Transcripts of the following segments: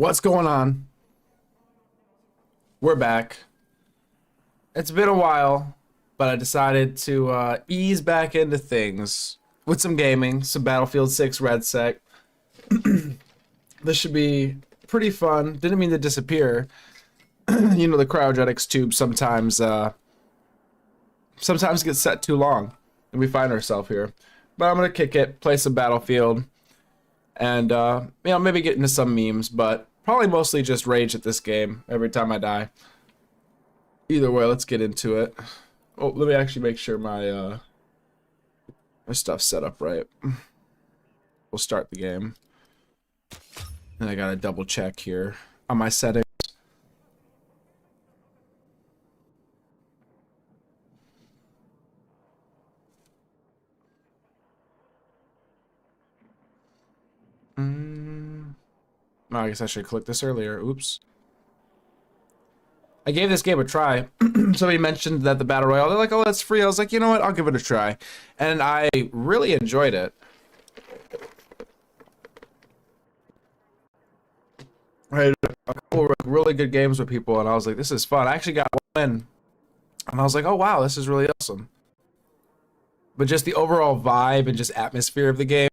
What's going on? We're back. It's been a while, but I decided to ease back into things with some gaming, some Battlefield 6 REDSEC. This should be pretty fun. Didn't mean to disappear. You know, the cryogenics tube sometimes gets set too long, and we find ourselves here. But I'm gonna kick it, play some Battlefield, and you know, maybe get into some memes, but probably mostly just rage at this game every time I die. Either way, let's get into it. Oh, let me actually make sure my my stuff's set up right. We'll start the game. And I gotta double check here on my settings. Oh, I guess I should click this earlier. Oops. I gave this game a try. Somebody mentioned that the Battle Royale, they're like, oh, that's free. I was like, you know what? I'll give it a try. And I really enjoyed it. I had a couple of really good games with people, and I was like, this is fun. I actually got one win, and I was like, oh, wow, this is really awesome. But just the overall vibe and just atmosphere of the game.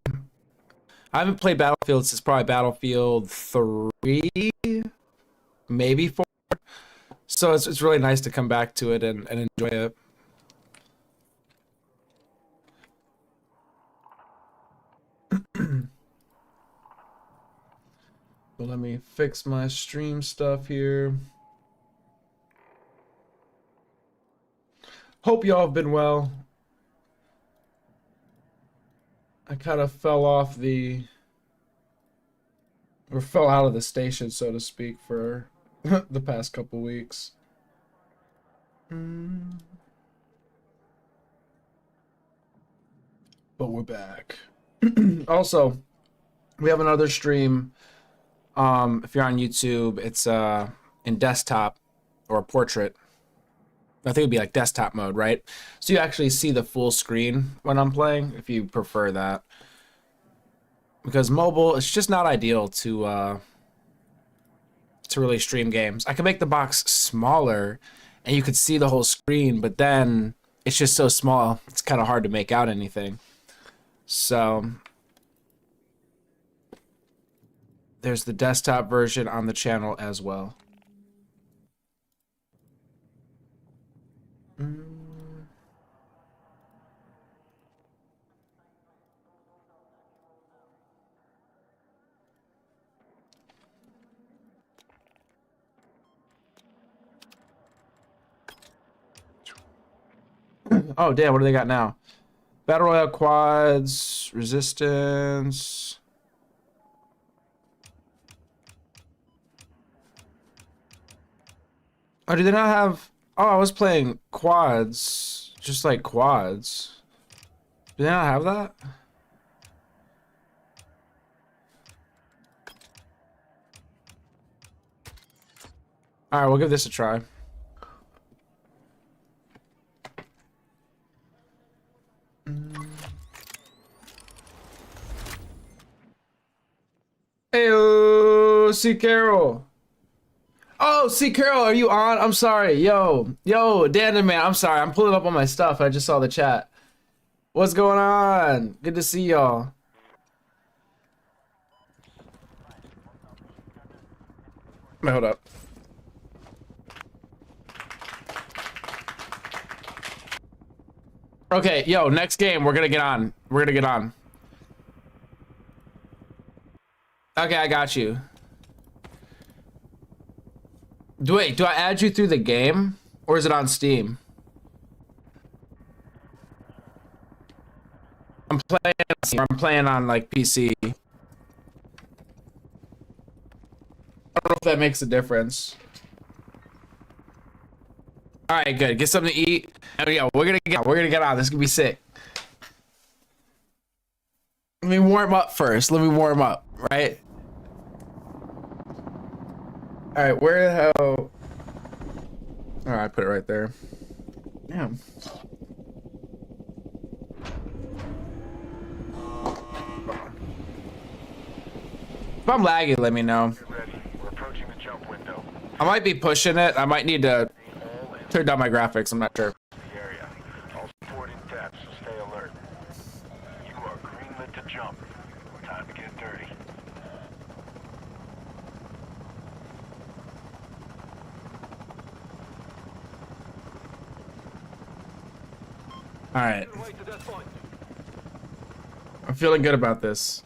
I haven't played Battlefield since probably Battlefield 3, maybe 4. So it's really nice to come back to it and enjoy it. Well, let me fix my stream stuff here. Hope y'all have been well. I kind of fell off or fell out of the station, so to speak, for the past couple weeks. But we're back. Also, we have another stream. If you're on YouTube, it's in desktop or portrait. I think it'd be like desktop mode, right? So you actually see the full screen when I'm playing, if you prefer that. Because mobile, it's just not ideal to really stream games. I can make the box smaller, and you could see the whole screen, but then it's just so small, it's kind of hard to make out anything. So there's the desktop version on the channel as well. Oh, damn, what do they got now? Battle Royale quads, resistance. Oh, do they not have... Oh, I was playing quads, just like quads. Do they not have that? Alright, we'll give this a try. Heyo, C. Carol. Oh, C. Carol, are you on? I'm sorry. Yo, Dan man, I'm sorry. I'm pulling up on my stuff. I just saw the chat. What's going on? Good to see y'all. Hold up. Okay, yo, next game, we're gonna get on. We're gonna get on. Okay, I got you. Wait, do I add you through the game? Or is it on Steam? I'm playing on like PC. I don't know if that makes a difference. Alright, good. Get something to eat. And yeah, we're gonna get on. This is gonna be sick. Let me warm up first. Let me warm up, right? Alright, where the hell? Alright, I put it right there. Damn. If I'm laggy, let me know. I might be pushing it. I might need to turn down my graphics. I'm not sure. The area. All support intact, so stay alert. You are greenlit to jump. Time to get dirty. All right. I'm feeling good about this.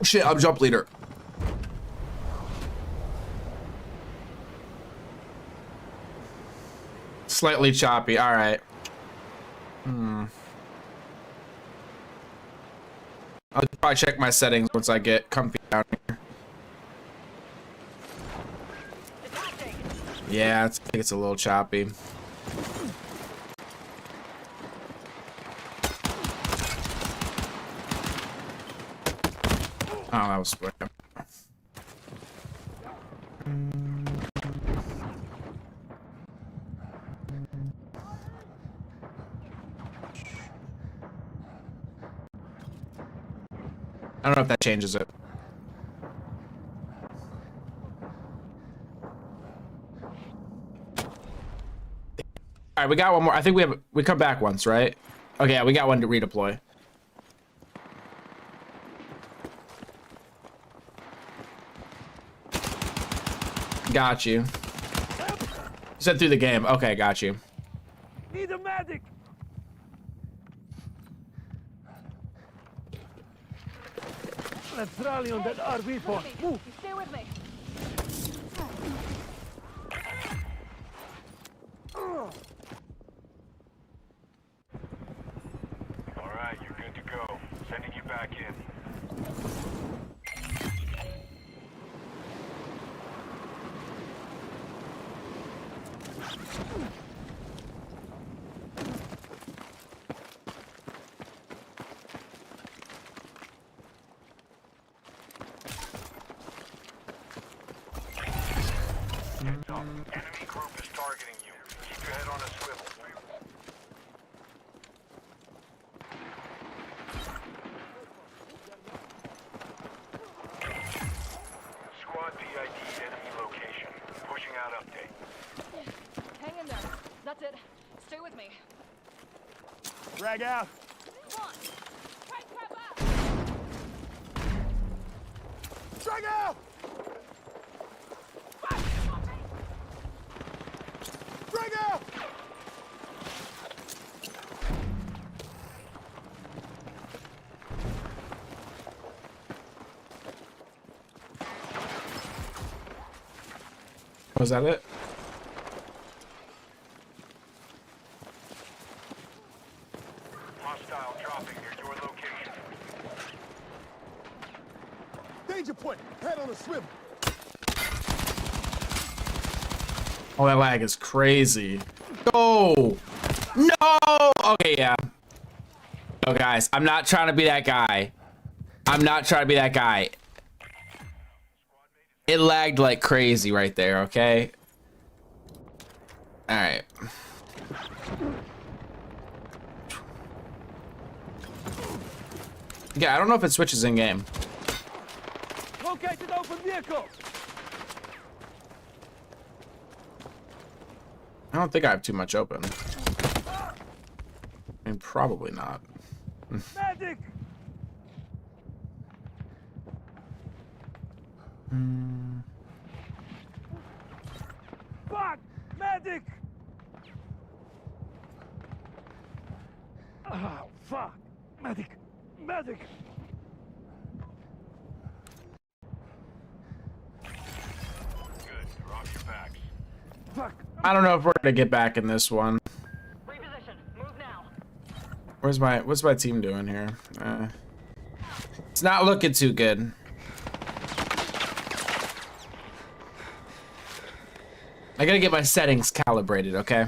Shit, I'm jump leader. Slightly choppy. All right. I'll probably check my settings once I get comfy down here. Yeah, I think it's a little choppy. Oh, that was split. I don't know if that changes it. All right, we got one more. I think we come back once, right? Okay, yeah, we got one to redeploy. Got you. You said through the game. Okay, got you. Need a medic. Let's rally on that RV point. Move. Stay with me. Alright, you're good to go. Sending you back in. Heads up. Enemy group is targeting you. Keep your head on a swivel. Squad PID enemy location. Pushing out update. Hang in there. That's it. Stay with me. Drag out. Come on. Try and crap out. Drag out. Drag out. Was that it? Hostile dropping near your location. Danger point. Head on a swivel. Oh, that lag is crazy. No! No! Okay, yeah. No, guys, I'm not trying to be that guy. I'm not trying to be that guy. It lagged like crazy right there, okay? Alright. Yeah, I don't know if it switches in game. Located open vehicle. I don't think I have too much open. I mean, probably not. Medic. Fuck. Medic. Oh, fuck. Medic. Medic. Good. You're off your backs. Fuck. I don't know if we're gonna get back in this one. Reposition. Move now. What's my team doing here? It's not looking too good. I gotta get my settings calibrated, okay?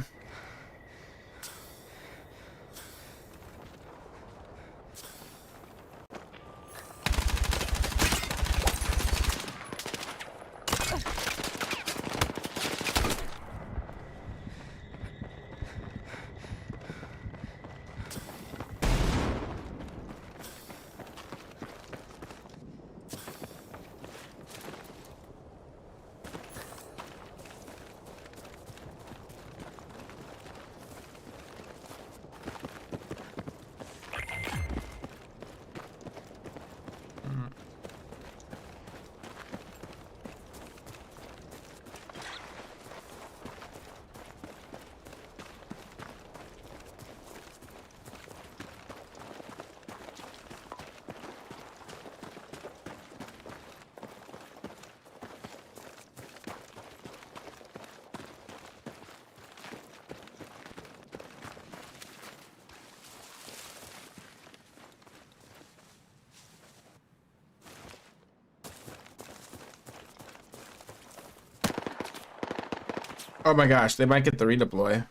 Oh my gosh, they might get the redeploy.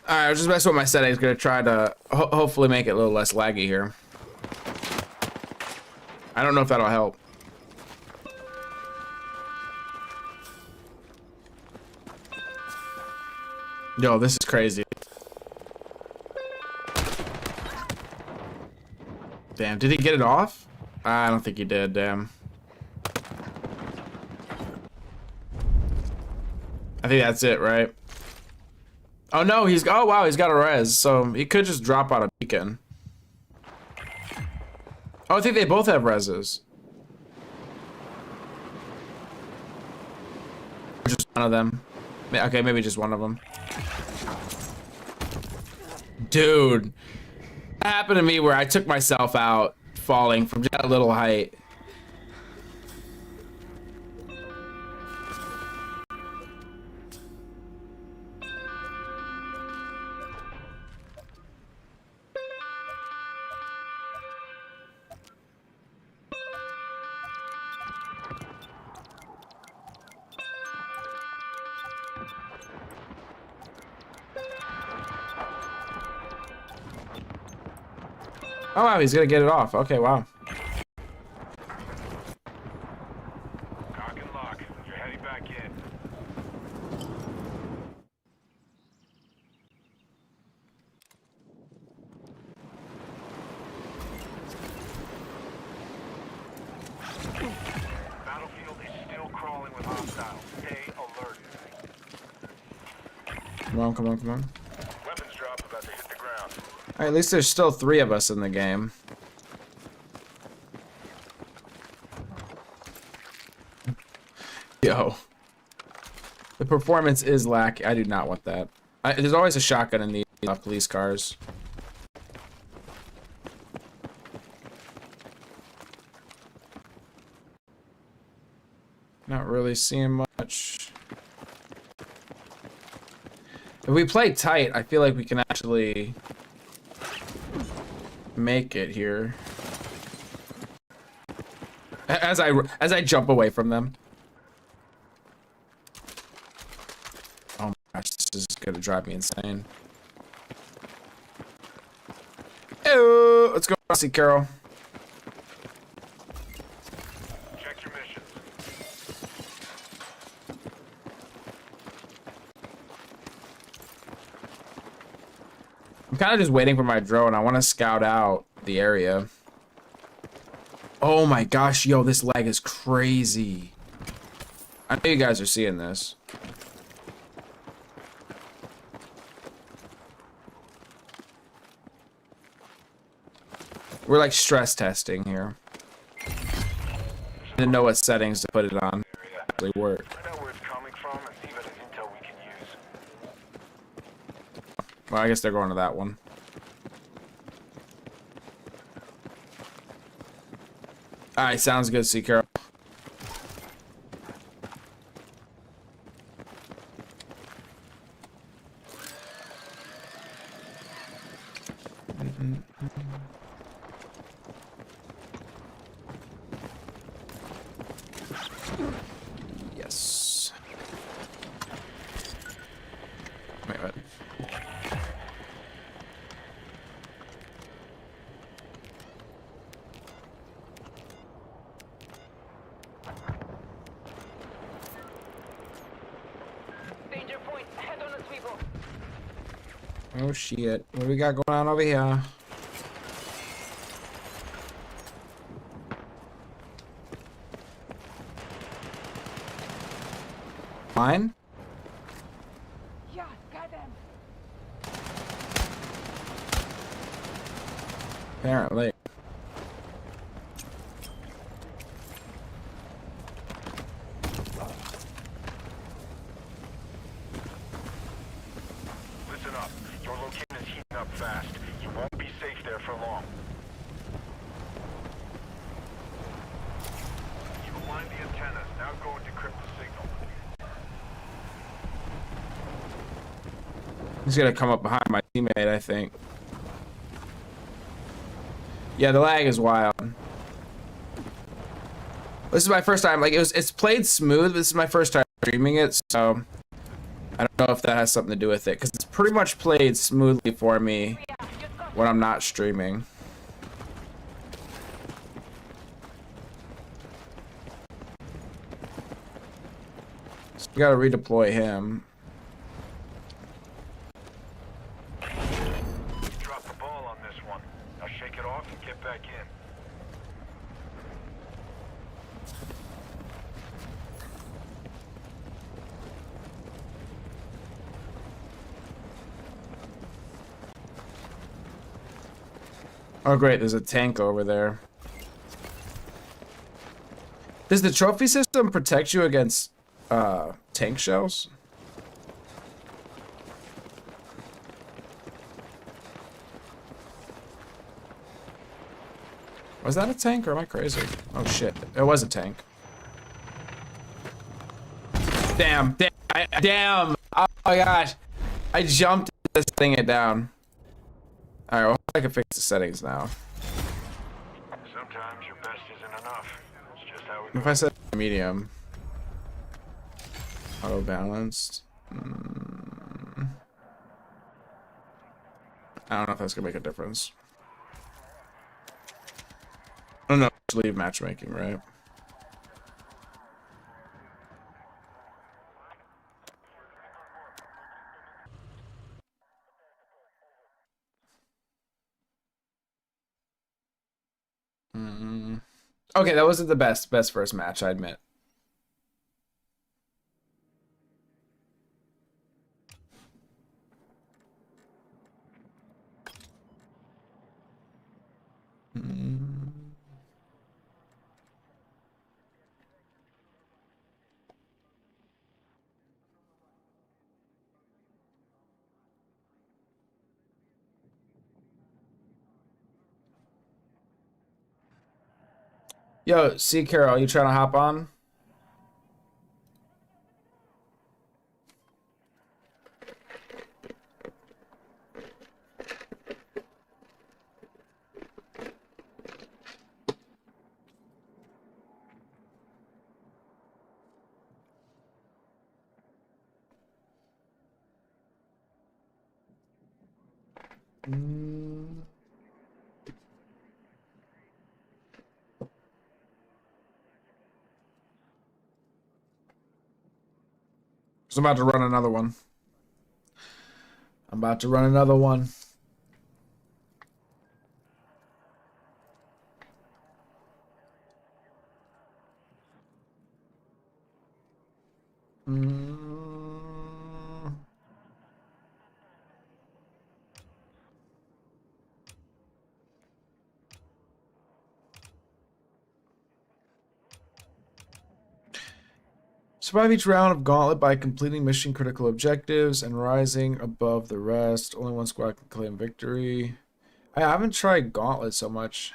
Alright, I was just messing with my settings. Gonna try to hopefully make it a little less laggy here. I don't know if that'll help. Yo, this is crazy. Damn, did he get it off? I don't think he did, damn. I think that's it, right? Oh no, oh wow, he's got a res, so he could just drop out a beacon. Oh, I think they both have reses. Just one of them. Okay, maybe just one of them. Dude, that happened to me where I took myself out falling from just a little height. Oh wow, he's gonna get it off. Okay, wow. Cock and lock. You're heading back in. Battlefield is still crawling with hostiles. Stay alert. Come on, come on, come on. Weapons drop about to hit the ground. Alright, at least there's still 3 of us in the game. Yo. The performance is lacking. I do not want that. There's always a shotgun in these police cars. Not really seeing much. If we play tight, I feel like we can actually make it here. As I jump away from them. Oh my gosh, this is gonna drive me insane. Ew, let's go see Carol. Check your mission. I'm kind of just waiting for my drone. I want to scout out the area. Oh my gosh, yo, this lag is crazy. I know you guys are seeing this. We're like stress testing here. To know what settings to put it on. Actually work. Find out where it's coming from and see if it is intel we can use. Well, I guess they're going to that one. Alright, sounds good, see Carol. Yes. Wait, what? Danger point. Head on a sweeper. Oh shit. What do we got going on over here? Mine? Yeah, got them. Apparently. Listen up. Your location is heating up fast. You won't be safe there for long. You've aligned the antennas. Now go and decrypt the signal. He's gonna come up behind my teammate, I think. Yeah, the lag is wild. This is my first time. Like it's played smooth, but this is my first time streaming it, so I don't know if that has something to do with it, because it's pretty much played smoothly for me when I'm not streaming. So we gotta redeploy him. Drop the ball on this one. Now shake it off and get back in. Oh great, there's a tank over there. Does the trophy system protect you against tank shells? Was that a tank or am I crazy? Oh shit, it was a tank. Damn, damn! Oh my gosh, I jumped this thing it down. Alright, well, I can fix the settings now. Sometimes your best isn't enough. It's just how it If I set medium, auto balanced. I don't know if that's gonna make a difference. Oh no, just leave matchmaking, right? Okay, that wasn't the best first match, I admit. Yo, see Carol, you trying to hop on? So I'm about to run another one. I'm about to run another one. Survive each round of Gauntlet by completing mission critical objectives and rising above the rest. Only one squad can claim victory. I haven't tried Gauntlet so much.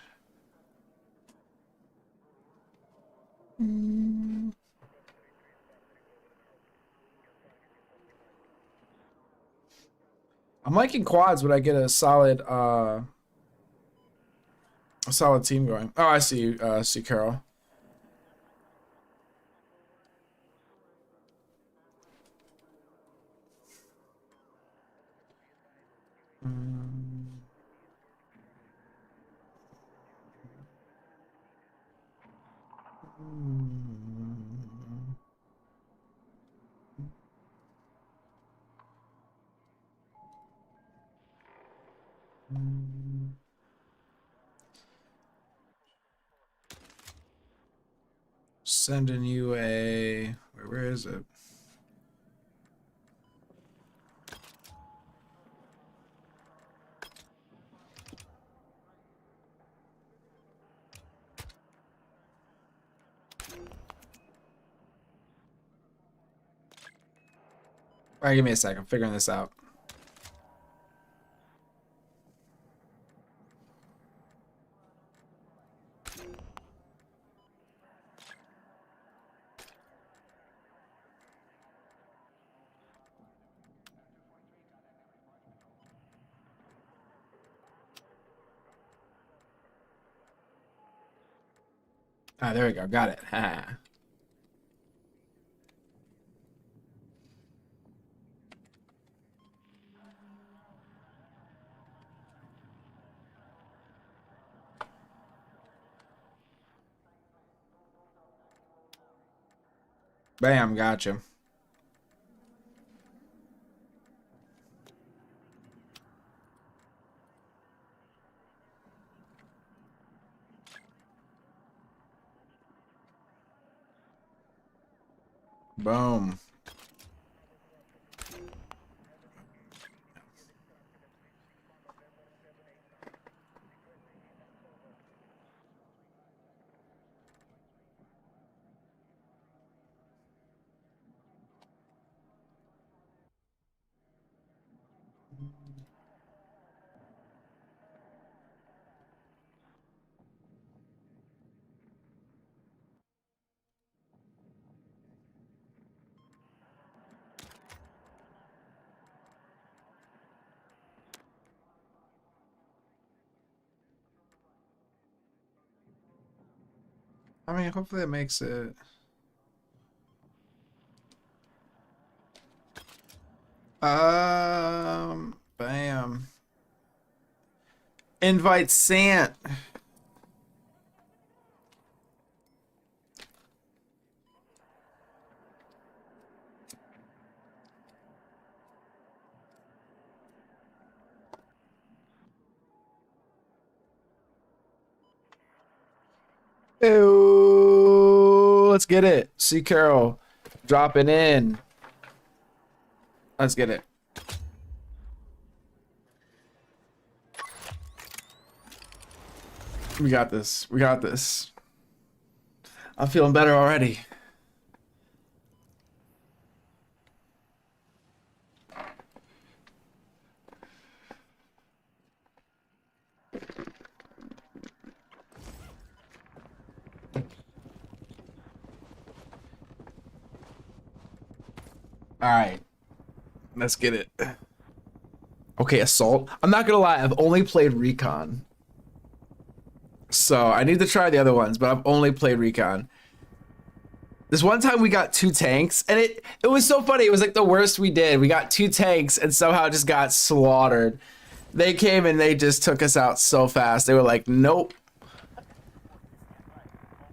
I'm liking quads when I get a solid team going. Oh, I see you, see Carol. Sending you a where is it? All right, give me a sec. I'm figuring this out. Ah, there we go. Got it. Bam, gotcha. Boom. I mean, hopefully it makes it. Bam. Invite Sant. Ew, let's get it. See Carol dropping in. Let's get it. We got this. We got this. I'm feeling better already. All right. Let's get it. Okay, assault. I'm not gonna lie, I've only played recon. So I need to try the other ones, but I've only played recon. This one time we got 2 tanks, and it was so funny. It was like the worst we did. We got 2 tanks and somehow just got slaughtered. They came and they just took us out so fast. They were like, nope.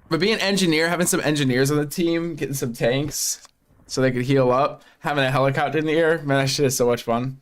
But being an engineer, having some engineers on the team, getting some tanks so they could heal up, having a helicopter in the air, man, that shit is so much fun.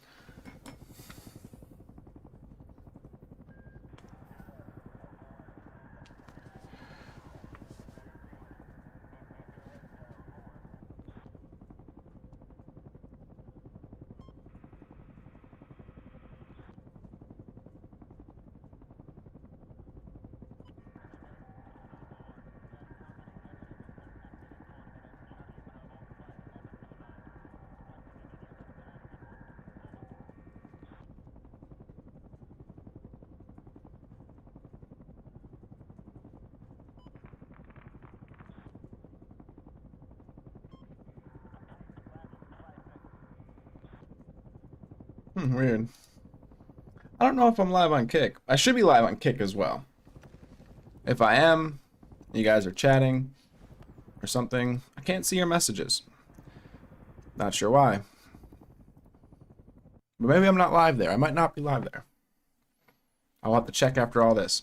Weird. I don't know if I'm live on Kick. I should be live on Kick as well. If I am, you guys are chatting or something, I can't see your messages. Not sure why. But maybe I'm not live there. I might not be live there. I'll have to check after all this.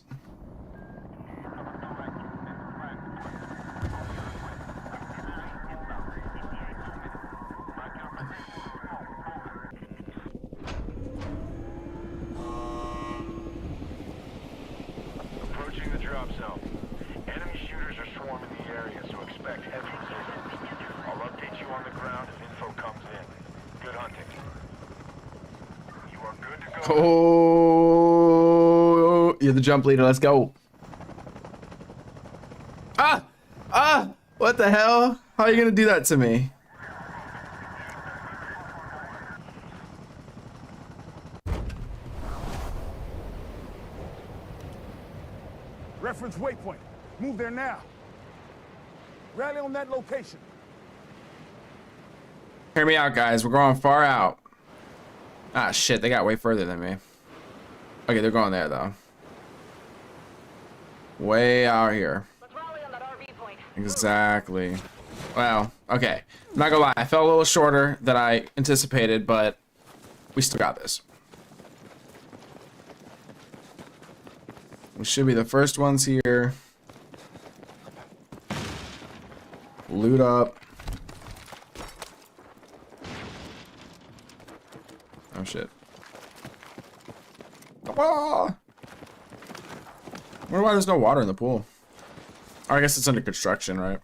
Approaching the drop zone. Enemy shooters are swarming the area, so expect heavy resistance. I'll update you on the ground as info comes in. Good hunting. You are good to go. Oh, you're the jump leader. Let's go. Ah! Ah! What the hell? How are you gonna do that to me? Reference waypoint. Move there now. Rally on that location. Hear me out, guys. We're going far out. Ah, shit. They got way further than me. Okay, they're going there, though. Way out here. Let's rally on that RV point. Exactly. Well, okay. I'm not gonna lie. I fell a little shorter than I anticipated, but we still got this. We should be the first ones here. Loot up. Oh shit. Ah! Wonder why there's no water in the pool. Oh, I guess it's under construction, right?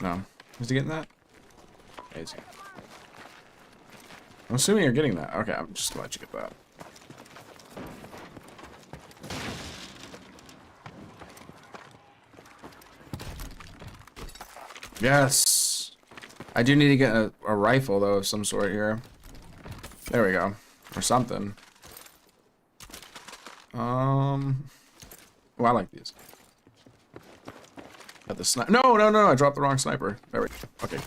No. Is he getting that? Yeah, he's getting it. I'm assuming you're getting that. Okay, I'm just gonna let you get that. Yes. I do need to get a rifle though of some sort here. There we go. Or something. Oh, I like these. Got the sniper. No, I dropped the wrong sniper. There we go. Okay. You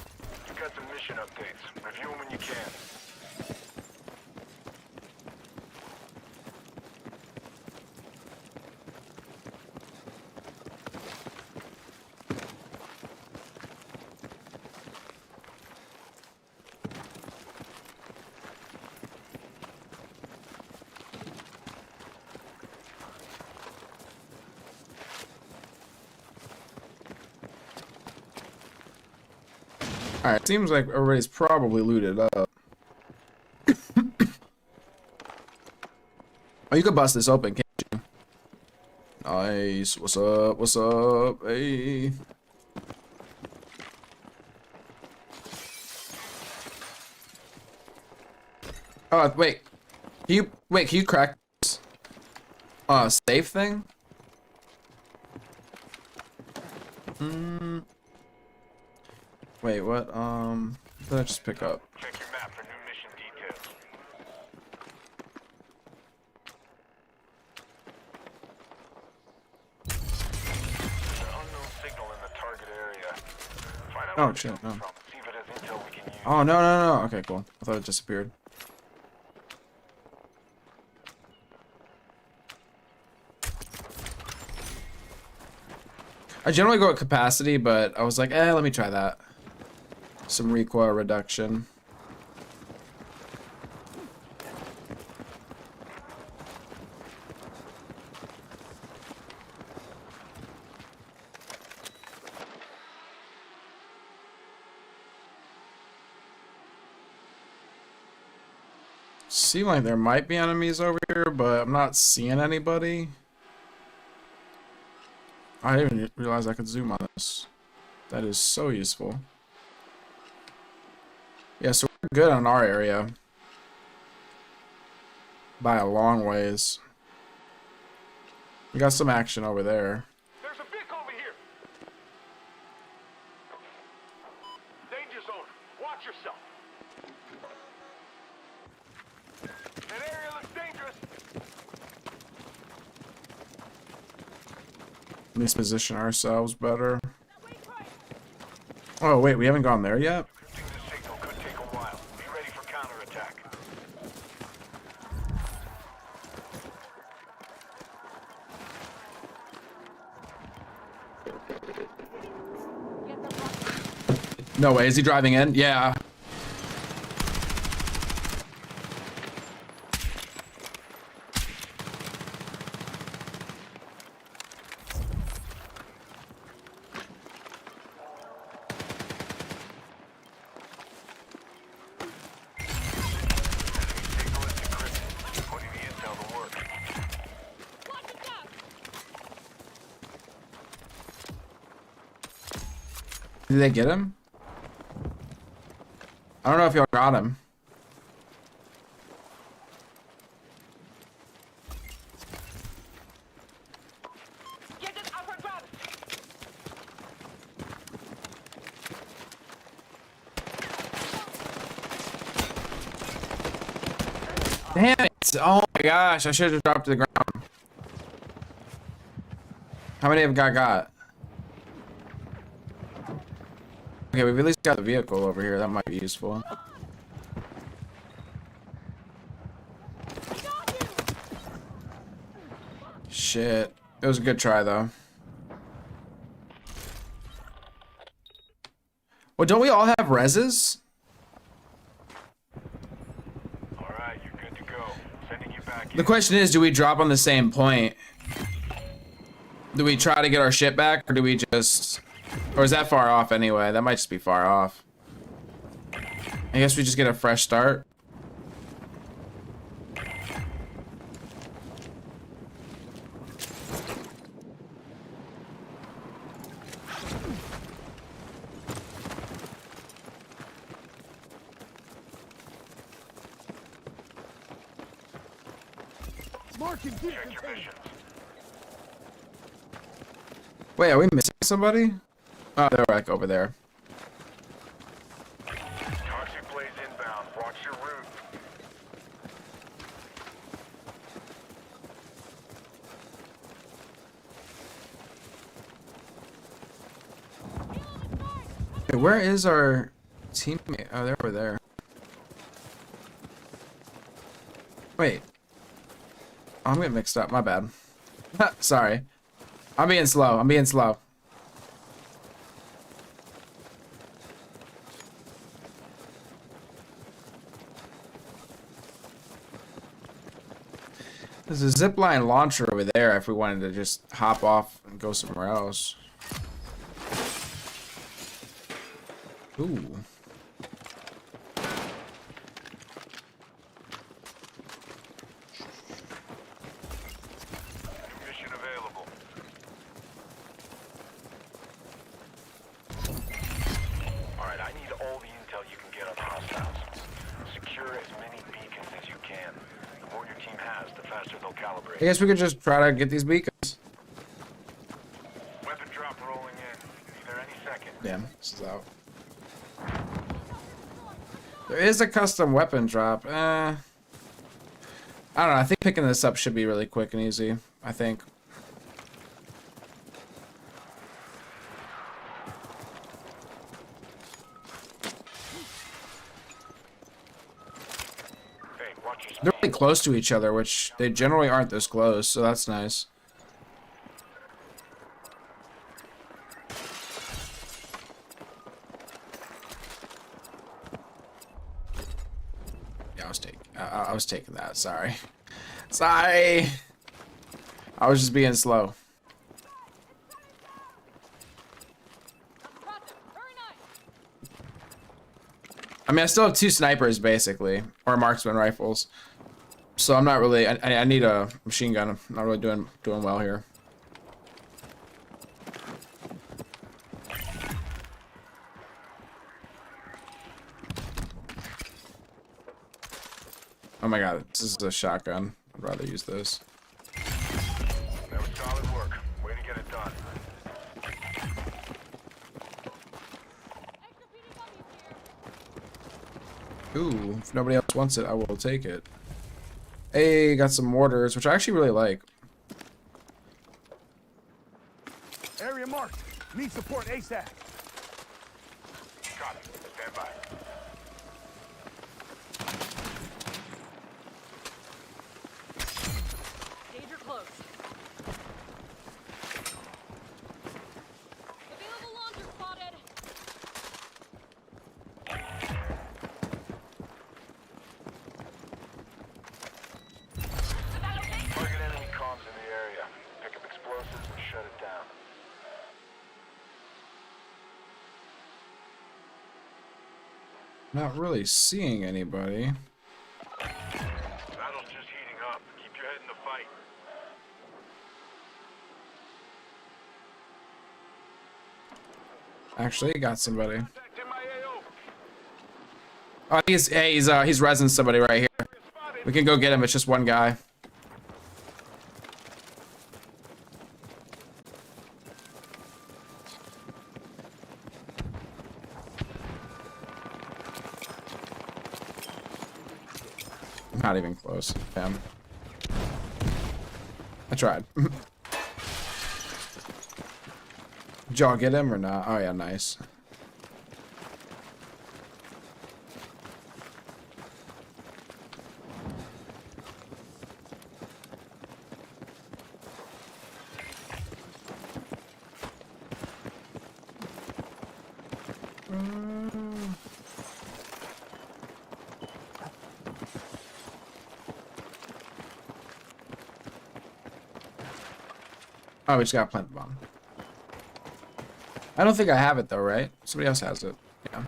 got some mission updates. Review them when you can. Alright, seems like everybody's probably looted up. Oh, you could bust this open, can't you? Nice. What's up? What's up? Hey. Oh, wait. Can you crack this? Safe thing? Wait, what? What did I just pick up? Check your map for new mission details. There's an unknown signal in the target area. Find out Oh, where it's shit, coming no. from. See if it has intel we can use. Oh, no. Okay, cool. I thought it disappeared. I generally go at capacity, but I was like, let me try that. Some recoil reduction. Seem like there might be enemies over here, but I'm not seeing anybody. I didn't even realize I could zoom on this. That is so useful. Yeah, so we're good on our area. By a long ways. We got some action over there. There's a Vic over here. Danger zone. Watch yourself. That area looks dangerous. Let me position ourselves better. Oh, wait, we haven't gone there yet? Encrypting the signal could take a while. Be ready for counterattack. No way, is he driving in? Yeah. Signal is encrypted. Putting the intel to work. Did they get him? I don't know if y'all got him. Get it upper grab. Damn it! Oh my gosh, I should have dropped to the ground. How many have got? Okay, we've at least got the vehicle over here. That might be useful. Shit. It was a good try, though. Well, don't we all have reses? Alright, you're good to go. Sending you back The in. question is, do we drop on the same point? Do we try to get our shit back, or do we just... Or is that far off anyway? That might just be far off. I guess we just get a fresh start. Marking Check your missions. Wait, are we missing somebody? Oh, they're like over there. Toxic blaze inbound. Watch your route. Hey, where is our teammate? Oh, they're over there. Wait. Oh, I'm getting mixed up. My bad. Sorry. I'm being slow. I'm being slow. There's a zipline launcher over there if we wanted to just hop off and go somewhere else. Ooh. Mission available. Alright, I need all the intel you can get on the hostiles. Secure as many beacons as you can. The more your team has, the faster they'll calibrate. I guess we could just try to get these beacons. Weapon drop rolling in. Be there any second. Damn, this is out. There is a custom weapon drop. I don't know. I think picking this up should be really quick and easy. I think. Hey, watch your They're really close to each other, which they generally aren't this close, so that's nice. Yeah, I was taking that. Sorry. Sorry. I was just being slow. I mean, I still have 2 snipers, basically, or marksman rifles. So I'm not really. I need a machine gun. I'm not really doing well here. Oh my god, this is a shotgun. I'd rather use this. That was solid work. Way to get it done. Ooh, if nobody else wants it, I will take it. Hey, got some mortars, which I actually really like. Area marked. Need support ASAP. Got it. Stand by. Danger close. Available launcher spotted. Target enemy comms in the area. Pick up explosives and shut it down. Not really seeing anybody. Battle's just heating up. Keep your head in the fight. Actually, got somebody. Contact in my AO. Oh, he's rezzing somebody right here. We can go get him. It's just one guy. Not even close. Damn. I tried. Did y'all get him or not? Oh yeah, nice. Oh, we just gotta plant the bomb. I don't think I have it though, right? Somebody else has it. Yeah.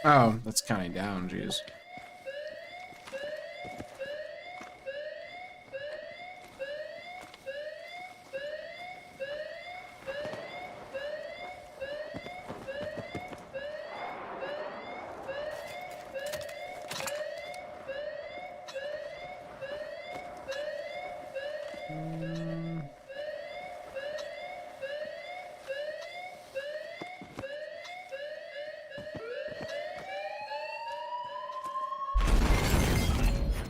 Oh, that's counting down, jeez.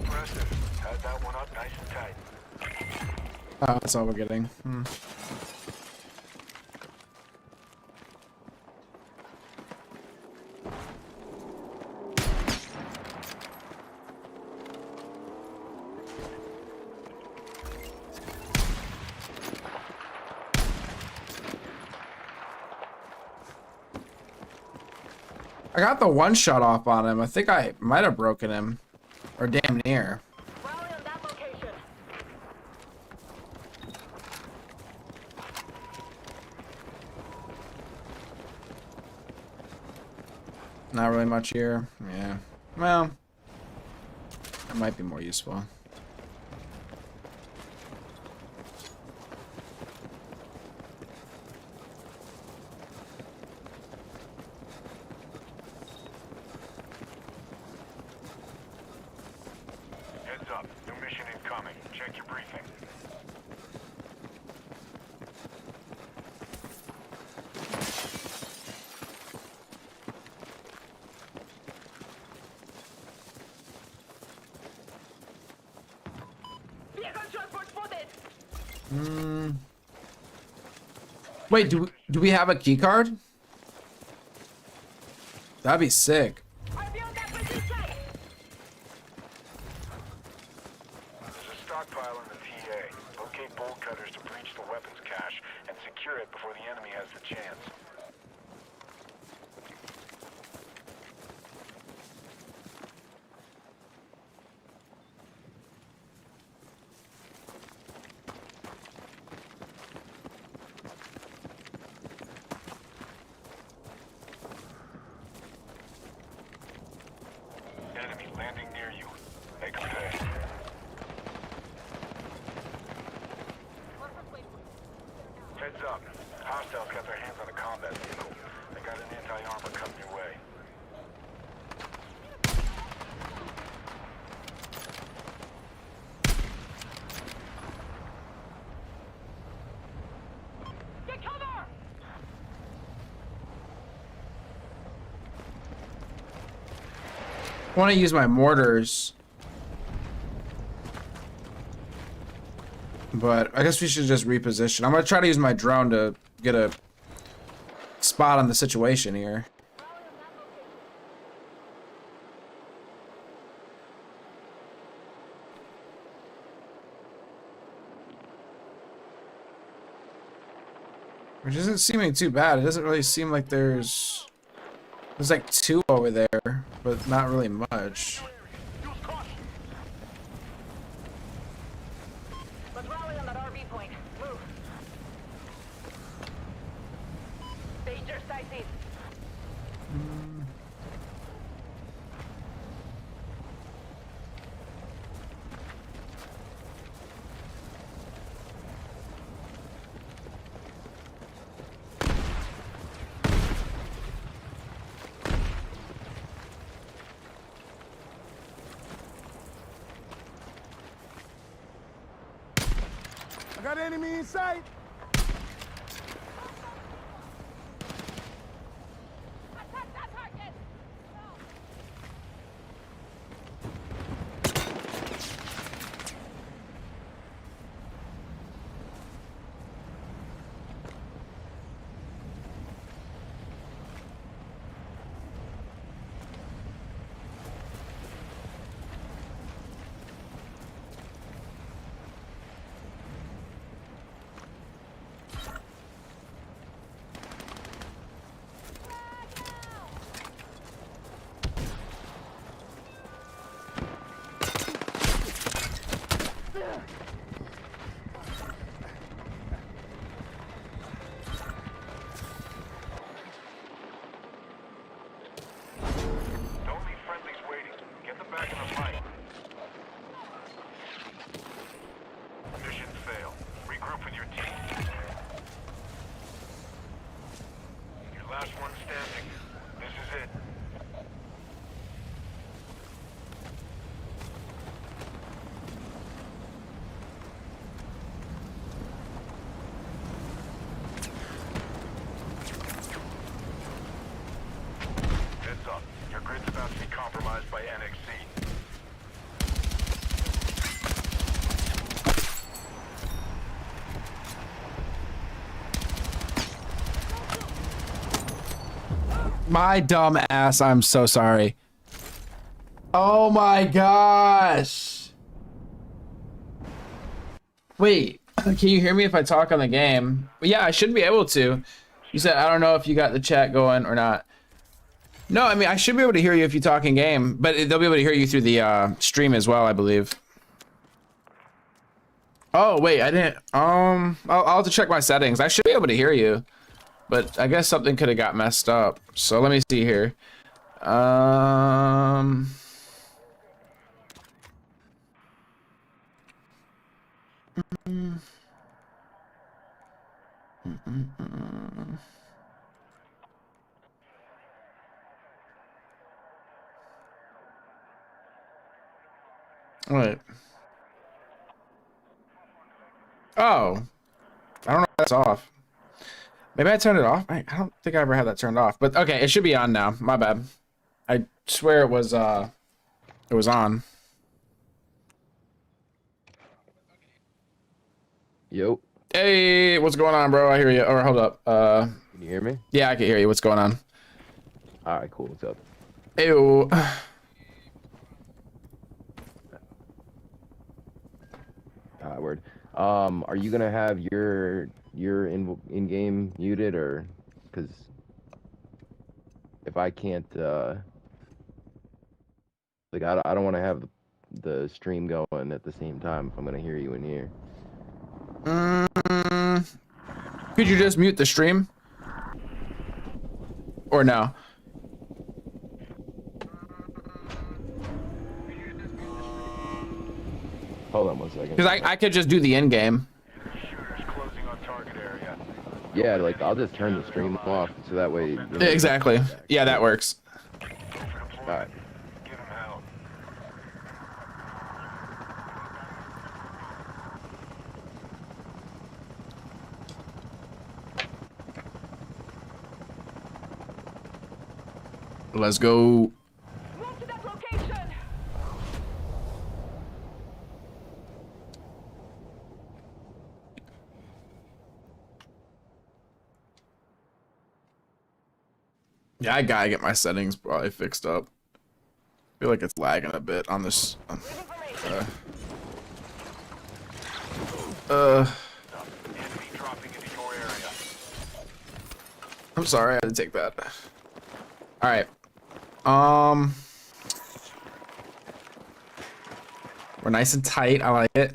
Impressive. Had that one up nice and tight. Oh, that's all we're getting. I got the one shot off on him. I think I might have broken him. Or damn near. Rally on that location. Not really much here. Yeah. Well, that might be more useful. Heads up. New mission incoming. Check your briefing. Vehicle transport spotted. Wait, do we have a key card? That'd be sick. I feel that position. There's a stockpile in the TA. Locate bolt cutters to breach the weapons cache and secure it before the enemy has the chance. Enemy landing near you. Make 'em pay. Heads up. Hostiles got their hands on a combat vehicle. They got an anti-armor coming your way. Get cover. I want to use my mortars. But I guess we should just reposition. I'm going to try to use my drone to get a spot on the situation here. Which isn't seeming too bad. It doesn't really seem like there's like two over there, but not really much. Let's rally on that RV point. Move. Danger sighting. I got enemy in sight. Attack that target. with your team. Your last one standing. This is it. Heads up. Your grid's about to be compromised by NXC. My dumb ass. I'm so sorry. Oh my gosh. Wait, can you hear me if I talk on the game? Yeah, I should be able to. You said, I don't know if you got the chat going or not. No, I mean, I should be able to hear you if you talk in game, but they'll be able to hear you through the stream as well, I believe. Oh, wait, I didn't. I'll have to check my settings. I should be able to hear you. But I guess something could have got messed up. So let me see here. Wait. Oh. I don't know if that's off. Maybe I turned it off. I don't think I ever had that turned off. But okay, it should be on now. My bad. I swear it was on. Yo. Hey, what's going on, bro? I hear you. Or hold up. Can you hear me? Yeah, I can hear you. What's going on? All right, cool. What's up? Ew. Word. Are you gonna have your in-game muted, or because if I can't like I don't want to have the stream going at the same time if I'm gonna hear you in here. Could you just mute the stream? Or no? Hold on one second. Because I could just do the end game. Shooters closing on target area. Yeah, like I'll just turn the stream off so that way. Exactly. Yeah, that works. Go for deployment. All right. Give him hell. Let's go. Move to that location. Yeah, I gotta get my settings probably fixed up. I feel like it's lagging a bit on this. Enemy dropping into your area. I'm sorry, I had to take that. All right. We're nice and tight. I like it.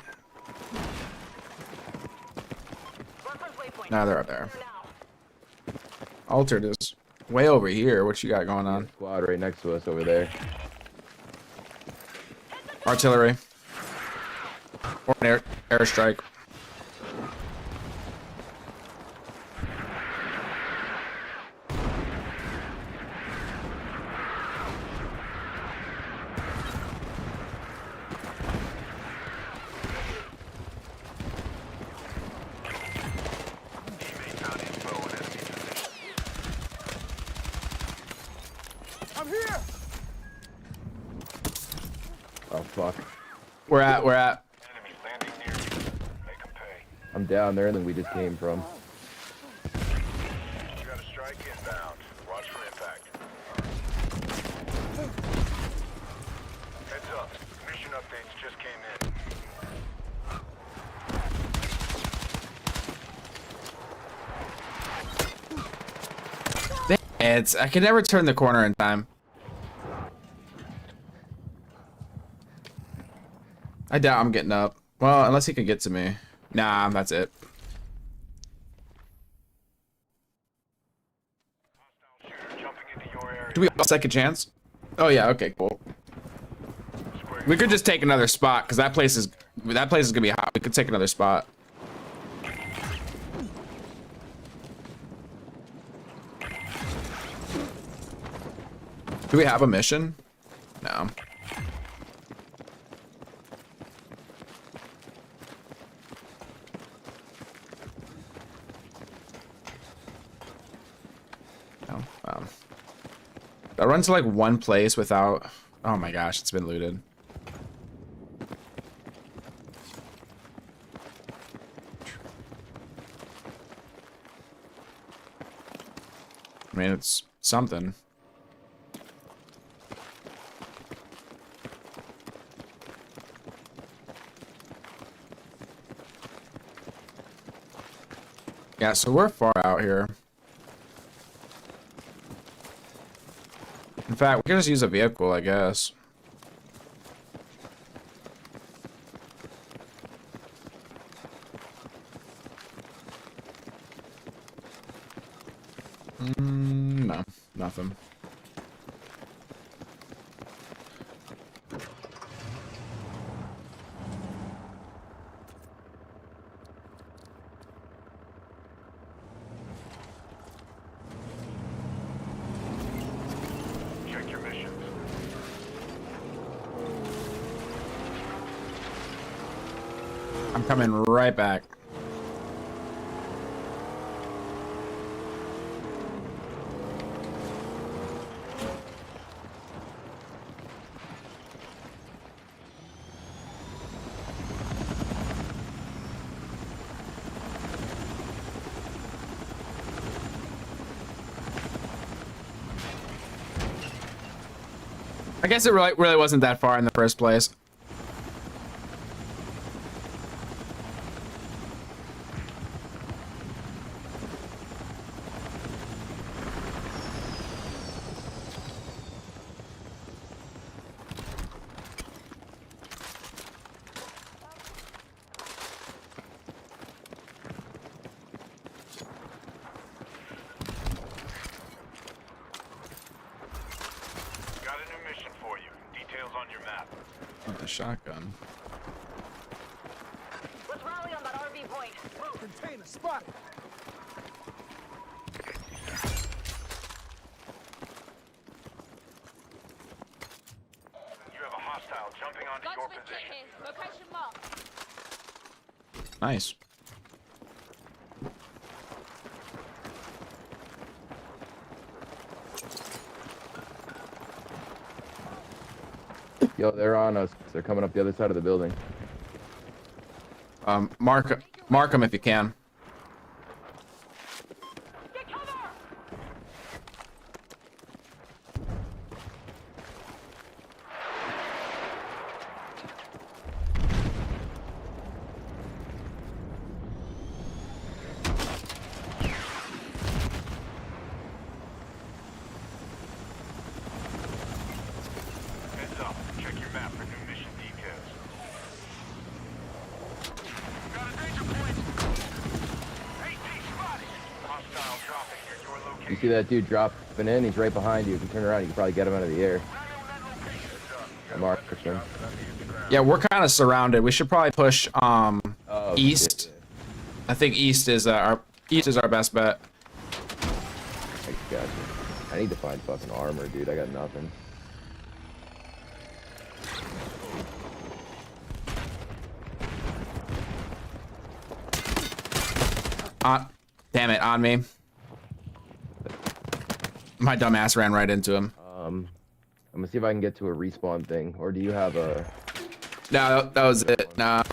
Reference waypoint. Now they're up there. Now. Altered is way over here. What you got going on? Squad right next to us over there. Artillery. Or an airstrike. Teammate found info on enemy position. I'm here! Oh fuck. We're at. Enemy landing near you. Make them pay. I'm down there than we just came from. You got a strike inbound. Watch for impact. Heads up. Mission updates just came in. I can never turn the corner in time. I doubt I'm getting up. Well, unless he can get to me. Nah, that's it. Shooter jumping into your area. Do we have a second chance? Oh yeah, okay, cool. Square We could just take another spot because that place is gonna be hot. We could take another spot. Do we have a mission? No. No. I run to like one place without. Oh my gosh, it's been looted. I mean, it's something. Yeah, so we're far out here. In fact, we can just use a vehicle, I guess. No, nothing. Check your missions. I'm coming right back. I guess it really wasn't that far in the first place. Got a new mission for you. Details on your map. Oh, the shotgun. Let's rally on that RV point. Container spotted. You have a hostile jumping onto your Gunsmith kit position. here. Location marked. Nice. Yo, they're on us. They're coming up the other side of the building. Mark them if you can. Get cover! Heads up. Check your map for new mission details. Got a danger point. AT spotted. Hostile dropping near your You location. see that dude dropping in? He's right behind you. If you turn around, you can probably get him out of the air. I marked him. Yeah, we're kind of surrounded. We should probably push Oh, east. shit. I think east is our best bet. I got you. I need to find fucking armor, dude. I got nothing. Damn it, on me. My dumb ass ran right into him. I'm gonna see if I can get to a respawn thing. Or do you have a... No, that was it. Nah.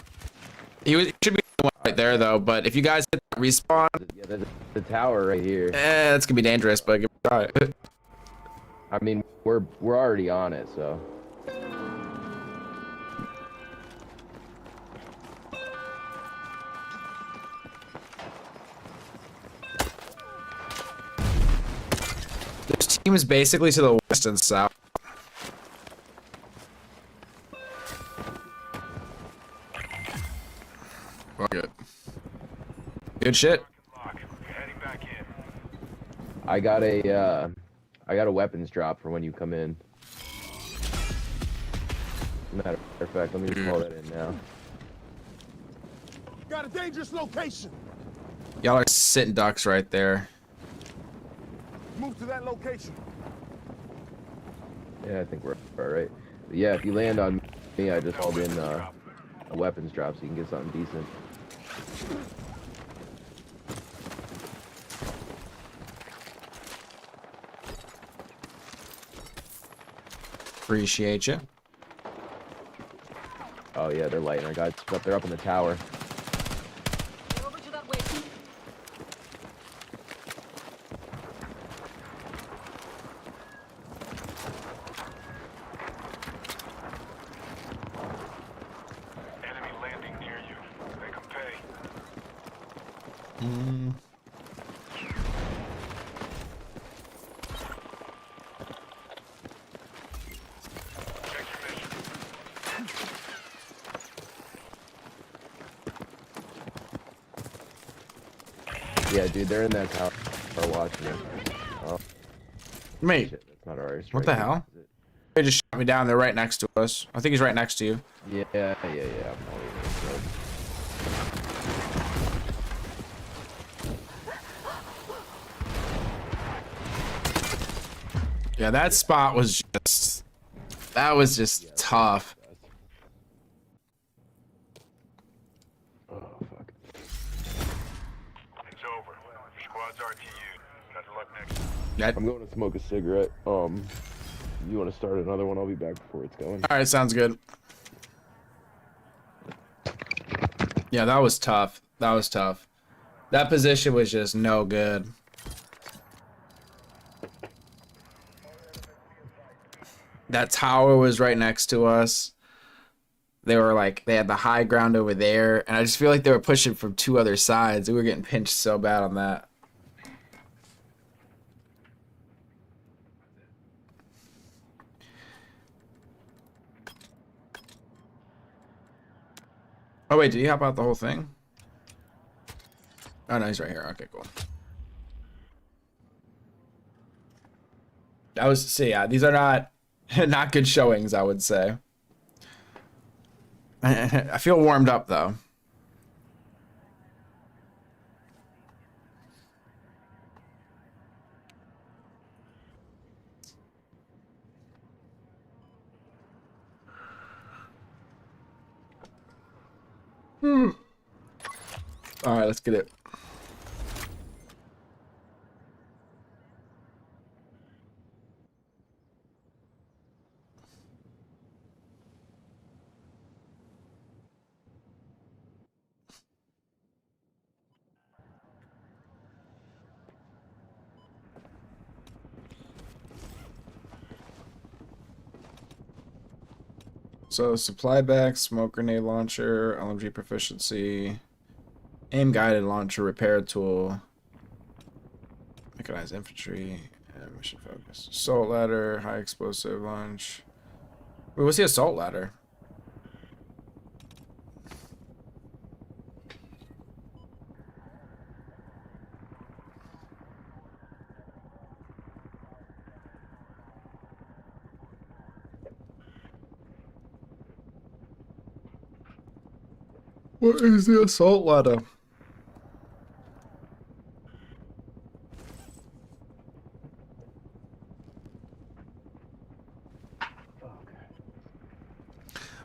He should be the one right there though, but if you guys hit that respawn, Yeah, there's the tower right here. that's gonna be dangerous, but give it a try. I mean, we're already on it, so... This team is basically to the west and south. Well, good. Good shit. Lock. You're heading back in. I got a weapons drop for when you come in. Matter of fact, let me just call that in now. Got a dangerous location. Y'all are sitting ducks right there. Move to that location. Yeah, I think we're all right. But yeah, if you land on me, I just hauled in a weapons drop so you can get something decent. Appreciate you. Oh yeah, they're lighting our guys up. They're up in the tower. Get over to that waypoint. Enemy landing near you. Make them pay. Check your mission. Yeah, dude, they're in that tower watching it. Oh Mate, shit, that's not ours. what the right hell? here, is They just shot me down. They're right next to us. I think he's right next to you. it? Yeah. I'm probably gonna Yeah, that spot was just... That was just tough. Oh fuck. It's over. Your squad's RTU'd. Better luck next time. That... I'm going to smoke a cigarette. You want to start another one? I'll be back before it's going. All right, sounds good. Yeah, that was tough. That was tough. That position was just no good. That tower was right next to us. They were like, they had the high ground over there, and I just feel like they were pushing from two other sides. We were getting pinched so bad on that. Oh wait, did he hop out the whole thing? Oh no, he's right here. Okay, cool. That was, see, yeah, these are not not good showings, I would say. I feel warmed up though. All right, let's get it. So supply back, smoke grenade launcher, LMG proficiency, aim guided launcher, repair tool, mechanized infantry, and mission focus. Assault ladder, high explosive launch. Wait, what's the assault ladder? What is the assault ladder?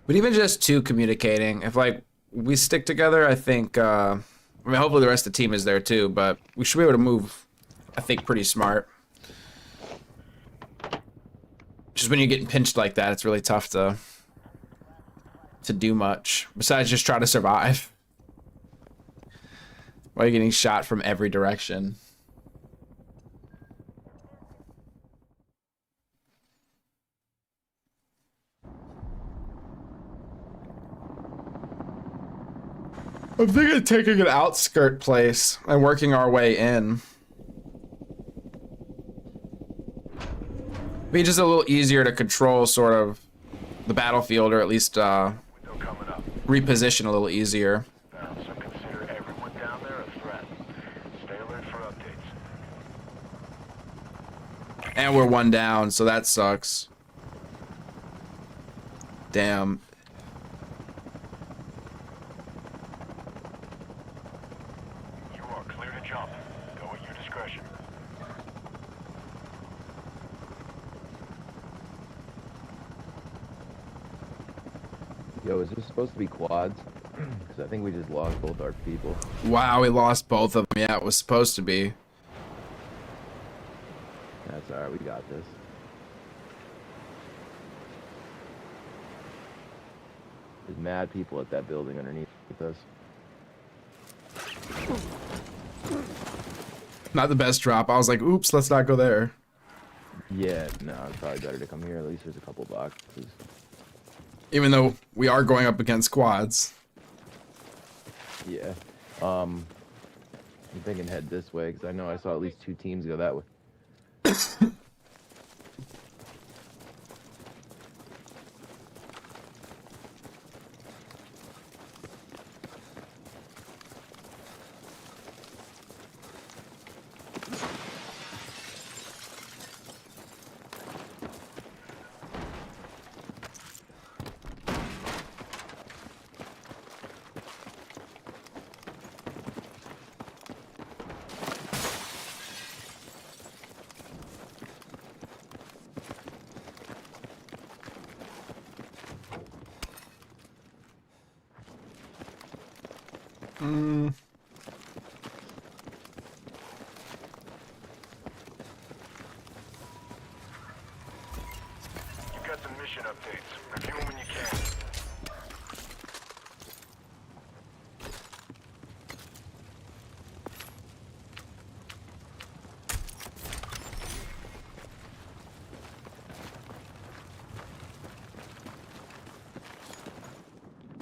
But even just two communicating, if like we stick together, I think, I mean, hopefully the rest of the team is there too, but we should be able to move, I think, pretty smart. Just when you're getting pinched like that, it's really tough to do much besides just try to survive while you're getting shot from every direction. I'm thinking of taking an outskirt place and working our way in. Be just a little easier to control sort of the battlefield, or at least Window coming up. reposition a little easier. Now, so consider everyone down there a threat. Stay alert for updates. And we're one down, so that sucks. Damn. You are clear to jump. Go at your discretion. Yo, is this supposed to be quads? Because I think we just lost both our people. Wow, we lost both of them. Yeah, it was supposed to be. That's alright, we got this. There's mad people at that building underneath us. Not the best drop. I was like, oops, let's not go there. Yeah, no, it's probably better to come here. At least there's a couple boxes. Even though we are going up against squads. Yeah. I'm thinking head this way, because I know I saw at least 2 teams go that way. You've got some mission updates. Review them when you can.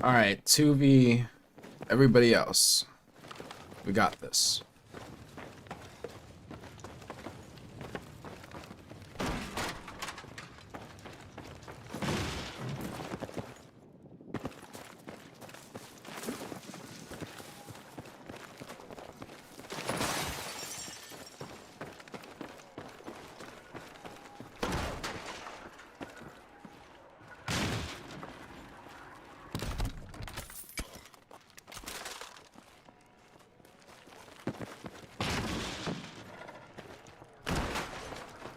All right, 2v everybody else. We got this.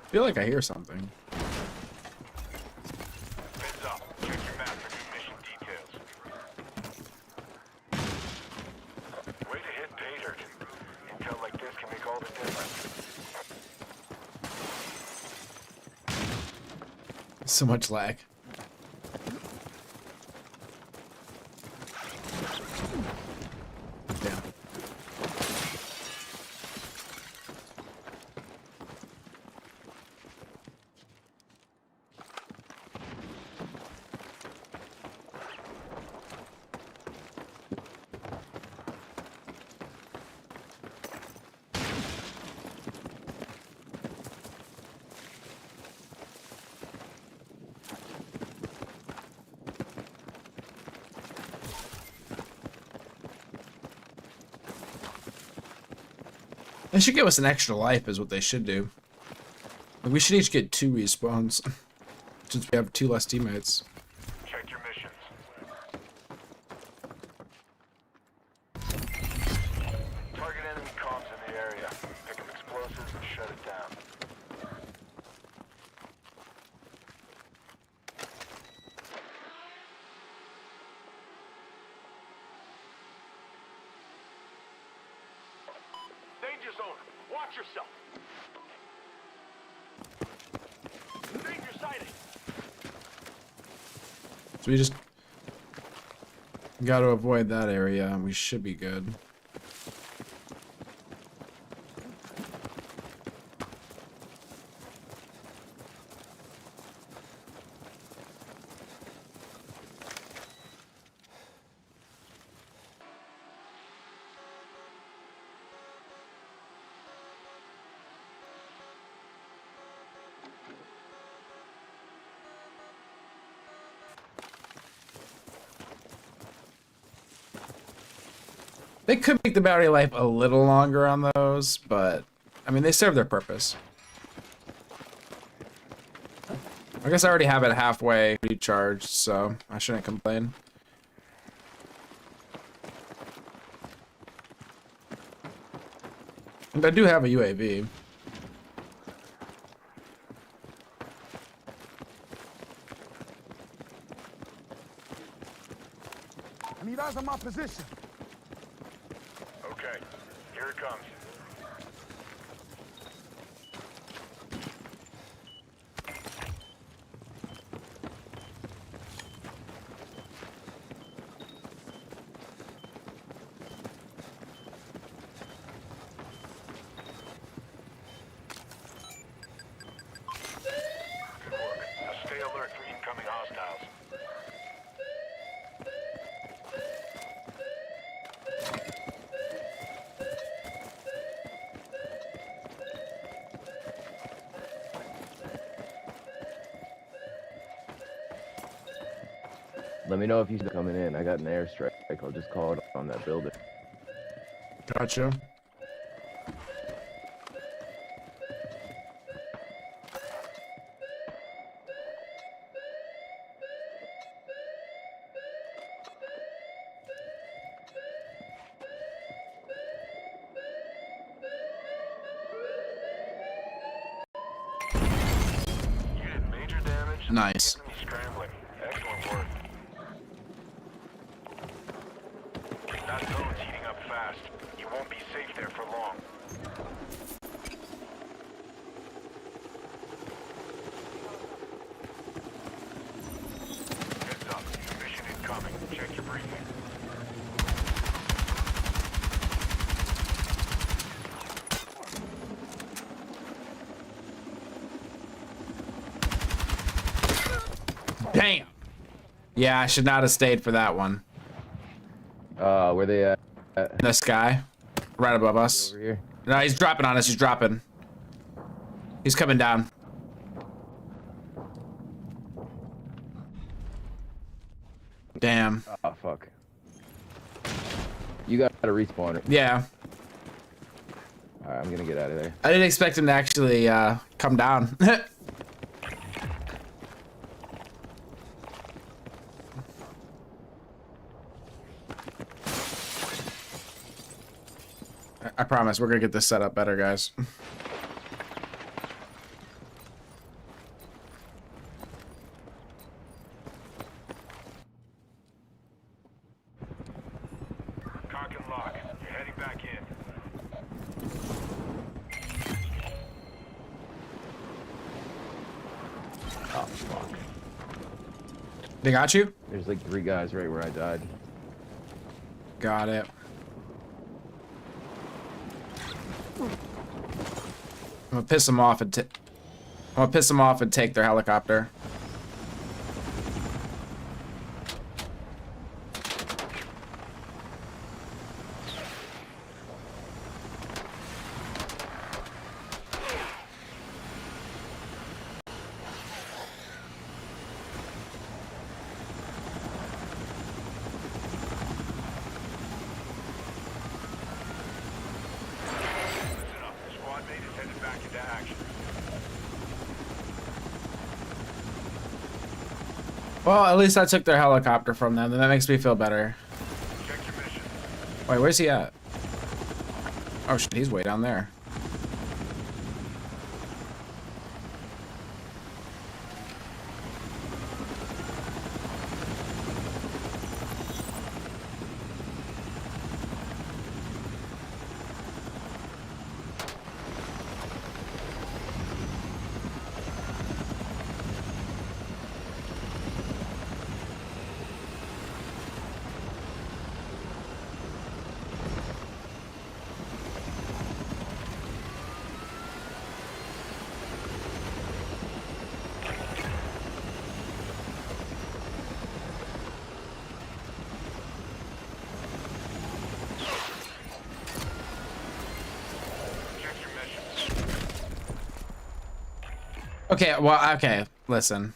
I feel like I hear something. Heads up. Check your map for new mission details. Way to hit pay dirt. Intel like this can make all the difference. So much lag. Damn. They should give us an extra life is what they should do. Like, we should each get 2 respawns. Since we have 2 less teammates. Check your missions. Target enemy comms in the area. Pick up explosives and shut it down. Danger zone. Watch yourself. Danger sighting. So we just got to avoid that area and we should be good. They could make the battery life a little longer on those, but I mean, they serve their purpose. I guess I already have it halfway recharged, so I shouldn't complain. And I do have a UAV. Guys on my position. Okay, here it comes. Good work. Now stay alert for incoming hostiles. Let me know if you see coming in. I got an airstrike. I'll just call it on that building. Gotcha. You did major damage. Nice. Enemy scrambling. Excellent work. That zone's heating up fast. You won't be safe there for long. Heads up. Mission incoming. Check your briefing. Damn. Yeah, I should not have stayed for that one. Where they at? This guy, right above us. Over here. No, he's dropping on us. He's dropping. He's coming down. Damn. Oh, fuck. You got to respawn it. Yeah. Alright, I'm gonna get out of there. I didn't expect him to actually come down. I promise we're gonna get this set up better, guys. Cock and lock. You're heading back in. Oh, fuck. They got you? There's like 3 guys right where I died. Got it. I'm gonna piss them off and take their helicopter. Listen up. Squad mate is headed back into action. Well, at least I took their helicopter from them, and that makes me feel better. Check your mission. Wait, where's he at? Oh shit, he's way down there. Check your mission. Okay, well, okay, listen.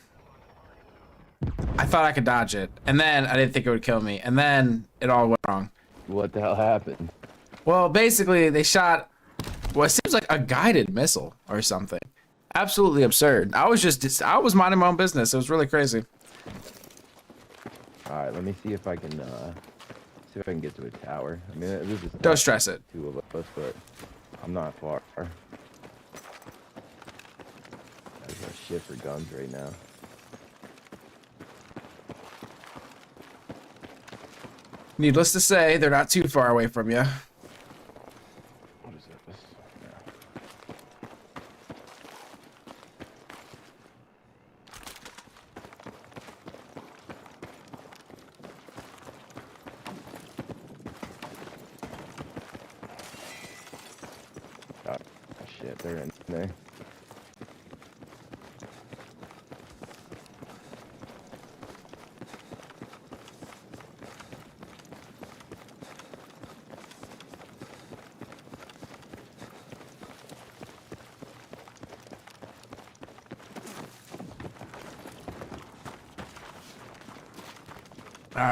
I thought I could dodge it, and then I didn't think it would kill me, and then it all went wrong. What the hell happened? Well, basically, they shot what seems like a guided missile or something. Absolutely absurd. I was minding my own business. It was really crazy. Alright, let me see if I can get to a tower. I mean, this is Don't stress it. 2 of us, but I'm not far. There's no shit for guns right now. Needless to say, they're not too far away from you. What is this? Oh, shit, they're in there.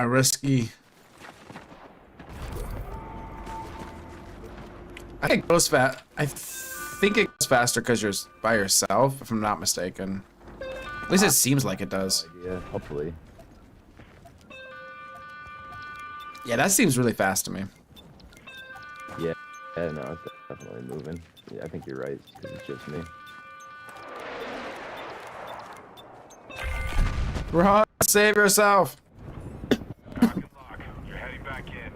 Risky. I think it goes fast. I think it goes faster because you're by yourself, if I'm not mistaken. At least it seems like it does. Yeah, hopefully. Yeah, that seems really fast to me. Yeah, no, it's definitely moving. Yeah, I think you're right, because it's just me. Run, save yourself. Lock and lock. You're heading back in.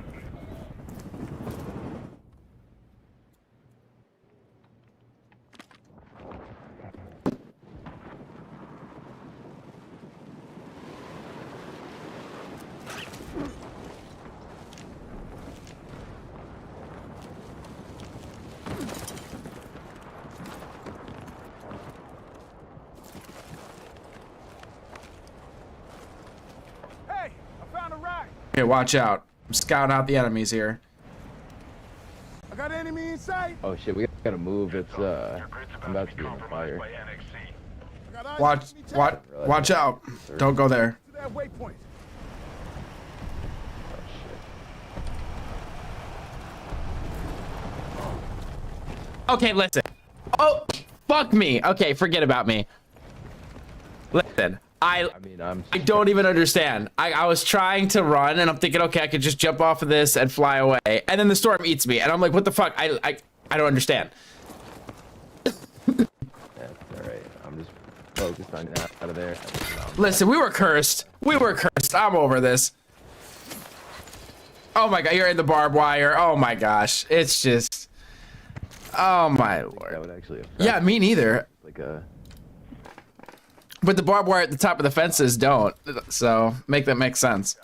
Hey, I found a ride. Okay, watch out. I'm scouting out the enemies here. I got an enemy in sight. Oh shit, we gotta move. It's Your grid's I'm about to be in a compromised fire. by NXC. I got eyes Watch, on enemy tank. watch out. Don't go there. To that waypoint. Oh shit. Okay, listen. Oh, fuck me. Okay, forget about me. Listen, I mean, I'm I don't even understand. I was trying to run and I'm thinking, okay, I could just jump off of this and fly away. And then the storm eats me. And I'm like, what the fuck? I don't understand. That's alright. I'm just focused on getting out of there. Listen, we were cursed. We were cursed. I'm over this. Oh my god, you're in the barbed wire. Oh my gosh. It's just... Oh my That lord. would actually affect Yeah, me neither. like a But the barbed wire at the top of the fences don't. So make that make sense.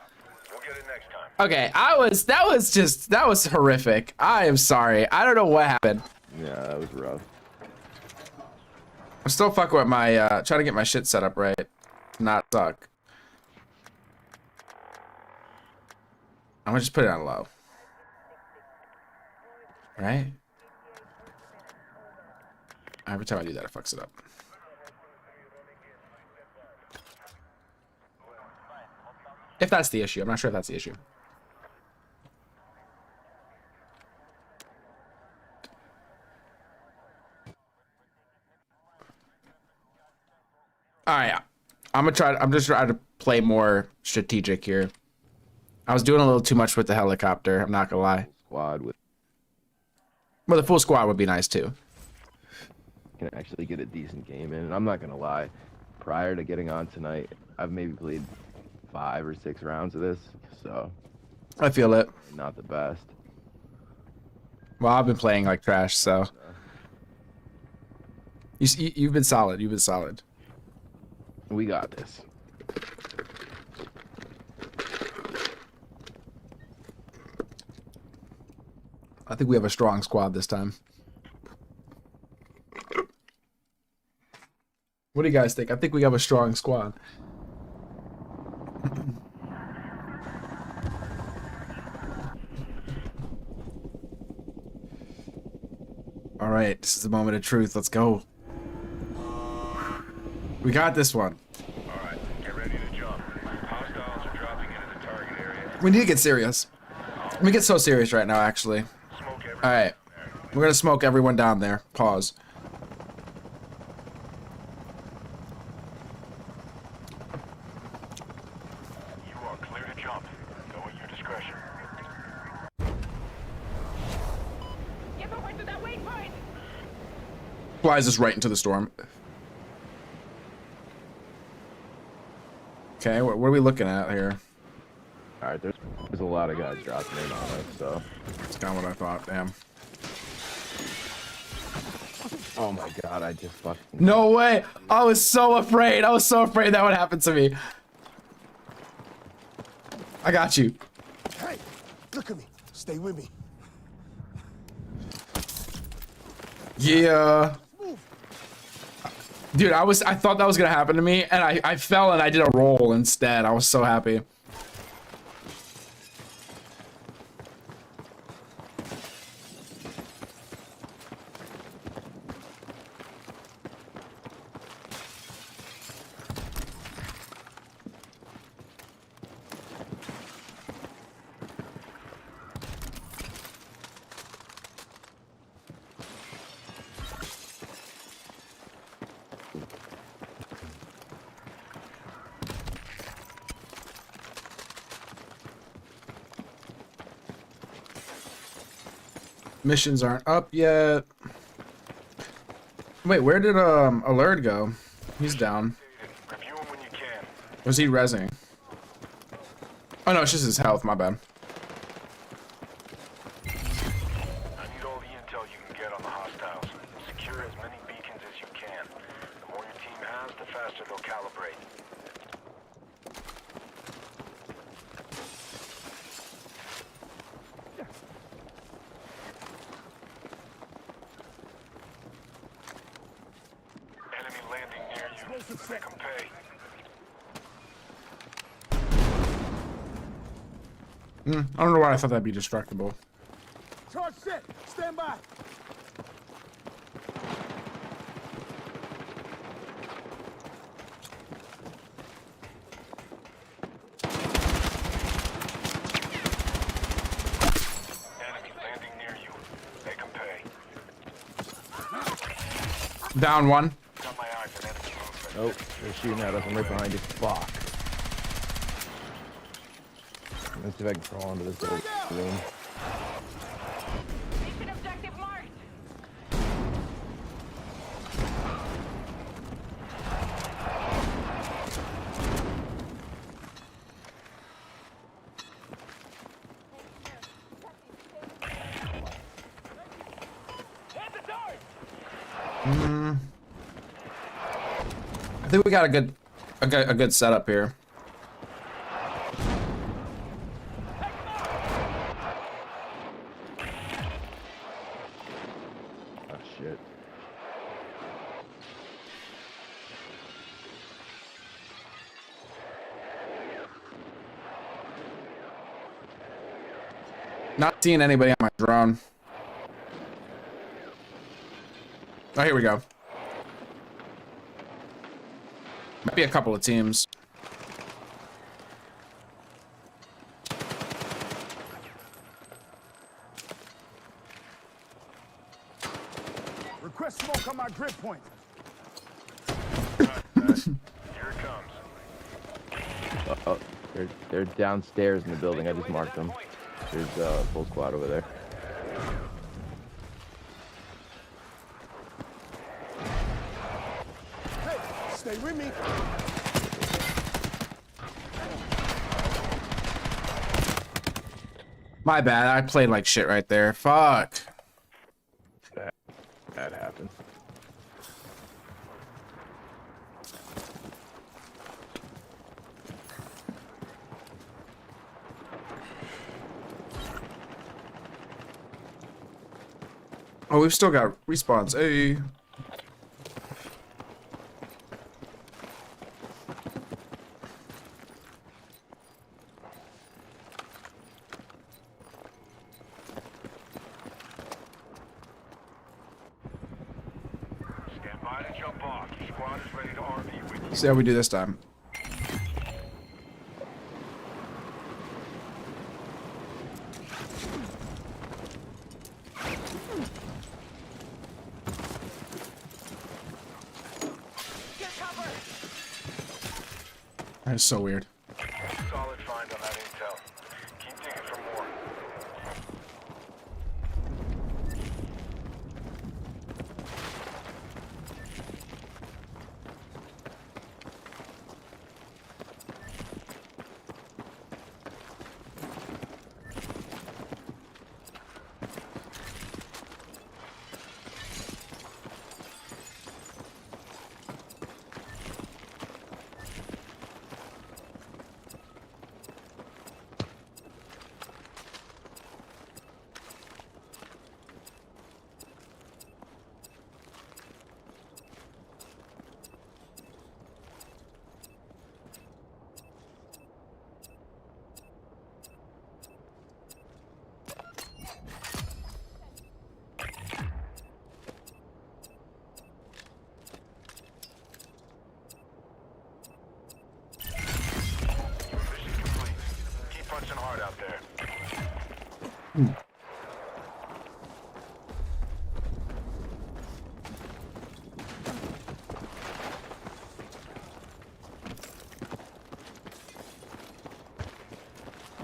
We'll get it next time. Okay, that was horrific. I am sorry. I don't know what happened. yeah, that was rough. I'm still fucking with my trying to get my shit set up right. Not suck. I'm gonna just put it on low. Right? Every time I do that, it fucks it up. If that's the issue. I'm not sure if that's the issue. All right, I'm just trying to play more strategic here. I was doing a little too much with the helicopter. I'm not gonna lie. Squad with Well, the full squad would be nice too. can actually get a decent game in. And I'm not gonna lie, prior to getting on tonight, I've maybe played 5 or 6 rounds of this, so I feel it. not the best. Well, I've been playing like trash, so you've been solid. You've been solid. We got this. I think we have a strong squad this time. What do you guys think? I think we have a strong squad. All right, this is the moment of truth. Let's go. We got this one. All right, get ready to jump. Hostiles are dropping into the target area. We need to get serious. Let me get so serious right now, actually. Smoke everything. All right, we're gonna smoke everyone down there. Pause. You are clear to jump. Go at your discretion. Get over to that waypoint! Flies us right into the storm. Okay, what are we looking at here? All right, there's a lot of guys dropping in on us, so. That's kind of what I thought. Damn. Oh my god, I just fucking. No way! I was so afraid. I was so afraid that would happen to me. I got you. Hey, look at me. Stay with me. Yeah. Dude, I thought that was gonna happen to me, and I fell and I did a roll instead. I was so happy. Missions aren't up yet. Wait, where did Alert go? He's down. Review him when you can. Was he rezzing? Oh no, it's just his health, my bad. I need all the intel you can get on the hostiles. Secure as many beacons as you can. The more your team has, the faster they'll calibrate. Enemy landing near you. Make 'em pay. I don't know why I thought that'd be destructible. Charge set. Stand by. Enemy landing near you. Make 'em pay. Down one. Got my eyes on enemy movement. Oh, they're shooting at us. I'm right behind you. Fuck. Let's see if I can crawl into this little room. Mission objective marked. Hit the dart! I think we got a good setup here. Oh shit. Not seeing anybody on my drone. Oh, here we go. Might be a couple of teams. Request smoke on my grip point. Here it comes. Oh, they're downstairs in the building. I just marked them. There's a full squad over there. Hey, stay with me. My bad. I played like shit right there. Fuck. That happens. Oh, we've still got respawns. Hey. Stand by to jump off. Your squad is ready to RV with you. See how we do this time. Get cover! That's so weird. Solid find on that intel. Keep digging for more.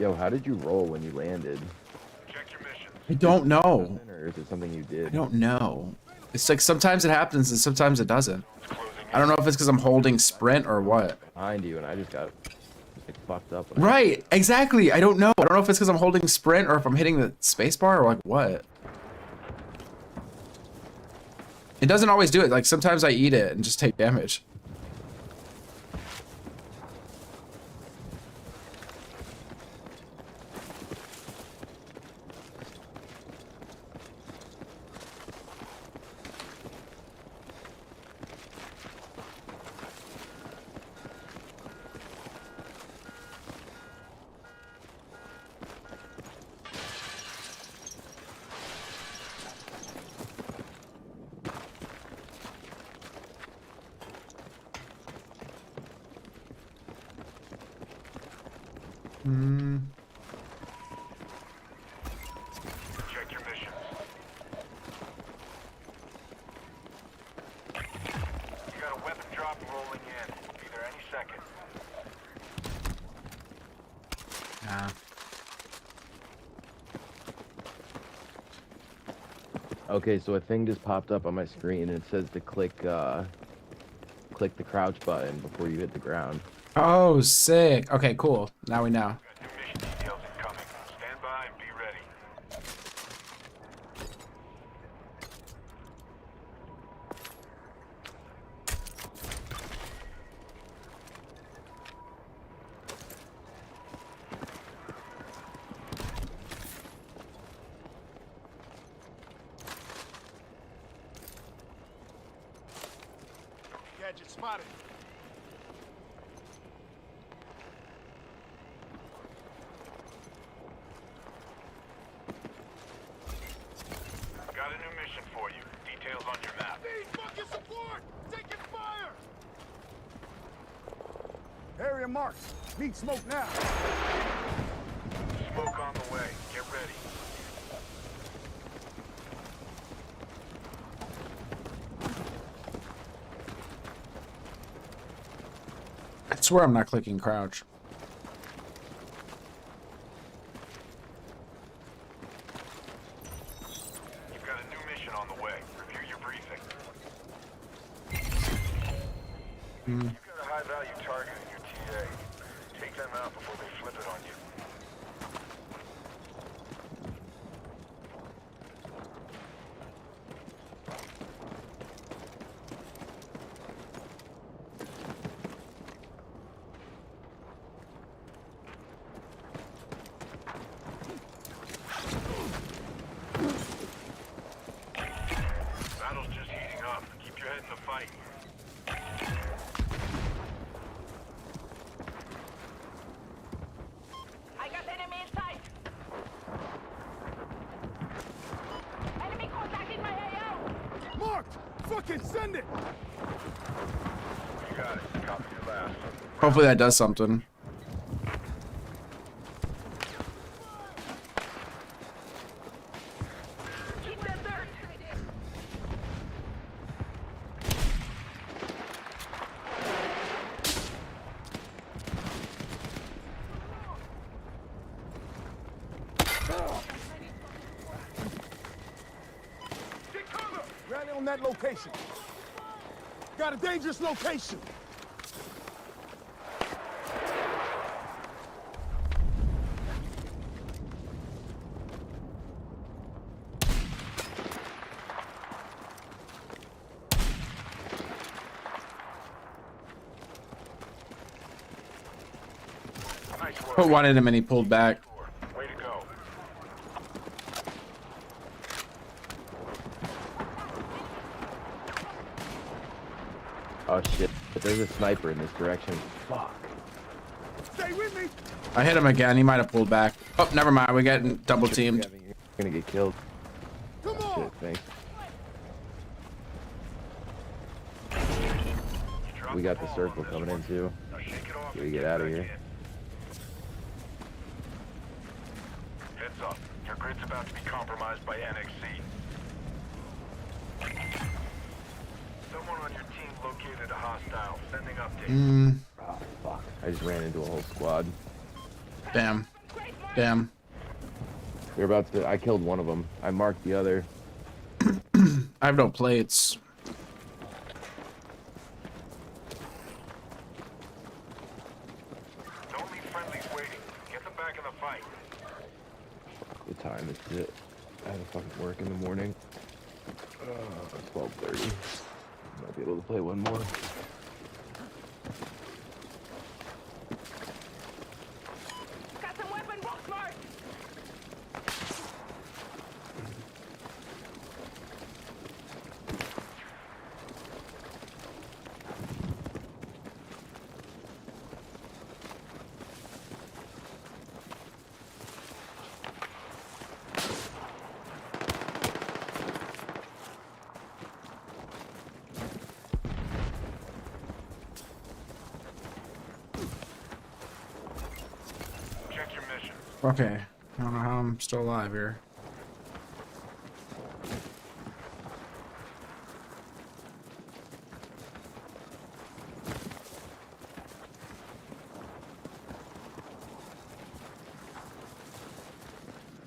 Yo, how did you roll when you landed? Check your missions. I don't know. Or is it something you did? I don't know. It's like sometimes it happens and sometimes it doesn't. It's closing I don't know if it's because I'm holding sprint or what. Behind you, and I just got like fucked up. Right, exactly. I don't know. I don't know if it's because I'm holding sprint or if I'm hitting the spacebar or like what. It doesn't always do it. Like sometimes I eat it and just take damage. Check your missions. You got a weapon drop rolling in. Be there any second. Nah. Okay, so a thing just popped up on my screen, and it says to click the crouch button before you hit the ground. Oh, sick. Okay, cool. Now we know. Got new mission details incoming. Stand by and be ready. Gadget spotted. Got a new mission for you. Details on your map. Need fucking support! Taking fire! Area marked. Need smoke now. Smoke on the way. Get ready. I swear I'm not clicking crouch. You've got a new mission on the way. Review your briefing. You've got a high-value target in your TA. Take them out before they flip it on you. Battle's just heating up. Keep your head in the fight. I got enemy in sight. Enemy contacting my AO. Marked! Fucking send it! You got it. Copy your last. Hopefully that does something. Keep them dirt. Get cover! Rally on that location. Got a dangerous location. Nice work. Put one in him and he pulled back. Way to go. Oh shit! But there's a sniper in this direction. Fuck. Stay with me! I hit him again. He might have pulled back. Oh, never mind. We're getting double teamed. You're gonna get killed. Come on! Shit, thanks. You dropped We got the ball circle on this coming one. in too. Now shake it off We and get outta back here. in. Heads up. Your grid's about to be compromised by NXC. Someone on your team located a hostile. Sending updates. Mm, Oh fuck! I just ran into a whole squad. damn. Great Damn. They're about to. I killed one of them. I marked the other. I have no plates. Don't leave friendlies waiting. Get them back in the fight. What time is it? I have to fucking work in the morning. 12:30. Might be able to play one more. Got some weapon box marked. Check your mission. Okay. I don't know how I'm still alive here.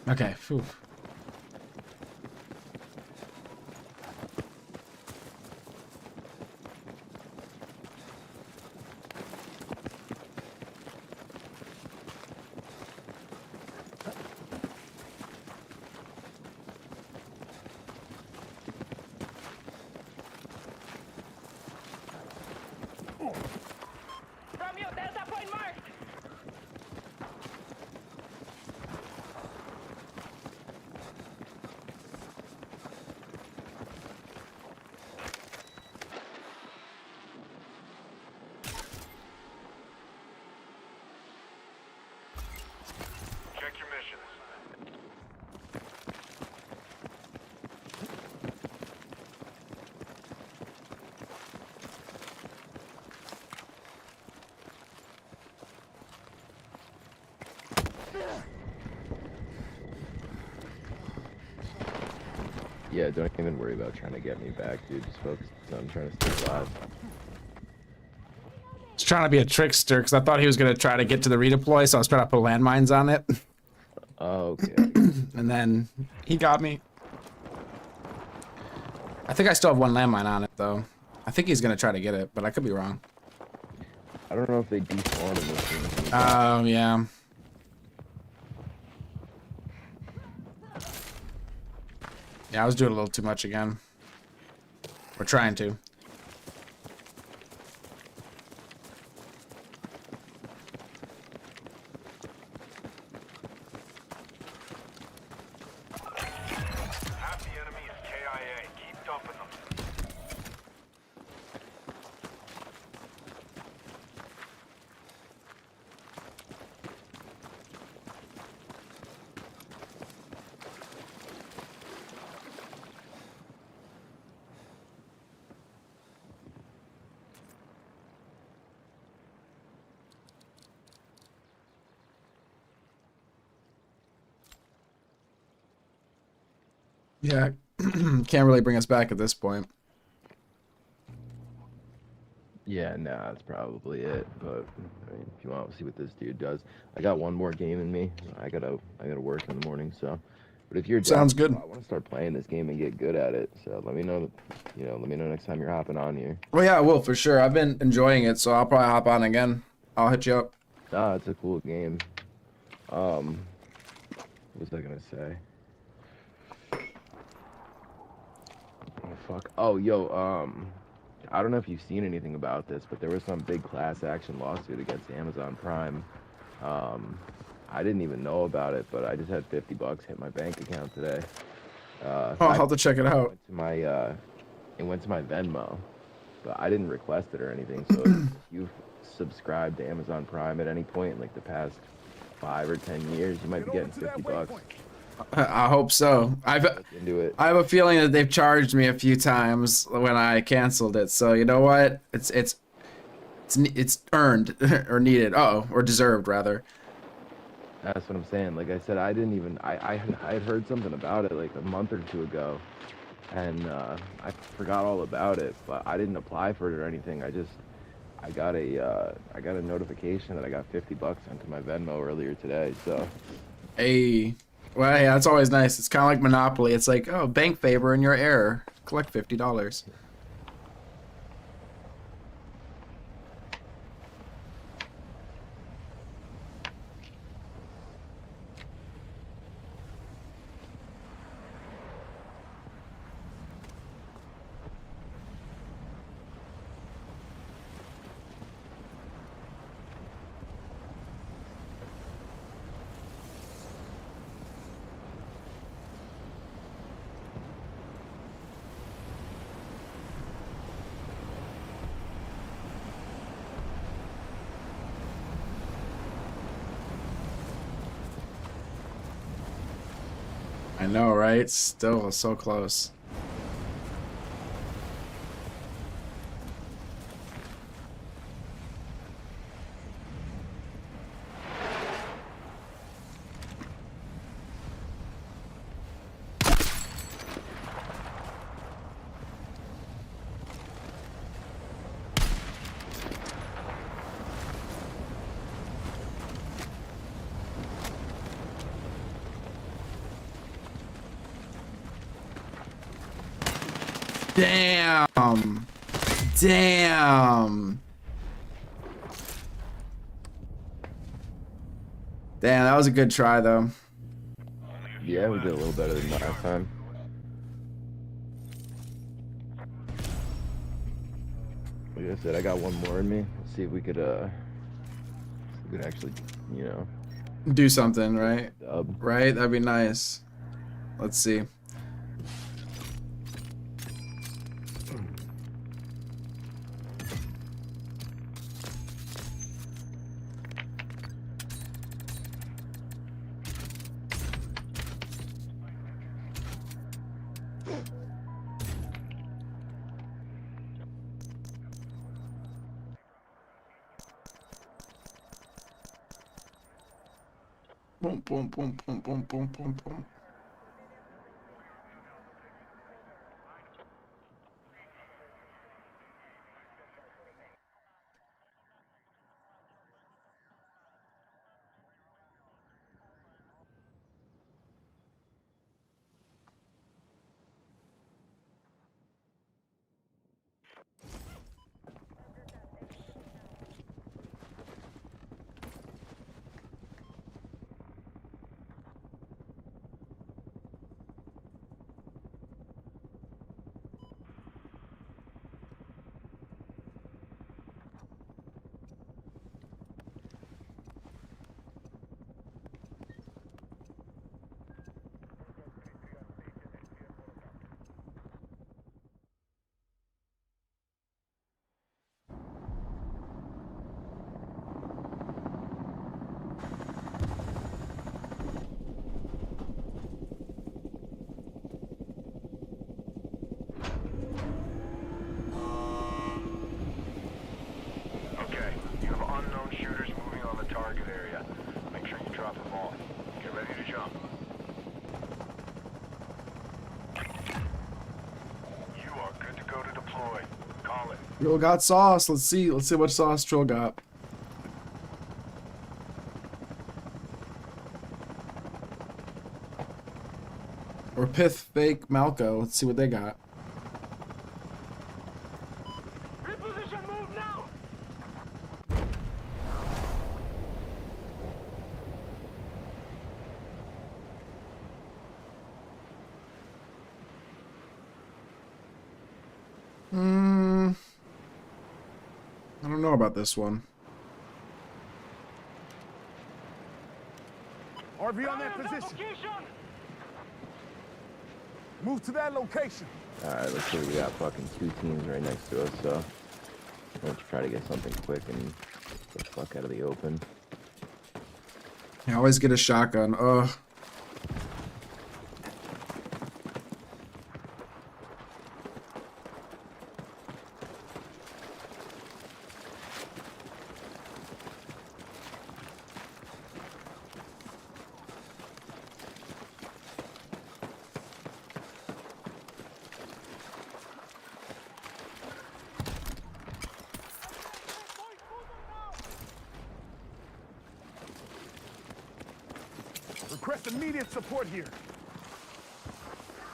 Okay. Phew. Romeo, Delta point marked. Check your missions. Yeah, don't even worry about trying to get me back, dude. Just focus on trying to stay alive. He's trying to be a trickster because I thought he was gonna try to get to the redeploy, so I was trying to put landmines on it, Oh, okay. and then he got me. I think I still have one landmine on it though. I think he's gonna try to get it, but I could be wrong. I don't know if they despawn in this thing. Oh yeah. Yeah, I was doing a little too much again. We're trying to. Half the enemy is KIA. Keep dumping them. Yeah, can't really bring us back at this point. Yeah, nah, that's probably it. But I mean, if you want to see what this dude does, I got one more game in me. I gotta work in the morning. So, but if you're down, Sounds good. I want to start playing this game and get good at it. So let me know. Let me know next time you're hopping on here. Well, yeah, I will for sure. I've been enjoying it, so I'll probably hop on again. I'll hit you up. Nah, it's a cool game. What was I gonna say? Oh fuck. Oh yo. I don't know if you've seen anything about this, but there was some big class action lawsuit against Amazon Prime. I didn't even know about it, but I just had $50 hit my bank account today. Oh, I'll have to check it out. It went to my Venmo, but I didn't request it or anything. So if you've subscribed to Amazon Prime at any point in like the past 5 or 10 years, you might be getting $50. I hope so. Look into it. I have a feeling that they've charged me a few times when I canceled it. So you know what? It's earned or needed. Oh, or deserved rather. That's what I'm saying. Like I said, I didn't even. I had heard something about it like a month or two ago, and I forgot all about it. But I didn't apply for it or anything. I got a notification that I got $50 sent to my Venmo earlier today. So Hey, well, yeah, that's always nice. It's kind of like Monopoly. It's like, oh, bank favor in your error. Collect $50. I know, right? Still so close. Damn. Damn. Damn, that was a good try, though. Yeah, we did a little better than last time. Like I said, I got one more in me. Let's see if we could actually, you know, Do something, right? dub. Right? That'd be nice. Let's see. Boom, boom, boom, boom, boom, boom, boom, boom. Okay, you have unknown shooters moving on the target area. Make sure you drop them all. Get ready to jump. You are good to go to deploy. Call it. Trill got sauce. Let's see. Let's see what sauce Trill got. Or Pith Fake Malco. Let's see what they got. Reposition, move now! I don't know about this one. RV on that position. Move to that location. Alright, let's see. We got fucking 2 teams right next to us, so let's try to get something quick and get the fuck out of the open. I always get a shotgun. Ugh. request immediate support here.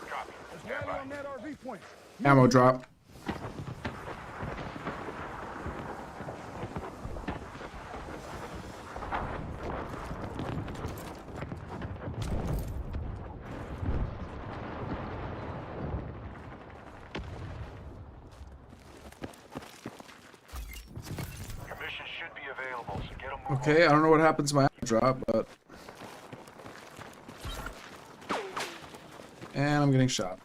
Copy. Let's Stand rally by. on that RV point. Ammo drop. Your mission should be available, so get a move Okay, I don't know what happens to my ammo drop, but... And I'm getting shot.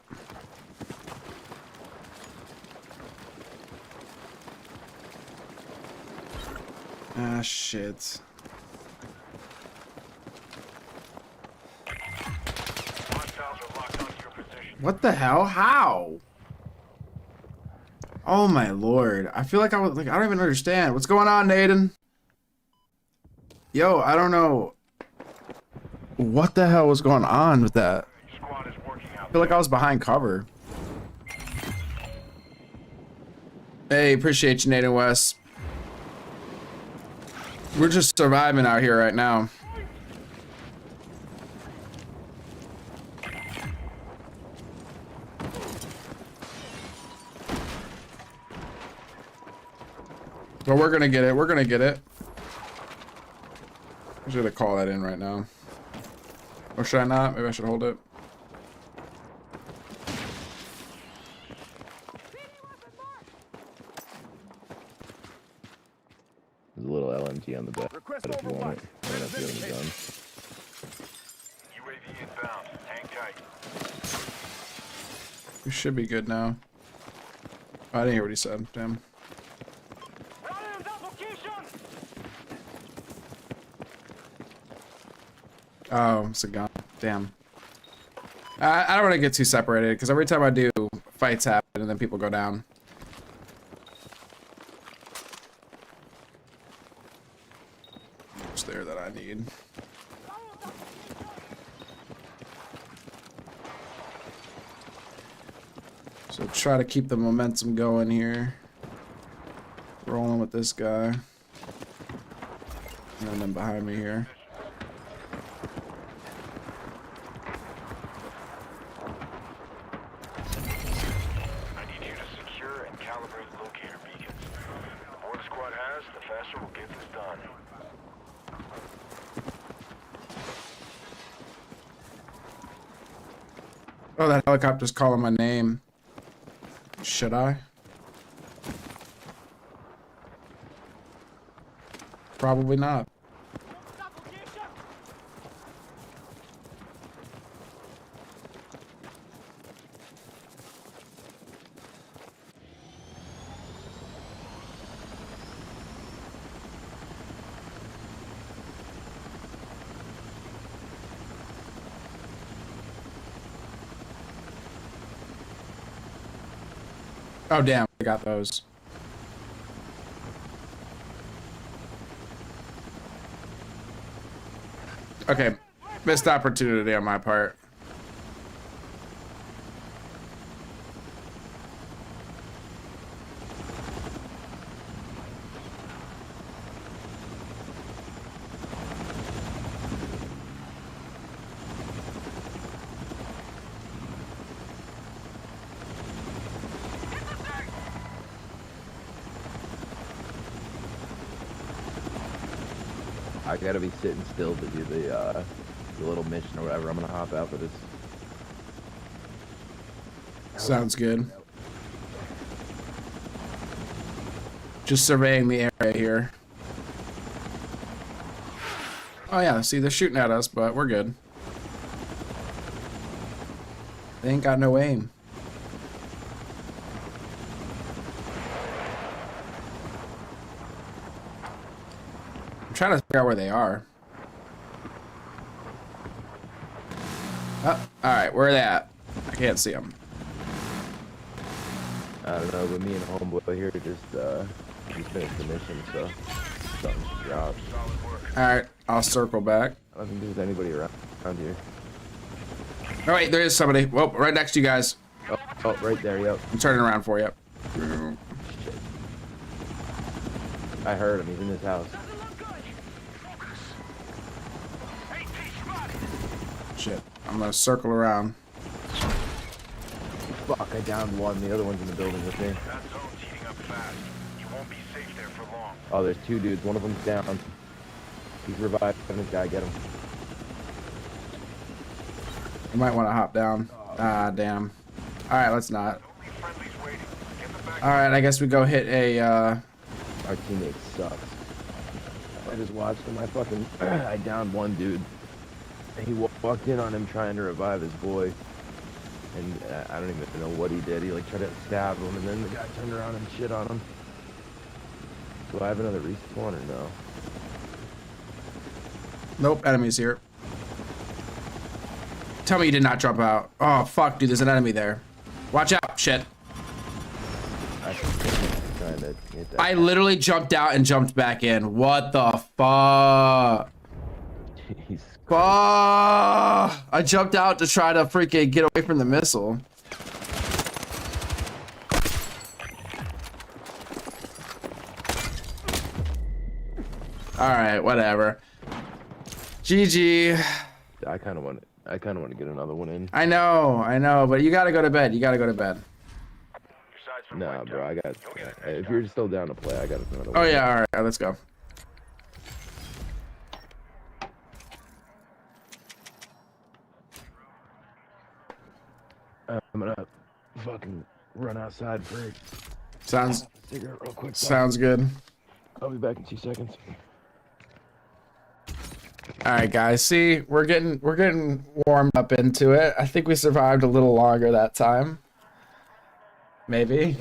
Ah, shit. Hostiles are locked onto your position. What the hell? How? Oh my lord. I feel like I was like, I don't even understand. What's going on, Naden? Yo, I don't know. What the hell was going on with that? Your squad is working I out. feel like I was behind cover. Hey, appreciate you, Naden West. We're just surviving out here right now. Well, we're gonna get it. We're gonna get it. I should call that in right now. Or should I not? Maybe I should hold it. There's a little LMG on the bed Request if you want overwatch. it. I don't know if you have any guns. UAV inbound. Hang tight. We should be good now. Oh, I didn't hear what he said. Damn. Rally on that location! Oh, it's a gun. Damn. I don't want to get too separated because every time I do, fights happen and then people go down. What's there that I need? So try to keep the momentum going here. Rolling with this guy. And then behind me here. I need you to secure and calibrate locator beacons. The more the squad has, the faster we'll get this done. Oh, that helicopter's calling my name. Should I? Probably not. That location! Oh, damn. I got those. Okay. Missed opportunity on my part. I gotta be sitting still to do the little mission or whatever. I'm gonna hop out for this. Sounds good. Just surveying the area here. Oh yeah, see, they're shooting at us, but we're good. They ain't got no aim. I'm trying to figure out where they are. Oh, alright, where are they at? I can't see them. I don't know, but me and homeboy here just finished the mission, so something's dropped. Solid work. Alright, I'll circle back. I don't think there's anybody around here. Oh wait, there is somebody. Well, right next to you guys. Oh, right there, yep. I'm turning around for you. Shit. I heard him, he's in this house. Doesn't look good! Focus. AT spotted. I'm gonna circle around. Fuck, I downed one. The other one's in the building with me. That zone's heating up fast. You won't be safe there for long. Oh, there's two dudes. One of them's down. He's revived. This guy, get him. You might want to hop down. Ah, damn. All right, let's not. Only friendlies waiting. Get them back. All right, I guess we go hit a. Our teammate sucks. I just watched him. I downed one dude. He walked in on him trying to revive his boy. And I don't even know what he did. He like tried to stab him, and then the guy turned around and shit on him. Do I have another respawn or no? Nope, enemies here. Tell me you did not jump out. Oh, fuck, dude, there's an enemy there. Watch out, shit. I think trying to hit that. I literally jumped out and jumped back in. What the fuck? He's Fuck! I jumped out to try to freaking get away from the missile. Alright, whatever. GG. I kind of want to get another one in. I know, but you gotta go to bed. You gotta go to bed. Your side's been Nah, wiped bro, out. I got. You'll get it. If you're still down to play, I got another one. Oh yeah, alright, let's go. I'm gonna fucking run outside for a Sounds cigarette real quick. sounds good. I'll be back in 2 seconds. All right, guys. See, we're getting warmed up into it. I think we survived a little longer that time. Maybe.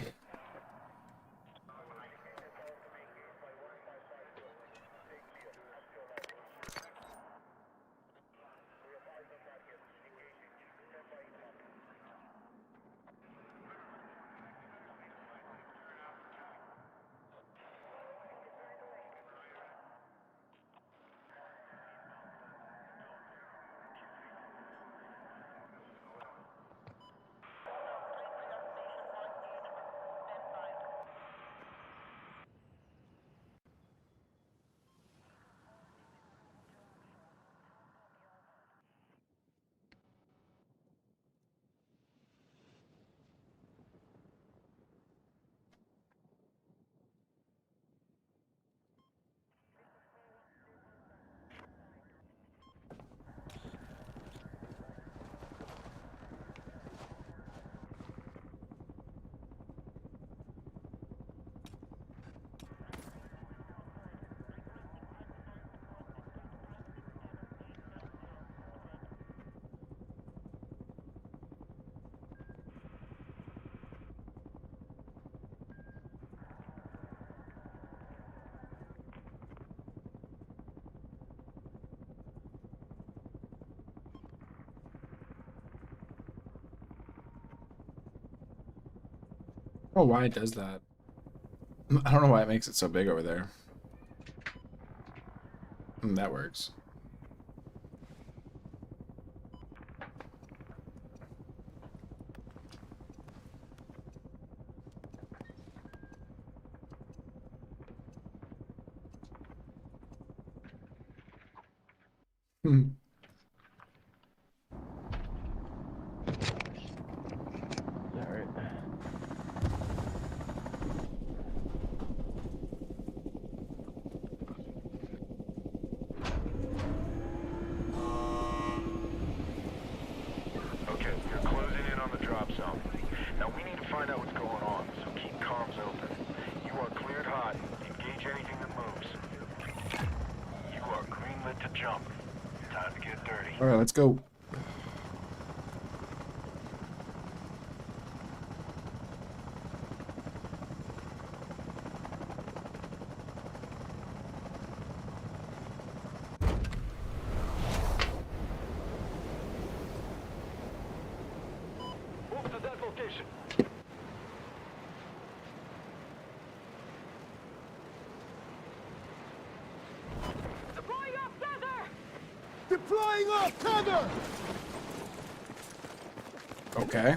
I don't know why it does that. I don't know why it makes it so big over there. That works. Hmm. All right. Okay, you're closing in on the drop zone. Now we need to find out what's going on, so keep comms open. You are cleared hot. Engage anything that moves. You are greenlit to jump. Time to get dirty. All right, let's go. Move to that location. Deploying up tether! Deploying off tether! Okay.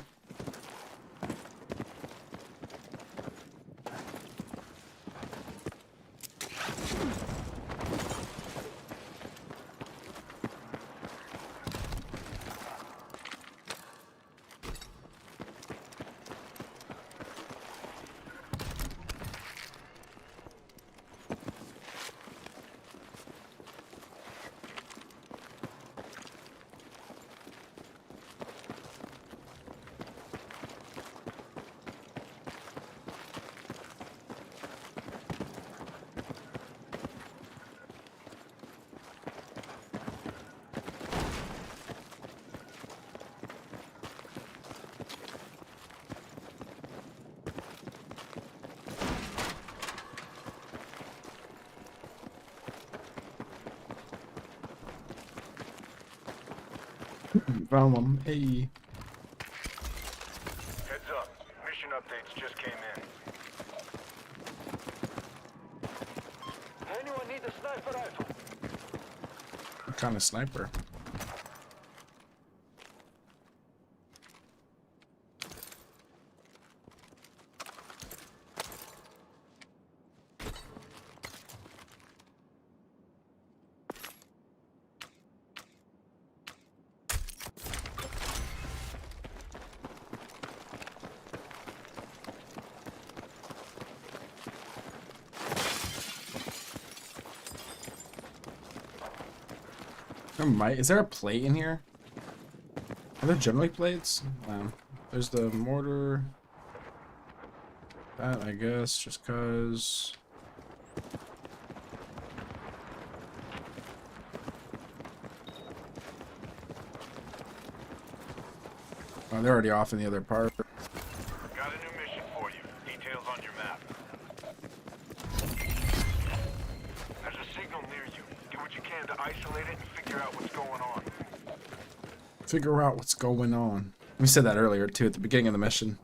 Found one. Hey. Heads up. Mission updates just came in. Anyone need a sniper rifle? What kind of sniper? Is there a plate in here? Are there generally plates? No. There's the mortar. That, I guess, just cause. Oh, they're already off in the other part. Got a new mission for you. Details on your map. There's a signal near you. Do what you can to isolate it and figure out what's going on. Figure out what's going on. We said that earlier, too, at the beginning of the mission.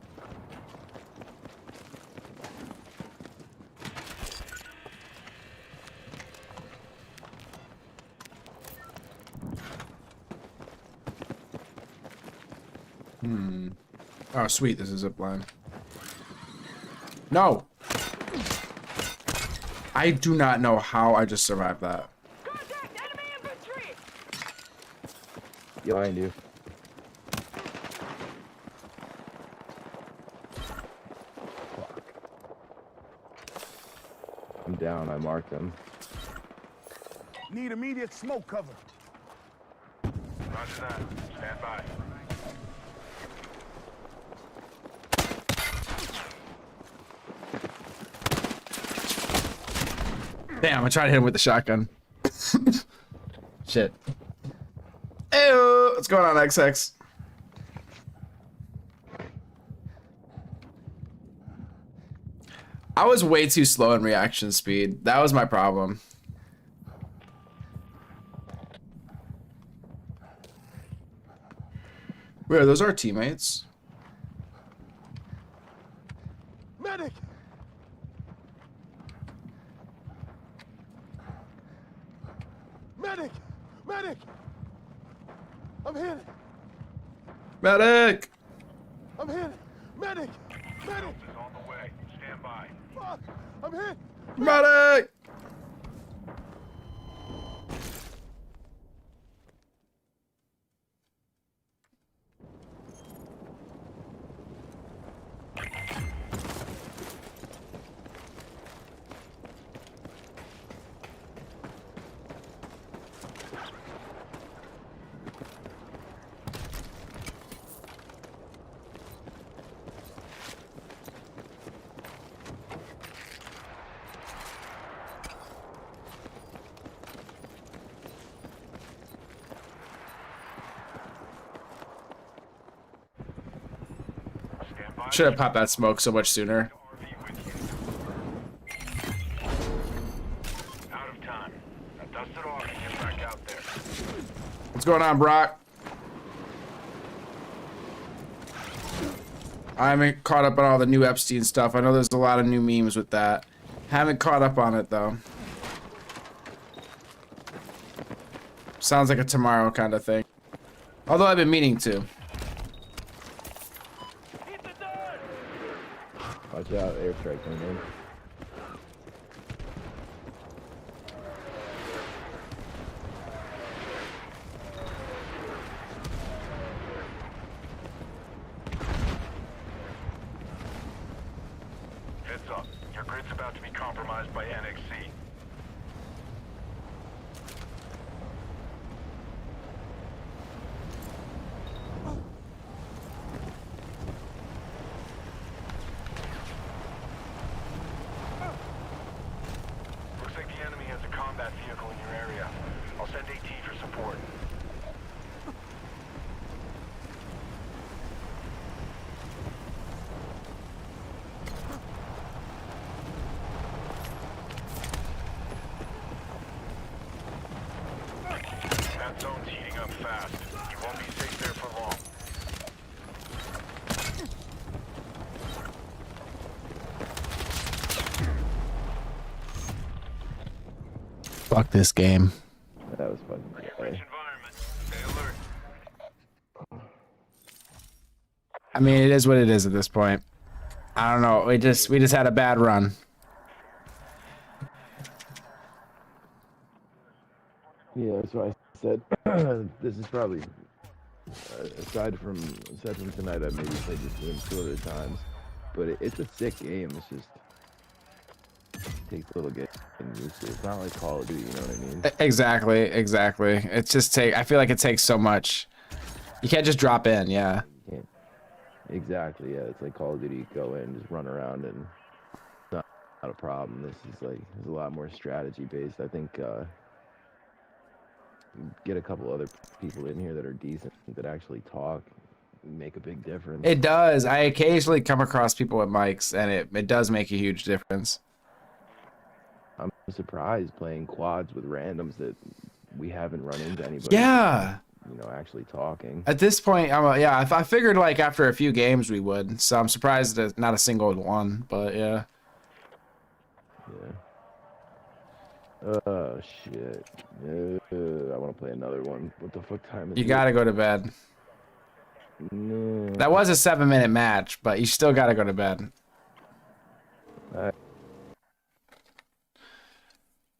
Oh, sweet. This is a zip line. No! I do not know how I just survived that. Contact enemy infantry! Behind you. Fuck. I'm down. I marked him. Need immediate smoke cover. Roger that. Stand by. Damn, I tried to hit him with the shotgun. Shit. Ew, what's going on, XX? I was way too slow in reaction speed. That was my problem. Wait, are those our teammates? Medic! Medic! Medic! I'm hit! Medic! I'm hit! Medic! Medic! Help is on the way. Stand by. Fuck! I'm hit! Medic! Stand by. Should have popped that smoke so much sooner. RV with you. Out of time. Now dust it off and get back out there. What's going on, Brock? I haven't caught up on all the new Epstein stuff. I know there's a lot of new memes with that. Haven't caught up on it, though. Sounds like a tomorrow kind of thing. Although I've been meaning to. Watch out, airstrike coming in. Heads up. Your grid's about to be compromised by NXC. Looks like the enemy has a combat vehicle in your area. I'll send AT for support. That zone's heating up fast. You won't be safe Fuck this game. That was fucking Rich crazy. environment. Stay alert. I mean, it is what it is at this point. I don't know. We just had a bad run. Yeah, that's why I said this is probably aside from tonight. I maybe played this game 2 other times, but it's a sick game. It's just takes a little getting used to. It's not like Call of Duty, you know what I mean? Exactly. It's just I feel like it takes so much. You can't just drop in. Yeah. You can't. Exactly. Yeah, it's like Call of Duty. You go in, just run around, and it's not a problem. This is like there's a lot more strategy based. I think. Get a couple other people in here that are decent, that actually talk, make a big difference. It does. I occasionally come across people with mics, and it does make a huge difference. I'm surprised playing quads with randoms that we haven't run into anybody. Yeah. You know, actually talking. At this point, I figured like after a few games we would. So I'm surprised that not a single one, but yeah. Yeah. Oh shit. I want to play another one. What the fuck time is it? You gotta go to bed. No. That was a 7-minute match, but you still gotta go to bed.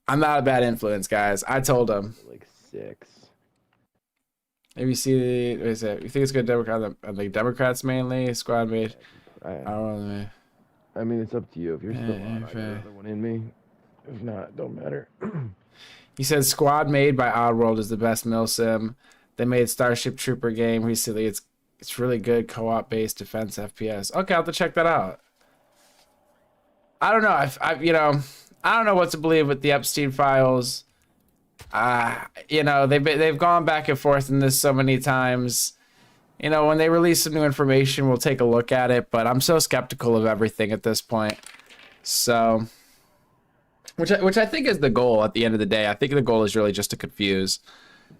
I'm not a bad influence, guys. I told him. Like 6. Maybe see what is it? You think it's good Democrats? Like Democrats mainly, squad mate. I don't know. I mean, it's up to you. If you're still Yeah, on, I got another one in me. If not, don't matter. He said Squad Made by Oddworld is the best milsim. They made Starship Trooper game recently. It's really good co-op based defense FPS. Okay, I'll have to check that out. I don't know. I don't know what to believe with the Epstein files. They've gone back and forth in this so many times. You know, when they release some new information, we'll take a look at it, but I'm so skeptical of everything at this point. So, which I think is the goal at the end of the day. I think the goal is really just to confuse.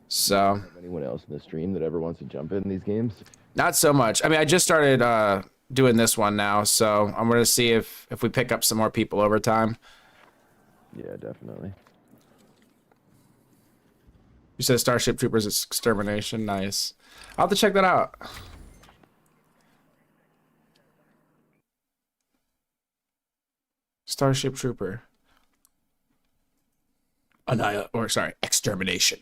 So, anyone else in the stream that ever wants to jump in these games? Not so much. I mean, I just started doing this one now, so I'm going to see if we pick up some more people over time. Yeah, definitely. You said Starship Troopers Extermination. Nice. I'll have to check that out. Starship Trooper. Extermination.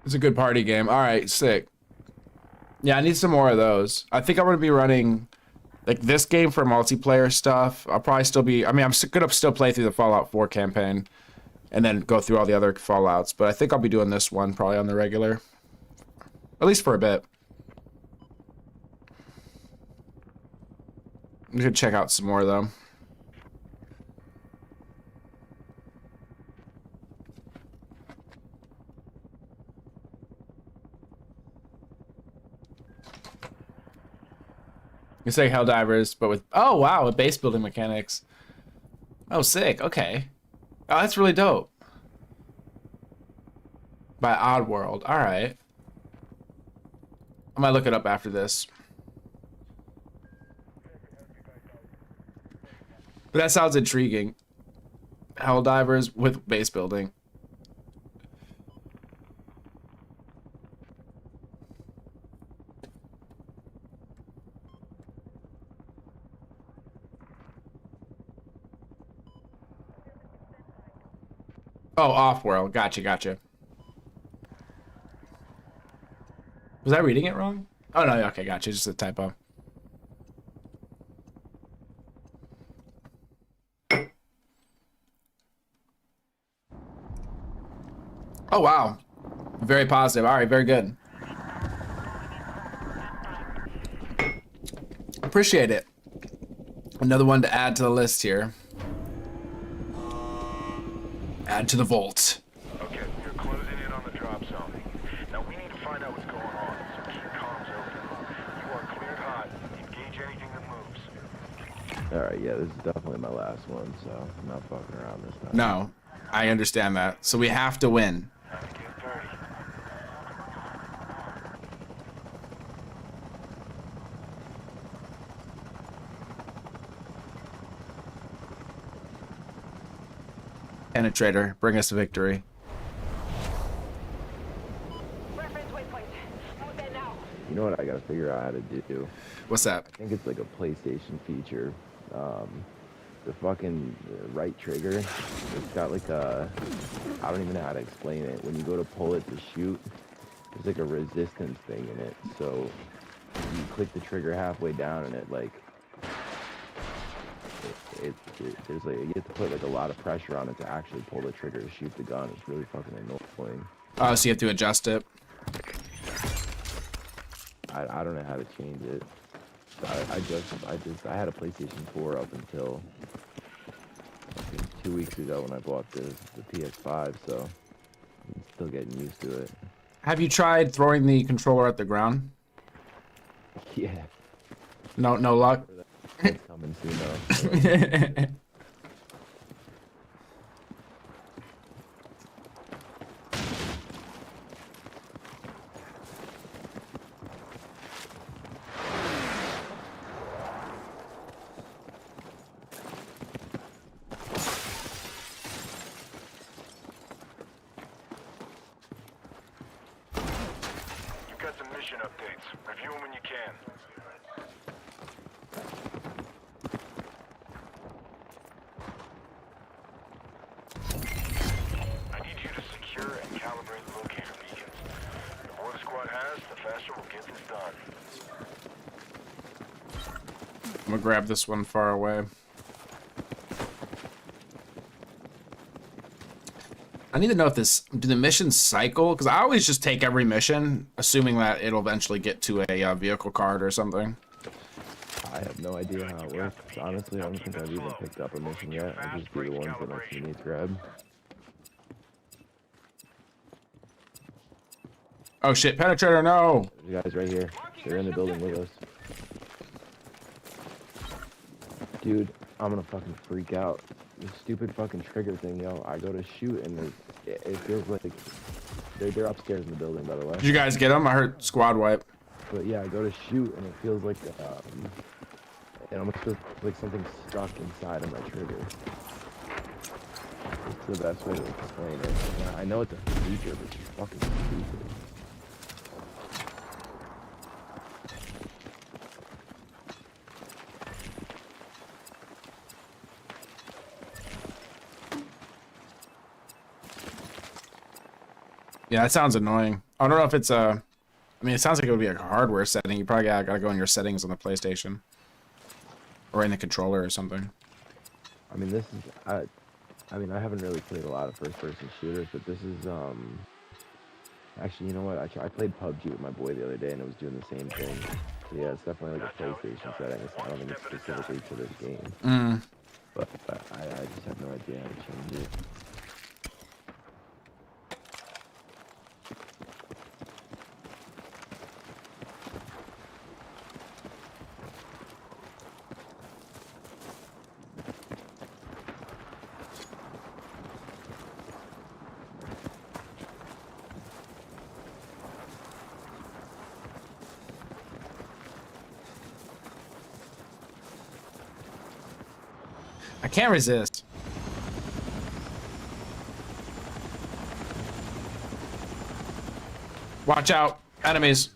It's a good party game. All right, sick. Yeah, I need some more of those. I think I'm going to be running like this game for multiplayer stuff. I'll probably still be, I'm going to still play through the Fallout 4 campaign and then go through all the other Fallouts. But I think I'll be doing this one probably on the regular. At least for a bit. I'm going to check out some more though. It's like Helldivers, but with with base building mechanics. Oh, sick. Okay. Oh, that's really dope. By Oddworld. All right. I might look it up after this. But that sounds intriguing. Helldivers with base building. Oh, off-world. Gotcha. Was I reading it wrong? Oh, no. Okay, gotcha. Just a typo. Oh, wow. Very positive. All right, very good. Appreciate it. Another one to add to the list here. Add to the vault. Okay, you're closing in on the drop zone. Now we need to find out what's going on, so keep comms open. You are cleared hot. Engage anything that moves. Alright, yeah, this is definitely my last one, so I'm not fucking around this time. No, I understand that. So we have to win. Time to get dirty. Penetrator, bring us to victory. Reference waypoint. Move there now. You know what I gotta figure out how to do? What's that? I think it's like a PlayStation feature. The fucking right trigger, it's got like a, I don't even know how to explain it. When you go to pull it to shoot, there's like a resistance thing in it. So you click the trigger halfway down and it like, there's like, you have to put like a lot of pressure on it to actually pull the trigger to shoot the gun. It's really fucking annoying. Oh, so you have to adjust it. I don't know how to change it. So I had a PlayStation 4 up until I think 2 weeks ago when I bought the PS5, so I'm still getting used to it. Have you tried throwing the controller at the ground? Yeah. No luck. It's coming soon though. You've got some mission updates. Review them when you can. I need you to secure and calibrate locator beacons. The more the squad has, the faster we'll get this done. I'm gonna grab this one far away. I need to know if do the missions cycle? Because I always just take every mission, assuming that it'll eventually get to a vehicle card or something. I have no idea how it works. Honestly, I don't think I've even picked up a mission yet. I just do the ones that my teammates grab. Oh shit, Penetrator, no! You guys right here. They're in the building with us. Dude, I'm gonna fucking freak out. This stupid fucking trigger thing, yo. I go to shoot and it feels like they're upstairs in the building, by the way. Did you guys get them? I heard squad wipe. But yeah, I go to shoot and it feels like it almost feels like something's stuck inside of my trigger. It's the best way to explain it. Yeah, I know it's a feature, but it's fucking stupid. Yeah, that sounds annoying. I don't know if it's I mean, it sounds like it would be a hardware setting. You probably gotta go in your settings on the PlayStation. Or in the controller or something. I mean, this is, I mean, I haven't really played a lot of first-person shooters, but this is, actually, you know what? I played PUBG with my boy the other day, and it was doing the same thing. So yeah, it's definitely like a PlayStation setting. I don't think it's specifically to this game. But I just have no idea how to change it. I can't resist. Watch out, enemies.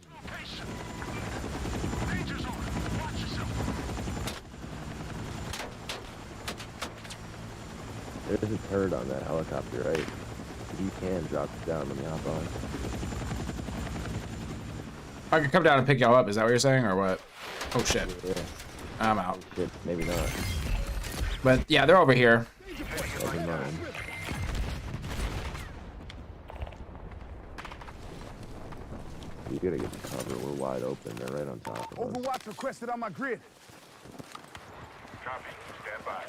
There's a turret on that helicopter, right? If you can, drop it down. Let me hop on. I can come down and pick y'all up. Is that what you're saying, or what? Oh shit. Yeah. I'm out. Shit, maybe not. But yeah, they're over here. Never mind. You gotta get the cover. We're wide open. They're right on top of us. Overwatch requested on my grid. Copy. Stand by.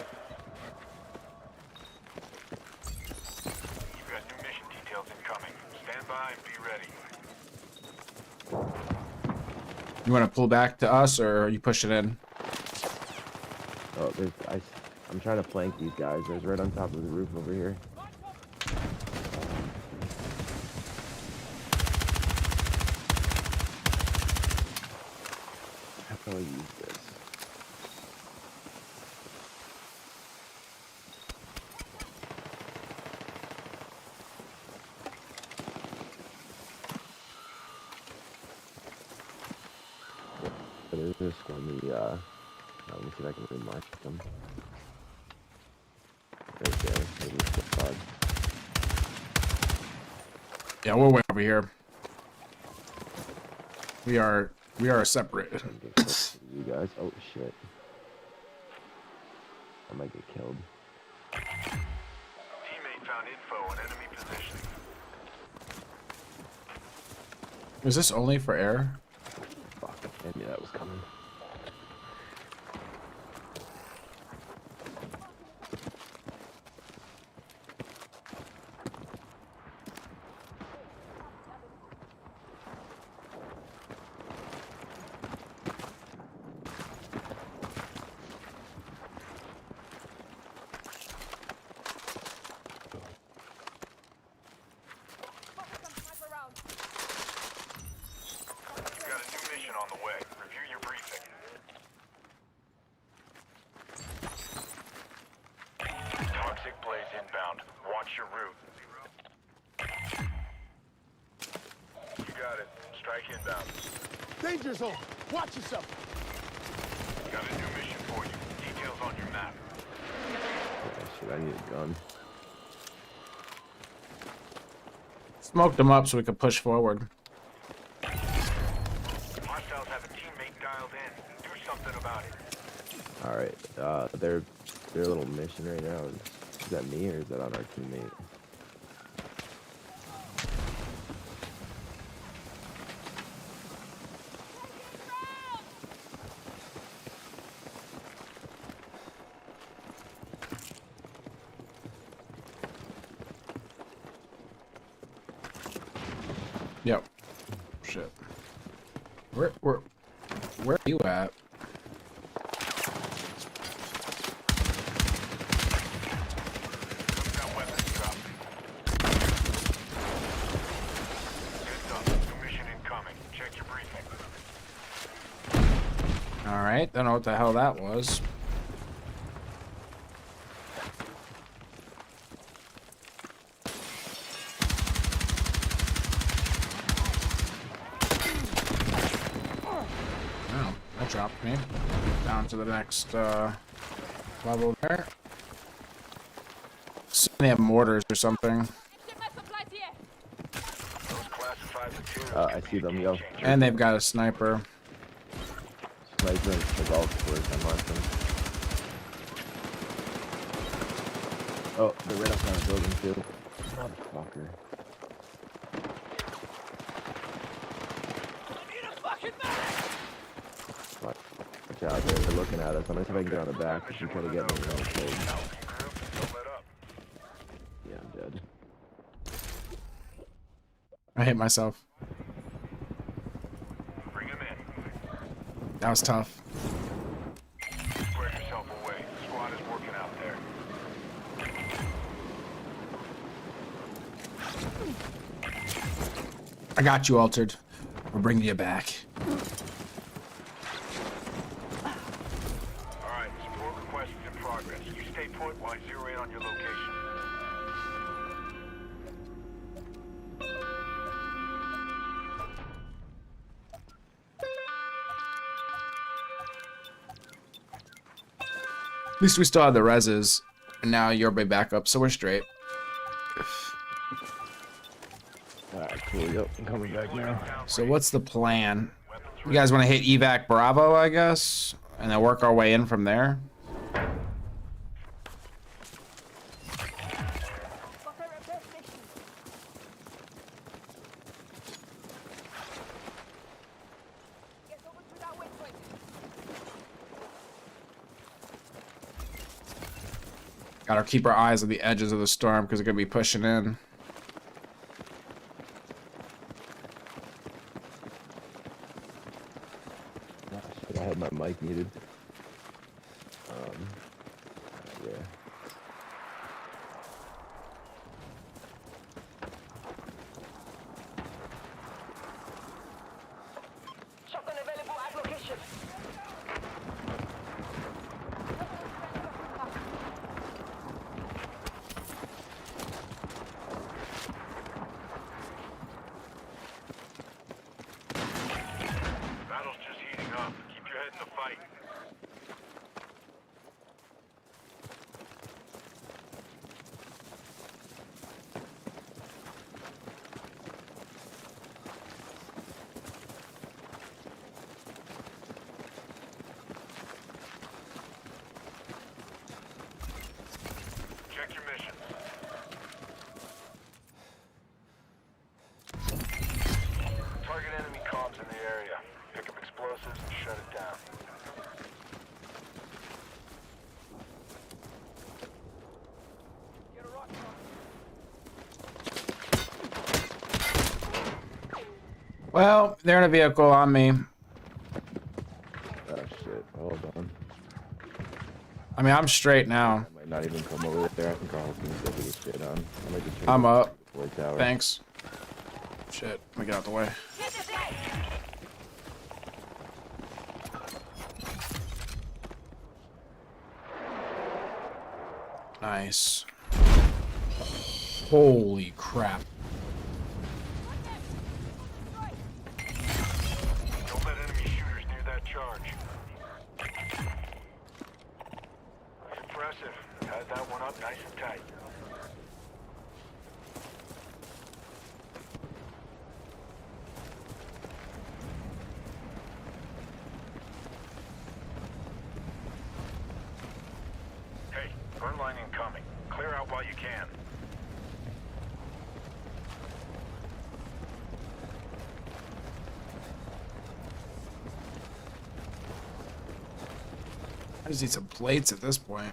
You've got new mission details incoming. Stand by and be ready. You want to pull back to us, or are you pushing in? Oh, I'm trying to flank these guys. There's right on top of the roof over here. How can I use this? there's this one. Let me see if I can remark them. Right there. Maybe it's the fog. Yeah, we're way over here. We are separated. You guys. Oh shit. I might get killed. Teammate found info on enemy positioning. Is this only for air? Fuck. I knew that was coming. Got a new mission on the way. Review your briefing. Toxic blaze inbound. Watch your route. You got it. Strike inbound. Danger zone. Watch yourself. Got a new mission for you. Details on your map. Yeah, shit, I need a gun. Smoked them up so we could push forward. Hostiles have a teammate dialed in. Do something about it. Alright, their little mission right now. Is that me or is that on our teammate? Yep. Shit. Where are you at? Got weapons dropped. Heads up. New mission incoming. Check your briefing. All right. Don't know what the hell that was. Oh, that dropped me down to the next level there. So they have mortars or something. Those classified materials. I see them, yo. And they've got a sniper. Sniper and the golf course, I'm on them. Oh, they're right up on the building too. Motherfucker. Watch out, they're looking at us. I'm gonna see if I can get on the back. If you try to get me, I'll kill you. Don't let up. Yeah, I'm dead. I hit myself. Bring him in. That was tough. Square yourself away. Squad is working out there. I got you, Altered. We're bringing you back. Alright, support request is in progress. You stay put while I zero in on your location. At least we still have the reses. And now you're way back up, so we're straight. Alright, cool, yep. I'm coming back now. So what's the plan? You guys want to hit evac Bravo, I guess? And then work our way in from there? Gotta keep our eyes on the edges of the storm because they're gonna be pushing in. Oh, shit, I had my mic muted. Yeah. Shotgun available at location. Battle's just heating up. Keep your Well, they're in a vehicle on me. Oh shit, hold on. I mean, I'm straight now. I might not even come over there. I think I'll get this shit on. I might just I'm up. the tower. Thanks. Shit, let me get out the way. Nice. Holy crap. Don't let enemy shooters near that charge. That's impressive. Had that one up nice and tight. Hey, burn line incoming. Clear out while you can. I just need some plates at this point.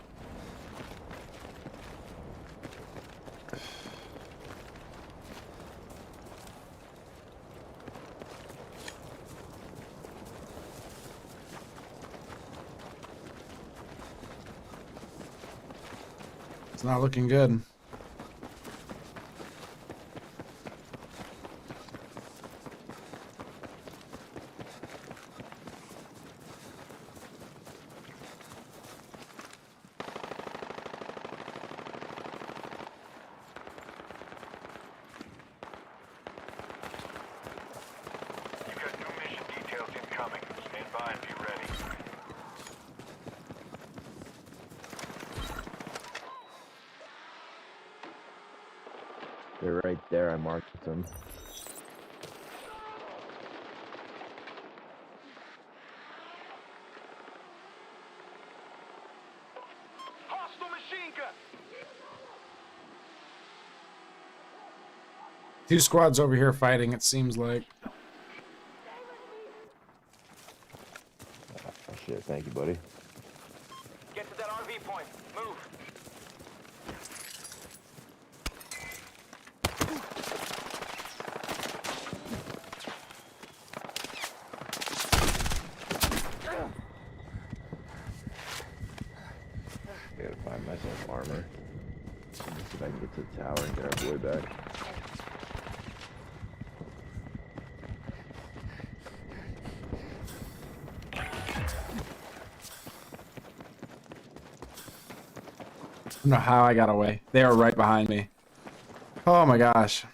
It's not looking good. You've got new mission details incoming. Stand by and be ready. They're right there. I marked them. Hostile machine gun! Two squads over here fighting, it seems like. Oh shit, thank you, buddy. Get to that RV point. Move. I gotta find myself armor. See if I can get to the tower and get our boy back. I don't know how I got away. They are right behind me. Oh my gosh.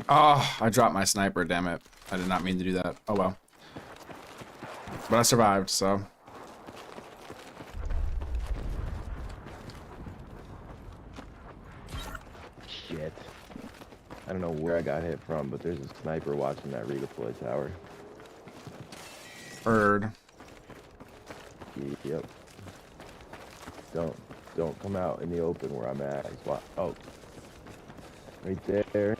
Oh, I dropped my sniper, damn it. I did not mean to do that. Oh well. But I survived, so. Shit. I don't know where I got hit from, but there's a sniper watching that redeploy tower. Bird. Yep. Don't come out in the open where I'm at. Oh. Right there.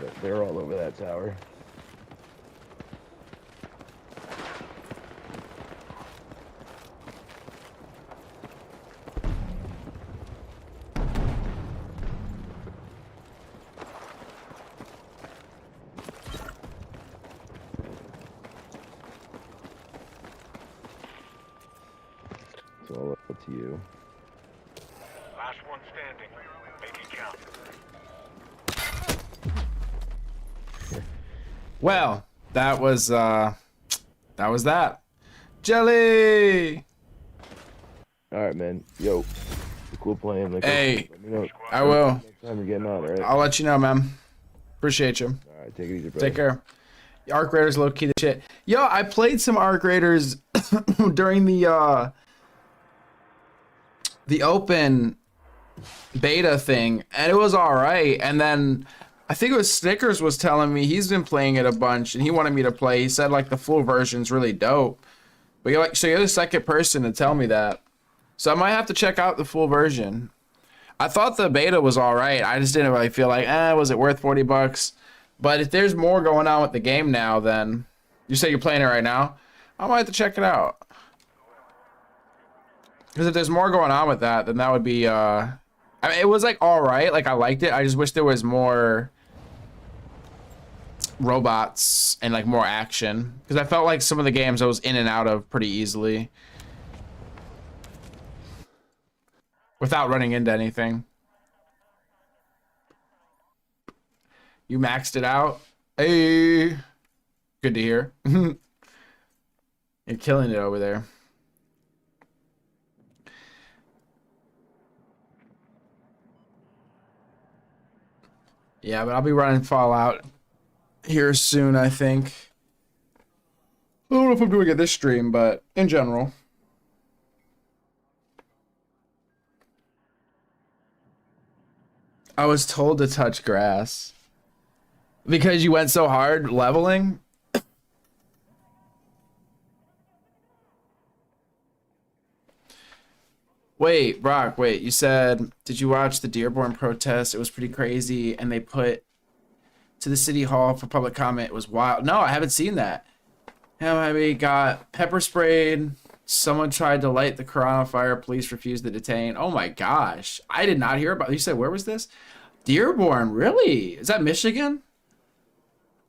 Yeah, they're all over that tower. It's all up to you. Last one standing. Make it count. Well, that was that. Jelly! Alright, man. Yo. Cool playing. Like, Hey, let me know I will. next time you're getting on, alright? I'll let you know, man. Appreciate you. Alright, take it easy, brother. Take care. Arc Raiders low key the shit. Yo, I played some Arc Raiders during the open beta thing, and it was alright. And then I think it was Snickers was telling me he's been playing it a bunch and he wanted me to play. He said like the full version's really dope. But you're like, so you're the second person to tell me that. So I might have to check out the full version. I thought the beta was alright. I just didn't really feel like, was it worth $40? But if there's more going on with the game now, then You say you're playing it right now? I might have to check it out. Because if there's more going on with that, then that would be, I mean, it was like all right. Like I liked it. I just wish there was more robots and like more action. Because I felt like some of the games I was in and out of pretty easily. Without running into anything. You maxed it out? Hey. Good to hear. You're killing it over there. Yeah, but I'll be running Fallout here soon, I think. I don't know if I'm doing it this stream, but in general. I was told to touch grass. Because you went so hard leveling? Wait, Brock, wait, you said, did you watch the Dearborn protest? It was pretty crazy, and they put to the city hall for public comment. It was wild. No, I haven't seen that. He got pepper sprayed. Someone tried to light the Quran on fire. Police refused to detain. Oh my gosh. I did not hear about. You said, where was this? Dearborn, really? Is that Michigan?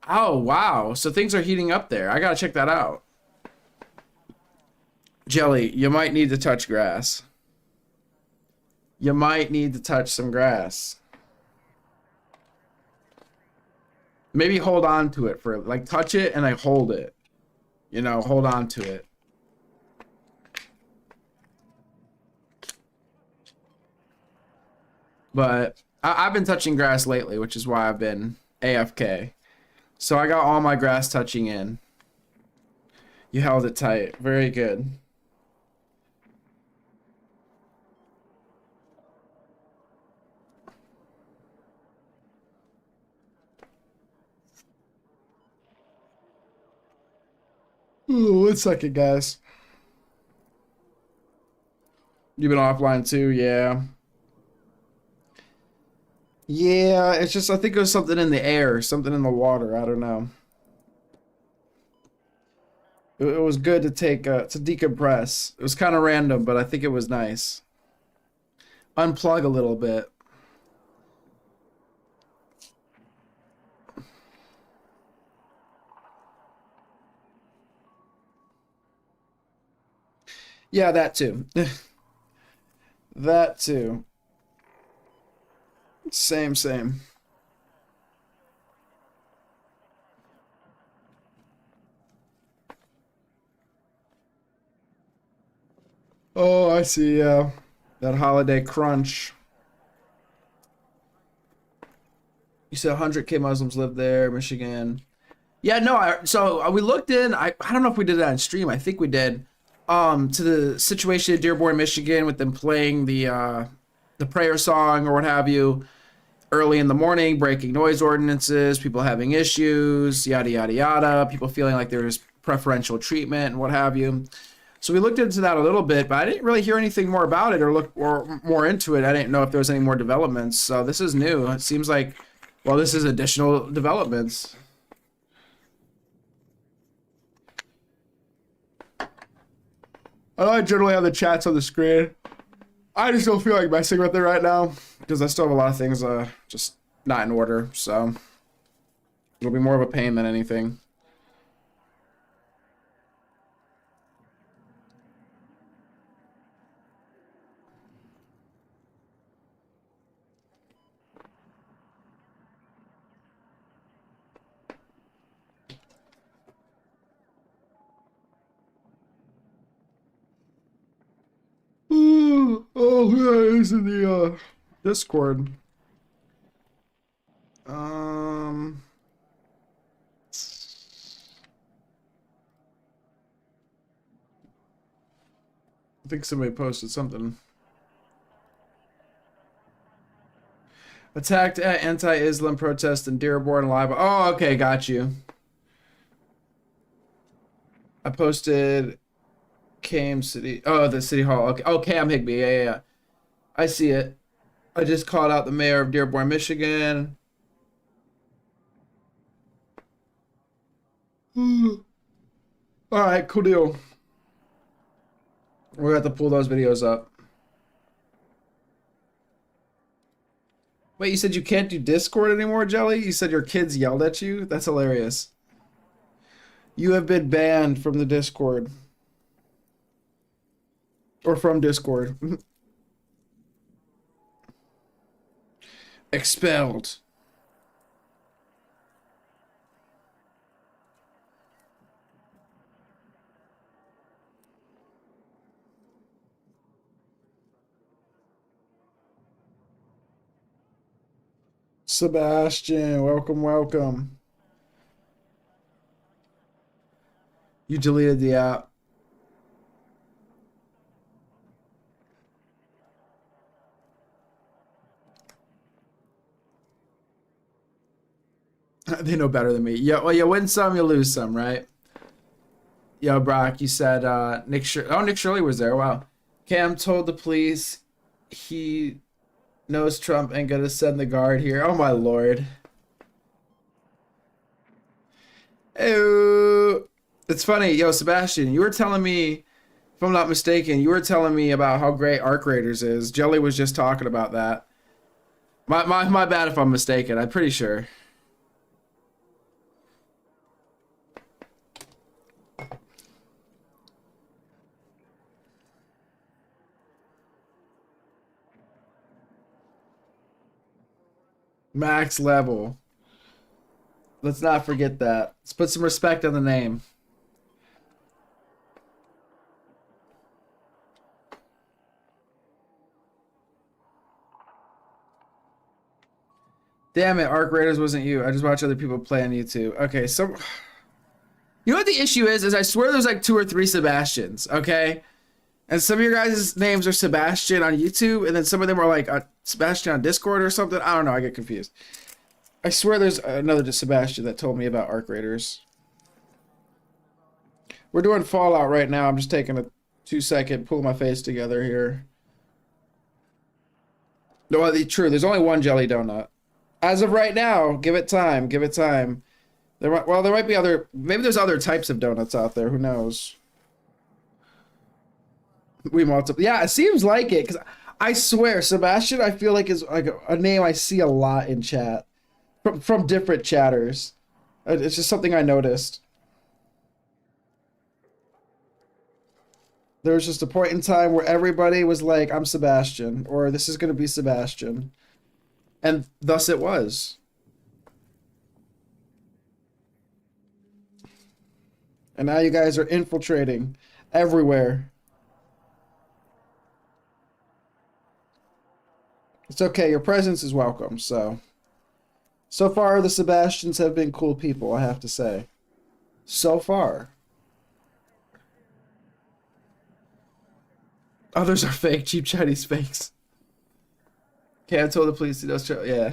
Oh, wow. So things are heating up there. I gotta check that out. Jelly, you might need to touch grass. You might need to touch some grass. Maybe hold on to it for, like, touch it and like hold it. You know, hold on to it. But I've been touching grass lately, which is why I've been AFK. So I got all my grass touching in. You held it tight. Very good. Ooh, 1 second, guys. You've been offline too, yeah. Yeah, it's just, I think it was something in the air, something in the water, I don't know. It was good to take, to decompress. It was kind of random, but I think it was nice. Unplug a little bit. Yeah, that too. That too. Same. Oh, I see, that holiday crunch. You said 100K Muslims live there, Michigan. Yeah, no, so we looked in, I don't know if we did that on stream, I think we did, to the situation in Dearborn, Michigan with them playing the prayer song or what have you early in the morning, breaking noise ordinances, people having issues, yada, yada, yada, people feeling like there's preferential treatment and what have you. So we looked into that a little bit, but I didn't really hear anything more about it or look or more into it. I didn't know if there was any more developments. So this is new. It seems like, well, this is additional developments. I know I generally have the chats on the screen. I just don't feel like messing with it right now because I still have a lot of things just not in order. So it'll be more of a pain than anything. Oh, yeah, it's in the Discord. I think somebody posted something. Attacked at anti-Islam protest in Dearborn live. Oh, okay, got you. I posted Cam City. Oh, the City Hall. Okay. Oh, Cam Higby. Yeah. I see it. I just called out the mayor of Dearborn, Michigan. All right, cool deal. We're gonna have to pull those videos up. Wait, you said you can't do Discord anymore, Jelly? You said your kids yelled at you? That's hilarious. You have been banned from the Discord. Or from Discord. Expelled. Sebastian, welcome, welcome. You deleted the app. They know better than me. Yeah, well, you win some, you lose some, right? Yo, Brock, you said Nick Shirley was there. Wow. Cam told the police he knows Trump ain't gonna send the guard here. Oh my lord. Ew. It's funny, yo, Sebastian, you were telling me, if I'm not mistaken, you were telling me about how great Arc Raiders is. Jelly was just talking about that. My bad if I'm mistaken. I'm pretty sure. Max level. Let's not forget that. Let's put some respect on the name. Damn it, Arc Raiders wasn't you. I just watch other people play on YouTube. Okay, so you know what the issue is I swear there's like 2 or 3 Sebastians, okay? And some of your guys' names are Sebastian on YouTube, and then some of them are like Sebastian on Discord or something. I don't know, I get confused. I swear there's another Sebastian that told me about Arc Raiders. We're doing Fallout right now. I'm just taking a 2-second, pull my face together here. No, true, there's only one jelly donut. As of right now, give it time, give it time. There might be other, maybe there's other types of donuts out there, who knows? We multiple, yeah, it seems like it, because I swear, Sebastian, I feel like is like a name I see a lot in chat. From different chatters. It's just something I noticed. There was just a point in time where everybody was like, I'm Sebastian, or this is going to be Sebastian. And thus it was. And now you guys are infiltrating everywhere. It's okay, your presence is welcome, so. So far, the Sebastians have been cool people, I have to say. So far. Others are fake, cheap Chinese fakes. Okay, I told the police to those, yeah.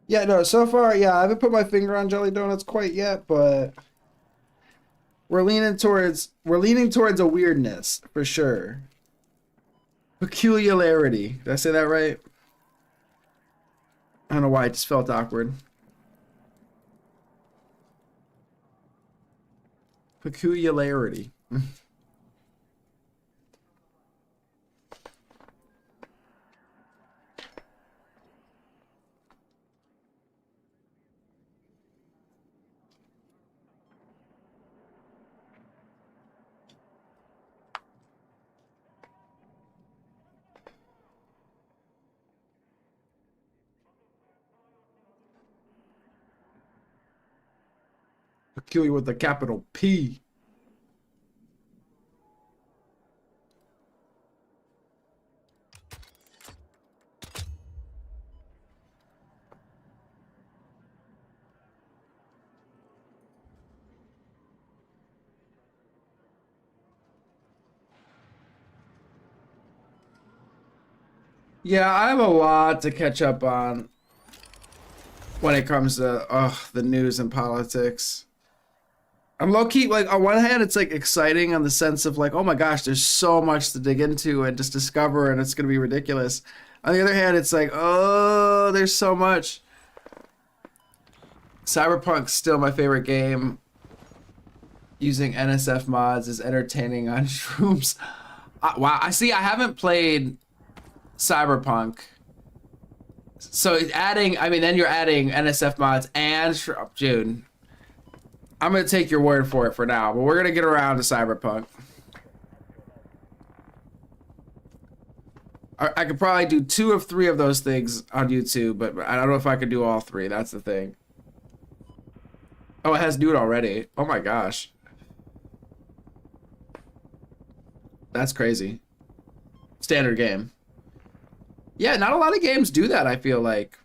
Yeah, no, so far, yeah, I haven't put my finger on jelly donuts quite yet, but we're leaning towards a weirdness, for sure. Peculiarity. Did I say that right? I don't know why, it just felt awkward. Peculiarity. Peculiar with a capital P. Yeah, I have a lot to catch up on when it comes to the news and politics. I'm low key, like, on one hand, it's like exciting on the sense of like, oh my gosh, there's so much to dig into and just discover, and it's gonna be ridiculous. On the other hand, it's like, oh, there's so much. Cyberpunk's still my favorite game. Using NSF mods is entertaining on shrooms. Wow, I see. I haven't played Cyberpunk. So adding, I mean, then you're adding NSF mods and June. I'm gonna take your word for it for now, but we're gonna get around to Cyberpunk. I could probably do 2 of 3 of those things on YouTube, but I don't know if I could do all 3. That's the thing. Oh, it has nude already. Oh my gosh. That's crazy. Standard game. Yeah, not a lot of games do that, I feel like.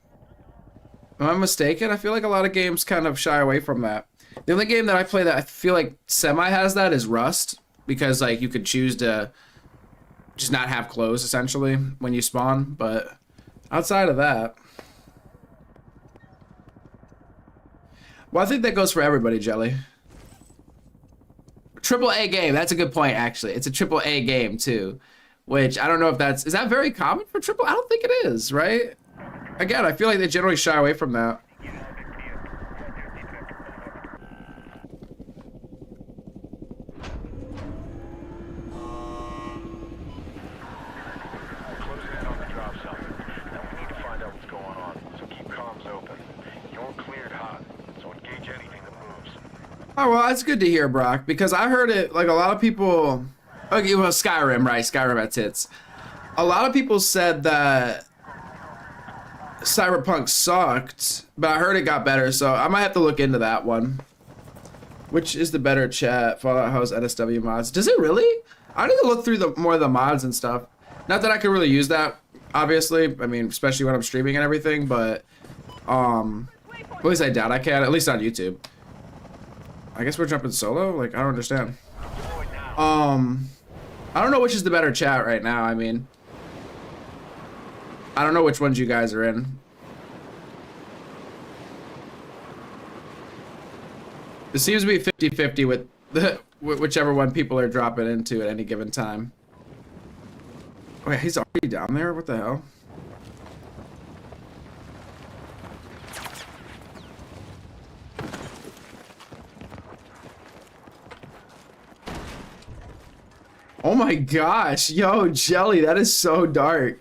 Am I mistaken? I feel like a lot of games kind of shy away from that. The only game that I play that I feel like semi has that is Rust, because like you could choose to just not have clothes essentially when you spawn, but outside of that, well, I think that goes for everybody, Jelly. AAA game, that's a good point actually. It's a AAA game too, which I don't know if that's, is that very common for AAA? I don't think it is, right? Again, I feel like they generally shy away from that. Oh, well, that's good to hear, Brock, because I heard it, like, a lot of people... Okay, well, Skyrim, right? Skyrim at tits. A lot of people said that Cyberpunk sucked, but I heard it got better, so I might have to look into that one. Which is the better chat? Fallout House NSW mods. Does it really? I need to look through more of the mods and stuff. Not that I could really use that, obviously. I mean, especially when I'm streaming and everything, but... At least I doubt I can, at least on YouTube. I guess we're jumping solo? Like, I don't understand. I don't know which is the better chat right now. I mean, I don't know which ones you guys are in. It seems to be 50-50 with whichever one people are dropping into at any given time. Wait, he's already down there? What the hell? Oh my gosh, yo, Jelly, that is so dark.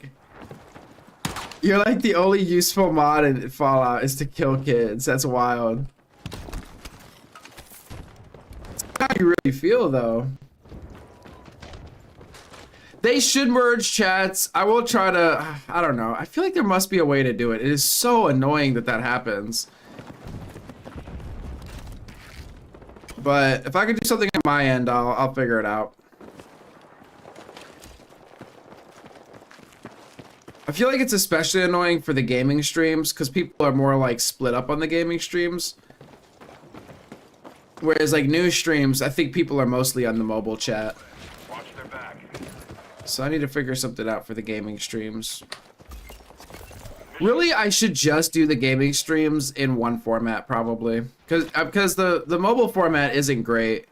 You're like the only useful mod in Fallout is to kill kids. That's wild. That's how you really feel, though. They should merge chats. I will try to, I don't know. I feel like there must be a way to do it. It is so annoying that that happens. But if I could do something on my end, I'll figure it out. I feel like it's especially annoying for the gaming streams because people are more like split up on the gaming streams. Whereas like news streams, I think people are mostly on the mobile chat. Watch their back. So I need to figure something out for the gaming streams. Really, I should just do the gaming streams in one format probably. Because the mobile format isn't great.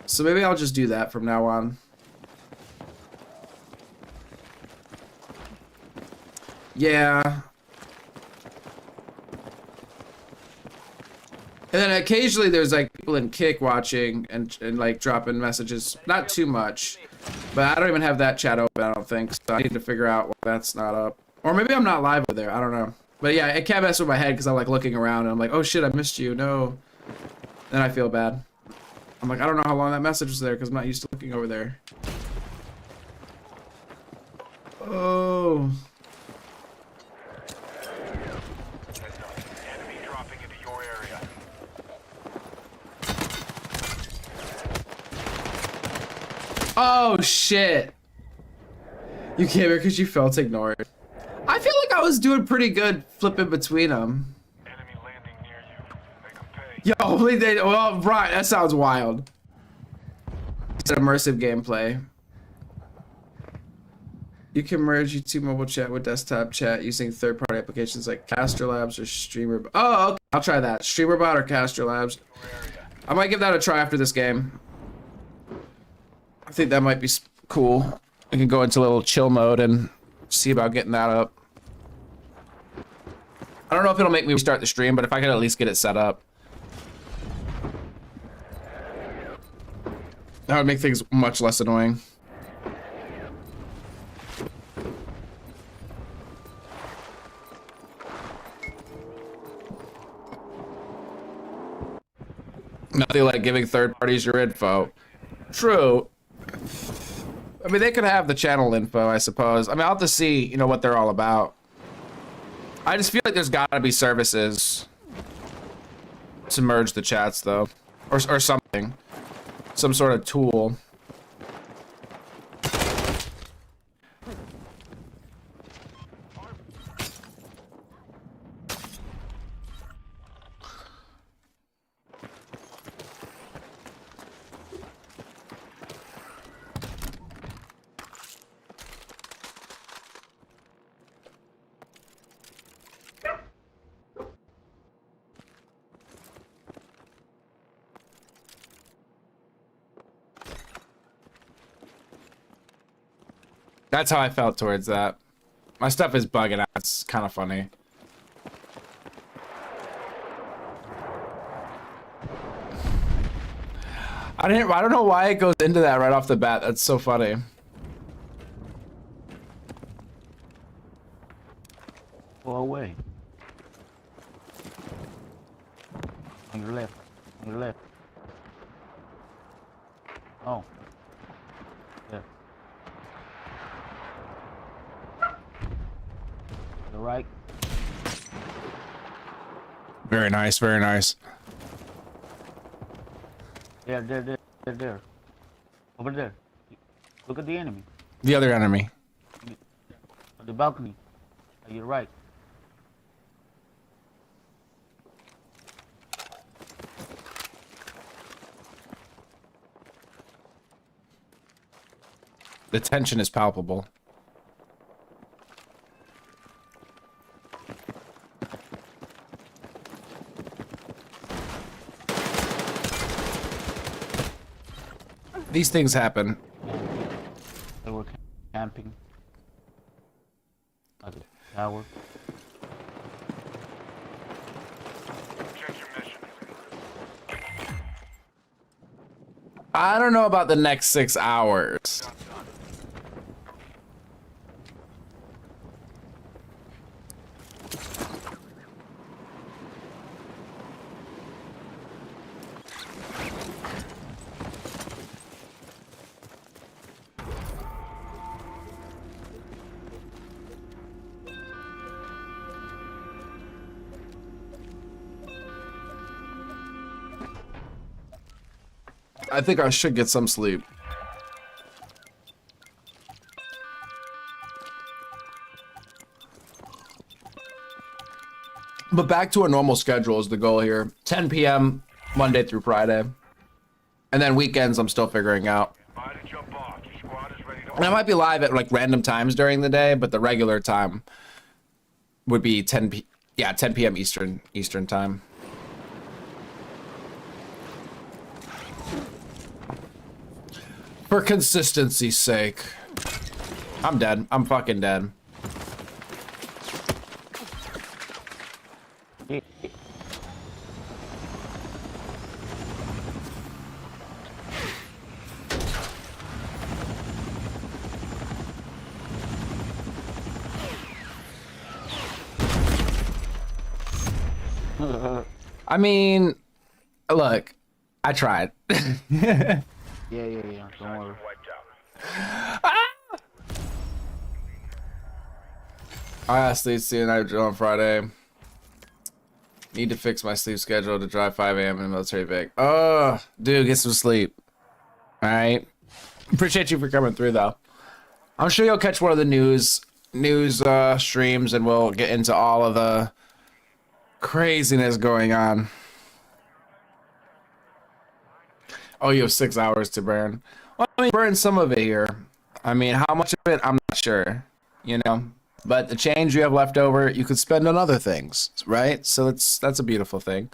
So maybe I'll just do that from now on. Yeah. And then occasionally there's like people in Kick watching and like dropping messages. Not too much. But I don't even have that chat open, I don't think. So I need to figure out why that's not up. Or maybe I'm not live over there, I don't know. But yeah, it can't mess with my head because I'm like looking around and I'm like, oh shit, I missed you, no. Then I feel bad. I'm like, I don't know how long that message was there because I'm not used to looking over there. Oh. Enemy dropping into your area. Oh shit. You came here because you felt ignored. I feel like I was doing pretty good flipping between them. Enemy landing near you. Make them pay. Yo, hopefully they, well, right, that sounds wild. It's an immersive gameplay. You can merge YouTube mobile chat with desktop chat using third-party applications like Caster Labs or Streamer. Oh, okay, I'll try that. StreamerBot or Caster Labs. I might give that a try after this game. I think that might be cool. I can go into a little chill mode and see about getting that up. I don't know if it'll make me restart the stream, but if I could at least get it set up, that would make things much less annoying. Nothing like giving third parties your info. True. I mean, they could have the channel info, I suppose. I mean, I'll have to see, you know, what they're all about. I just feel like there's gotta be services to merge the chats, though. Or something. Some sort of tool. That's how I felt towards that. My stuff is bugging out. It's kind of funny. I don't know why it goes into that right off the bat. That's so funny. Go away. On your left. On your left. Oh. There. The right. Very nice, very nice. There. Over there. Look at the enemy. The other enemy. On the balcony. On your right. The tension is palpable. These things happen. They were camping. At the tower. Check your mission. I don't know about the next 6 hours. I think I should get some sleep. But back to a normal schedule is the goal here. 10 p.m. Monday through Friday. And then weekends I'm still figuring out. Buy to jump off. Your squad is ready to And I might be live at like random times during the day, but the regular time would be 10 p.m. Eastern time. For consistency's sake. I'm dead. I'm fucking dead. I mean, look, I tried. Yeah. Don't worry. wiped out. I asked Lee to see a night drill on Friday. Need to fix my sleep schedule to drive 5 a.m. in the military Vic. Oh, dude, get some sleep. All right. Appreciate you for coming through, though. I'm sure you'll catch one of the news streams, and we'll get into all of the craziness going on. Oh, you have 6 hours to burn. Well, I mean, burn some of it here. I mean, how much of it, I'm not sure, you know? But the change you have left over, you could spend on other things, right? So that's a beautiful thing.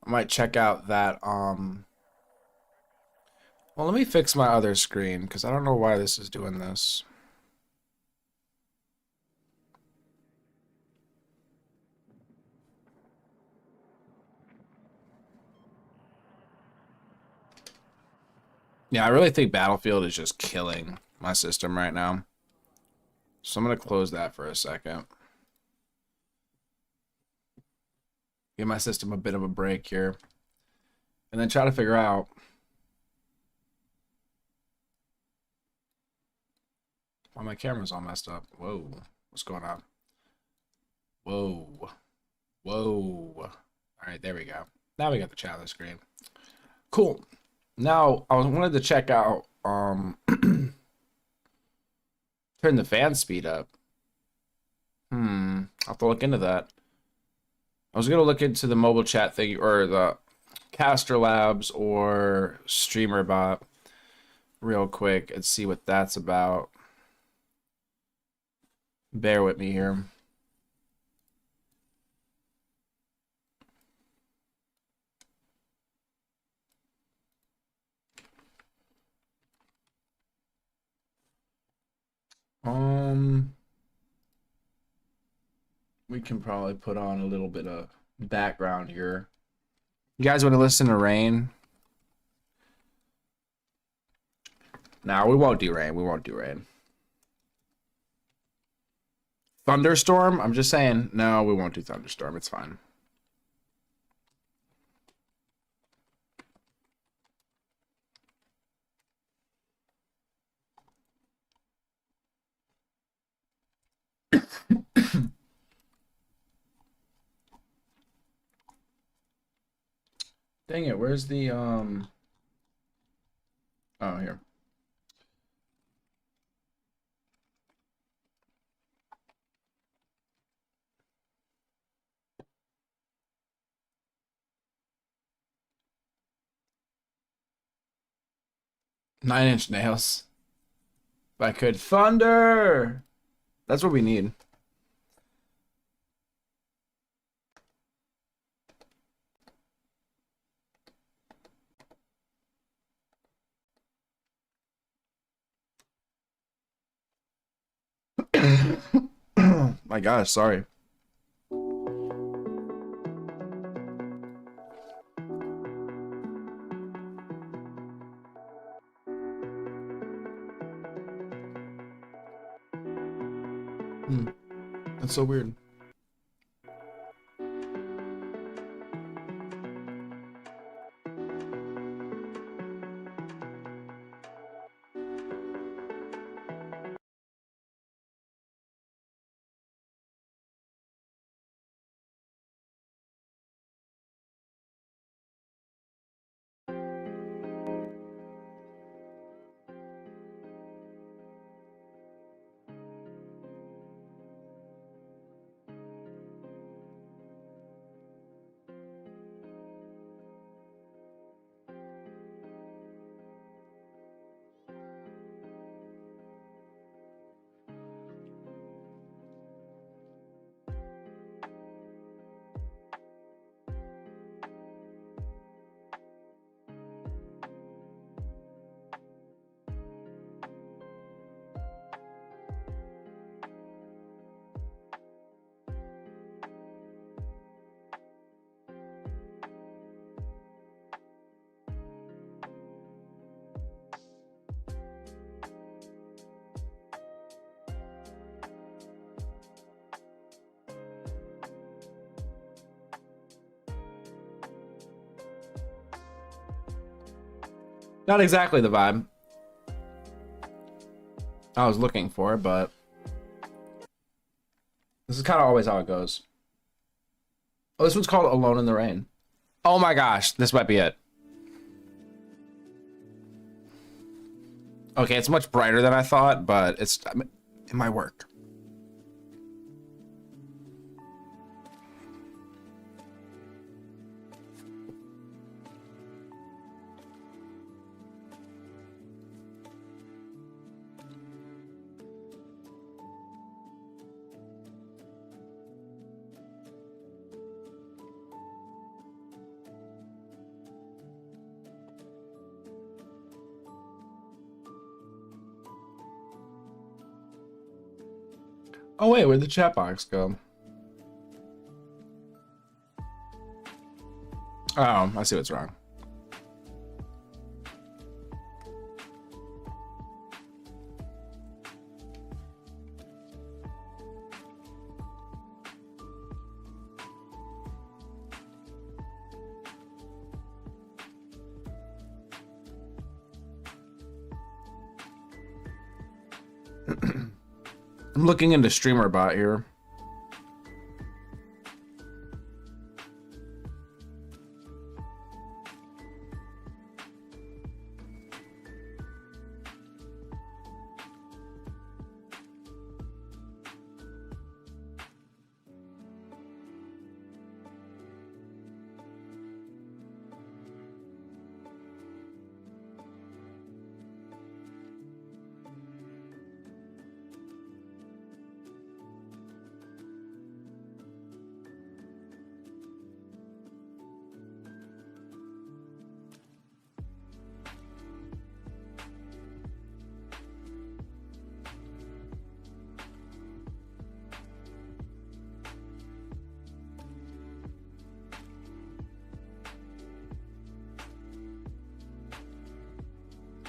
I might check out that, well, let me fix my other screen, because I don't know why this is doing this. Yeah, I really think Battlefield is just killing my system right now. So I'm going to close that for a second. Give my system a bit of a break here. And then try to figure out why my camera's all messed up. Whoa. What's going on? Whoa. Whoa. All right, there we go. Now we got the chat on the screen. Cool. Now, I wanted to check out, turn the fan speed up. I'll have to look into that. I was going to look into the mobile chat thing, or the Caster Labs or StreamerBot real quick and see what that's about. Bear with me here. We can probably put on a little bit of background here. You guys want to listen to rain? No, we won't do rain. We won't do rain. Thunderstorm? I'm just saying, no, we won't do thunderstorm. It's fine. Dang it, where's the oh, here. Nine-inch nails. If I could. Thunder! That's what we need. My gosh, sorry. That's so weird. Not exactly the vibe I was looking for, but this is kind of always how it goes. Oh, this one's called Alone in the Rain. Oh my gosh, this might be it. Okay, it's much brighter than I thought, but it might work. Oh wait, where'd the chat box go? Oh, I see what's wrong. I'm looking into streamer bot here.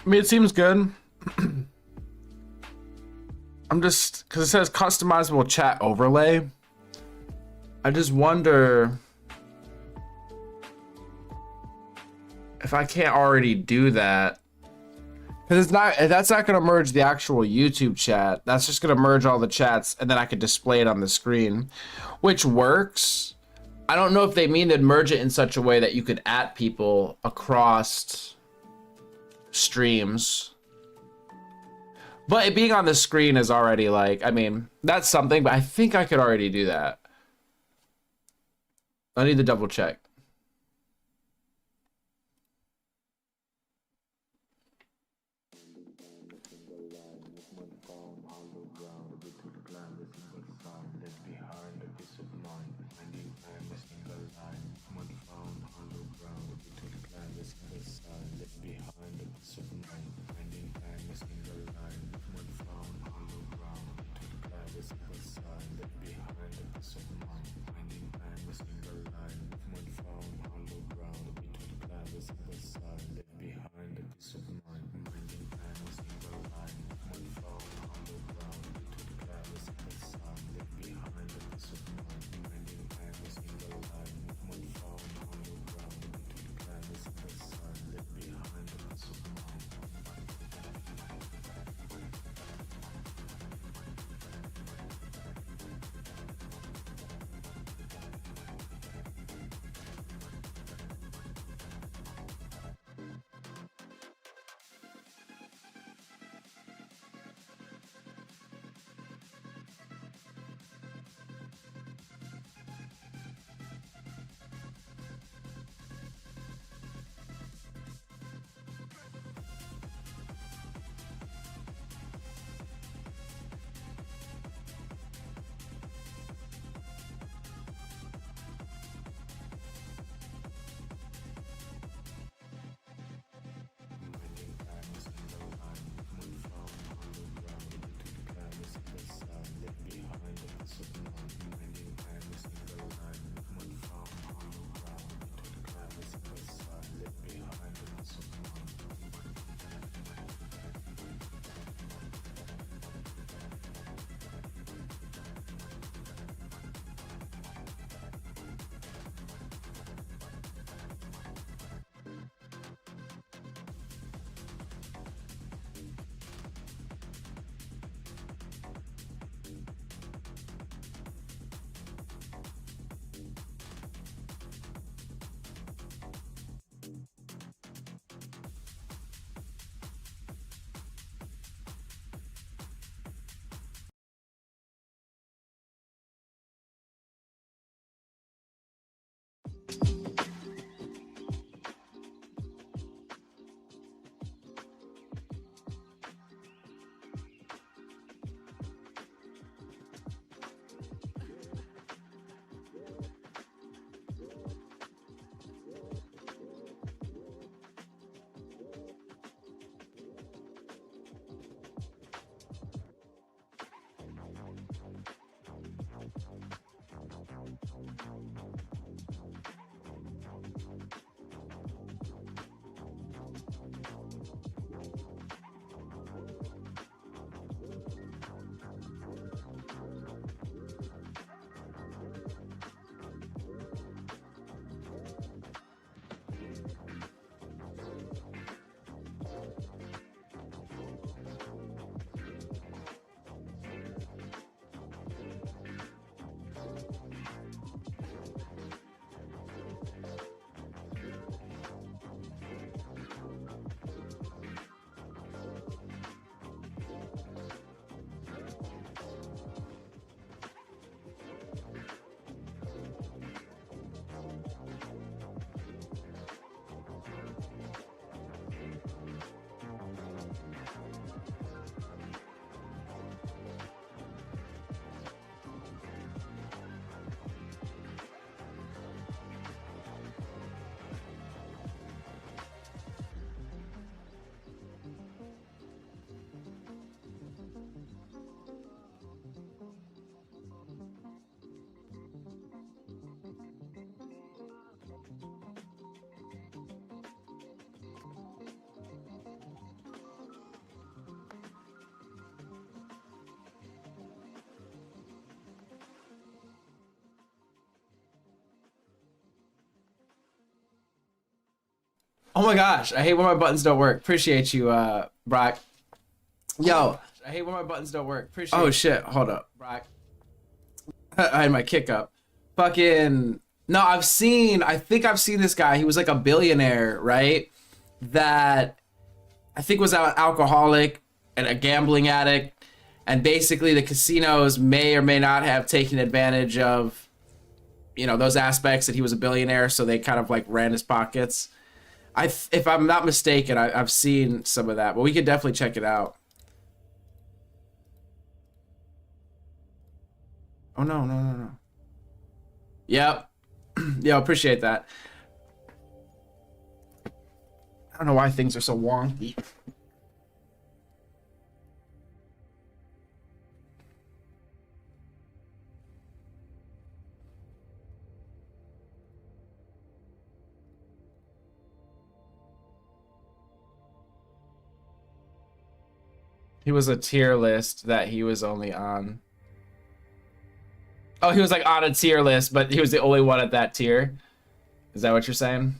I mean, it seems good. I'm just, because it says customizable chat overlay. I just wonder if I can't already do that. Because that's not going to merge the actual YouTube chat. That's just going to merge all the chats, and then I could display it on the screen, which works. I don't know if they mean to merge it in such a way that you could @, people across streams, but it being on the screen is already like, I mean, that's something, but I think I could already do that. I need to double check. Oh my gosh, I hate when my buttons don't work. Appreciate you, Brock. Yo, I hate when my buttons don't work. Appreciate. Oh shit, hold up, Brock. I had my kick up. Fucking no, I think I've seen this guy. He was like a billionaire, right? That I think was an alcoholic and a gambling addict, and basically the casinos may or may not have taken advantage of, you know, those aspects that he was a billionaire, so they kind of like ran his pockets. If I'm not mistaken, I've seen some of that, but we could definitely check it out. Oh no. Yep. Yeah, appreciate that. I don't know why things are so wonky. He was a tier list that he was only on. Oh, he was like on a tier list, but he was the only one at that tier. Is that what you're saying?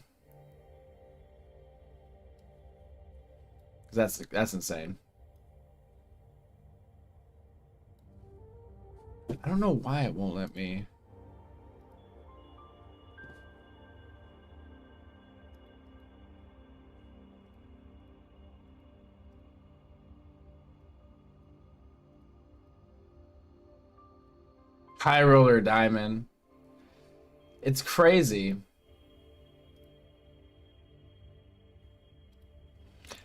That's insane. I don't know why it won't let me. High roller diamond. It's crazy.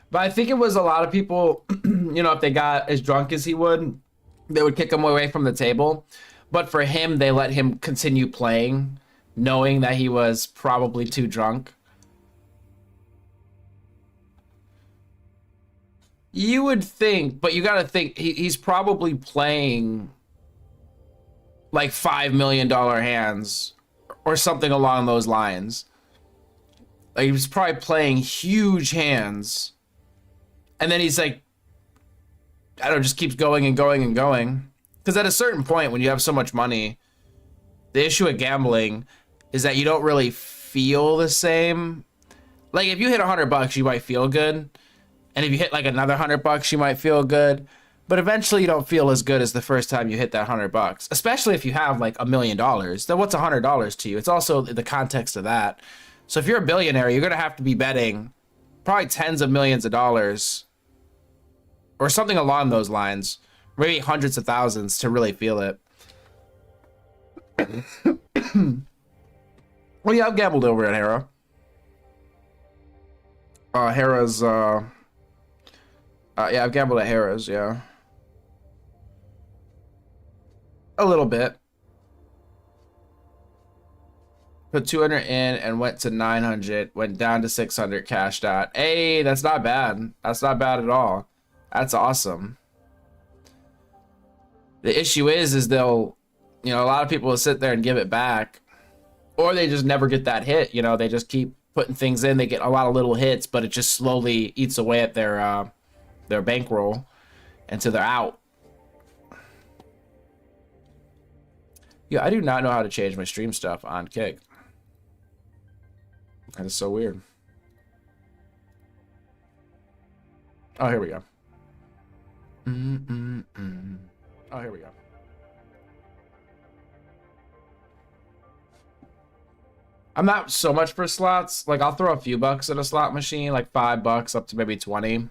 But I think it was a lot of people, you know, if they got as drunk as he would, they would kick him away from the table. But for him, they let him continue playing, knowing that he was probably too drunk. You would think, but you gotta think, he's probably playing like $5 million hands or something along those lines. Like he was probably playing huge hands. And then he's like, I don't know, just keeps going and going and going. Because at a certain point, when you have so much money, the issue with gambling is that you don't really feel the same. Like if you hit $100, you might feel good. And if you hit like another $100, you might feel good. But eventually you don't feel as good as the first time you hit that $100, especially if you have like $1 million. Then what's $100 to you? It's also the context of that. So if you're a billionaire, you're going to have to be betting probably tens of millions of dollars or something along those lines, maybe hundreds of thousands to really feel it. Well, yeah, I've gambled over at Hera. Hera's, yeah, I've gambled at Hera's, yeah. A little bit. Put 200 in and went to 900, went down to 600, cashed out. Hey, that's not bad. That's not bad at all. That's awesome. The issue is they'll, you know, a lot of people will sit there and give it back, or they just never get that hit. You know, they just keep putting things in. They get a lot of little hits, but it just slowly eats away at their bankroll until they're out. Yeah, I do not know how to change my stream stuff on Kick. That is so weird. Oh, here we go. Oh, here we go. I'm not so much for slots. Like, I'll throw a few bucks at a slot machine, like $5 up to maybe 20.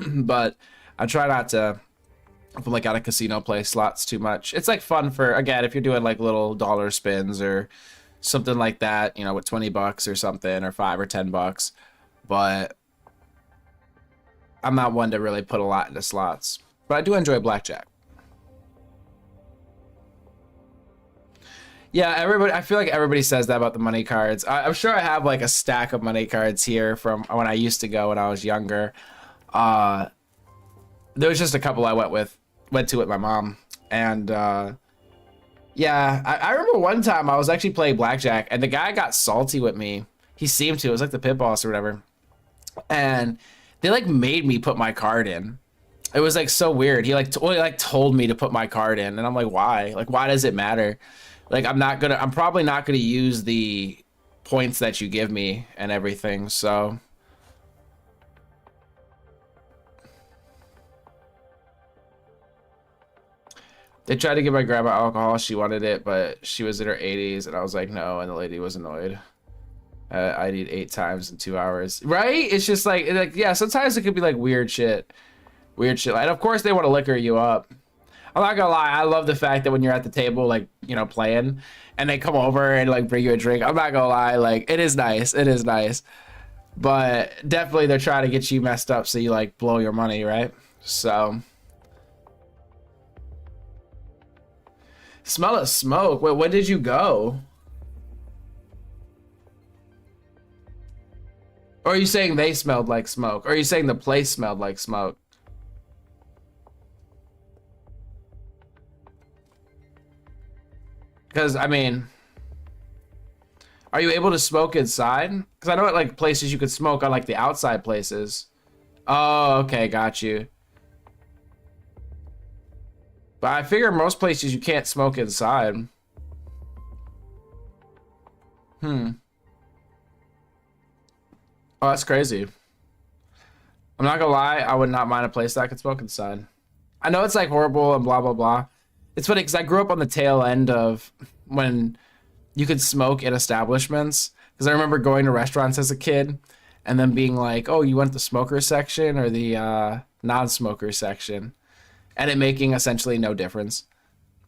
But I try not to, if I'm like at a casino, play slots too much. It's like fun for, again, if you're doing like little dollar spins or something like that, you know, with $20 or something, or $5 or $10. But I'm not one to really put a lot into slots. But I do enjoy blackjack. Yeah, everybody. I feel like everybody says that about the money cards. I'm sure I have like a stack of money cards here from when I used to go when I was younger. There was just a couple I went to with my mom, and yeah, I remember one time I was actually playing blackjack, and the guy got salty with me. He seemed to. It was like the pit boss or whatever, and they like made me put my card in. It was like so weird. He like told me to put my card in, and I'm like, why? Like, why does it matter? Like, I'm probably not gonna use the points that you give me and everything. So They tried to give my grandma alcohol. She wanted it, but she was in her 80s, and I was like, no, and the lady was annoyed. I need 8 times in 2 hours. Right? It's just like, yeah, sometimes it could be like weird shit. Weird shit. And of course they want to liquor you up. I'm not gonna lie, I love the fact that when you're at the table, like, you know, playing, and they come over and like bring you a drink. I'm not gonna lie, like, it is nice. It is nice. But definitely they're trying to get you messed up so you like blow your money, right? So smell of smoke. Wait, when did you go? Or are you saying they smelled like smoke? Or are you saying the place smelled like smoke? Because, I mean, are you able to smoke inside? Because I know at like places you could smoke on like the outside places. Oh, okay, got you. But I figure most places you can't smoke inside. Oh, that's crazy. I'm not gonna lie, I would not mind a place that I could smoke inside. I know it's like horrible and blah, blah, blah. It's funny because I grew up on the tail end of when you could smoke in establishments. Because I remember going to restaurants as a kid and then being like, oh, you want the smoker section or the non-smoker section? And it making essentially no difference.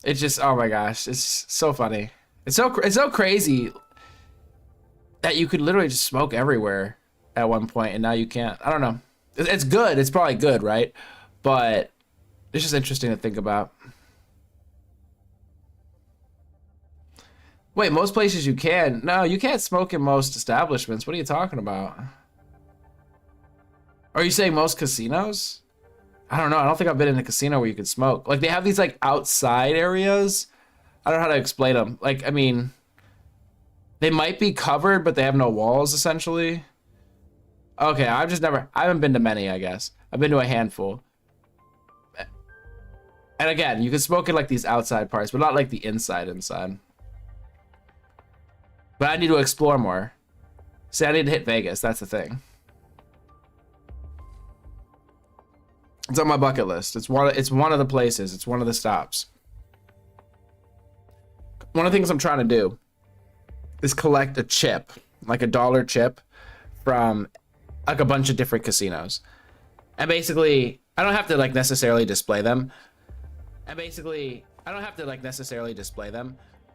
It's just, oh my gosh, it's so funny. It's so crazy that you could literally just smoke everywhere at one point and now you can't. I don't know. It's good. It's probably good, right? But it's just interesting to think about. Wait, most places you can. No, you can't smoke in most establishments. What are you talking about? Are you saying most casinos? I don't know. I don't think I've been in a casino where you can smoke. Like, they have these, like, outside areas. I don't know how to explain them. Like, I mean, they might be covered, but they have no walls, essentially. Okay, I haven't been to many, I guess. I've been to a handful. And again, you can smoke in, like, these outside parts, but not, like, the inside. But I need to explore more. See, I need to hit Vegas. That's the thing. It's on my bucket list. It's one of the places. It's one of the stops. One of the things I'm trying to do is collect a chip, like a dollar chip from like a bunch of different casinos. And basically, I don't have to like necessarily display them.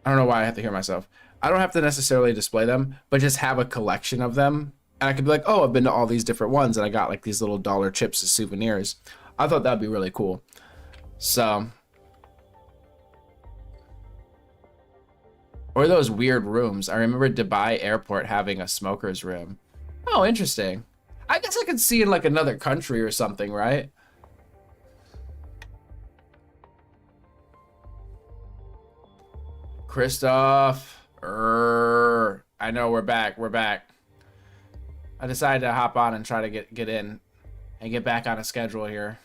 I don't know why I have to hear myself. I don't have to necessarily display them, but just have a collection of them. And I could be like, oh, I've been to all these different ones and I got like these little dollar chips as souvenirs. I thought that'd be really cool. So, or those weird rooms. I remember Dubai airport having a smoker's room. Oh, interesting. I guess I could see in like another country or something, right? Christoph. I know we're back. I decided to hop on and try to get in and get back on a schedule here.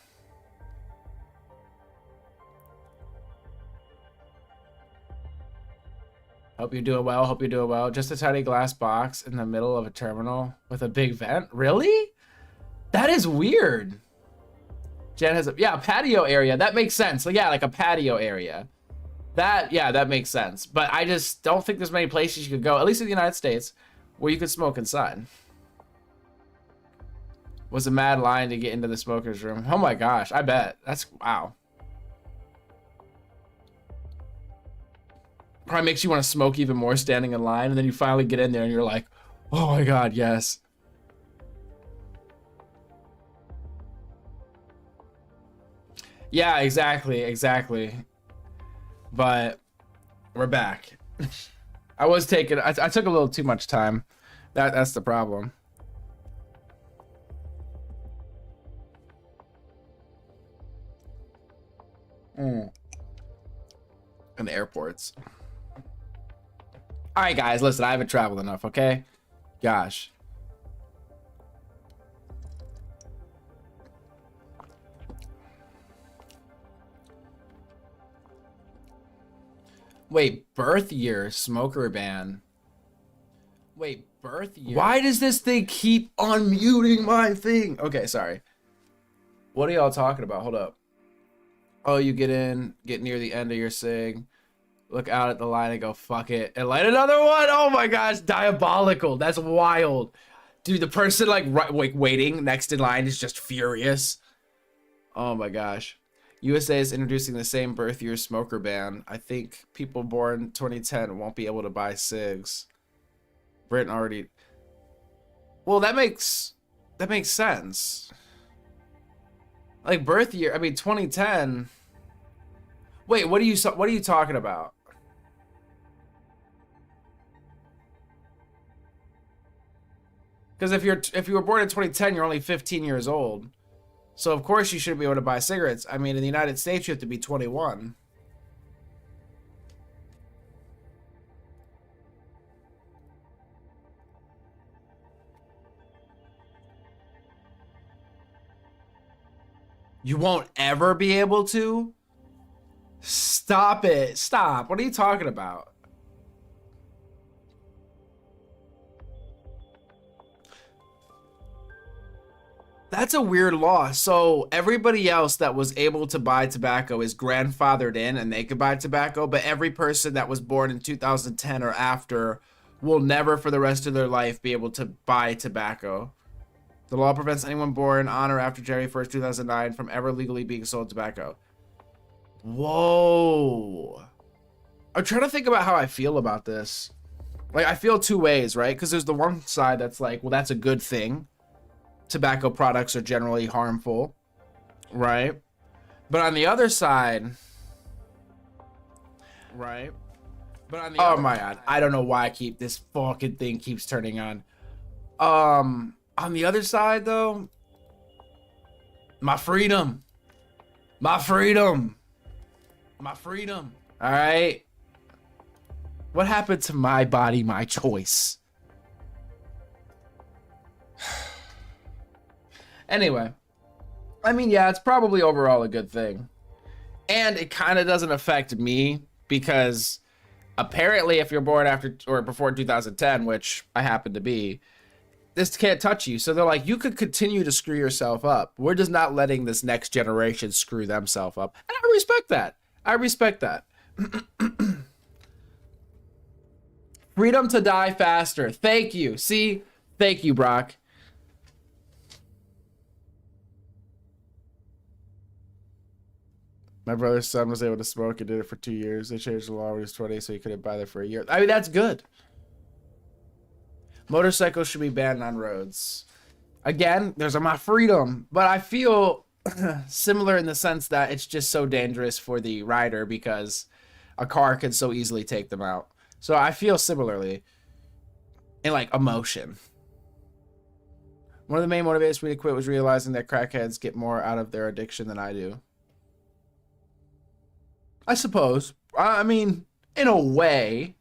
Hope you're doing well. Just a tiny glass box in the middle of a terminal with a big vent. Really? That is weird. Jen has a patio area. That makes sense. Yeah, like a patio area. That makes sense. But I just don't think there's many places you could go, at least in the United States, where you could smoke inside. Was a mad line to get into the smoker's room. Oh my gosh, I bet. That's wow. Probably makes you want to smoke even more standing in line, and then you finally get in there and you're like, oh my god, yes. Yeah, exactly. But we're back. I took a little too much time. That's the problem. In airports. All right, guys, listen, I haven't traveled enough, okay? Gosh. Wait, birth year, smoker ban. Wait, birth year. Why does this thing keep unmuting my thing? Okay, sorry. What are y'all talking about? Hold up. Oh, you get near the end of your cig, look out at the line and go, fuck it, and light another one. Oh my gosh, diabolical. That's wild. Dude, the person like waiting next in line is just furious. Oh my gosh. USA is introducing the same birth year smoker ban. I think people born 2010 won't be able to buy cigs. Britain already. Well, that makes sense. Like birth year, I mean 2010. Wait, what are you talking about? Because if you were born in 2010, you're only 15 years old. So of course you shouldn't be able to buy cigarettes. I mean, in the United States, you have to be 21. You won't ever be able to? Stop it. Stop. What are you talking about? That's a weird law. So everybody else that was able to buy tobacco is grandfathered in and they could buy tobacco, but every person that was born in 2010 or after will never for the rest of their life be able to buy tobacco. The law prevents anyone born on or after January 1st, 2009 from ever legally being sold tobacco. Whoa. I'm trying to think about how I feel about this. Like, I feel two ways, right? Because there's the one side that's like, well, that's a good thing. Tobacco products are generally harmful, right? But on the other side, right? But on the oh my god, I don't know why this fucking thing keeps turning on. On the other side though, my freedom. All right. What happened to my body, my choice? Anyway, I mean, yeah, it's probably overall a good thing. And it kind of doesn't affect me because apparently if you're born after or before 2010, which I happen to be, this can't touch you. So they're like, you could continue to screw yourself up. We're just not letting this next generation screw themselves up. And I respect that. Freedom to die faster. Thank you. See? Thank you, Brock. My brother's son was able to smoke and did it for 2 years. They changed the law when he was 20, so he couldn't buy there for a year. I mean, that's good. Motorcycles should be banned on roads. Again, there's my freedom. But I feel similar in the sense that it's just so dangerous for the rider because a car can so easily take them out. So I feel similarly in like emotion. One of the main motivators for me to quit was realizing that crackheads get more out of their addiction than I do. I suppose. I mean, in a way.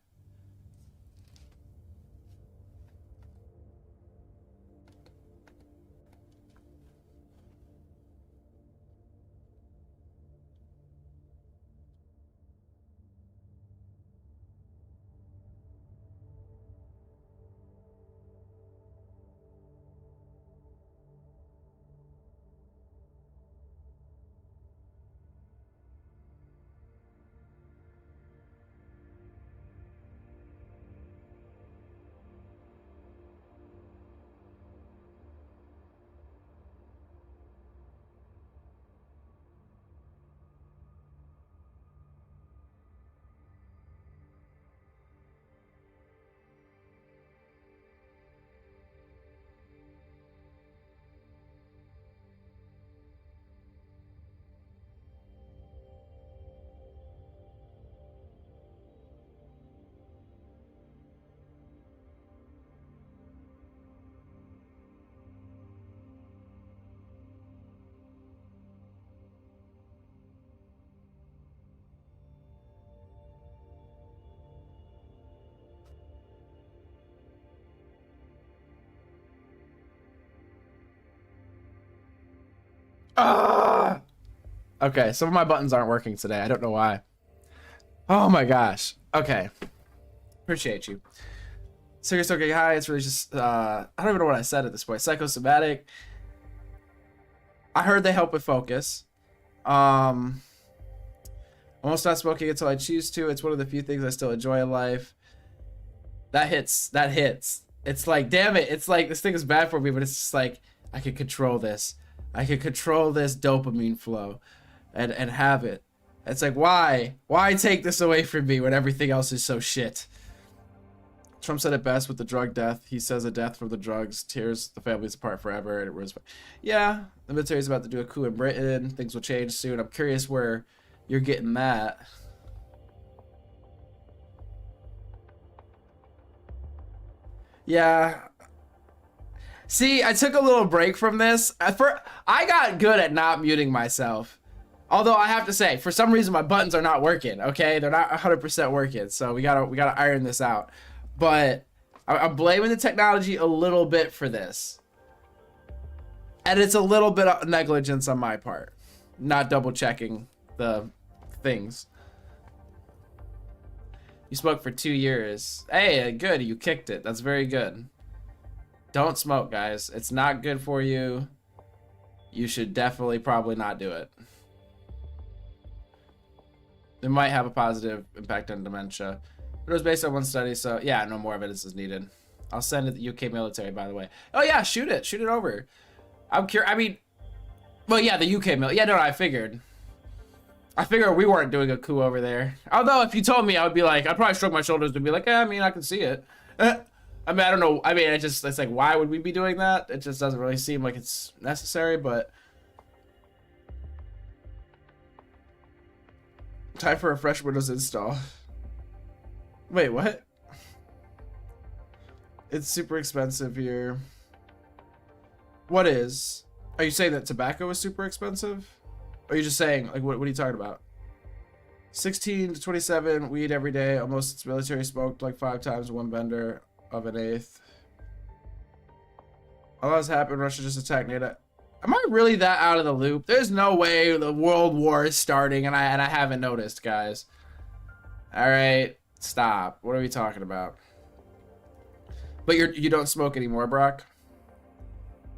Ah! Okay, some of my buttons aren't working today. I don't know why. Oh my gosh. Okay. Appreciate you. Serious okay, hi. It's really just I don't even know what I said at this point. Psychosomatic. I heard they help with focus. Almost not smoking until I choose to. It's one of the few things I still enjoy in life. That hits. That hits. It's like, damn it. It's like, this thing is bad for me, but it's just like, I can control this. I can control this dopamine flow and have it. It's like, why? Why take this away from me when everything else is so shit? Trump said it best with the drug death. He says a death from the drugs tears the families apart forever. And it was, yeah, the military's about to do a coup in Britain. Things will change soon. I'm curious where you're getting that. Yeah. See, I took a little break from this. I got good at not muting myself. Although I have to say, for some reason my buttons are not working. Okay, they're not 100% working. So we gotta iron this out. But I'm blaming the technology a little bit for this. And it's a little bit of negligence on my part. Not double checking the things. You smoked for 2 years. Hey, good, you kicked it. That's very good. Don't smoke, guys. It's not good for you. You should definitely probably not do it. It might have a positive impact on dementia. But it was based on one study, so yeah, no more evidence is needed. I'll send it to the UK military, by the way. Oh yeah, shoot it. Shoot it over. I'm curious. I mean, well, yeah, the UK military. Yeah, no, I figured we weren't doing a coup over there. Although, if you told me, I would be like, I'd probably shrug my shoulders and be like, I mean, I can see it. I mean, I don't know. I mean, it's like, why would we be doing that? It just doesn't really seem like it's necessary, but. Time for a fresh Windows install. Wait, what? It's super expensive here. What is? Are you saying that tobacco is super expensive? Or are you just saying, like, what are you talking about? 16 to 27, weed every day. Almost it's military smoked like 5 times, one bender of an eighth. All that's happened, Russia just attacked NATO. Am I really that out of the loop? There's no way the world war is starting and I haven't noticed, guys. All right, stop. What are we talking about? But you don't smoke anymore, Brock?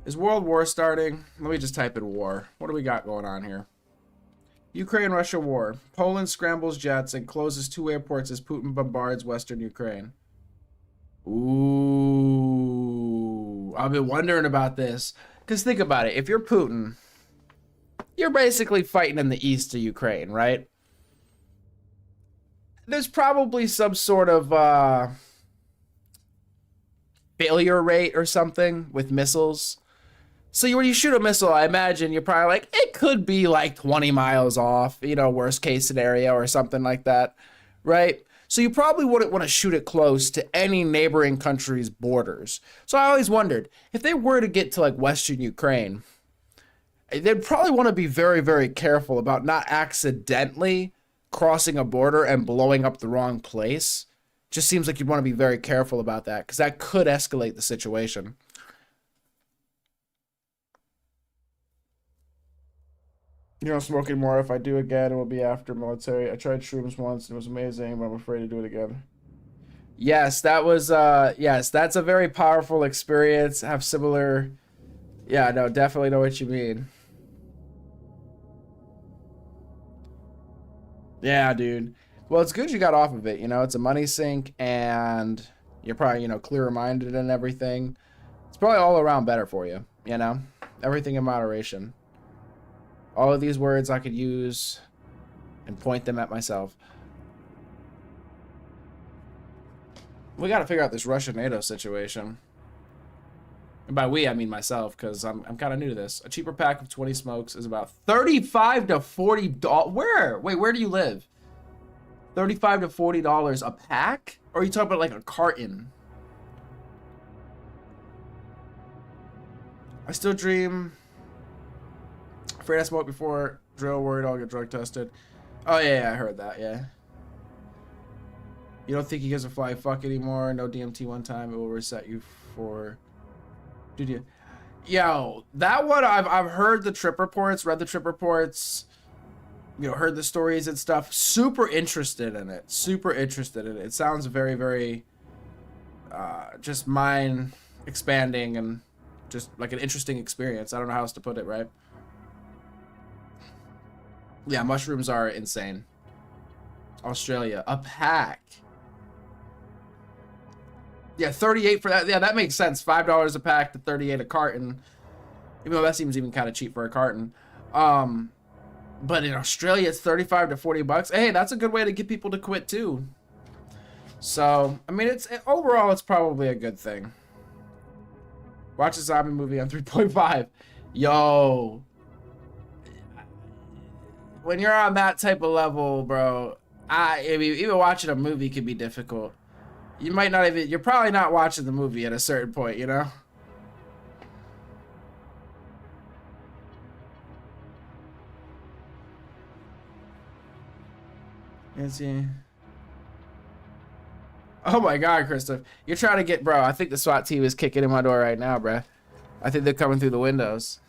Is world war starting? Let me just type in war. What do we got going on here? Ukraine-Russia war. Poland scrambles jets and closes 2 airports as Putin bombards Western Ukraine. Ooh, I've been wondering about this. Because think about it. If you're Putin, you're basically fighting in the east of Ukraine, right? There's probably some sort of failure rate or something with missiles. So when you shoot a missile, I imagine you're probably like, it could be like 20 miles off, you know, worst case scenario or something like that, right? So you probably wouldn't want to shoot it close to any neighboring country's borders. So I always wondered, if they were to get to like Western Ukraine, they'd probably want to be very, very careful about not accidentally crossing a border and blowing up the wrong place. Just seems like you'd want to be very careful about that because that could escalate the situation. You know, smoking more. If I do again, it will be after military. I tried shrooms once and it was amazing, but I'm afraid to do it again. Yes, that was, yes, that's a very powerful experience. Have similar, yeah, no, definitely know what you mean. Yeah, dude. Well, it's good you got off of it. You know, it's a money sink and you're probably, you know, clear-minded and everything. It's probably all around better for you, you know? Everything in moderation. All of these words I could use and point them at myself. We got to figure out this Russia-NATO situation. And by we, I mean myself, because I'm kind of new to this. A cheaper pack of 20 smokes is about $35 to $40. Where? Wait, where do you live? $35 to $40 a pack? Or are you talking about like a carton? I still dream. Afraid I smoked before drill, worried I'll get drug tested. Oh yeah, I heard that, yeah. You don't think he gives a flying fuck anymore? No DMT one time, it will reset you for... Did you? Yo, that one, I've heard the trip reports, read the trip reports, you know, heard the stories and stuff. Super interested in it. Super interested in it. It sounds very, very just mind expanding and just like an interesting experience. I don't know how else to put it, right? Yeah, mushrooms are insane. Australia. A pack. Yeah, 38 for that. Yeah, that makes sense. $5 a pack to 38 a carton. Even though that seems even kind of cheap for a carton. But in Australia, it's 35 to 40 bucks. Hey, that's a good way to get people to quit too. So, I mean, overall, it's probably a good thing. Watch a zombie movie on 3.5. Yo. When you're on that type of level, bro, I mean, even watching a movie can be difficult. You might not even, you're probably not watching the movie at a certain point, you know? Let's see. Oh my God, Christoph. You're trying to get, bro, I think the SWAT team is kicking in my door right now, bro. I think they're coming through the windows.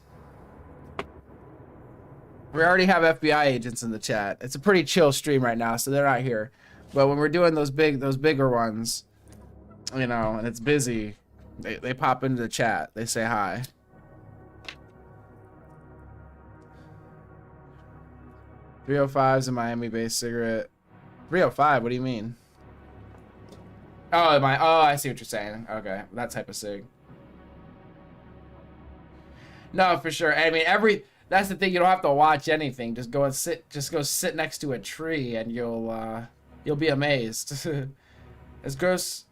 We already have FBI agents in the chat. It's a pretty chill stream right now, so they're not here. But when we're doing those bigger ones, you know, and it's busy, they pop into the chat. They say hi. .305's a Miami-based cigarette. 305, what do you mean? Oh, I see what you're saying. Okay, that type of cig. No, for sure. I mean, that's the thing. You don't have to watch anything. Just go and sit. Just go sit next to a tree, and you'll be amazed. As gross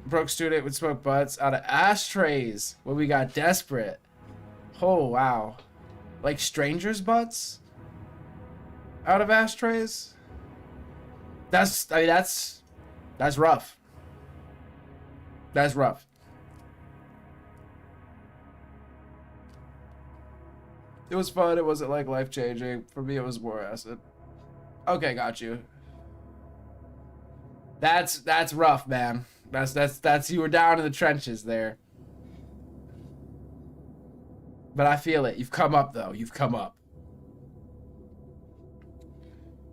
broke student would smoke butts out of ashtrays when we got desperate. Oh wow, like strangers' butts out of ashtrays. That's rough. That's rough. It was fun. It wasn't like life-changing. For me, it was more acid. Okay, got you. That's rough, man. That's you were down in the trenches there. But I feel it. You've come up though. You've come up.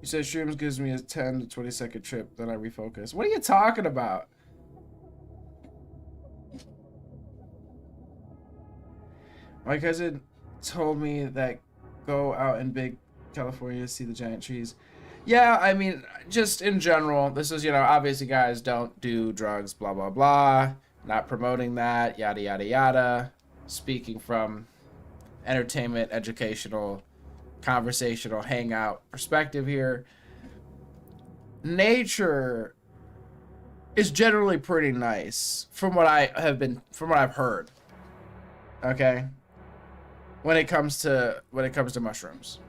You said shrooms gives me a 10 to 20 second trip, then I refocus. What are you talking about? My cousin told me that go out in big California to see the giant trees. Yeah, I mean, just in general, this is, you know, obviously guys don't do drugs, blah, blah, blah. Not promoting that, yada, yada, yada. Speaking from entertainment, educational, conversational, hangout perspective here. Nature is generally pretty nice from what I've heard. Okay? When it comes to mushrooms.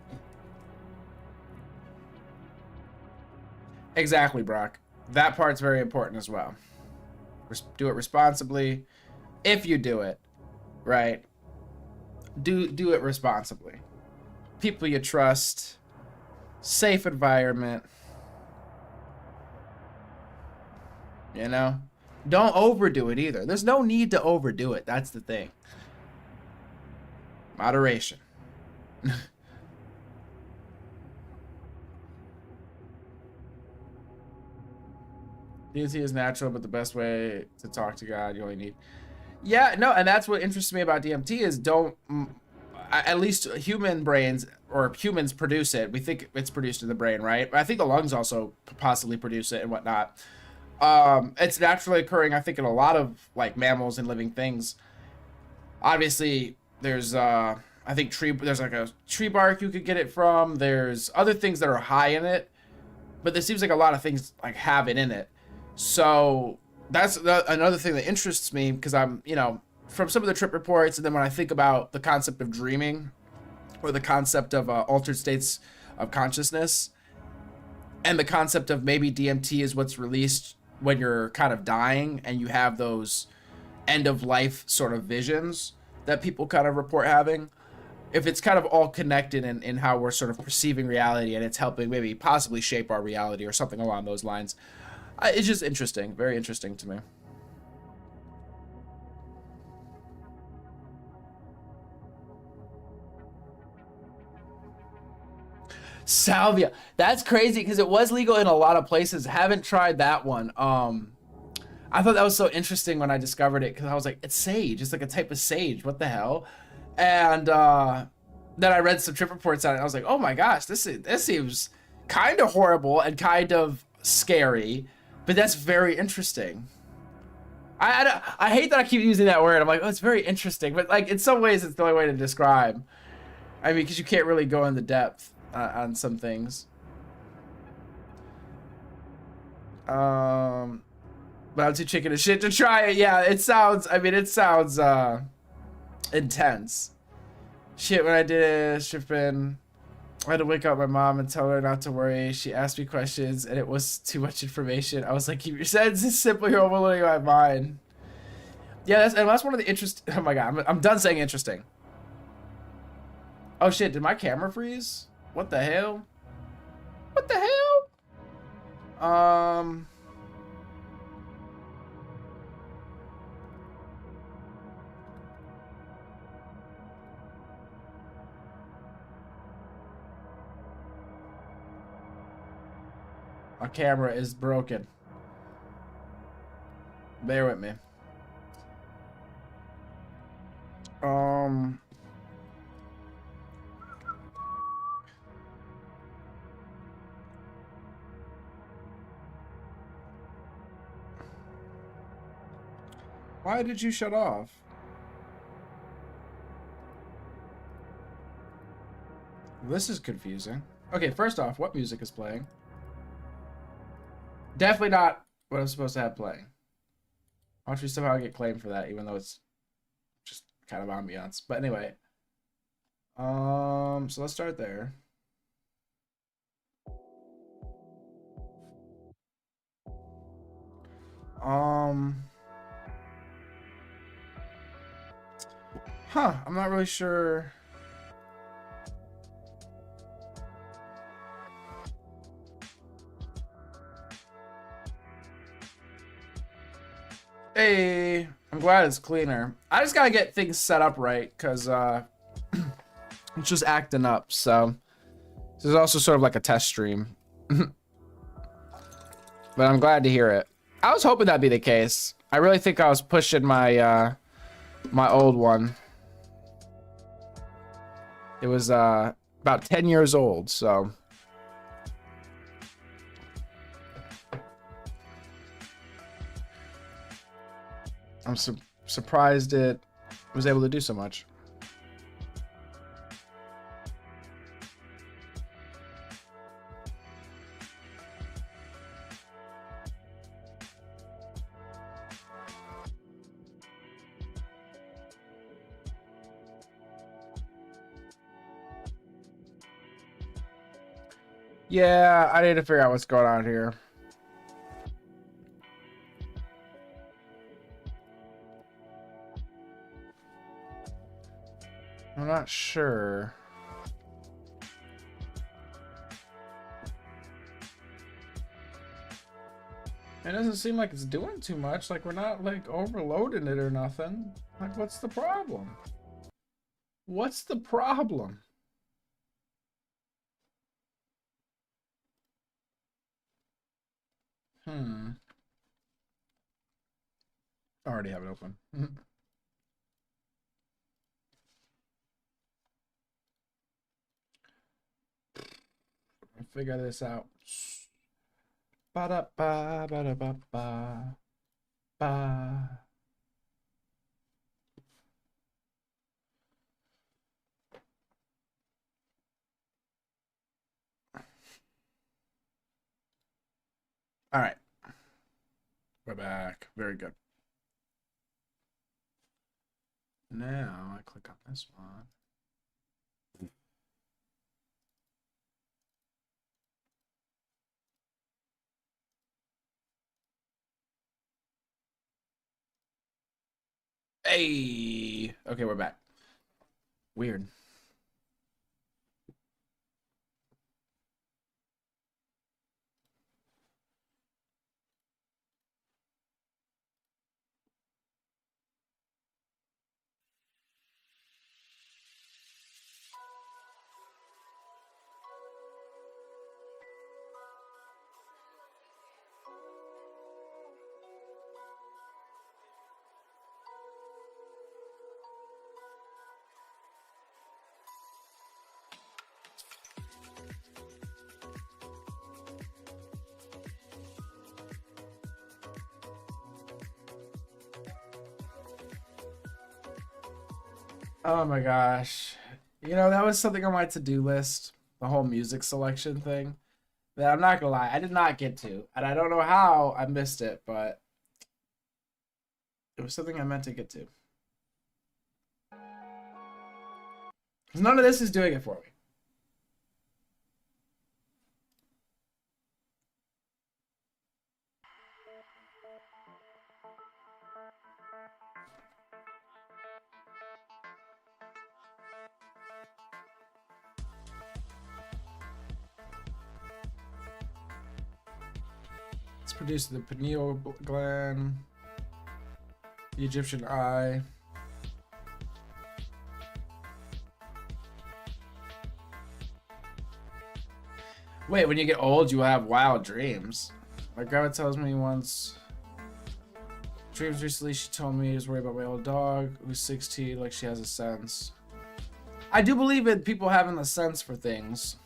Exactly, Brock. That part's very important as well. Do it responsibly. If you do it, right? Do it responsibly. People you trust. Safe environment. You know? Don't overdo it either. There's no need to overdo it. That's the thing. Moderation. DMT is natural, but the best way to talk to God, you only need. Yeah, no, and that's what interests me about DMT is at least human brains or humans produce it. We think it's produced in the brain, right? I think the lungs also possibly produce it and whatnot. It's naturally occurring, I think, in a lot of like mammals and living things. Obviously, there's I think there's like a tree bark you could get it from. There's other things that are high in it, but there seems like a lot of things like have it in it. So that's another thing that interests me because I'm, you know, from some of the trip reports, and then when I think about the concept of dreaming or the concept of altered states of consciousness and the concept of maybe DMT is what's released when you're kind of dying and you have those end of life sort of visions that people kind of report having. If it's kind of all connected in how we're sort of perceiving reality and it's helping maybe possibly shape our reality or something along those lines. It's just interesting, very interesting to me. Salvia, that's crazy because it was legal in a lot of places. Haven't tried that one. I thought that was so interesting when I discovered it because I was like, it's sage. It's like a type of sage. What the hell? And then I read some trip reports on it. And I was like, oh my gosh, this seems kind of horrible and kind of scary, but that's very interesting. I hate that I keep using that word. I'm like, oh, it's very interesting, but like in some ways it's the only way to describe. I mean, because you can't really go into depth on some things. But I'm too chicken as shit to try it. Yeah, it sounds. I mean, it sounds intense. Shit, when I did it, shipping, I had to wake up my mom and tell her not to worry. She asked me questions, and it was too much information. I was like, keep your sentences simple. You're overloading my mind. Yeah, that's one of the interest. Oh my god, I'm done saying interesting. Oh shit, did my camera freeze? What the hell? What the hell? My camera is broken. Bear with me. Why did you shut off? This is confusing. Okay, first off, what music is playing? Definitely not what I'm supposed to have playing. Watch me somehow get claimed for that, even though it's just kind of ambiance. But anyway. So let's start there. I'm not really sure. Hey, I'm glad it's cleaner. I just gotta get things set up right, because it's just acting up, so this is also sort of like a test stream. But I'm glad to hear it. I was hoping that'd be the case. I really think I was pushing my my old one. It was about 10 years old, so I'm surprised it was able to do so much. Yeah, I need to figure out what's going on here. I'm not sure. It doesn't seem like it's doing too much. Like, we're not, like, overloading it or nothing. Like, what's the problem? What's the problem? I already have it open. Figure this out. Ba-da-ba, ba-da-ba-ba, ba. All right. We're back. Very good. Now I click on this one. Hey. Okay, we're back. Weird. Oh my gosh. You know, that was something on my to-do list, the whole music selection thing. That I'm not gonna lie, I did not get to. And I don't know how I missed it, but it was something I meant to get to. Because none of this is doing it for me. It's produced in the pineal gland, the Egyptian eye. Wait, when you get old, you will have wild dreams. My grandma tells me once. Dreams recently, she told me she was worried about my old dog, who's 16, like she has a sense. I do believe in people having a sense for things.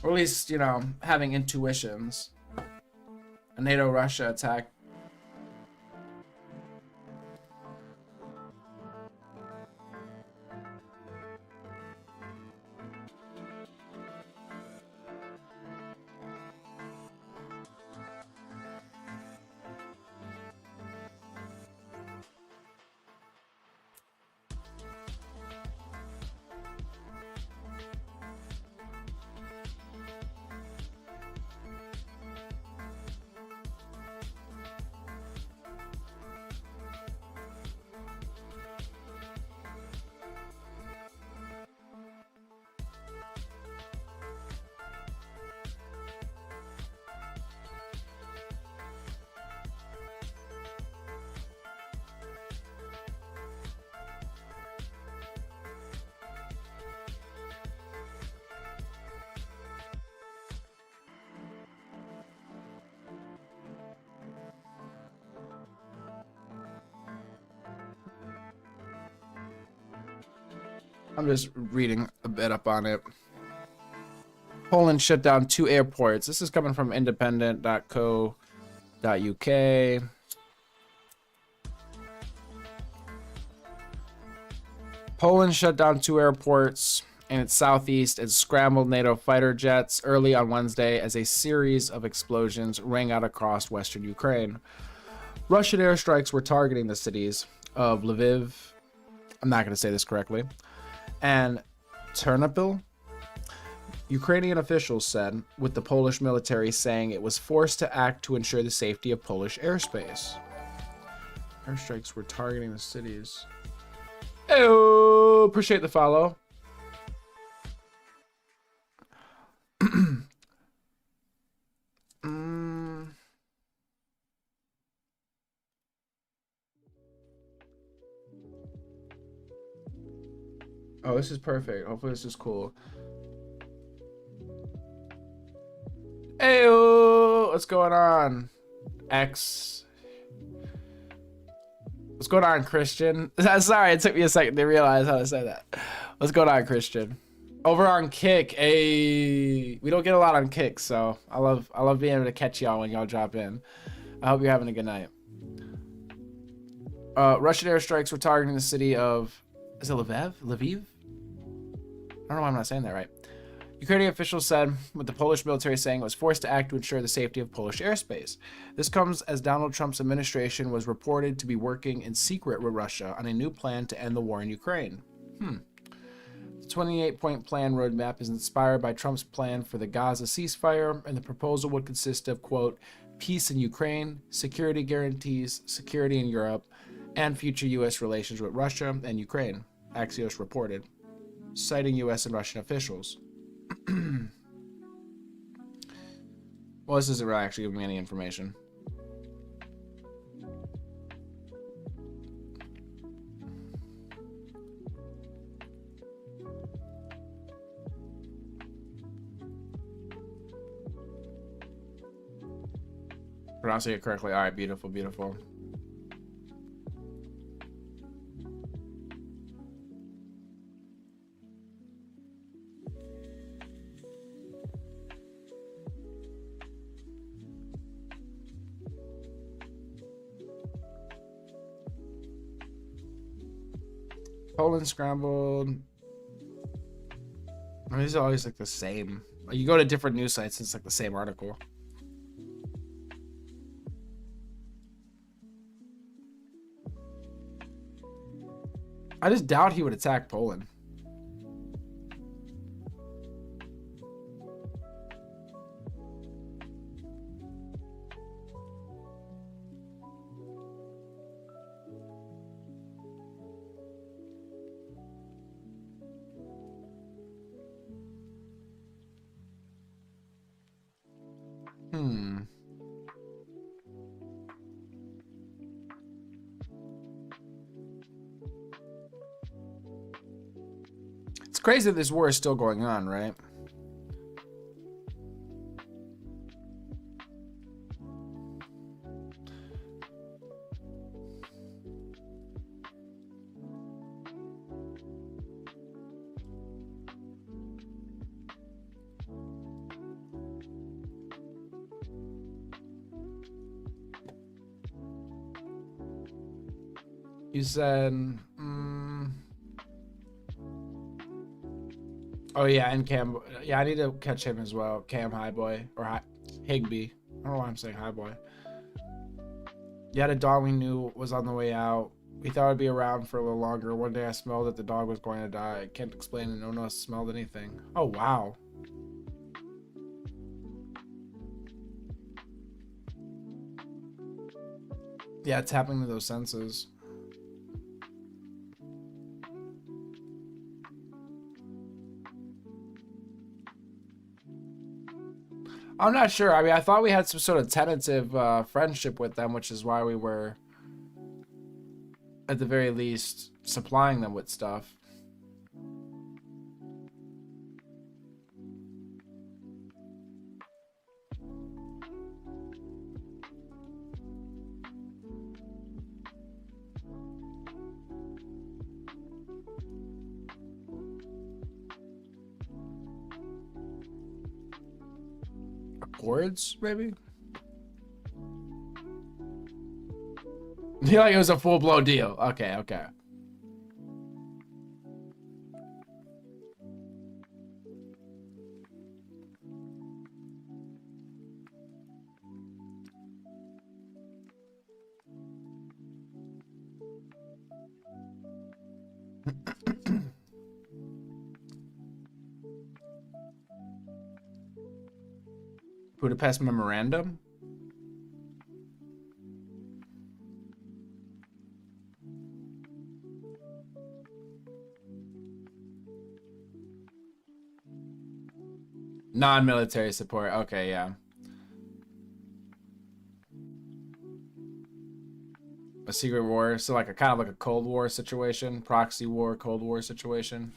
Or at least, you know, having intuitions. A NATO-Russia attack. I'm just reading a bit up on it. Poland shut down 2 airports. This is coming from independent.co.uk. Poland shut down 2 airports in its southeast and scrambled NATO fighter jets early on Wednesday as a series of explosions rang out across western Ukraine. Russian airstrikes were targeting the cities of Lviv, I'm not going to say this correctly, and Ternopil. Ukrainian officials said, with the Polish military saying it was forced to act to ensure the safety of Polish airspace. Airstrikes were targeting the cities. Oh, appreciate the follow. Oh, this is perfect. Hopefully this is cool. Ayo, what's going on? X. What's going on, Christian? Sorry, it took me a second to realize how to say that. What's going on, Christian? Over on Kick, we don't get a lot on Kick, so I love being able to catch y'all when y'all drop in. I hope you're having a good night. Russian airstrikes were targeting the city of, is it Lviv? Lviv? I don't know why I'm not saying that right. Ukrainian officials said, with the Polish military saying it was forced to act to ensure the safety of Polish airspace. This comes as Donald Trump's administration was reported to be working in secret with Russia on a new plan to end the war in Ukraine. The 28-point plan roadmap is inspired by Trump's plan for the Gaza ceasefire, and the proposal would consist of, quote, peace in Ukraine, security guarantees, security in Europe, and future U.S. relations with Russia and Ukraine, Axios reported, citing U.S. and Russian officials. Well, this isn't really actually giving me any information. Pronouncing it correctly. All right, beautiful, beautiful. Poland scrambled. I mean, these are always like the same. Like, you go to different news sites, it's like the same article. I just doubt he would attack Poland. It's crazy that this war is still going on, right? You said, oh yeah, and Cam, yeah, I need to catch him as well. Cam Highboy, or Higby. I don't know why I'm saying Highboy. Yeah, the dog we knew was on the way out. We thought it'd be around for a little longer. One day I smelled that the dog was going to die. I can't explain it. No one else smelled anything. Oh, wow. Yeah, it's happening to those senses. I'm not sure. I mean, I thought we had some sort of tentative friendship with them, which is why we were, at the very least, supplying them with stuff. Accords, maybe? Feel like it was a full-blown deal. Okay, okay. Budapest Memorandum? Non-military support. Okay, yeah. A secret war. So like a kind of like a Cold War situation. Proxy war, Cold War situation.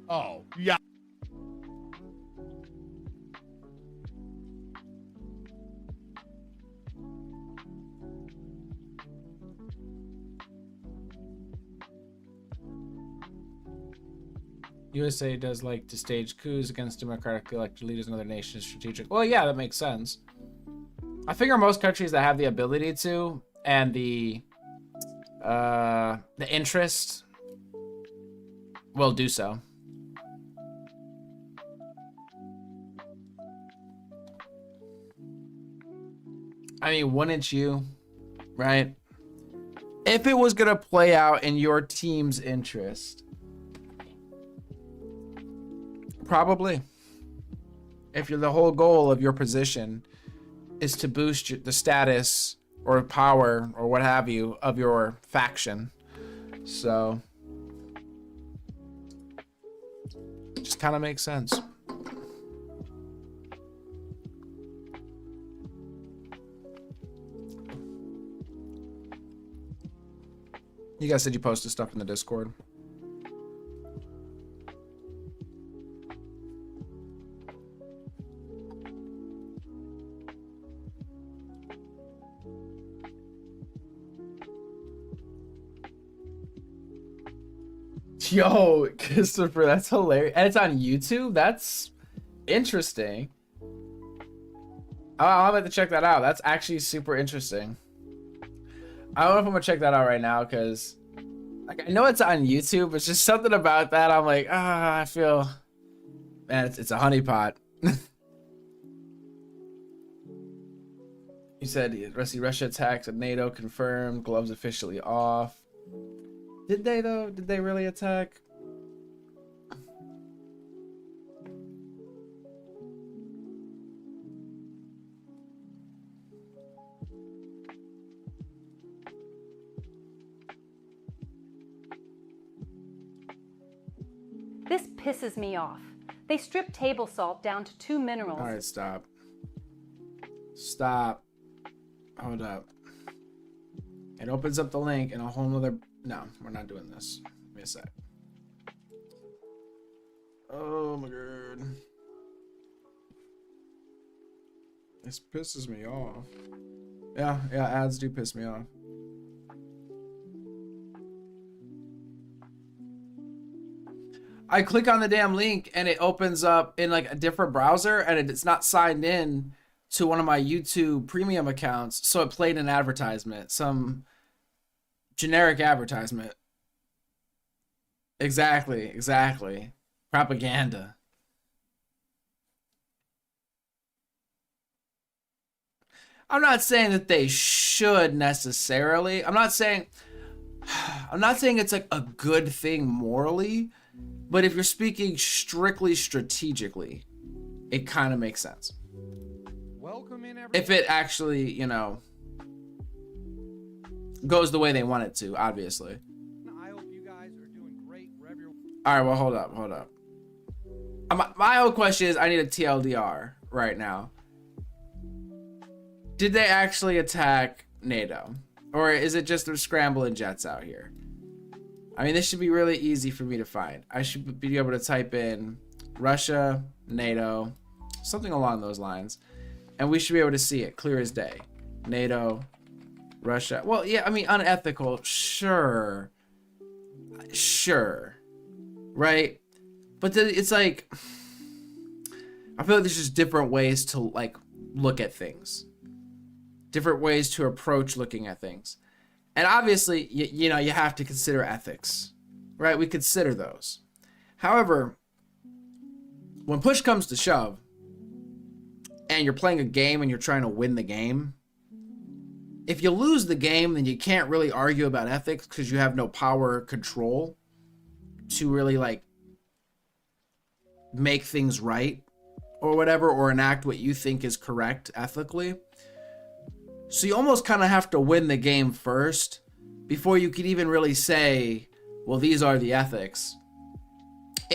Oh, yeah. USA does like to stage coups against democratically elected leaders in other nations strategic. Well, yeah, that makes sense. I figure most countries that have the ability to and the interest will do so. I mean, wouldn't you, right? If it was gonna play out in your team's interest, probably. If you're the whole goal of your position is to boost the status or power or what have you of your faction, so just kind of makes sense. You guys said you posted stuff in the Discord. Yo, Christopher, that's hilarious. And it's on YouTube? That's interesting. Oh, I'll have to check that out. That's actually super interesting. I don't know if I'm gonna check that out right now because like I know it's on YouTube, but it's just something about that. I'm like, I feel, man, it's a honeypot. You said Russia attacked NATO confirmed, gloves officially off. Did they though? Did they really attack? This pisses me off. They stripped table salt down to 2 minerals. All right, stop. Stop. Hold up. It opens up the link and a whole nother... No, we're not doing this. Give me a sec. Oh my god. This pisses me off. Yeah, ads do piss me off. I click on the damn link and it opens up in like a different browser and it's not signed in to one of my YouTube premium accounts. So it played an advertisement, some generic advertisement. Exactly. Propaganda. I'm not saying that they should necessarily. I'm not saying it's like a good thing morally. But if you're speaking strictly strategically, it kind of makes sense. Welcome in, everyone. If it actually, you know, goes the way they want it to, obviously. I hope you guys are doing great wherever you're... All right, well, hold up. My whole question is, I need a TLDR right now. Did they actually attack NATO? Or is it just they're scrambling jets out here? I mean, this should be really easy for me to find. I should be able to type in Russia, NATO, something along those lines. And we should be able to see it clear as day. NATO, Russia. Well, yeah, I mean, unethical, sure. Right? But then it's like, I feel like there's just different ways to like look at things. Different ways to approach looking at things. And obviously, you know, you have to consider ethics, right? We consider those. However, when push comes to shove, and you're playing a game and you're trying to win the game, if you lose the game, then you can't really argue about ethics because you have no power or control to really, like, make things right or whatever, or enact what you think is correct ethically. So you almost kind of have to win the game first before you could even really say, well, these are the ethics.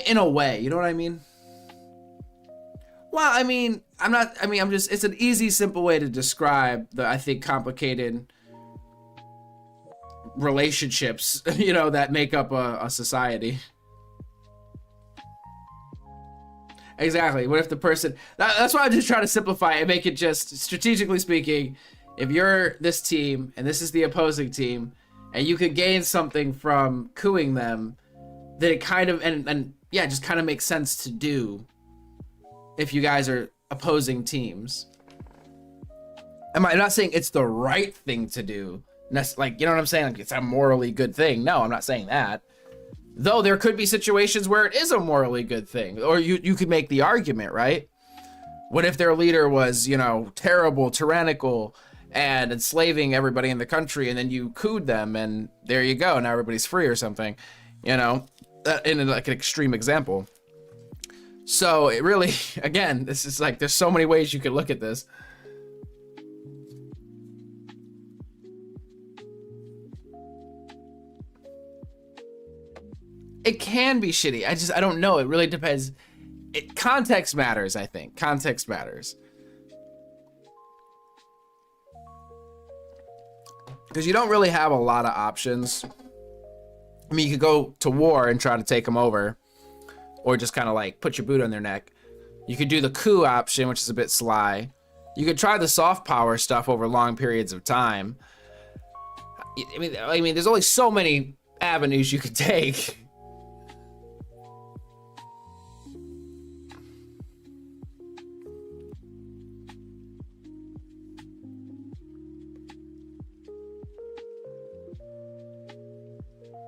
In a way, you know what I mean? Well, I mean, it's an easy, simple way to describe the, I think, complicated relationships, you know, that make up a society. Exactly. What if the person, that's why I'm just trying to simplify it and make it just, strategically speaking, if you're this team and this is the opposing team and you could gain something from cooing them, then it kind of, and yeah, just kind of makes sense to do if you guys are opposing teams. I'm not saying it's the right thing to do. Like, you know what I'm saying? Like, it's a morally good thing. No, I'm not saying that. Though there could be situations where it is a morally good thing. Or you could make the argument, right? What if their leader was, you know, terrible, tyrannical, and enslaving everybody in the country, and then you cooed them, and there you go, now everybody's free or something, you know, in like an extreme example. So it really, again, this is like, there's so many ways you could look at this. It can be shitty. I don't know. It really depends. context matters, I think. Context matters. Because you don't really have a lot of options. I mean, you could go to war and try to take them over, or just kind of like put your boot on their neck. You could do the coup option, which is a bit sly. You could try the soft power stuff over long periods of time. I mean, there's only so many avenues you could take.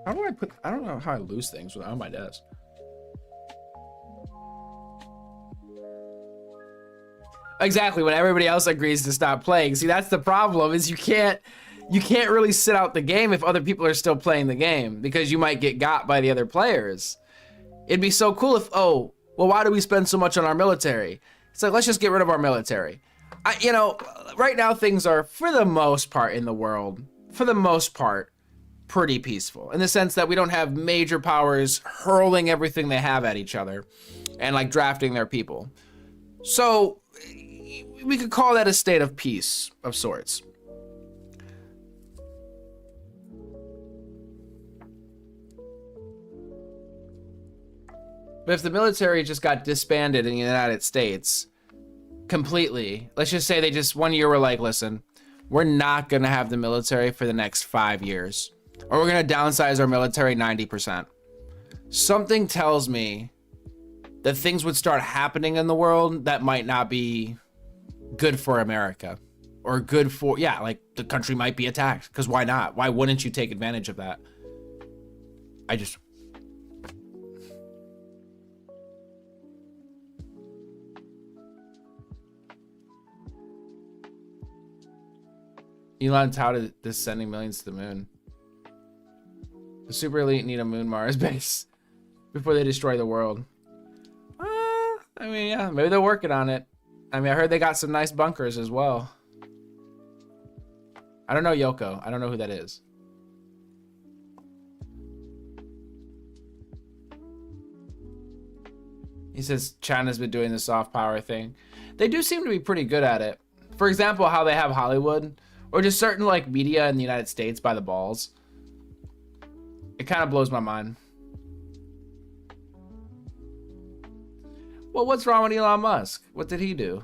How do I put, I don't know how I lose things without on my desk. Exactly, when everybody else agrees to stop playing. See, that's the problem, is you can't really sit out the game if other people are still playing the game, because you might get got by the other players. It'd be so cool if, oh, well, why do we spend so much on our military? It's like, let's just get rid of our military. You know, right now things are, for the most part in the world, for the most part, pretty peaceful, in the sense that we don't have major powers hurling everything they have at each other and like drafting their people. So we could call that a state of peace of sorts. But if the military just got disbanded in the United States completely, let's just say they just 1 year were like, listen, we're not gonna have the military for the next 5 years, or we're gonna downsize our military 90%. Something tells me that things would start happening in the world that might not be good for America, or good for, yeah, like the country might be attacked, because why not? Why wouldn't you take advantage of that? Elon touted this sending millions to the moon. The super elite need a moon Mars base before they destroy the world. I mean, yeah, maybe they're working on it. I mean, I heard they got some nice bunkers as well. I don't know Yoko. I don't know who that is. He says China's been doing the soft power thing. They do seem to be pretty good at it. For example, how they have Hollywood, or just certain like media in the United States by the balls. It kind of blows my mind. Well, what's wrong with Elon Musk? What did he do?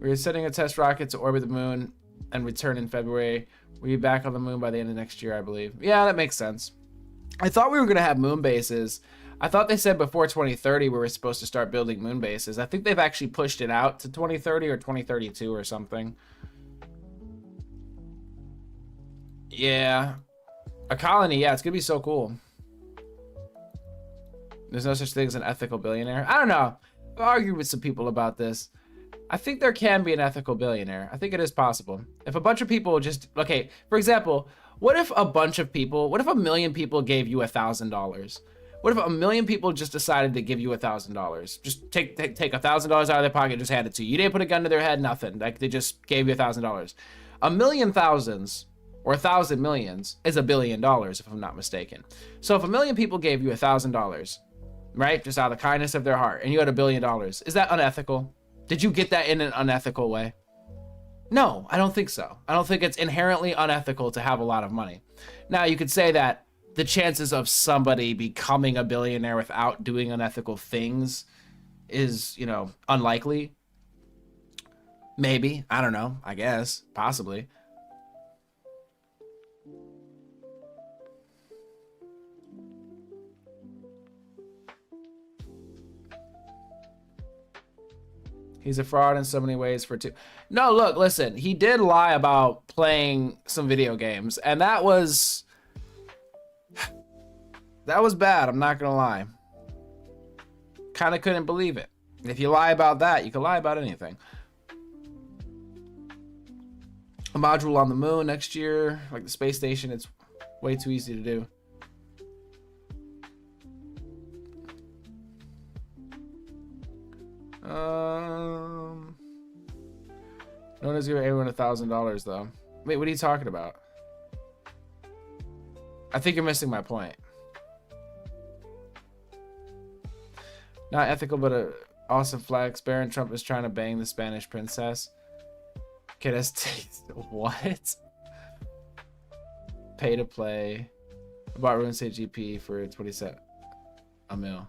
We're sending a test rocket to orbit the moon and return in February. We'll be back on the moon by the end of next year, I believe. Yeah, that makes sense. I thought we were going to have moon bases. I thought they said before 2030 we were supposed to start building moon bases. I think they've actually pushed it out to 2030 or 2032 or something. Yeah. A colony, yeah, it's gonna be so cool. There's no such thing as an ethical billionaire. I don't know. I've argued with some people about this. I think there can be an ethical billionaire. I think it is possible. If a bunch of people just, okay, for example, what if a bunch of people, what if 1 million people gave you $1,000? What if 1 million people just decided to give you $1,000? Just take $1,000 out of their pocket, just hand it to you. You didn't put a gun to their head, nothing. Like, they just gave you $1,000. 1 million thousands, or 1,000 millions, is $1 billion, if I'm not mistaken. So if 1 million people gave you $1,000, right, just out of the kindness of their heart, and you had $1 billion, is that unethical? Did you get that in an unethical way? No, I don't think so. I don't think it's inherently unethical to have a lot of money. Now, you could say that the chances of somebody becoming a billionaire without doing unethical things is, you know, unlikely. Maybe. I don't know. I guess. Possibly. He's a fraud in so many ways for two. No, look, listen. He did lie about playing some video games, and that was bad. I'm not gonna lie. Kind of couldn't believe it. If you lie about that, you can lie about anything. A module on the moon next year, like the space station. It's way too easy to do. No one's giving everyone $1,000 though. Wait, what are you talking about? I think you're missing my point. Not ethical, but a awesome flex. Baron Trump is trying to bang the Spanish princess. Okay, that's what? Pay to play. I bought Ruin State GP for 27 a mil.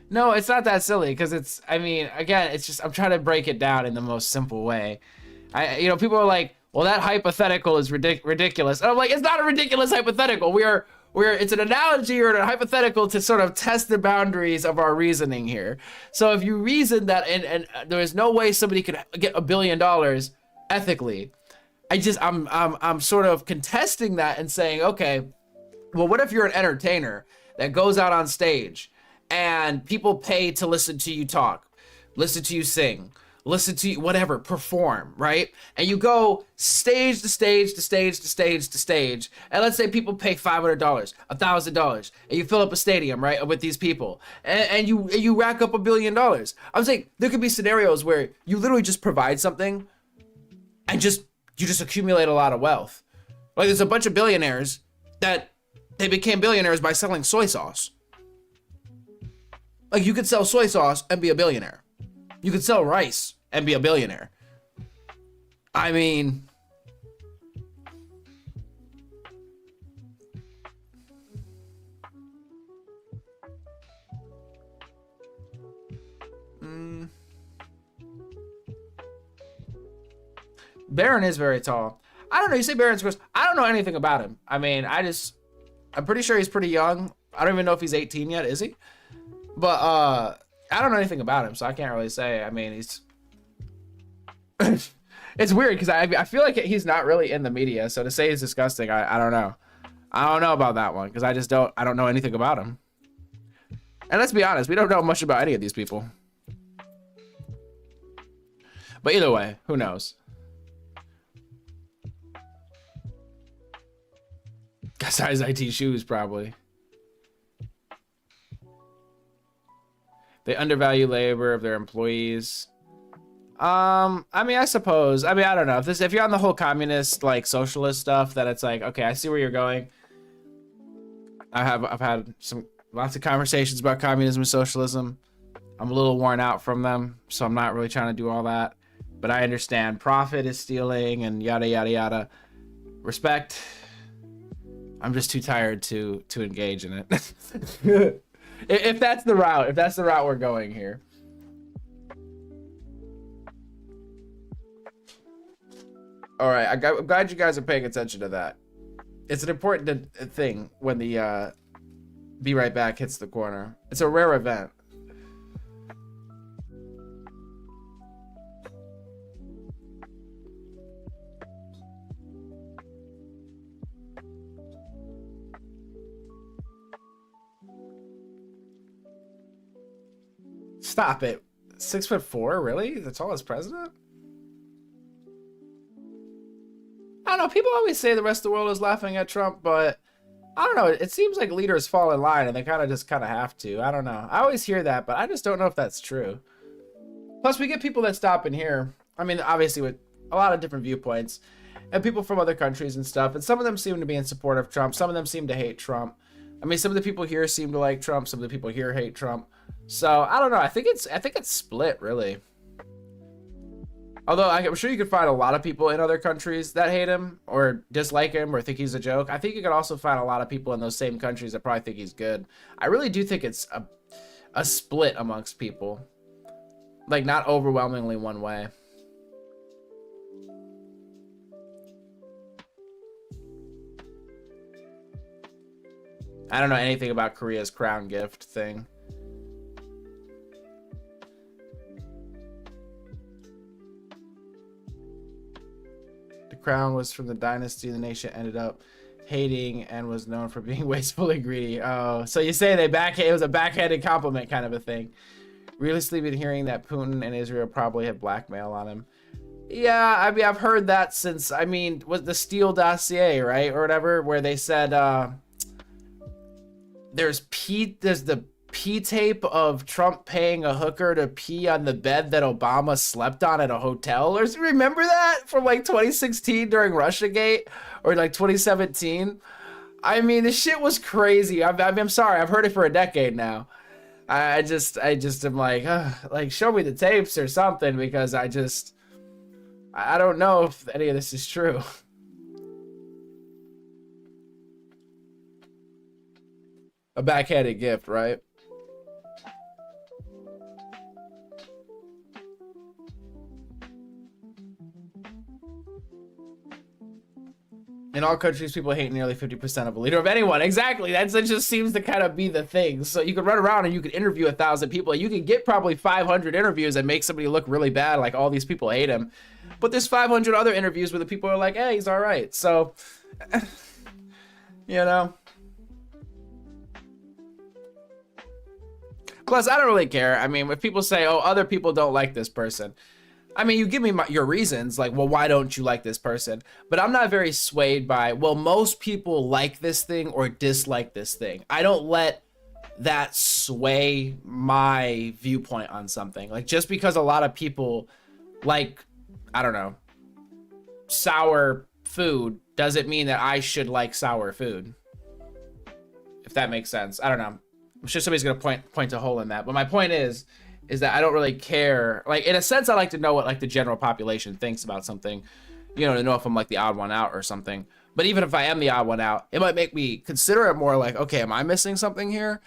No, it's not that silly because it's, I mean, again, it's just, I'm trying to break it down in the most simple way. You know, people are like, well, that hypothetical is ridiculous. And I'm like, it's not a ridiculous hypothetical. It's an analogy or a hypothetical to sort of test the boundaries of our reasoning here. So if you reason that and there is no way somebody could get $1 billion ethically, I'm sort of contesting that and saying, okay, well, what if you're an entertainer that goes out on stage and people pay to listen to you talk, listen to you sing, listen to you, whatever, perform, right? And you go stage to stage to stage to stage to stage. And let's say people pay $500, $1,000, and you fill up a stadium, right, with these people. And you rack up $1 billion. I'm saying there could be scenarios where you literally just provide something and you just accumulate a lot of wealth. Like there's a bunch of billionaires that they became billionaires by selling soy sauce. Like you could sell soy sauce and be a billionaire. You could sell rice and be a billionaire. I mean, Baron is very tall. I don't know. You say Baron's gross. I don't know anything about him. I mean, I'm pretty sure he's pretty young. I don't even know if he's 18 yet. Is he? But I don't know anything about him, so I can't really say. I mean, he's it's weird because I feel like he's not really in the media, so to say he's disgusting, I don't know. I don't know about that one because I don't know anything about him. And let's be honest, we don't know much about any of these people. But either way, who knows? Size IT shoes, probably. They undervalue labor of their employees. I mean, I suppose. I mean, I don't know. If you're on the whole communist, like socialist stuff, that it's like, okay, I see where you're going. I've had lots of conversations about communism and socialism. I'm a little worn out from them, so I'm not really trying to do all that. But I understand profit is stealing and yada yada yada. Respect. I'm just too tired to engage in it. If that's the route we're going here. All right, I'm glad you guys are paying attention to that. It's an important thing when the Be Right Back hits the corner. It's a rare event. Stop it. 6'4", really? The tallest president? I don't know. People always say the rest of the world is laughing at Trump, but I don't know. It seems like leaders fall in line and they kind of have to. I don't know. I always hear that, but I just don't know if that's true. Plus, we get people that stop in here. I mean, obviously with a lot of different viewpoints and people from other countries and stuff. And some of them seem to be in support of Trump. Some of them seem to hate Trump. I mean, some of the people here seem to like Trump. Some of the people here hate Trump. So I don't know. I think it's split, really. Although I'm sure you could find a lot of people in other countries that hate him or dislike him or think he's a joke. I think you could also find a lot of people in those same countries that probably think he's good. I really do think it's a split amongst people. Like, not overwhelmingly one way. I don't know anything about Korea's crown gift thing. The crown was from the dynasty the nation ended up hating and was known for being wasteful and greedy. Oh, so you say it was a backhanded compliment kind of a thing. Realistically, been hearing that Putin and Israel probably have blackmail on him. Yeah, I mean, I've heard that since, I mean, was the Steele dossier, right? Or whatever, where they said, there's the pee tape of Trump paying a hooker to pee on the bed that Obama slept on at a hotel? Or remember that from like 2016 during Russiagate or like 2017? I mean, the shit was crazy. I'm sorry. I've heard it for a decade now. I just am like, show me the tapes or something, because I don't know if any of this is true. A backhanded gift, right? In all countries, people hate nearly 50% of a leader of anyone. Exactly. That just seems to kind of be the thing. So you could run around and you could interview 1,000 people. You can get probably 500 interviews and make somebody look really bad, like all these people hate him. But there's 500 other interviews where the people are like, hey, he's all right. So, you know. Plus, I don't really care. I mean, if people say, oh, other people don't like this person, I mean, you give me your reasons, like, well, why don't you like this person? But I'm not very swayed by, well, most people like this thing or dislike this thing. I don't let that sway my viewpoint on something. Like, just because a lot of people like, I don't know, sour food doesn't mean that I should like sour food. If that makes sense. I don't know. I'm sure somebody's gonna point a hole in that. But my point is that I don't really care. Like, in a sense, I like to know what like the general population thinks about something, you know, to know if I'm like the odd one out or something. But even if I am the odd one out, it might make me consider it more like, okay, am I missing something here?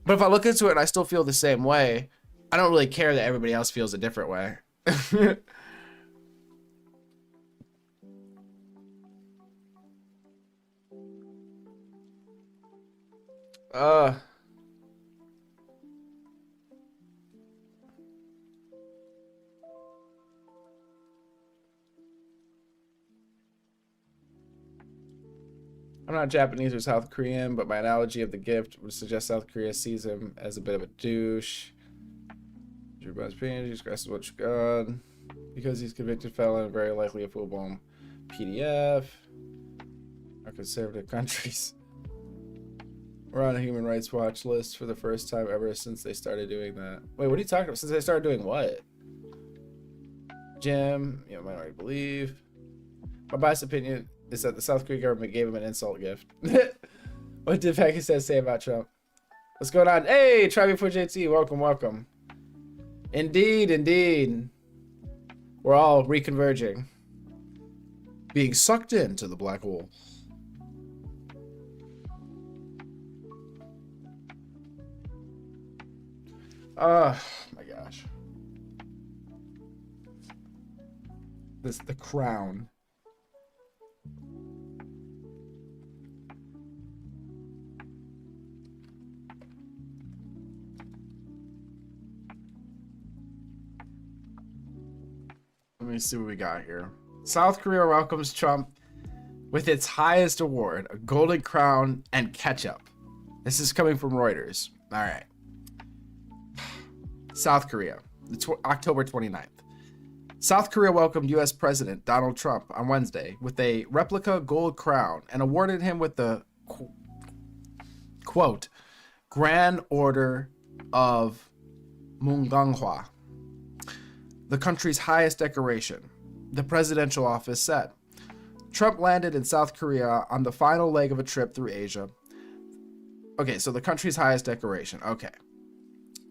But if I look into it and I still feel the same way, I don't really care that everybody else feels a different way. I'm not Japanese or South Korean, but my analogy of the gift would suggest South Korea sees him as a bit of a douche. Everybody's opinion, Jesus Christ is what you got. Because he's convicted felon, very likely a full-blown PDF. Our conservative countries. We're on a Human Rights Watch list for the first time ever since they started doing that. Wait, what are you talking about? Since they started doing what? Jim, you know, minority belief. My biased opinion is that the South Korean government gave him an insult gift. What did Pakistan say about Trump? What's going on? Hey, try before JT. Welcome, welcome. Indeed, indeed. We're all reconverging. Being sucked into the black hole. Oh my gosh. The crown. Let me see what we got here. South Korea welcomes Trump with its highest award, a golden crown and ketchup. This is coming from Reuters. All right. South Korea, October 29th. South Korea welcomed U.S. President Donald Trump on Wednesday with a replica gold crown and awarded him with the, quote, Grand Order of Munganghwa, the country's highest decoration, the presidential office said. Trump landed in South Korea on the final leg of a trip through Asia. Okay, so the country's highest decoration. Okay.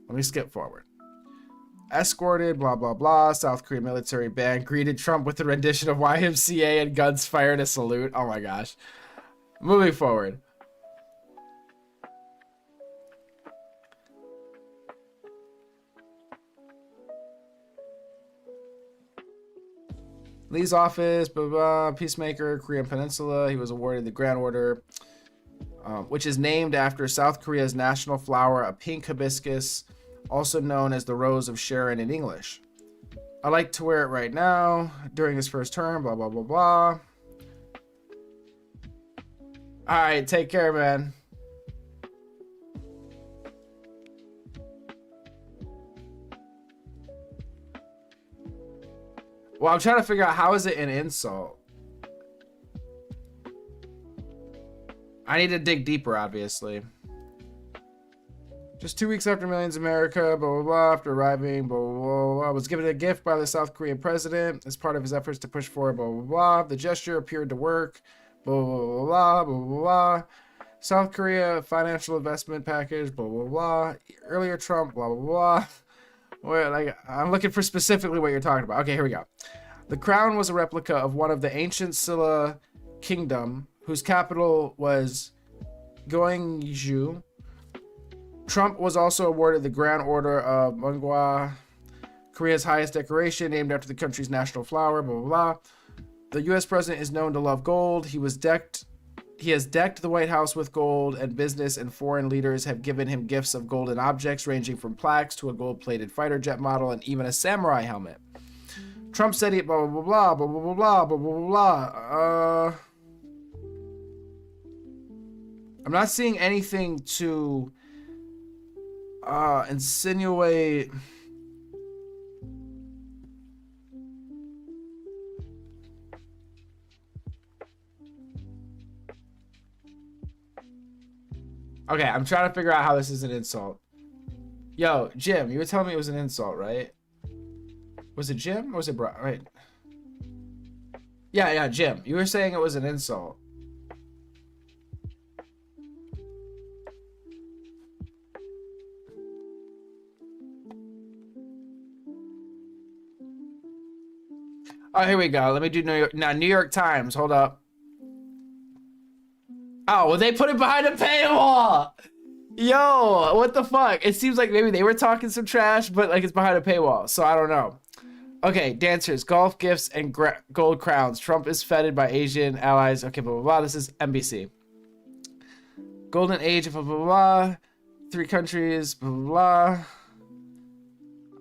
Let me skip forward. Escorted, blah, blah, blah. South Korean military band greeted Trump with a rendition of YMCA and guns fired a salute. Oh my gosh. Moving forward. Lee's office, blah, blah, peacemaker, Korean Peninsula. He was awarded the Grand Order, which is named after South Korea's national flower, a pink hibiscus, also known as the Rose of Sharon in English. I like to wear it right now during his first term, blah, blah, blah, blah. All right, take care, man. Well, I'm trying to figure out how is it an insult? I need to dig deeper, obviously. Just 2 weeks after Millions America, blah, blah, blah, after arriving, blah, blah, blah, blah, was given a gift by the South Korean president as part of his efforts to push forward, blah, blah, blah. The gesture appeared to work, blah, blah, blah, blah, blah, blah, blah. South Korea financial investment package, blah, blah, blah. Earlier Trump, blah, blah, blah. Well, like, I'm looking for specifically what you're talking about. Okay, here we go. The crown was a replica of one of the ancient Silla kingdom, whose capital was Gyeongju. Trump was also awarded the Grand Order of Mungwa, Korea's highest decoration, named after the country's national flower, blah, blah, blah. The U.S. president is known to love gold. He has decked the White House with gold, and business and foreign leaders have given him gifts of golden objects ranging from plaques to a gold-plated fighter jet model and even a samurai helmet. Trump said he blah, blah, blah, blah, blah, blah, blah, blah, blah, blah. I'm not seeing anything to insinuate. Okay, I'm trying to figure out how this is an insult. Yo, Jim, you were telling me it was an insult, right? Was it Jim or was it Brian? Right. Yeah, Jim. You were saying it was an insult. Oh, here we go. Let me do New York Times. Hold up. Oh, well, they put it behind a paywall. Yo, what the fuck? It seems like maybe they were talking some trash, but like it's behind a paywall. So I don't know. Okay, dancers, golf gifts, and gold crowns. Trump is feted by Asian allies. Okay, blah, blah, blah. This is NBC. Golden age of blah, blah, blah. 3 countries, blah, blah, blah.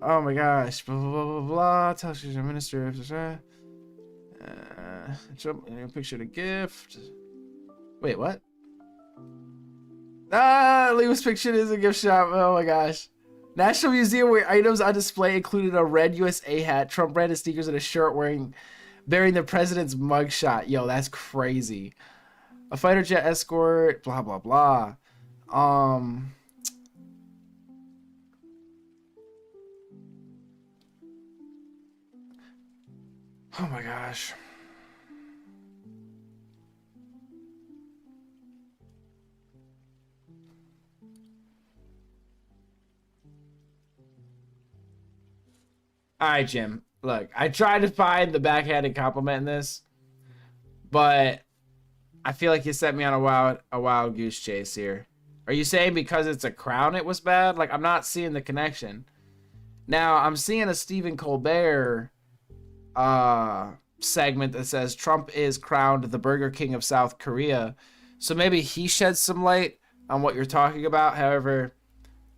Oh my gosh. Blah, blah, blah, blah, blah. Television minister. Trump, picture the gift. Wait, what? Leo's picture is a gift shop. Oh my gosh. National Museum where items on display included a red USA hat, Trump branded sneakers, and a shirt bearing the president's mugshot. Yo, that's crazy. A fighter jet escort, blah, blah, blah. Oh my gosh. All right, Jim. Look, I tried to find the backhanded compliment in this, but I feel like you set me on a wild goose chase here. Are you saying because it's a crown it was bad? Like, I'm not seeing the connection. Now, I'm seeing a Stephen Colbert segment that says Trump is crowned the Burger King of South Korea. So maybe he sheds some light on what you're talking about. However,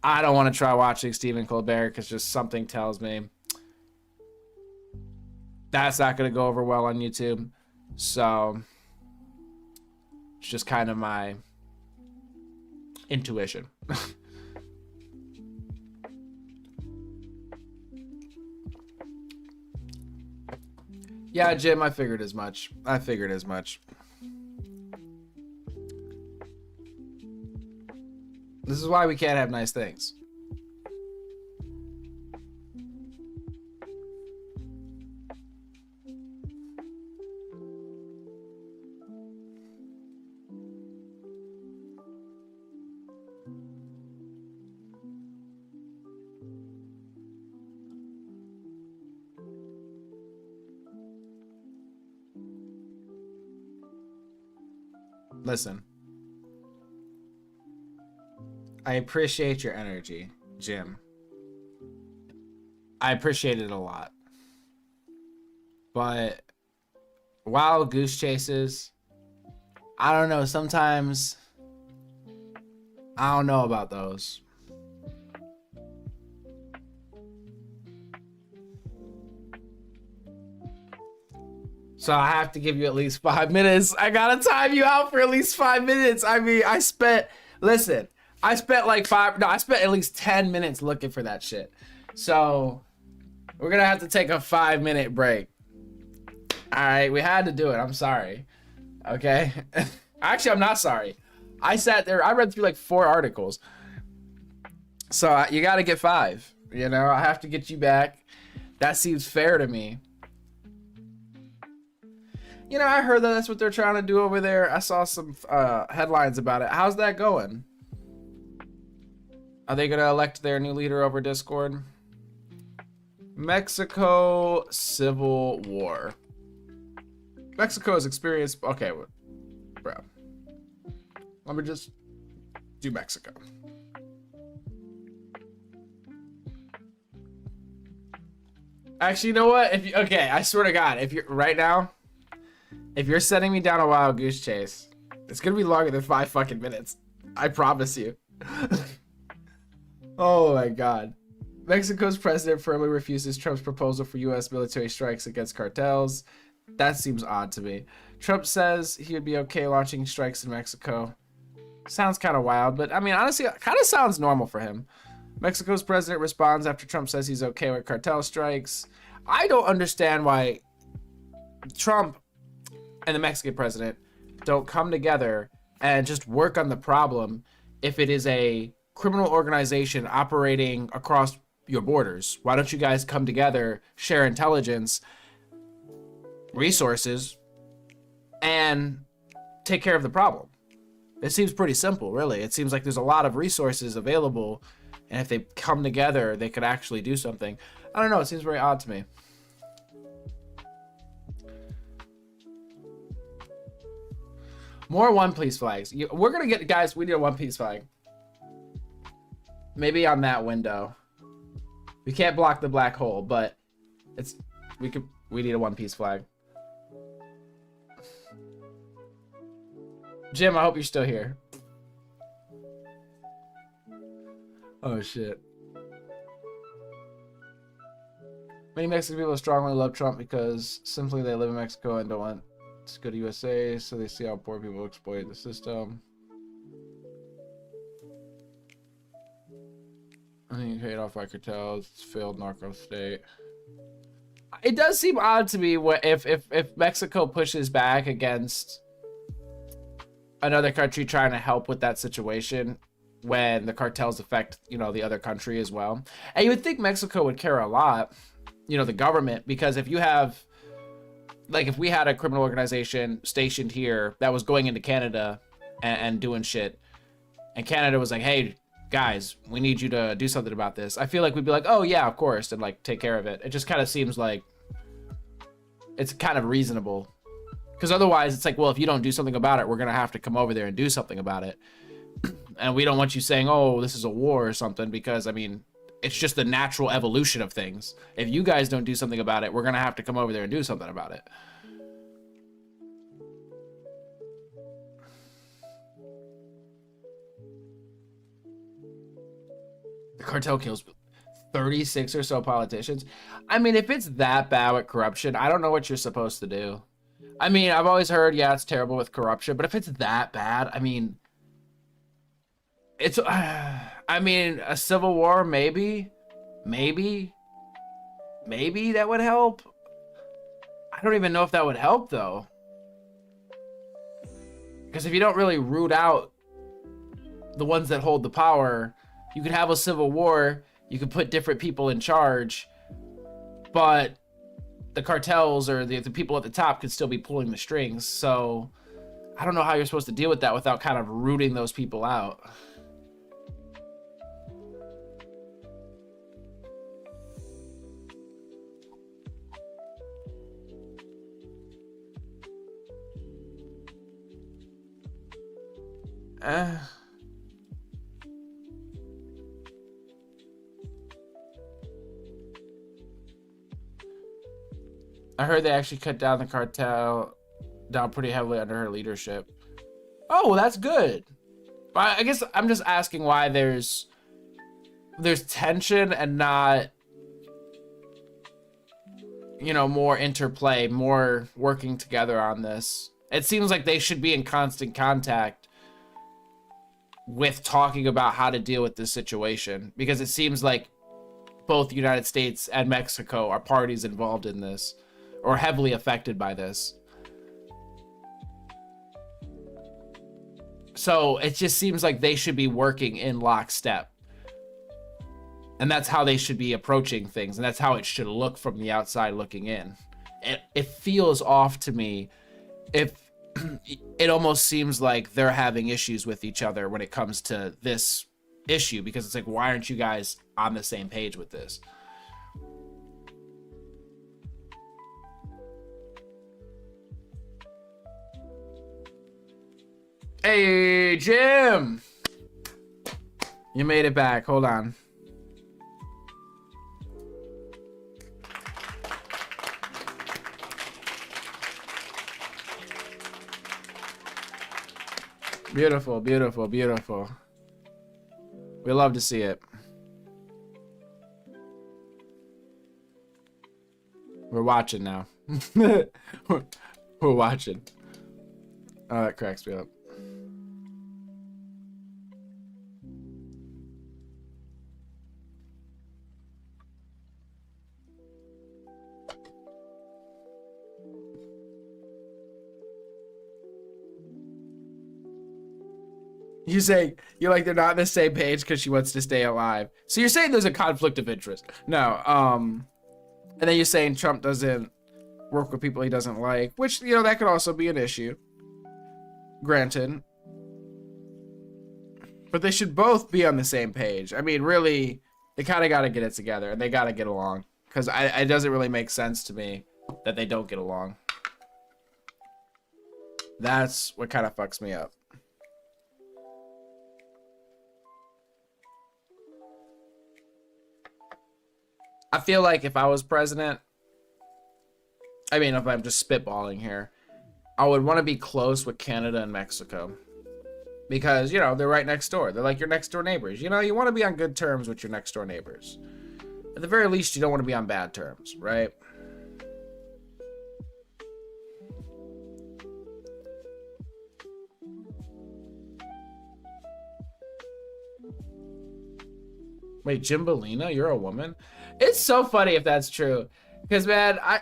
I don't want to try watching Stephen Colbert because just something tells me that's not going to go over well on YouTube. So it's just kind of my intuition. Yeah, Jim, I figured as much. This is why we can't have nice things. Listen, I appreciate your energy, Jim. I appreciate it a lot. But wild goose chases, I don't know, sometimes I don't know about those. So I have to give you at least 5 minutes. I gotta time you out for at least 5 minutes. I mean, I spent like I spent at least 10 minutes looking for that shit. So we're gonna have to take a 5-minute break. All right, we had to do it. I'm sorry. Okay. Actually, I'm not sorry. I sat there, I read through like 4 articles. So you got to get 5. You know, I have to get you back. That seems fair to me. You know, I heard that that's what they're trying to do over there. I saw some headlines about it. How's that going? Are they going to elect their new leader over Discord? Mexico Civil War. Mexico has experienced... Okay, bro. Let me just do Mexico. Actually, you know what? If you, okay, I swear to God, if you're right now, if you're sending me down a wild goose chase, it's gonna be longer than 5 fucking minutes. I promise you. Oh my God. Mexico's president firmly refuses Trump's proposal for U.S. military strikes against cartels. That seems odd to me. Trump says he would be okay launching strikes in Mexico. Sounds kind of wild, but I mean, honestly, it kind of sounds normal for him. Mexico's president responds after Trump says he's okay with cartel strikes. I don't understand why Trump and the Mexican president don't come together and just work on the problem if it is a criminal organization operating across your borders. Why don't you guys come together, share intelligence, resources, and take care of the problem? It seems pretty simple, really. It seems like there's a lot of resources available, and if they come together, they could actually do something. I don't know, it seems very odd to me. More One Piece flags. We're gonna get, guys, we need a One Piece flag. Maybe on that window. We can't block the black hole, but we need a One Piece flag. Jim, I hope you're still here. Oh shit. Many Mexican people strongly love Trump because simply they live in Mexico and don't want to go to USA, so they see how poor people exploit the system. I think paid off by cartels, it's failed narco state. It does seem odd to me if Mexico pushes back against another country trying to help with that situation when the cartels affect, you know, the other country as well. And you would think Mexico would care a lot, you know, the government, because if you have, like, if we had a criminal organization stationed here that was going into Canada and doing shit, and Canada was like, hey, guys, we need you to do something about this, I feel like we'd be like, oh yeah, of course, and like take care of it. It just kind of seems like it's kind of reasonable. Because otherwise, it's like, well, if you don't do something about it, we're going to have to come over there and do something about it. And we don't want you saying, oh, this is a war or something, because, I mean, it's just the natural evolution of things. If you guys don't do something about it, we're going to have to come over there and do something about it. The cartel kills 36 or so politicians. I mean, if it's that bad with corruption, I don't know what you're supposed to do. I mean, I've always heard, yeah, it's terrible with corruption, but if it's that bad, I mean, it's, I mean, a civil war, maybe that would help. I don't even know if that would help, though. Because if you don't really root out the ones that hold the power, you could have a civil war, you could put different people in charge, but the cartels or the people at the top could still be pulling the strings. So I don't know how you're supposed to deal with that without kind of rooting those people out. I heard they actually cut down the cartel down pretty heavily under her leadership. Oh, well, that's good. But I guess I'm just asking why there's tension and not, you know, more interplay, more working together on this. It seems like they should be in constant contact with talking about how to deal with this situation, because it seems like both the United States and Mexico are parties involved in this, or heavily affected by this. So it just seems like they should be working in lockstep. And that's how they should be approaching things, and that's how it should look from the outside looking in. It feels off to me if it almost seems like they're having issues with each other when it comes to this issue, because it's like, why aren't you guys on the same page with this? Hey, Jim! You made it back. Hold on. Beautiful, beautiful, beautiful. We love to see it. We're watching now. We're watching. Oh, that cracks me up. You say you're like they're not on the same page because she wants to stay alive. So you're saying there's a conflict of interest. No, and then you're saying Trump doesn't work with people he doesn't like, which, you know, that could also be an issue. Granted. But they should both be on the same page. I mean, really, they kind of got to get it together, and they got to get along, because it doesn't really make sense to me that they don't get along. That's what kind of fucks me up. I feel like if I was president, I mean, if I'm just spitballing here, I would want to be close with Canada and Mexico. Because, you know, they're right next door. They're like your next door neighbors. You know, you want to be on good terms with your next door neighbors. At the very least, you don't want to be on bad terms, right? Wait, Jimbalina, you're a woman? It's so funny if that's true. Because, man, I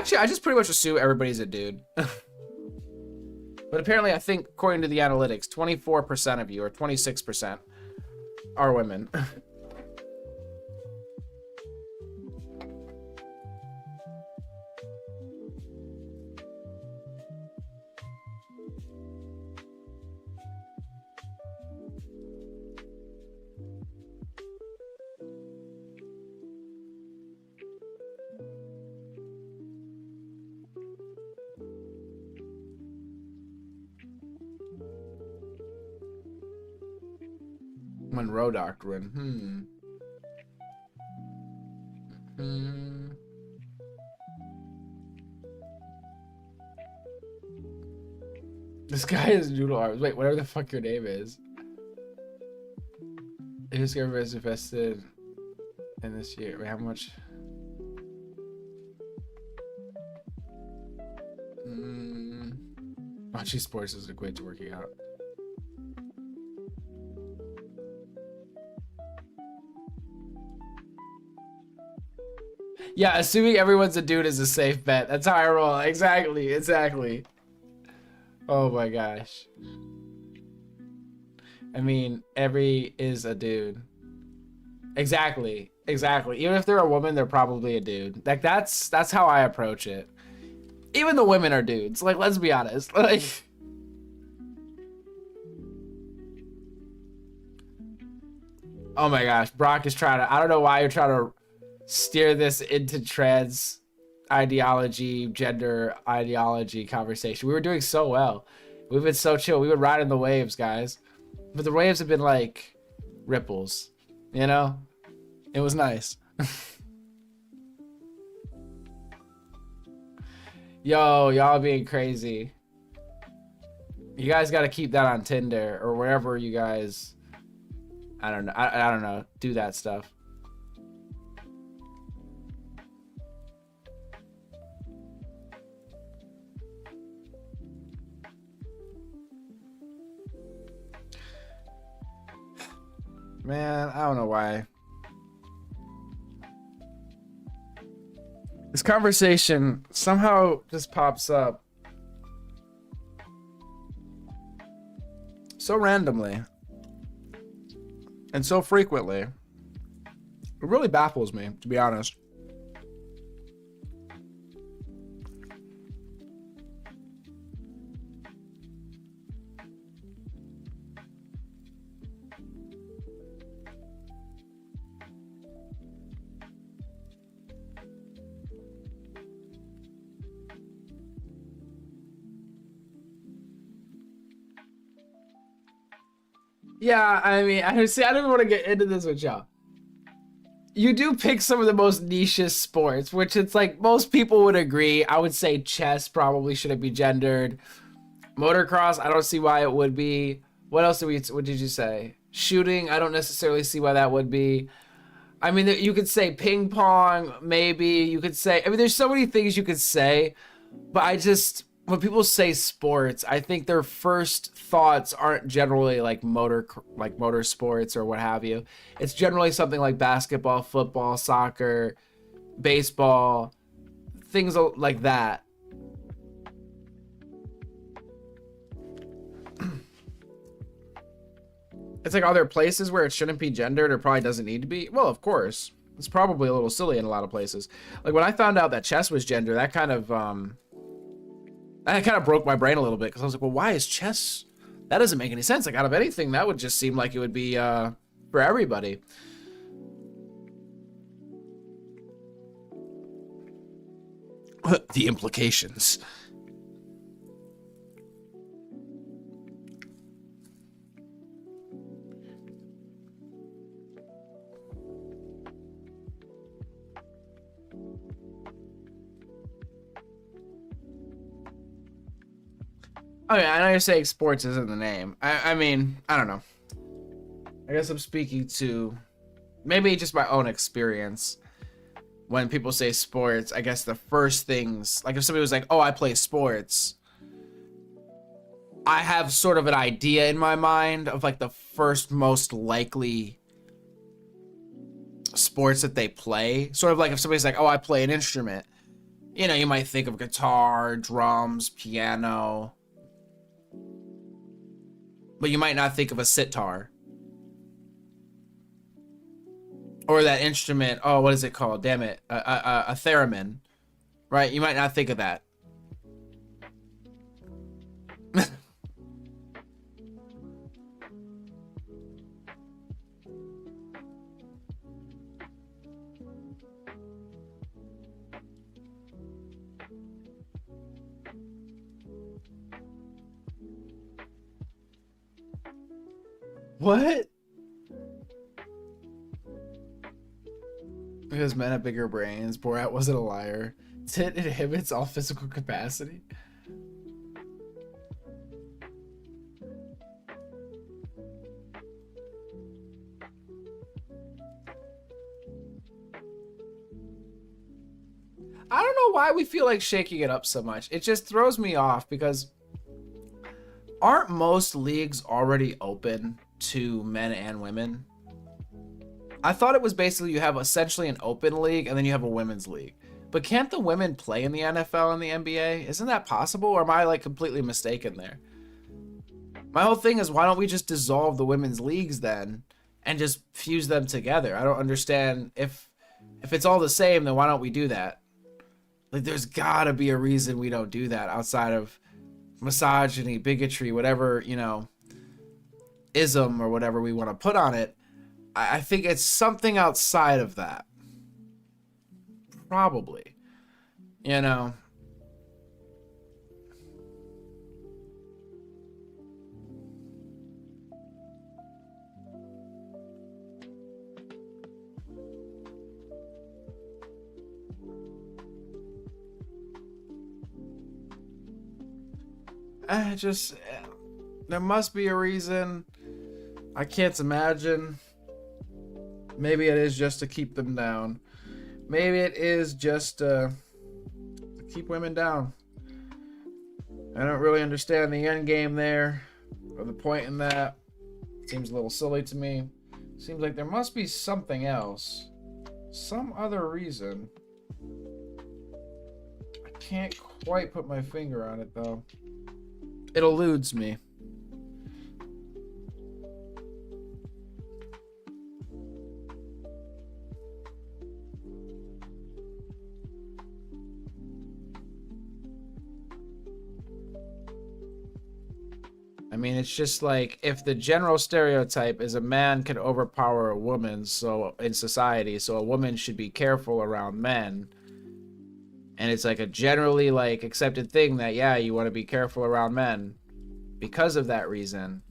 just pretty much assume everybody's a dude. But apparently, I think, according to the analytics, 24% of you, or 26%, are women. Monroe Doctrine. This guy has noodle arms. Wait, whatever the fuck your name is. Who's everybody's invested in this year? Wait, how much? Machi Sports is equated to working out. Yeah, assuming everyone's a dude is a safe bet. That's how I roll. Exactly, exactly. Oh my gosh. I mean, every is a dude. Exactly, exactly. Even if they're a woman, they're probably a dude. Like, that's how I approach it. Even the women are dudes. Like, let's be honest. Like, oh my gosh, Brock is trying to, I don't know why you're trying to steer this into trans ideology, gender ideology conversation. We were doing so well. We've been so chill. We would ride in the waves, guys. But the waves have been like ripples, you know? It was nice. Yo, y'all being crazy. You guys got to keep that on Tinder or wherever you guys, I don't know. I don't know. Do that stuff. Man, I don't know why. This conversation somehow just pops up so randomly and so frequently. It really baffles me, to be honest. Yeah, I mean, I don't even want to get into this with y'all. You do pick some of the most niche sports, which it's like most people would agree. I would say chess probably shouldn't be gendered. Motocross, I don't see why it would be. What else what did you say? Shooting, I don't necessarily see why that would be. I mean, you could say ping pong, maybe. You could say, I mean, there's so many things you could say, but when people say sports, I think their first thoughts aren't generally like motor sports or what have you. It's generally something like basketball, football, soccer, baseball, things like that. It's like, are there places where it shouldn't be gendered or probably doesn't need to be? Well, of course. It's probably a little silly in a lot of places. Like when I found out that chess was gender, that kind of broke my brain a little bit, because I was like, well, why is chess? That doesn't make any sense. Like, out of anything, that would just seem like it would be for everybody. The implications. Okay, I know you're saying sports isn't the name. I mean, I don't know. I guess I'm speaking to maybe just my own experience. When people say sports, I guess the first things, like if somebody was like, oh, I play sports, I have sort of an idea in my mind of like the first most likely sports that they play. Sort of like if somebody's like, oh, I play an instrument. You know, you might think of guitar, drums, piano. But you might not think of a sitar. Or that instrument, oh, what is it called? Damn it. A theremin. Right? You might not think of that. What? Because men have bigger brains. Borat wasn't a liar. Tit inhibits all physical capacity. I don't know why we feel like shaking it up so much. It just throws me off because aren't most leagues already open to men and women? I thought it was basically you have essentially an open league and then you have a women's league. But can't the women play in the NFL and the NBA? Isn't that possible? Or am I like completely mistaken there? My whole thing is, why don't we just dissolve the women's leagues then and just fuse them together? I don't understand. If it's all the same, then why don't we do that? Like, there's gotta be a reason we don't do that outside of misogyny, bigotry, whatever, you know, ism or whatever we want to put on it. I think it's something outside of that. Probably. You know. There must be a reason. I can't imagine. Maybe it is just to keep them down. Maybe it is just to keep women down. I don't really understand the end game there, or the point in that. Seems a little silly to me. Seems like there must be something else. Some other reason. I can't quite put my finger on it though. It eludes me. mean, it's just like if the general stereotype is a man can overpower a woman, so in society, so a woman should be careful around men. And it's like a generally like accepted thing that, yeah, you want to be careful around men because of that reason.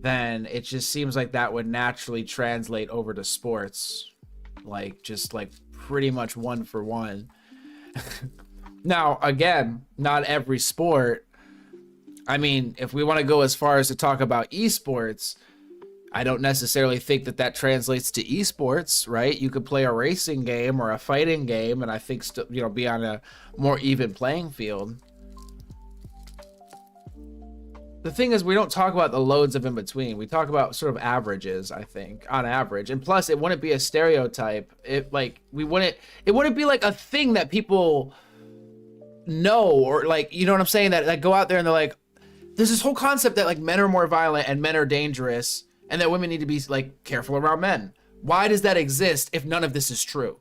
Then it just seems like that would naturally translate over to sports. Like, just like pretty much one for one. Now, again, not every sport. I mean, if we want to go as far as to talk about esports, I don't necessarily think that that translates to esports, right? You could play a racing game or a fighting game, and I think be on a more even playing field. The thing is, we don't talk about the loads of in between. We talk about sort of averages, I think, on average. And plus, it wouldn't be a stereotype. It wouldn't be like a thing that people know, or like, you know what I'm saying? That go out there and they're like, there's this whole concept that like men are more violent and men are dangerous, and that women need to be like careful around men. Why does that exist if none of this is true?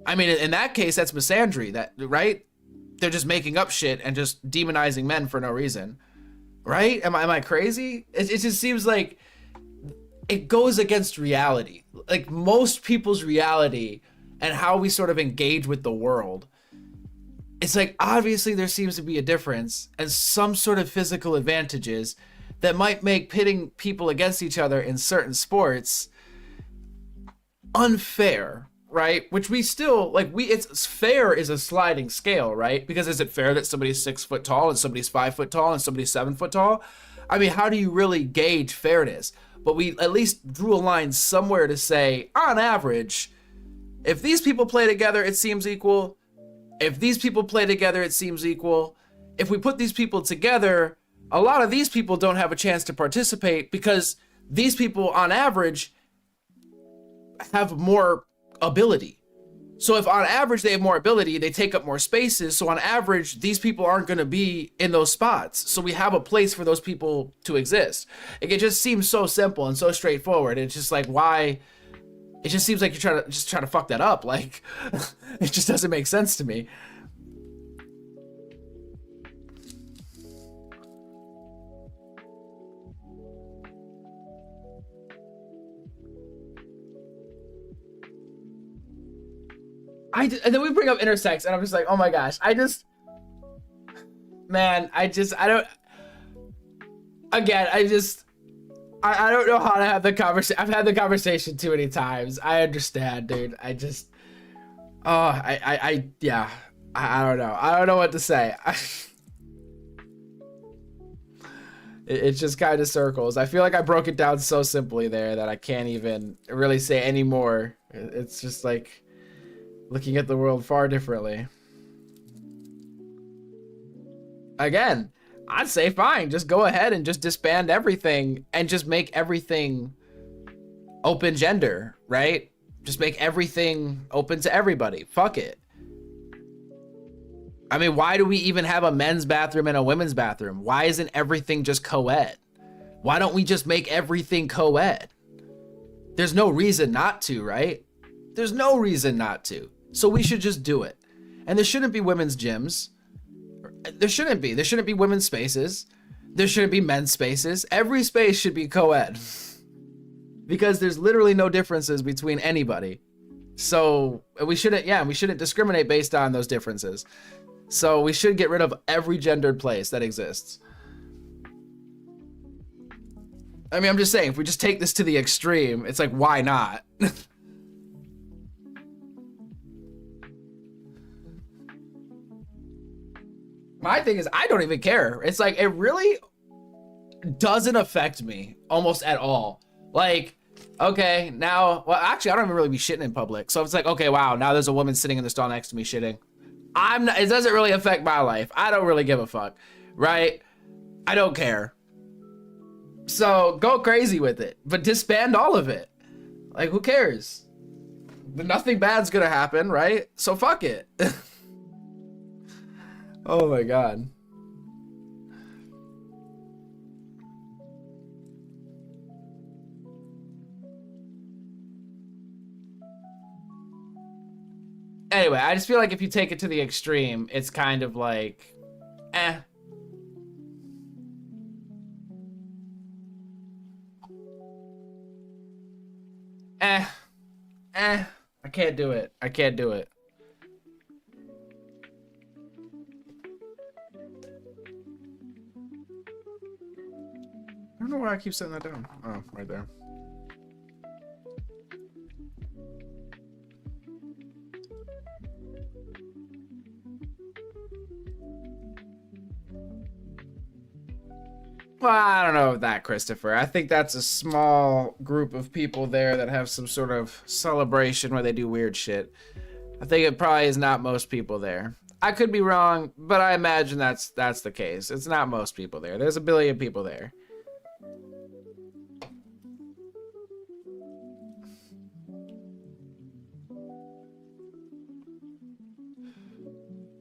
I mean, in that case, that's misandry, right? They're just making up shit and just demonizing men for no reason, right? Am I crazy? It just seems like it goes against reality. Like most people's reality and how we sort of engage with the world. It's like, obviously there seems to be a difference and some sort of physical advantages that might make pitting people against each other in certain sports unfair, right? Which we still like, it's fair is a sliding scale, right? Because is it fair that somebody's 6 foot tall and somebody's 5 foot tall and somebody's 7 foot tall? I mean, how do you really gauge fairness? But we at least drew a line somewhere to say, on average, if these people play together, it seems equal. If these people play together, it seems equal. If we put these people together, a lot of these people don't have a chance to participate because these people on average have more ability. So if on average they have more ability, they take up more spaces. So on average, these people aren't going to be in those spots. So we have a place for those people to exist. It just seems so simple and so straightforward. It's just like, why? It just seems like you're trying to fuck that up. Like, it just doesn't make sense to me. And then we bring up intersex, and I'm just like, oh my gosh, I don't know how to have the conversation. I've had the conversation too many times. I understand, dude. I don't know. I don't know what to say. It just kind of circles. I feel like I broke it down so simply there that I can't even really say any more. It's just like looking at the world far differently. Again, I'd say fine, just go ahead and just disband everything and just make everything open gender, right? Just make everything open to everybody. Fuck it. I mean, why do we even have a men's bathroom and a women's bathroom? Why isn't everything just co-ed? Why don't we just make everything co-ed? There's no reason not to, right? There's no reason not to. So we should just do it. And there shouldn't be women's gyms. There shouldn't be. There shouldn't be women's spaces. There shouldn't be men's spaces. Every space should be co-ed. Because there's literally no differences between anybody. So we shouldn't discriminate based on those differences. So we should get rid of every gendered place that exists. I mean, I'm just saying, if we just take this to the extreme, it's like, why not? My thing is, I don't even care. It's like, it really doesn't affect me almost at all. Like, okay, now, well, actually, I don't even really be shitting in public. So it's like, okay, wow, now there's a woman sitting in the stall next to me shitting. It doesn't really affect my life. I don't really give a fuck, right? I don't care. So go crazy with it, but disband all of it. Like, who cares? Nothing bad's gonna happen, right? So fuck it. Oh my god. Anyway, I just feel like if you take it to the extreme, it's kind of like, eh. I can't do it. I can't do it. I don't know why I keep setting that down. Oh, right there. Well, I don't know that, Christopher. I think that's a small group of people there that have some sort of celebration where they do weird shit. I think it probably is not most people there. I could be wrong, but I imagine that's the case. It's not most people there. There's a billion people there.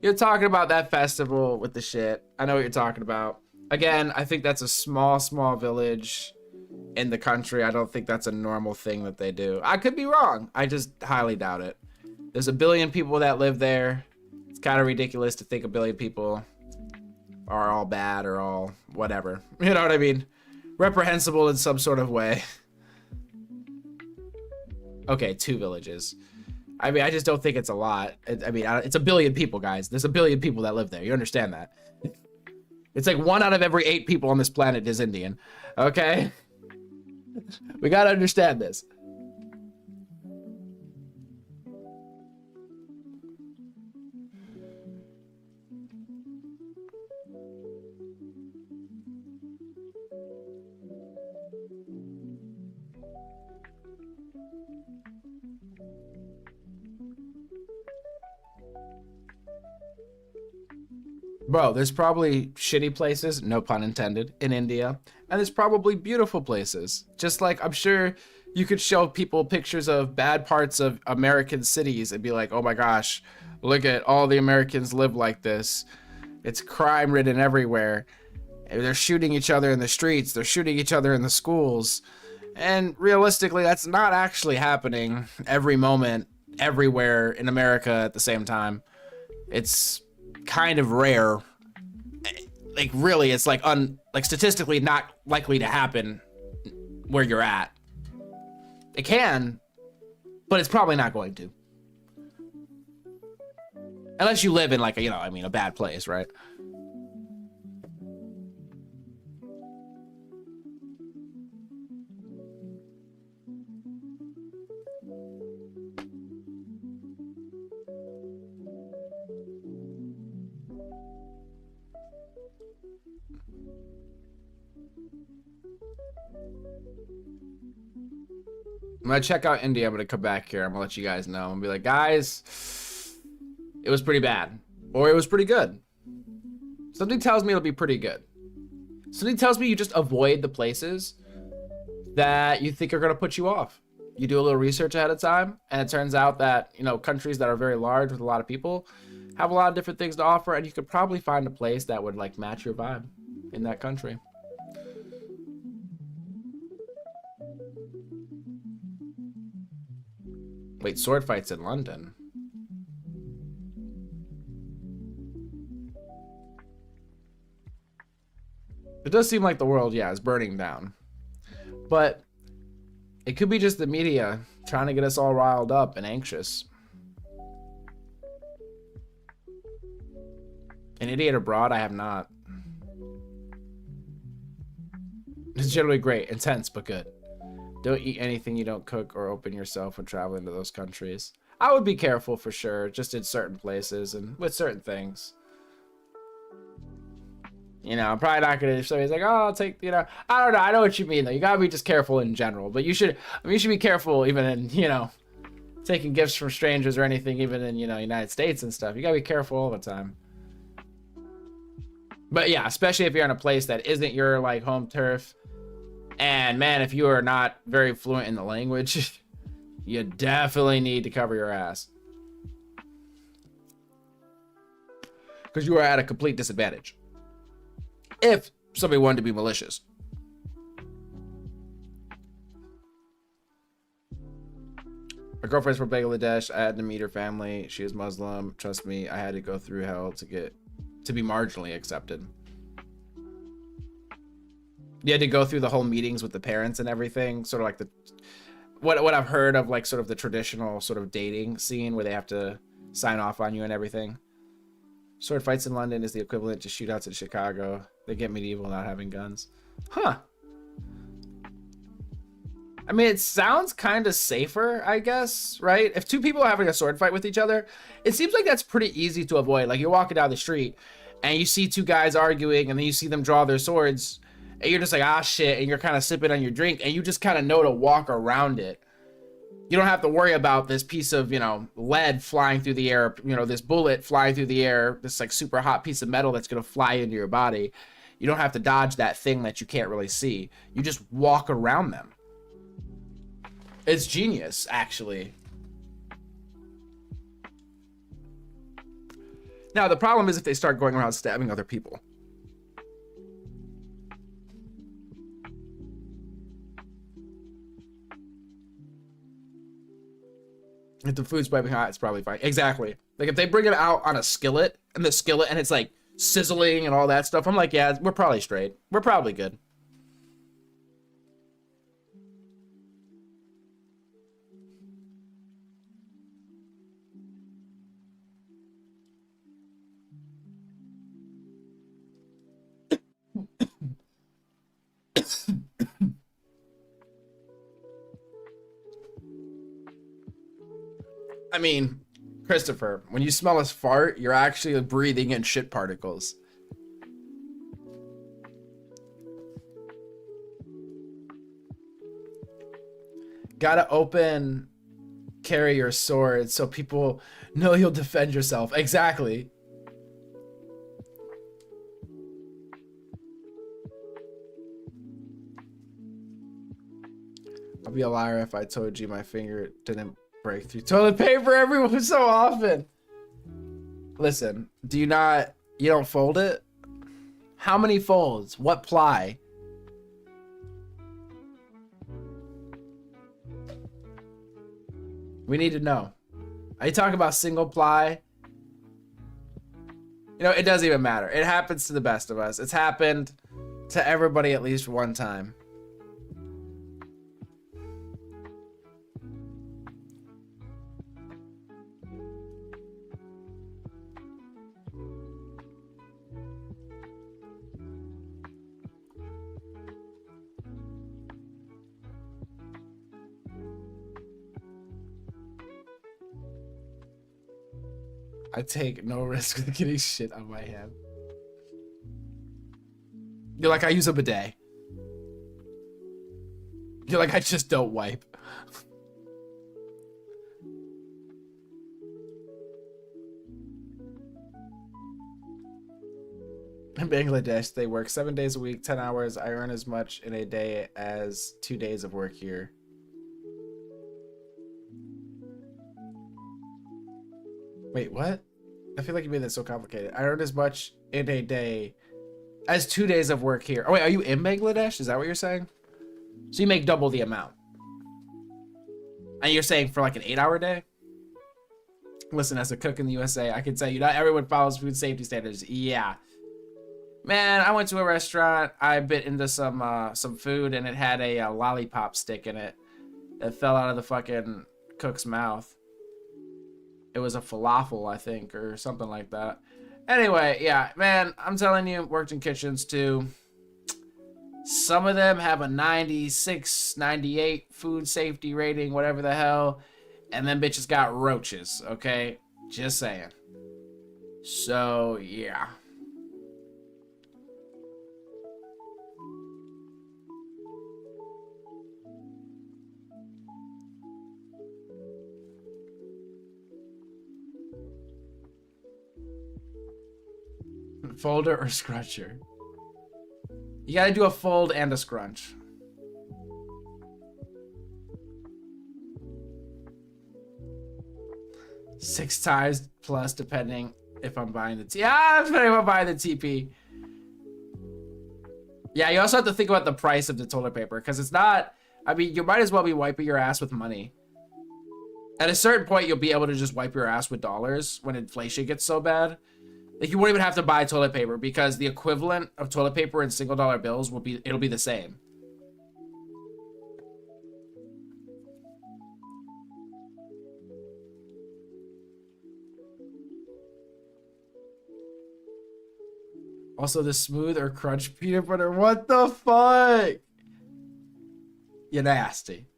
You're talking about that festival with the shit. I know what you're talking about. Again, I think that's a small village in the country. I don't think that's a normal thing that they do. I could be wrong. I just highly doubt it. There's a billion people that live there. It's kind of ridiculous to think a billion people are all bad or all whatever. You know what I mean? Reprehensible in some sort of way. Okay, 2 villages. I mean, I just don't think it's a lot. I mean, it's a billion people, guys. There's a billion people that live there. You understand that? It's like 1 out of every 8 people on this planet is Indian. Okay? We gotta understand this. Bro, there's probably shitty places, no pun intended, in India. And there's probably beautiful places. Just like I'm sure you could show people pictures of bad parts of American cities and be like, oh my gosh, look at all the Americans live like this. It's crime ridden everywhere. They're shooting each other in the streets. They're shooting each other in the schools. And realistically, that's not actually happening every moment, everywhere in America at the same time. It's kind of rare. Like really, it's like statistically not likely to happen where you're at. It can, but it's probably not going to. Unless you live in like a bad place, right? I'm gonna check out India. I'm gonna come back here. I'm gonna let you guys know. I'm gonna be like, guys, it was pretty bad. Or it was pretty good. Something tells me it'll be pretty good. Something tells me you just avoid the places that you think are gonna put you off. You do a little research ahead of time, and it turns out that, countries that are very large with a lot of people have a lot of different things to offer, and you could probably find a place that would like match your vibe in that country. Wait, sword fights in London. It does seem like the world, is burning down. But it could be just the media trying to get us all riled up and anxious. An Idiot Abroad, I have not. It's generally great, intense, but good. Don't eat anything you don't cook or open yourself when traveling to those countries. I would be careful for sure, just in certain places and with certain things. I'm probably not gonna, if somebody's like, oh, I'll take, I don't know, I know what you mean though. You gotta be just careful in general, but you should be careful even in, taking gifts from strangers or anything, even in, United States and stuff. You gotta be careful all the time. But yeah, especially if you're in a place that isn't your like home turf. And man, if you are not very fluent in the language, you definitely need to cover your ass. Because you are at a complete disadvantage. If somebody wanted to be malicious. My girlfriend's from Bangladesh. I had to meet her family. She is Muslim. Trust me, I had to go through hell to be marginally accepted. You had to go through the whole meetings with the parents and everything, sort of like what I've heard of, like, sort of the traditional sort of dating scene where they have to sign off on you and everything. Sword fights in London is the equivalent to shootouts in Chicago. They get medieval not having guns. Huh. I mean, it sounds kind of safer, I guess, right? If two people are having a sword fight with each other, it seems like that's pretty easy to avoid. Like, you're walking down the street and you see two guys arguing and then you see them draw their swords and you're just like, ah, shit, and you're kind of sipping on your drink and you just kind of know to walk around it. You don't have to worry about this piece of, you know, lead flying through the air, you know, this bullet flying through the air, this like super hot piece of metal that's going to fly into your body. You don't have to dodge that thing that you can't really see. You just walk around them. It's genius, actually. Now, the problem is if they start going around stabbing other people. If the food's piping hot, it's probably fine. Exactly. Like, if they bring it out on a skillet, and it's like sizzling and all that stuff, I'm like, yeah, we're probably straight. We're probably good. I mean, Christopher, when you smell a fart, you're actually breathing in shit particles. Gotta carry your sword so people know you'll defend yourself. Exactly. I'd be a liar if I told you my finger didn't break through toilet paper everyone so often. Listen, you don't fold it? How many folds? What ply? We need to know. Are you talking about single ply? You know, it doesn't even matter. It happens to the best of us. It's happened to everybody at least one time. I take no risk with getting shit on my hand. You're like, I use a bidet. You're like, I just don't wipe. In Bangladesh, they work 7 days a week, 10 hours. I earn as much in a day as 2 days of work here. Wait, what? I feel like you made that so complicated. I earn as much in a day as 2 days of work here. Oh, wait, are you in Bangladesh? Is that what you're saying? So you make double the amount. And you're saying for like an 8-hour day? Listen, as a cook in the USA, I can tell you not everyone follows food safety standards. Yeah. Man, I went to a restaurant. I bit into some food and it had a lollipop stick in it. It fell out of the fucking cook's mouth. It was a falafel, I think, or something like that. Anyway, yeah, man, I'm telling you, worked in kitchens too. Some of them have a 96, 98 food safety rating, whatever the hell. And then bitches got roaches, okay? Just saying. So, yeah. Folder or scruncher? You gotta do a fold and a scrunch. Six times plus depending if I'm buying the depending if I'm buying the TP. Yeah, you also have to think about the price of the toilet paper because it's not, I mean, you might as well be wiping your ass with money. At a certain point, you'll be able to just wipe your ass with dollars when inflation gets so bad. Like, you won't even have to buy toilet paper because the equivalent of toilet paper in $single bills it'll be the same. Also, the smooth or crunch peanut butter. What the fuck? You're nasty.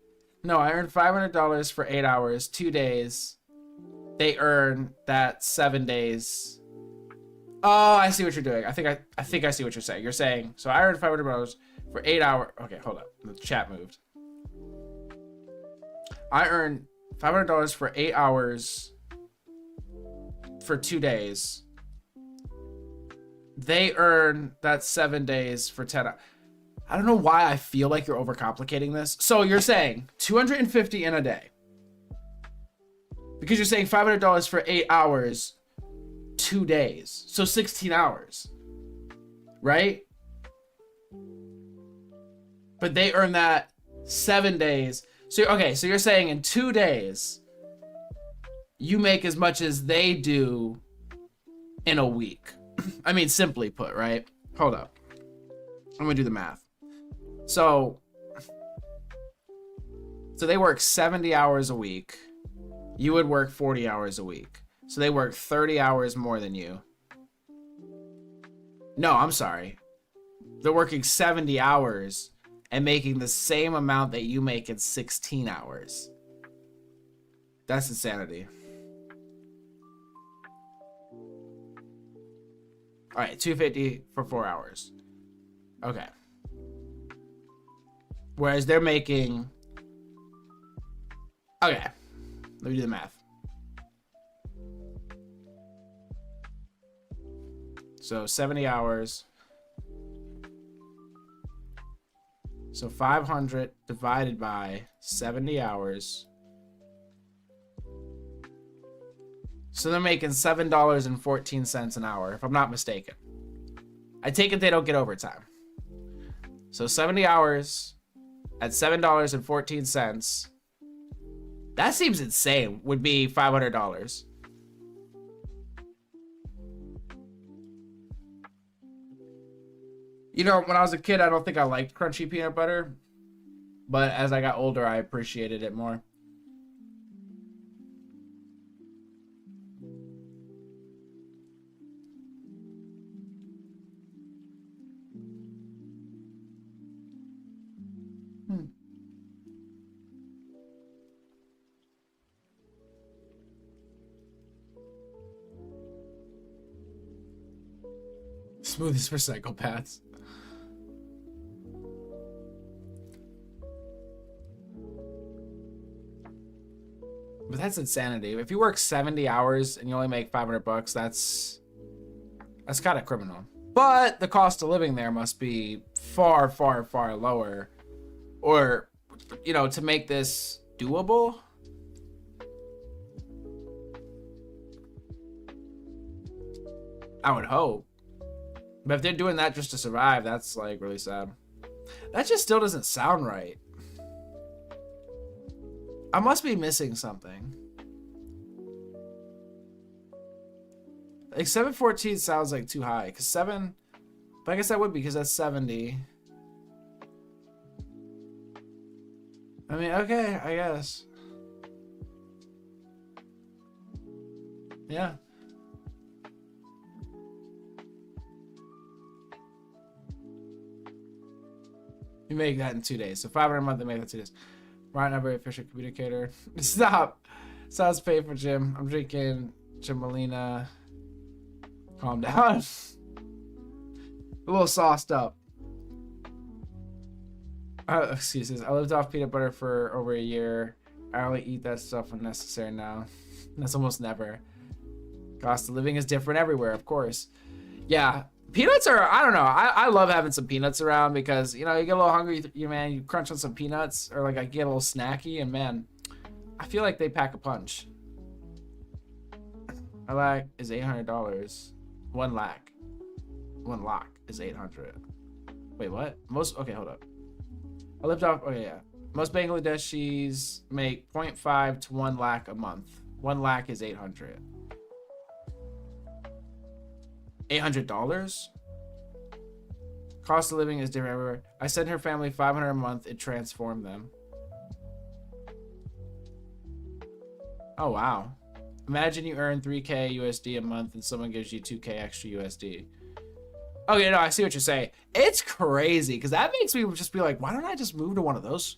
No, I earned $500 for 8 hours, 2 days. They earn that 7 days. Oh, I see what you're doing. I think I see what you're saying. You're saying, so I earned $500 for 8 hours. Okay, hold up. The chat moved. I earned $500 for 8 hours for 2 days. They earn that 7 days for 10 hours. I don't know why I feel like you're overcomplicating this. So you're saying 250 in a day. Because you're saying $500 for 8 hours, 2 days. So 16 hours. Right? But they earn that 7 days. So, okay, so you're saying in 2 days, you make as much as they do in a week. I mean, simply put, right? Hold up. I'm gonna do the math. So they work 70 hours a week. You would work 40 hours a week. So they work 30 hours more than you. No, I'm sorry. They're working 70 hours and making the same amount that you make in 16 hours. That's insanity. All right, $250 for 4 hours. Okay. Whereas they're making... Okay. Let me do the math. So 70 hours. So 500 divided by 70 hours. So they're making $7.14 an hour, if I'm not mistaken. I take it they don't get overtime. So 70 hours at $7.14. That seems insane. Would be $500. You know, when I was a kid, I don't think I liked crunchy peanut butter. But as I got older, I appreciated it more. Smoothies for psychopaths. But that's insanity. If you work 70 hours and you only make $500, that's kind of criminal. But the cost of living there must be far, far, far lower. Or, you know, to make this doable. I would hope. But if they're doing that just to survive, that's like really sad. That just still doesn't sound right. I must be missing something. Like 714 sounds like too high. Because 7... But I guess that would be because that's 70. I mean, okay, I guess. Yeah. You make that in 2 days. So 500 a month, they make that 2 days. Right number, efficient communicator. Stop. Sounds paid for Jim. I'm drinking Jamalina. Calm down. A little sauced up. Excuses. I lived off peanut butter for over a year. I only eat that stuff when necessary now. That's almost never. Cost of living is different everywhere, of course. Yeah. Peanuts are, I don't know. I love having some peanuts around because, you know, you get a little hungry, you crunch on some peanuts, or like I get a little snacky, and man, I feel like they pack a punch. A lakh is $800. 1 lakh. 1 lakh is 800. Wait, what? Okay, hold up. I lived off, okay, yeah. Most Bangladeshis make 0.5 to 1 lakh a month. 1 lakh is 800. $800? Cost of living is different everywhere. I sent her family $500 a month. It transformed them. Oh, wow. Imagine you earn 3K USD a month and someone gives you 2K extra USD. Okay, no, I see what you're saying. It's crazy because that makes me just be like, why don't I just move to one of those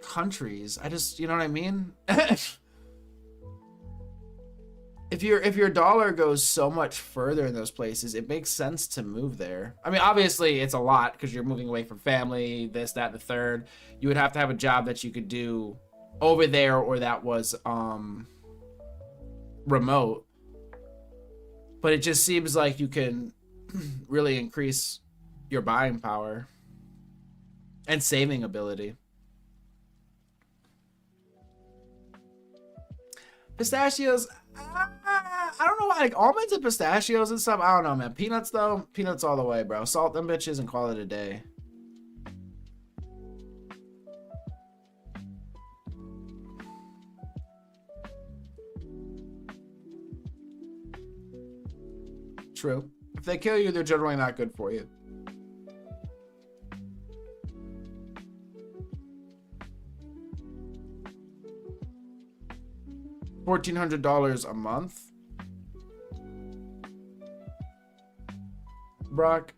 countries? I just, you know what I mean? If your dollar goes so much further in those places, it makes sense to move there. I mean, obviously it's a lot because you're moving away from family, this, that, and the third. You would have to have a job that you could do over there or that was remote. But it just seems like you can really increase your buying power and saving ability. Pistachios, I don't know why, like almonds and pistachios and stuff. I don't know, man. Peanuts though, peanuts all the way, bro. Salt them bitches and call it a day. True. If they kill you, they're generally not good for you. $1,400 a month. Brock.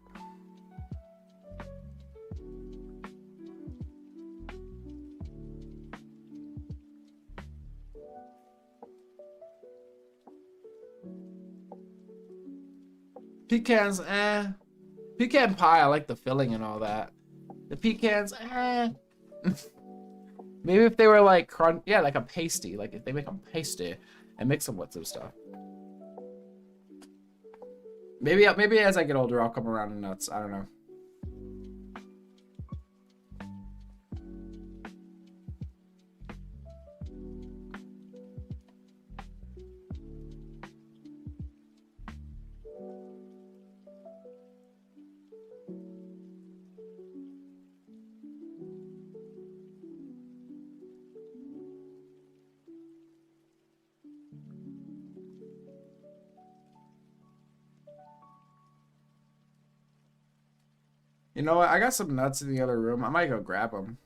Pecans, pecan pie, I like the filling and all that. The pecans, maybe if they were like yeah, like a pasty, like if they make them pasty and mix them with some stuff. Maybe as I get older, I'll come around to nuts. I don't know. You know what? I got some nuts in the other room. I might go grab them.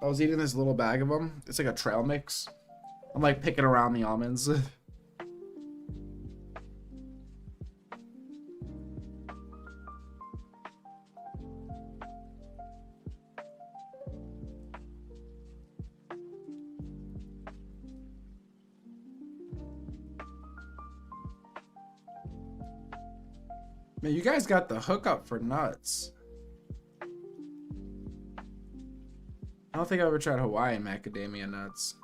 I was eating this little bag of them. It's like a trail mix. I'm like picking around the almonds. Man, you guys got the hookup for nuts. I don't think I ever tried Hawaiian macadamia nuts.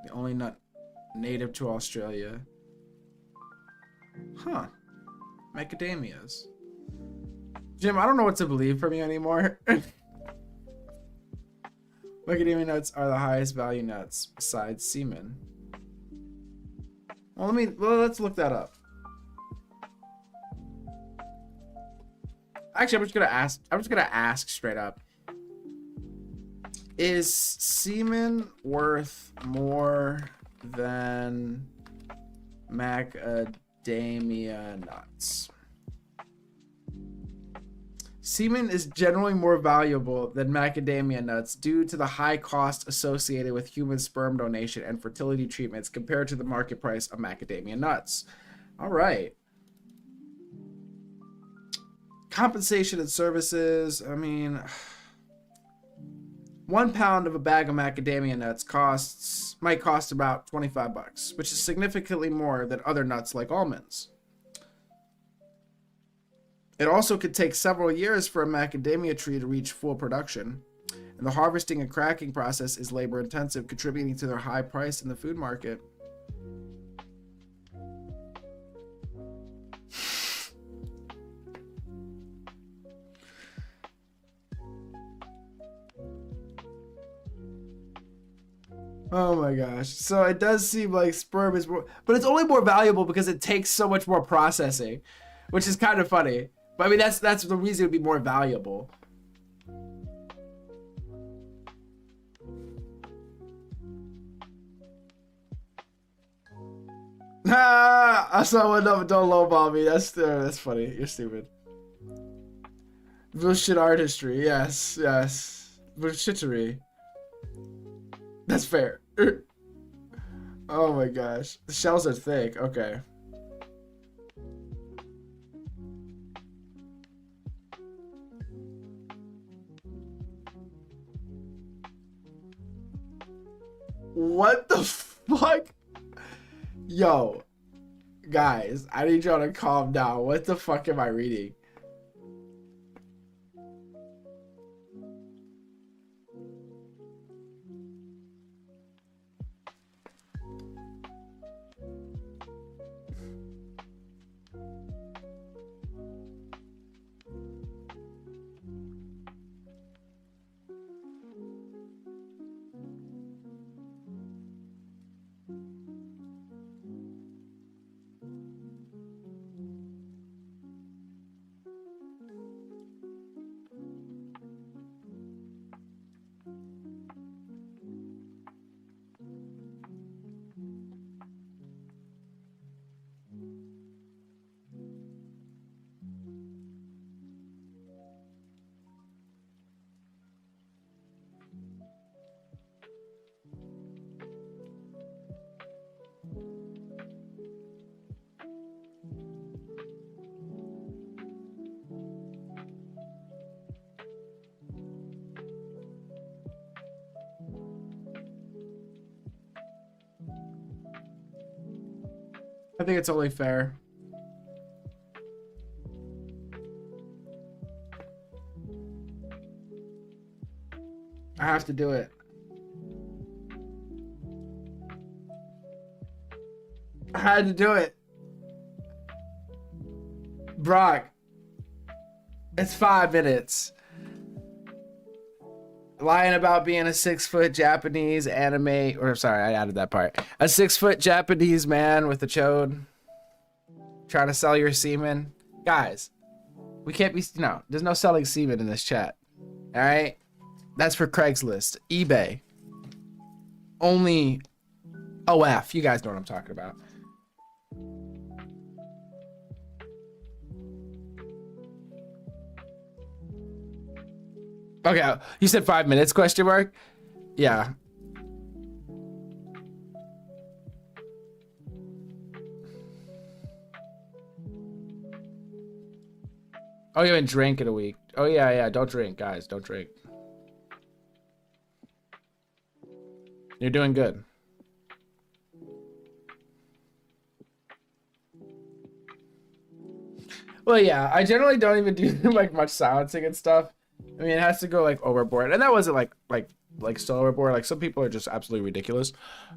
The only nut native to Australia. Huh. Macadamias. Jim, I don't know what to believe from you anymore. Macadamia nuts are the highest value nuts besides semen. Well, let's look that up. Actually, I'm just gonna ask straight up. Is semen worth more than macadamia nuts? Semen is generally more valuable than macadamia nuts due to the high cost associated with human sperm donation and fertility treatments compared to the market price of macadamia nuts. All right. Compensation and services. I mean, 1 pound of a bag of macadamia nuts might cost about $25, which is significantly more than other nuts like almonds. It also could take several years for a macadamia tree to reach full production, and the harvesting and cracking process is labor intensive, contributing to their high price in the food market. Oh my gosh. So it does seem like sperm is more, but it's only more valuable because it takes so much more processing, which is kind of funny. But I mean, that's the reason it would be more valuable. Ah, someone don't lowball me. That's funny. You're stupid. Bullshit artistry. Yes. Bullshittery. That's fair. Oh my gosh. The shells are thick. Okay. What the fuck? Yo, guys, I need y'all to calm down. What the fuck am I reading? I think it's only fair. I have to do it. I had to do it. Brock, it's 5 minutes. Lying about being a 6-foot Japanese anime, or sorry, I added that part. A 6-foot Japanese man with a chode trying to sell your semen. Guys, we can't be, no, there's no selling semen in this chat. All right? That's for Craigslist, eBay. Only OF. You guys know what I'm talking about. Okay, you said 5 minutes, question mark? Yeah. Oh, you haven't drank in a week. Oh, yeah, don't drink, guys, don't drink. You're doing good. Well, yeah, I generally don't even do like much silencing and stuff. I mean, it has to go like overboard, and that wasn't like so overboard. Like some people are just absolutely ridiculous,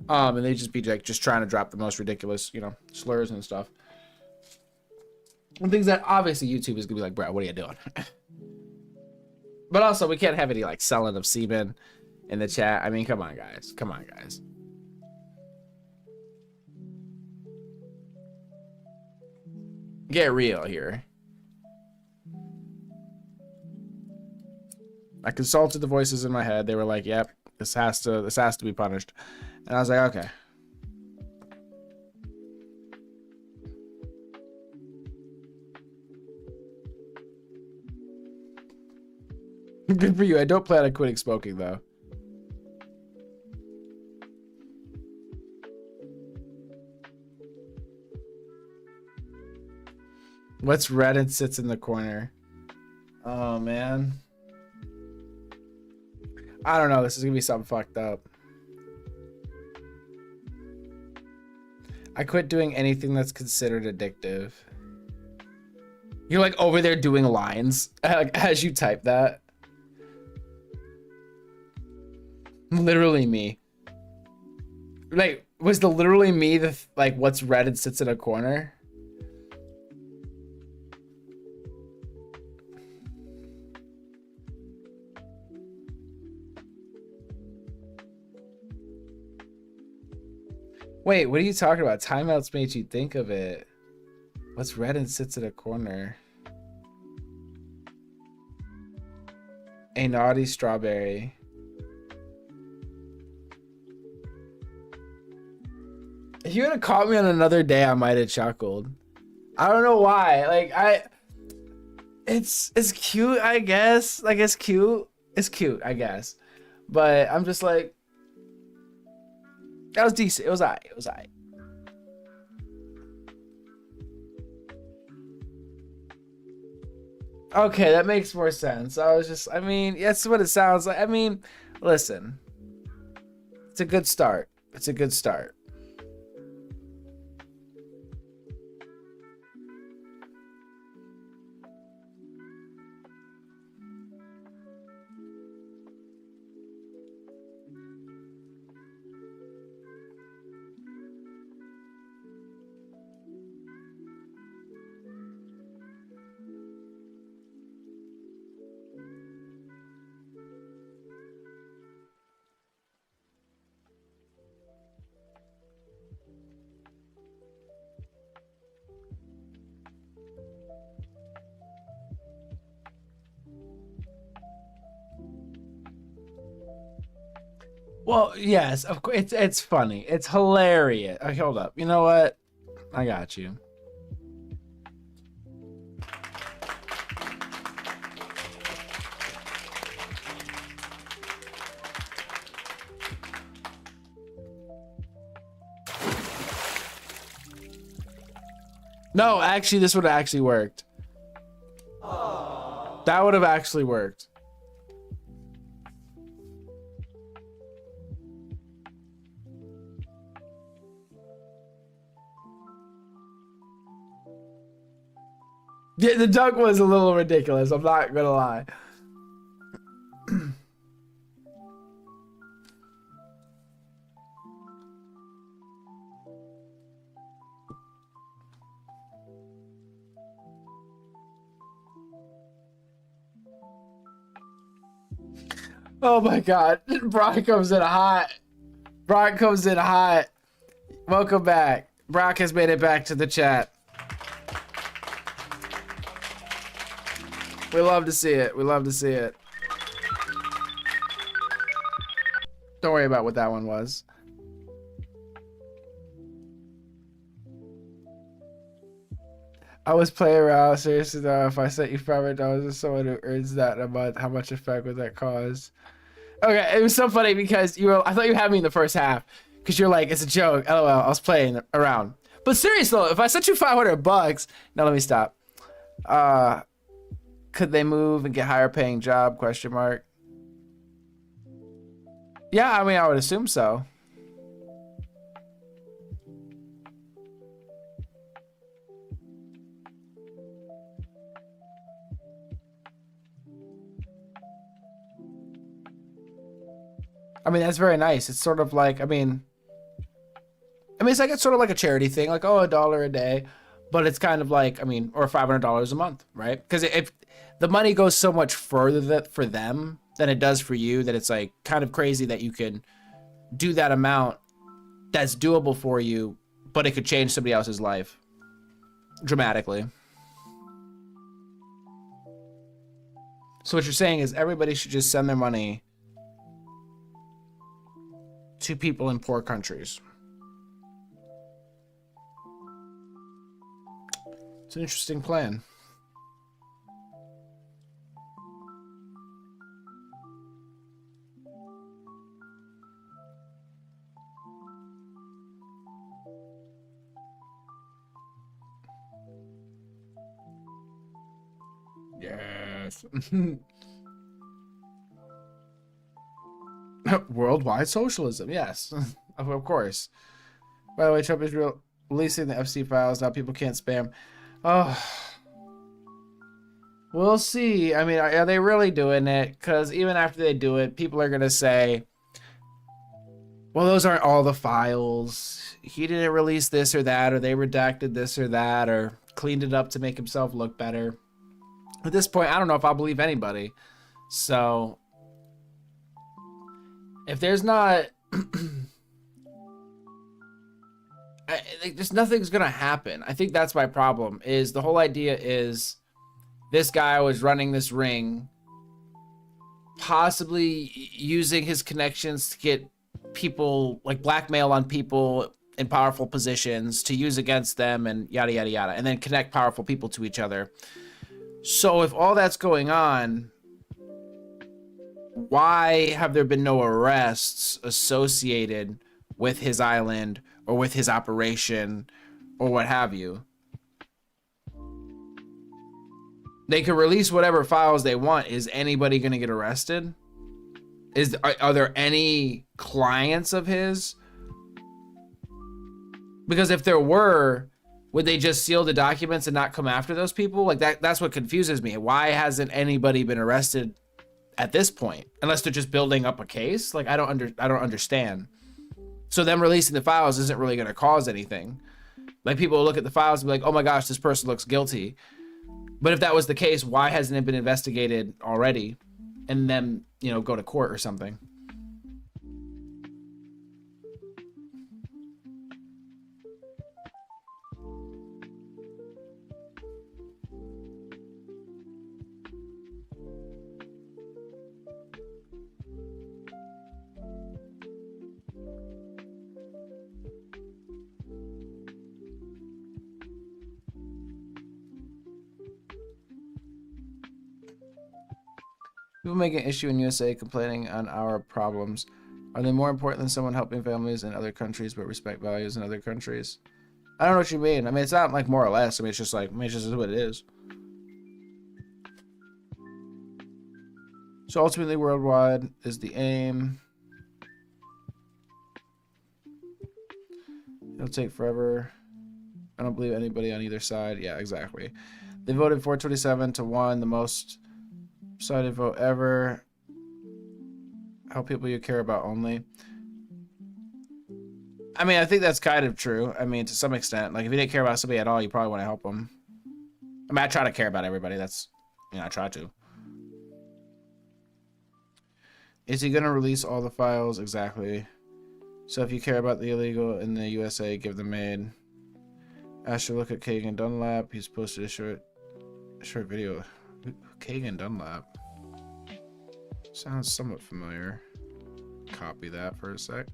and they just be like just trying to drop the most ridiculous, you know, slurs and stuff, and things that obviously YouTube is gonna be like, bro, what are you doing? But also, we can't have any like selling of semen in the chat. I mean, come on, guys, come on, guys. Get real here. I consulted the voices in my head. They were like, "Yep, this has to be punished," and I was like, "Okay." Good for you. I don't plan on quitting smoking though. What's red and sits in the corner? Oh man. I don't know. This is gonna be something fucked up. I quit doing anything that's considered addictive. You're like over there doing lines as you type that. Literally me. Like, was the literally me the like what's red and sits in a corner? Wait, what are you talking about? Timeouts made you think of it. What's red and sits in a corner? A naughty strawberry. If you would have caught me on another day, I might have chuckled. I don't know why. Like it's cute, I guess. Like it's cute. It's cute, I guess. But I'm just like, That was decent. It was alright. It was alright. Okay, that makes more sense. I mean, that's what it sounds like. I mean, listen. It's a good start. It's a good start. Well, yes, of course. It's funny. It's hilarious. Okay, hold up. You know what? I got you. No, actually, this would have actually worked. That would have actually worked. Yeah, the duck was a little ridiculous. I'm not gonna lie. Oh my God, Brock comes in hot. Brock comes in hot. Welcome back. Brock has made it back to the chat. We love to see it. We love to see it. Don't worry about what that one was. I was playing around. Seriously though, if I sent you $500 to someone who earns that in a month, how much effect would that cause? Okay, it was so funny because I thought you had me in the first half because you're like, it's a joke. LOL, I was playing around. But seriously though, if I sent you $500, now let me stop. Could they move and get higher paying job? Question mark. Yeah, I mean, I would assume so. I mean, that's very nice. It's sort of like, I mean, it's like, it's sort of like a charity thing, like, oh, $1 a day, but it's kind of like, I mean, or $500 a month, right? Because if the money goes so much further for them than it does for you, that it's like kind of crazy that you can do that amount that's doable for you, but it could change somebody else's life dramatically. So what you're saying is everybody should just send their money to people in poor countries. It's an interesting plan. Yes. Worldwide socialism, yes. Of course. By the way, Trump is releasing the FC files. Now people can't spam. Oh. We'll see. I mean, are they really doing it? Because even after they do it, people are going to say, well, those aren't all the files. He didn't release this or that, or they redacted this or that, or cleaned it up to make himself look better. At this point, I don't know if I'll believe anybody. So if there's not, just nothing's gonna happen. I think that's my problem. Is the whole idea is this guy was running this ring, possibly using his connections to get people, like blackmail on people in powerful positions to use against them, and yada yada yada, and then connect powerful people to each other. So if all that's going on, why have there been no arrests associated with his island or with his operation or what have you. They can release whatever files they want. Is anybody going to get arrested? Are there any clients of his? Because if there were, would they just seal the documents and not come after those people? Like that's what confuses me. Why hasn't anybody been arrested at this point? Unless they're just building up a case? Like I don't understand. So them releasing the files isn't really going to cause anything. Like people will look at the files and be like, "Oh my gosh, this person looks guilty." But if that was the case, why hasn't it been investigated already? And then, you know, go to court or something. People make an issue in USA complaining on our problems. Are they more important than someone helping families in other countries but respect values in other countries? I don't know what you mean. I mean, it's not like more or less. I mean, it's just like, it's just what it is. So ultimately, worldwide is the aim. It'll take forever. I don't believe anybody on either side. Yeah, exactly. They voted 427 to 1, the most sided vote ever. Help people you care about only. I mean, I think that's kind of true. I mean, to some extent. Like, if you didn't care about somebody at all, you probably want to help them. I mean, I try to care about everybody. That's, you know, I try to. Is he going to release all the files? Exactly. So if you care about the illegal in the USA, give them aid. Asher, look at Kagan Dunlap. He's posted a short video. Kagan Dunlap. Sounds somewhat familiar. Copy that for a sec.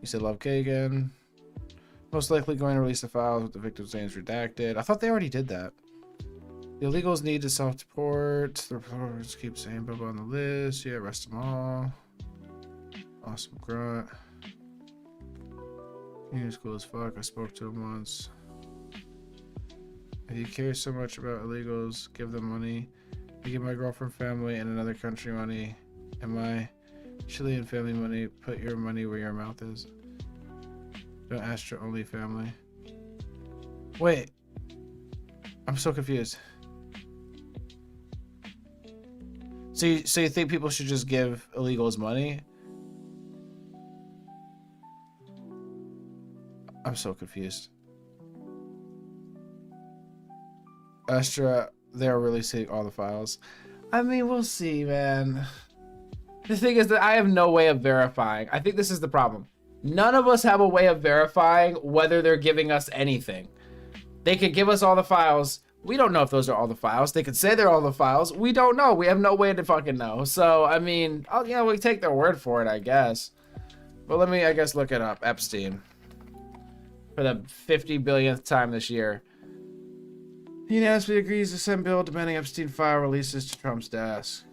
He said, love Kagan. Most likely going to release the files with the victim's names redacted. I thought they already did that. The illegals need to self-deport. The reporters keep saying Bubba on the list. Yeah, arrest them all. Awesome grunt. He was cool as fuck. I spoke to him once. If you care so much about illegals, give them money. You give my girlfriend family in another country money, and my Chilean family money. Put your money where your mouth is. Don't ask your only family. Wait. I'm so confused. So you think people should just give illegals money? I'm so confused. Astra, they're releasing all the files. I mean, we'll see, man. The thing is that I have no way of verifying. I think this is the problem. None of us have a way of verifying whether they're giving us anything. They could give us all the files. We don't know if those are all the files. They could say they're all the files. We don't know. We have no way to fucking know. So, I mean, we take their word for it, I guess. But let me, I guess, look it up. Epstein. For the 50 billionth time this year. He unanimously agrees to send bill demanding Epstein file releases to Trump's desk.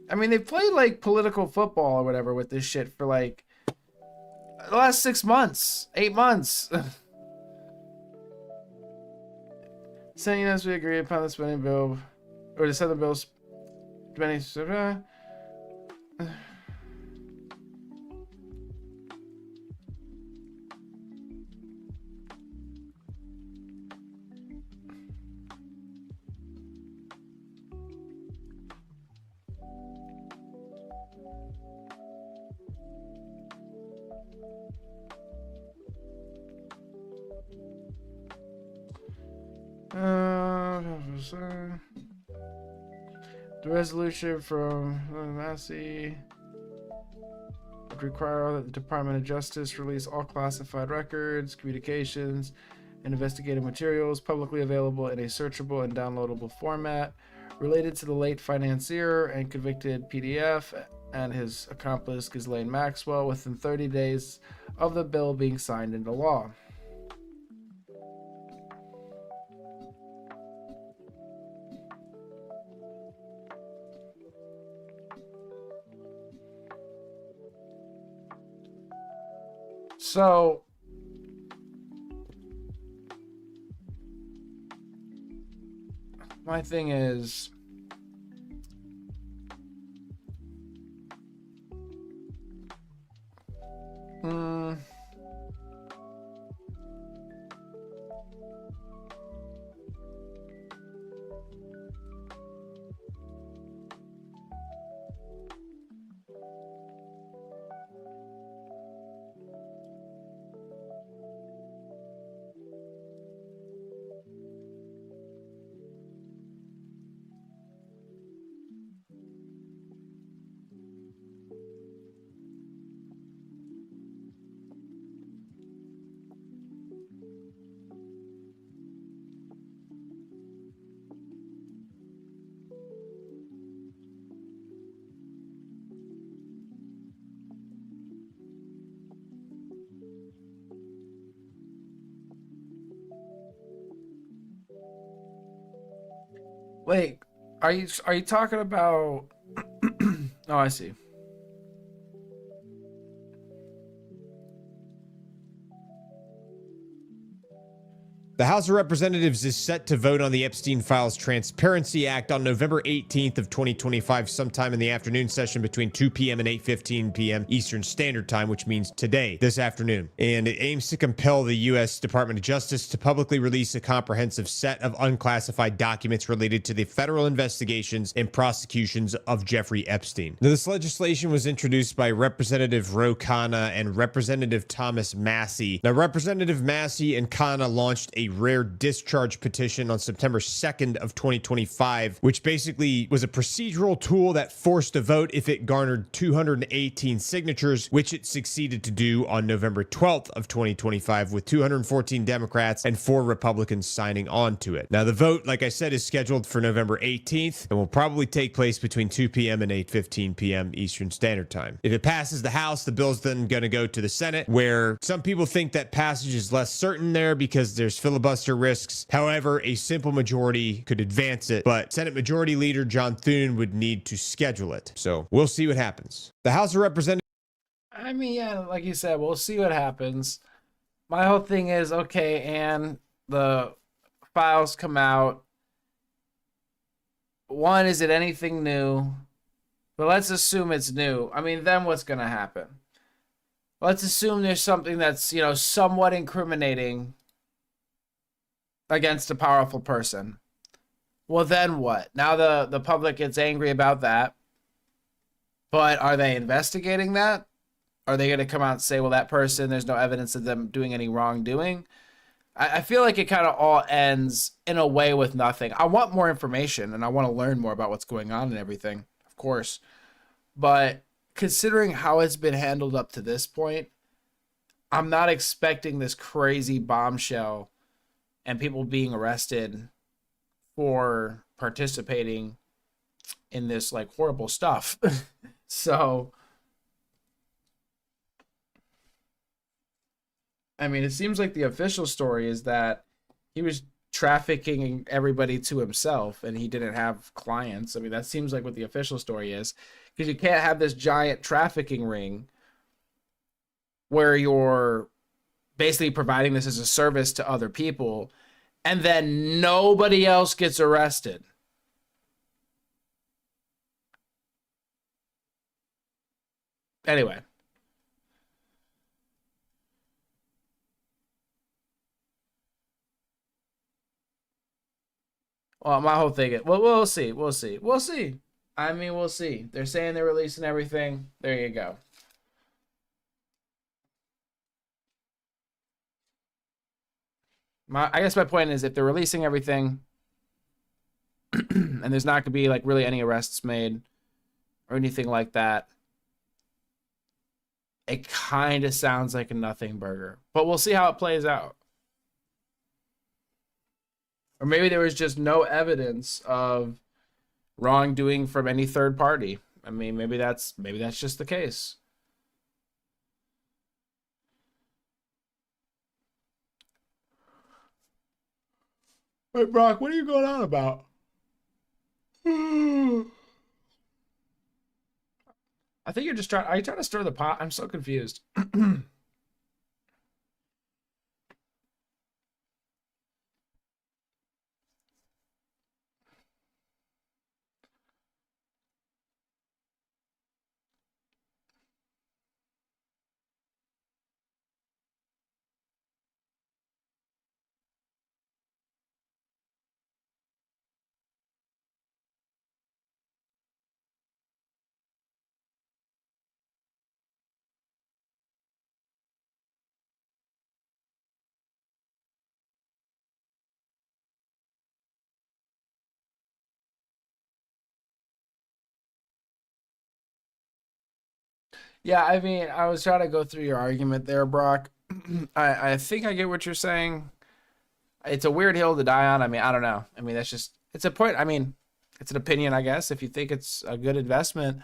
I mean, they've played, like, political football or whatever with this shit for, like, the last 6 months. 8 months. Sending us, we agree upon the spending bill, or to send the bills, spending. The resolution from Massey would require that the Department of Justice release all classified records, communications, and investigative materials publicly available in a searchable and downloadable format related to the late financier and convicted PDF and his accomplice Ghislaine Maxwell within 30 days of the bill being signed into law. So my thing is, wait, are you talking about? Oh, I see. The House of Representatives is set to vote on the Epstein Files Transparency Act on November 18th of 2025, sometime in the afternoon session between 2 p.m. and 8:15 p.m. Eastern Standard Time, which means today, this afternoon. And it aims to compel the U.S. Department of Justice to publicly release a comprehensive set of unclassified documents related to the federal investigations and prosecutions of Jeffrey Epstein. Now, this legislation was introduced by Representative Ro Khanna and Representative Thomas Massie. Now, Representative Massie and Khanna launched a rare discharge petition on September 2nd of 2025, which basically was a procedural tool that forced a vote if it garnered 218 signatures, which it succeeded to do on November 12th of 2025, with 214 Democrats and 4 Republicans signing on to it. Now, the vote, like I said, is scheduled for November 18th and will probably take place between 2 p.m. and 8:15 p.m. Eastern Standard Time. If it passes the House, the bill's then going to go to the Senate, where some people think that passage is less certain there because there's filibuster risks. However, a simple majority could advance it, but Senate Majority Leader John Thune would need to schedule it. So we'll see what happens. The House of Representatives. I mean, yeah, like you said, we'll see what happens. My whole thing is, okay, and the files come out. One, is it anything new? But let's assume it's new. I mean, then what's going to happen? Let's assume there's something that's, somewhat incriminating against a powerful person. Well, then what? Now the public gets angry about that. But are they investigating that? Are they going to come out and say, well, that person, there's no evidence of them doing any wrongdoing? I feel like it kind of all ends in a way with nothing. I want more information and I want to learn more about what's going on and everything, of course. But considering how it's been handled up to this point, I'm not expecting this crazy bombshell and people being arrested for participating in this like horrible stuff. So, I mean, it seems like the official story is that he was trafficking everybody to himself and he didn't have clients. I mean, that seems like what the official story is, because you can't have this giant trafficking ring where you're basically providing this as a service to other people and then nobody else gets arrested. Anyway. Well, my whole thing is, well, we'll see. I mean, we'll see. They're saying they're releasing everything. There you go. I guess my point is, if they're releasing everything and there's not going to be like really any arrests made or anything like that, it kind of sounds like a nothing burger. But we'll see how it plays out. Or maybe there was just no evidence of wrongdoing from any third party. I mean, maybe that's just the case. Wait, Brock, what are you going on about? I think you're just are you trying to stir the pot? I'm so confused. Yeah, I mean, I was trying to go through your argument there, Brock. I think I get what you're saying. It's a weird hill to die on. I mean, I don't know. I mean, that's just, it's a point. I mean, it's an opinion, I guess. If you think it's a good investment,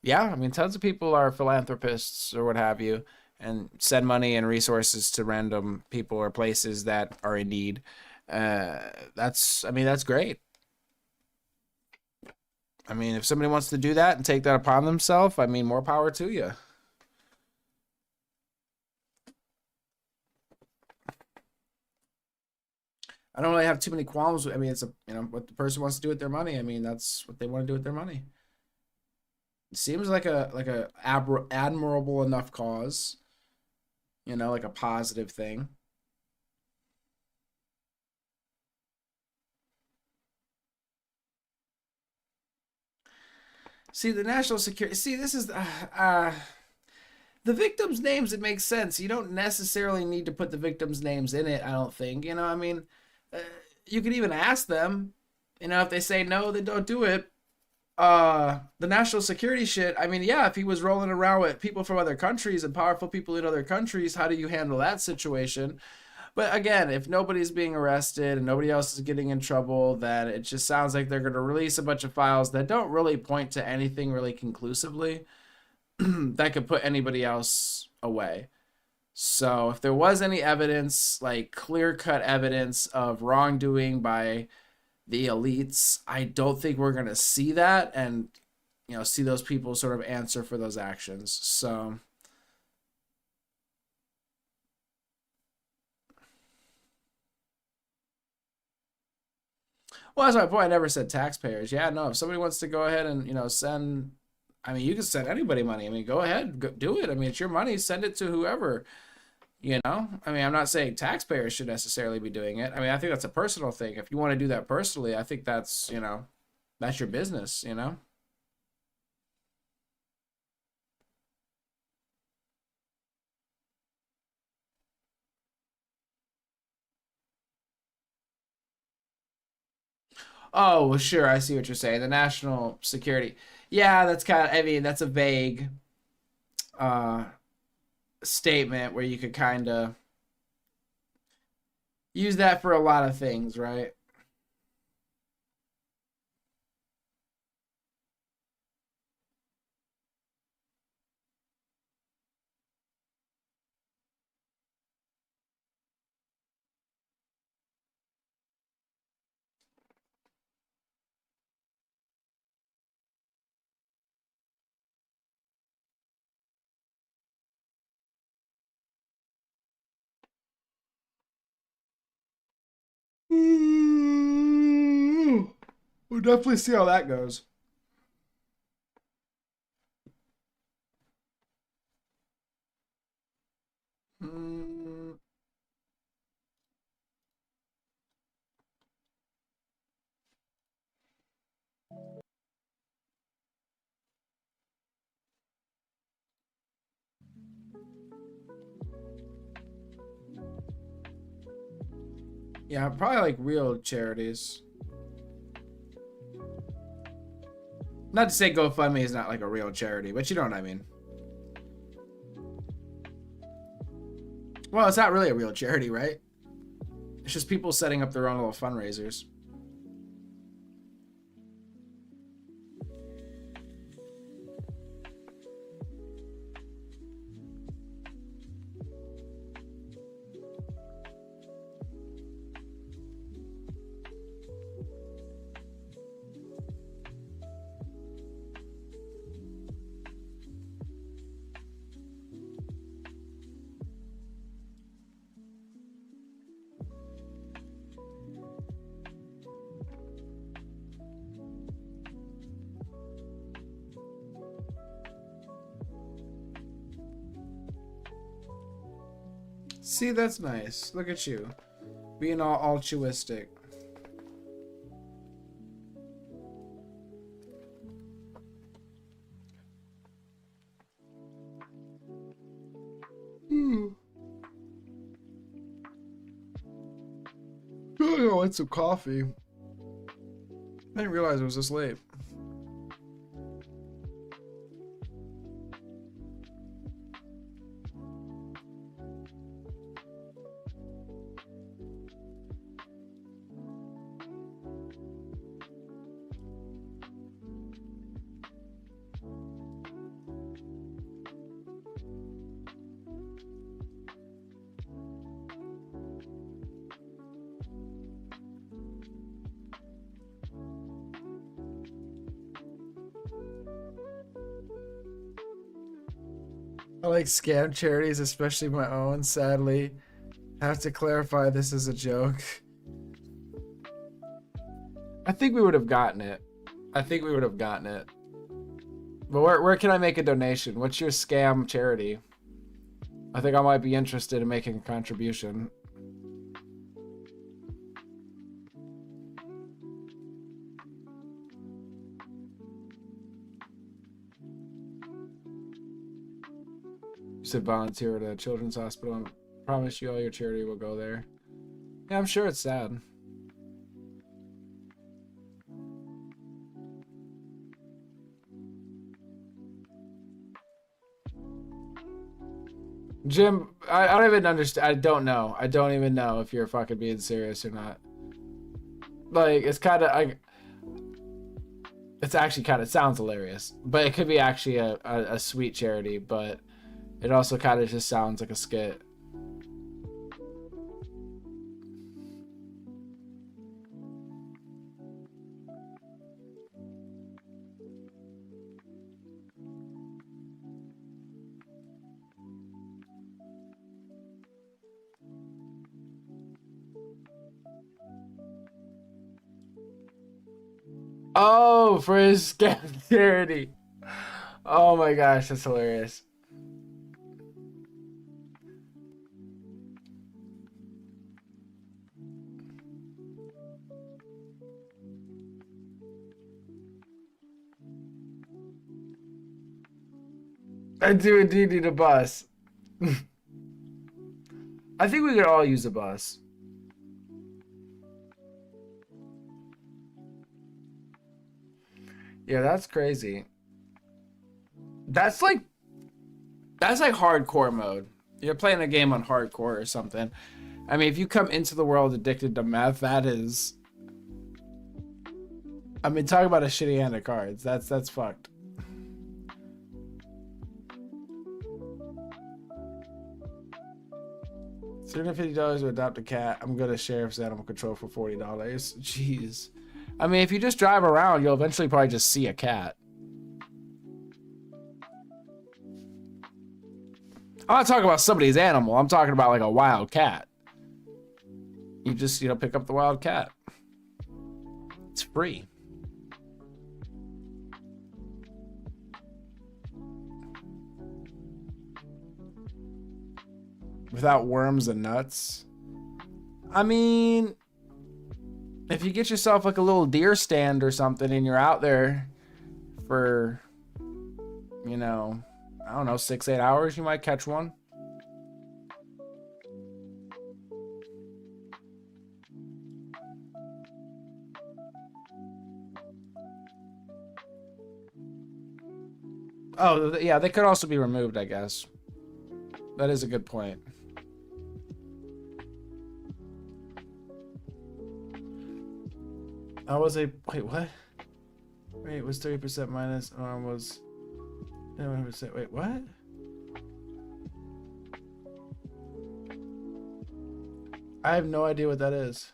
yeah. I mean, tons of people are philanthropists or what have you and send money and resources to random people or places that are in need. I mean, that's great. I mean, if somebody wants to do that and take that upon themselves, I mean, more power to you. I don't really have too many qualms. I mean, it's a, you know, what the person wants to do with their money. I mean, that's what they want to do with their money. It seems like a admirable enough cause, you know, like a positive thing. See, the national security. See, this is the victims' names. It makes sense. You don't necessarily need to put the victims' names in it. I don't think. You know, I mean, you could even ask them. You know, if they say no, they don't do it. The national security shit. I mean, yeah, if he was rolling around with people from other countries and powerful people in other countries, how do you handle that situation? But again, if nobody's being arrested and nobody else is getting in trouble, then it just sounds like they're going to release a bunch of files that don't really point to anything really conclusively that could put anybody else away. So if there was any evidence, like clear-cut evidence of wrongdoing by the elites, I don't think we're going to see that and, you know, see those people sort of answer for those actions. So well, that's my point. I never said taxpayers. Yeah, no, if somebody wants to go ahead and, you know, send, I mean, you can send anybody money. I mean, go ahead, do it. I mean, it's your money. Send it to whoever, you know. I mean, I'm not saying taxpayers should necessarily be doing it. I mean, I think that's a personal thing. If you want to do that personally, I think that's, you know, that's your business, you know. Oh, well, sure. I see what you're saying. The national security. Yeah, that's kind of, I mean, that's a vague uh statement where you could kind of use that for a lot of things, right? We'll definitely see how that goes. Mm, yeah, probably like real charities. Not to say GoFundMe is not like a real charity, but you know what I mean. Well, it's not really a real charity, right? It's just people setting up their own little fundraisers. See, that's nice. Look at you. Being all altruistic. I want some coffee. I didn't realize it was this late. I like scam charities, especially my own. Sadly, I have to clarify this is a joke. I think we would have gotten it. I think we would have gotten it. But where can I make a donation? What's your scam charity? I think I might be interested in making a contribution. You said volunteer at a children's hospital. I promise you all your charity will go there. Yeah, I'm sure it's sad. Jim, I don't even understand. I don't know. I don't even know if you're fucking being serious or not. Like, it's kind of... It's actually kind of... sounds hilarious. But it could be actually a sweet charity, but it also kind of just sounds like a skit. Oh, for his scam charity. Oh my gosh, that's hilarious. I do indeed need a bus. I think we could all use a bus. Yeah, that's crazy. That's like hardcore mode. You're playing a game on hardcore or something. I mean, if you come into the world addicted to meth, that is... I mean, talk about a shitty hand of cards. That's fucked. $250 to adopt a cat. I'm going to sheriff's animal control for $40. Jeez. I mean, if you just drive around, you'll eventually probably just see a cat. I'm not talking about somebody's animal. I'm talking about like a wild cat. You just, pick up the wild cat. It's free. Without worms and nuts. I mean, if you get yourself like a little deer stand or something and you're out there for, I don't know, 6-8 hours, you might catch one. Oh, yeah, they could also be removed, I guess. That is a good point. I was a... Wait, what? Wait, it was 30% minus... was... 100%. Wait, what? I have no idea what that is.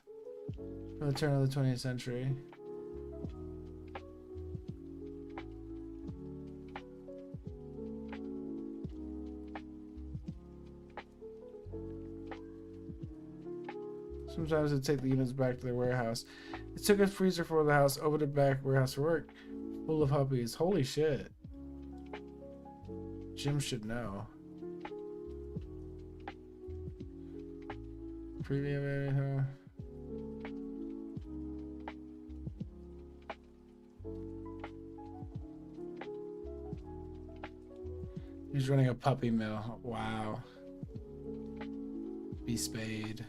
From the turn of the 20th century. Sometimes it'd take the units back to their warehouse. It took a freezer for the house, opened it back, warehouse for work. Full of puppies. Holy shit. Jim should know. Preview. He's running a puppy mill. Wow. Be spayed.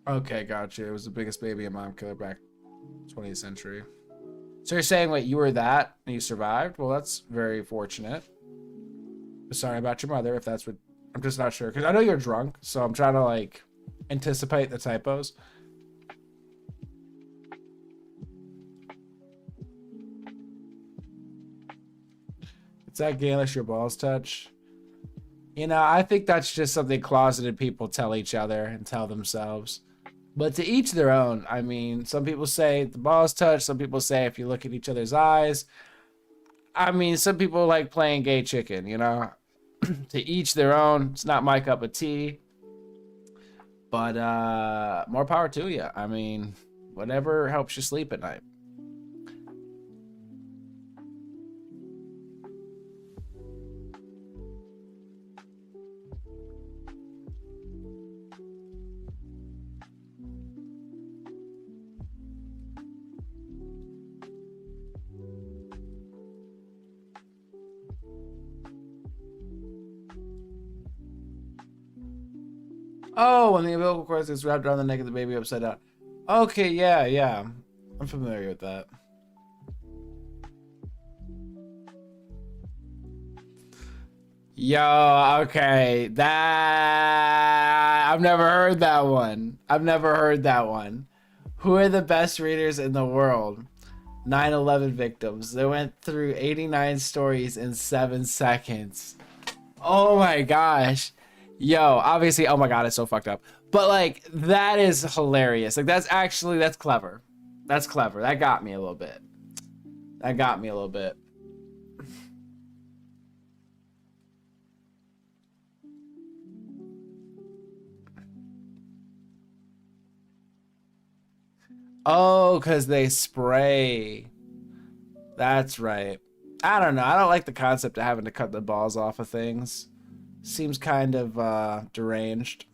Okay, gotcha. It was the biggest baby and mom killer back 20th century. So you're saying, wait, you were that and you survived? Well, that's very fortunate. Sorry about your mother if that's what... I'm just not sure. Because I know you're drunk, so I'm trying to, like, anticipate the typos. It's that Gaelish your balls touch. You know, I think that's just something closeted people tell each other and tell themselves. But to each their own. I mean, some people say the ball's touched. Some people say if you look at each other's eyes. I mean, some people like playing gay chicken, you know? To each their own. It's not my cup of tea. But more power to you. I mean, whatever helps you sleep at night. Oh, when the umbilical cord is wrapped around the neck of the baby upside down. Okay, yeah. I'm familiar with that. Yo, okay. I've never heard that one. Who are the best readers in the world? 9/11 victims. They went through 89 stories in 7 seconds. Oh my gosh. Yo, obviously, oh my god, it's so fucked up. But like, that is hilarious. Like, that's clever. That's clever. That got me a little bit. Oh, because they spray. That's right. I don't know. I don't like the concept of having to cut the balls off of things. Seems kind of deranged.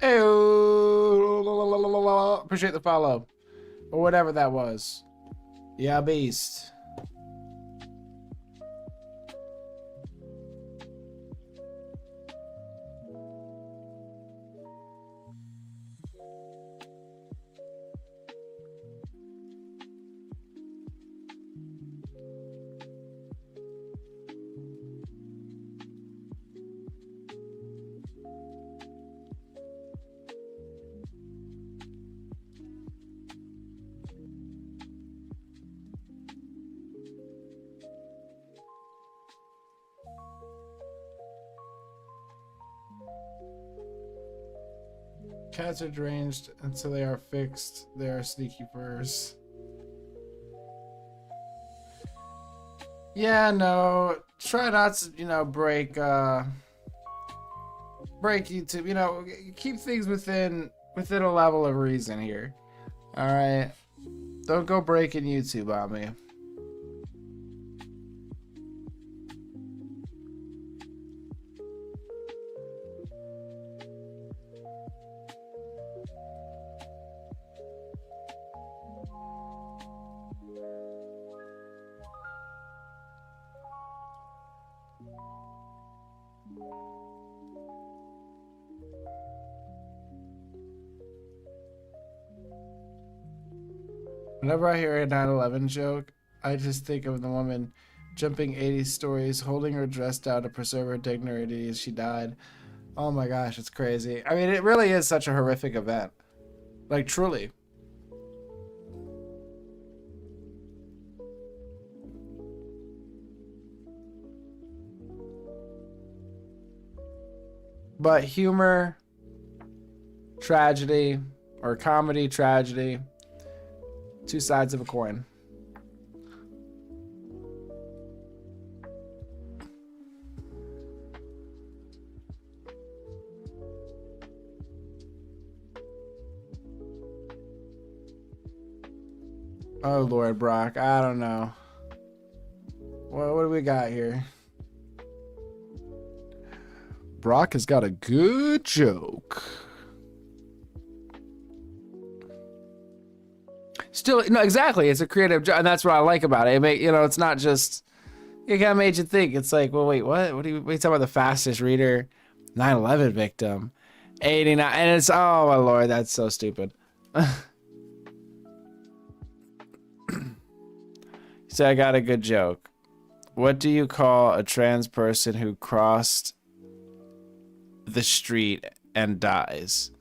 Hey, appreciate the follow. Or whatever that was. Yeah, beast. Cats are deranged until they are fixed. They are sneaky furs. Yeah, no. Try not to, break YouTube. Keep things within a level of reason here. All right. Don't go breaking YouTube on me. Whenever I hear a 9/11 joke, I just think of the woman jumping 80 stories, holding her dress down to preserve her dignity as she died. Oh my gosh, it's crazy. I mean, it really is such a horrific event. Like, truly. But humor, tragedy, or comedy, tragedy, two sides of a coin. Oh Lord, Brock. I don't know. What do we got here? Brock has got a good joke. Still, no, exactly. It's a creative joke, and that's what I like about it. It's not just. It kind of made you think. It's like, well, wait, what? What are you talking about? The fastest reader, 9/11 victim, 89, and it's oh my Lord, that's so stupid. So I got a good joke. What do you call a trans person who crossed the street and dies?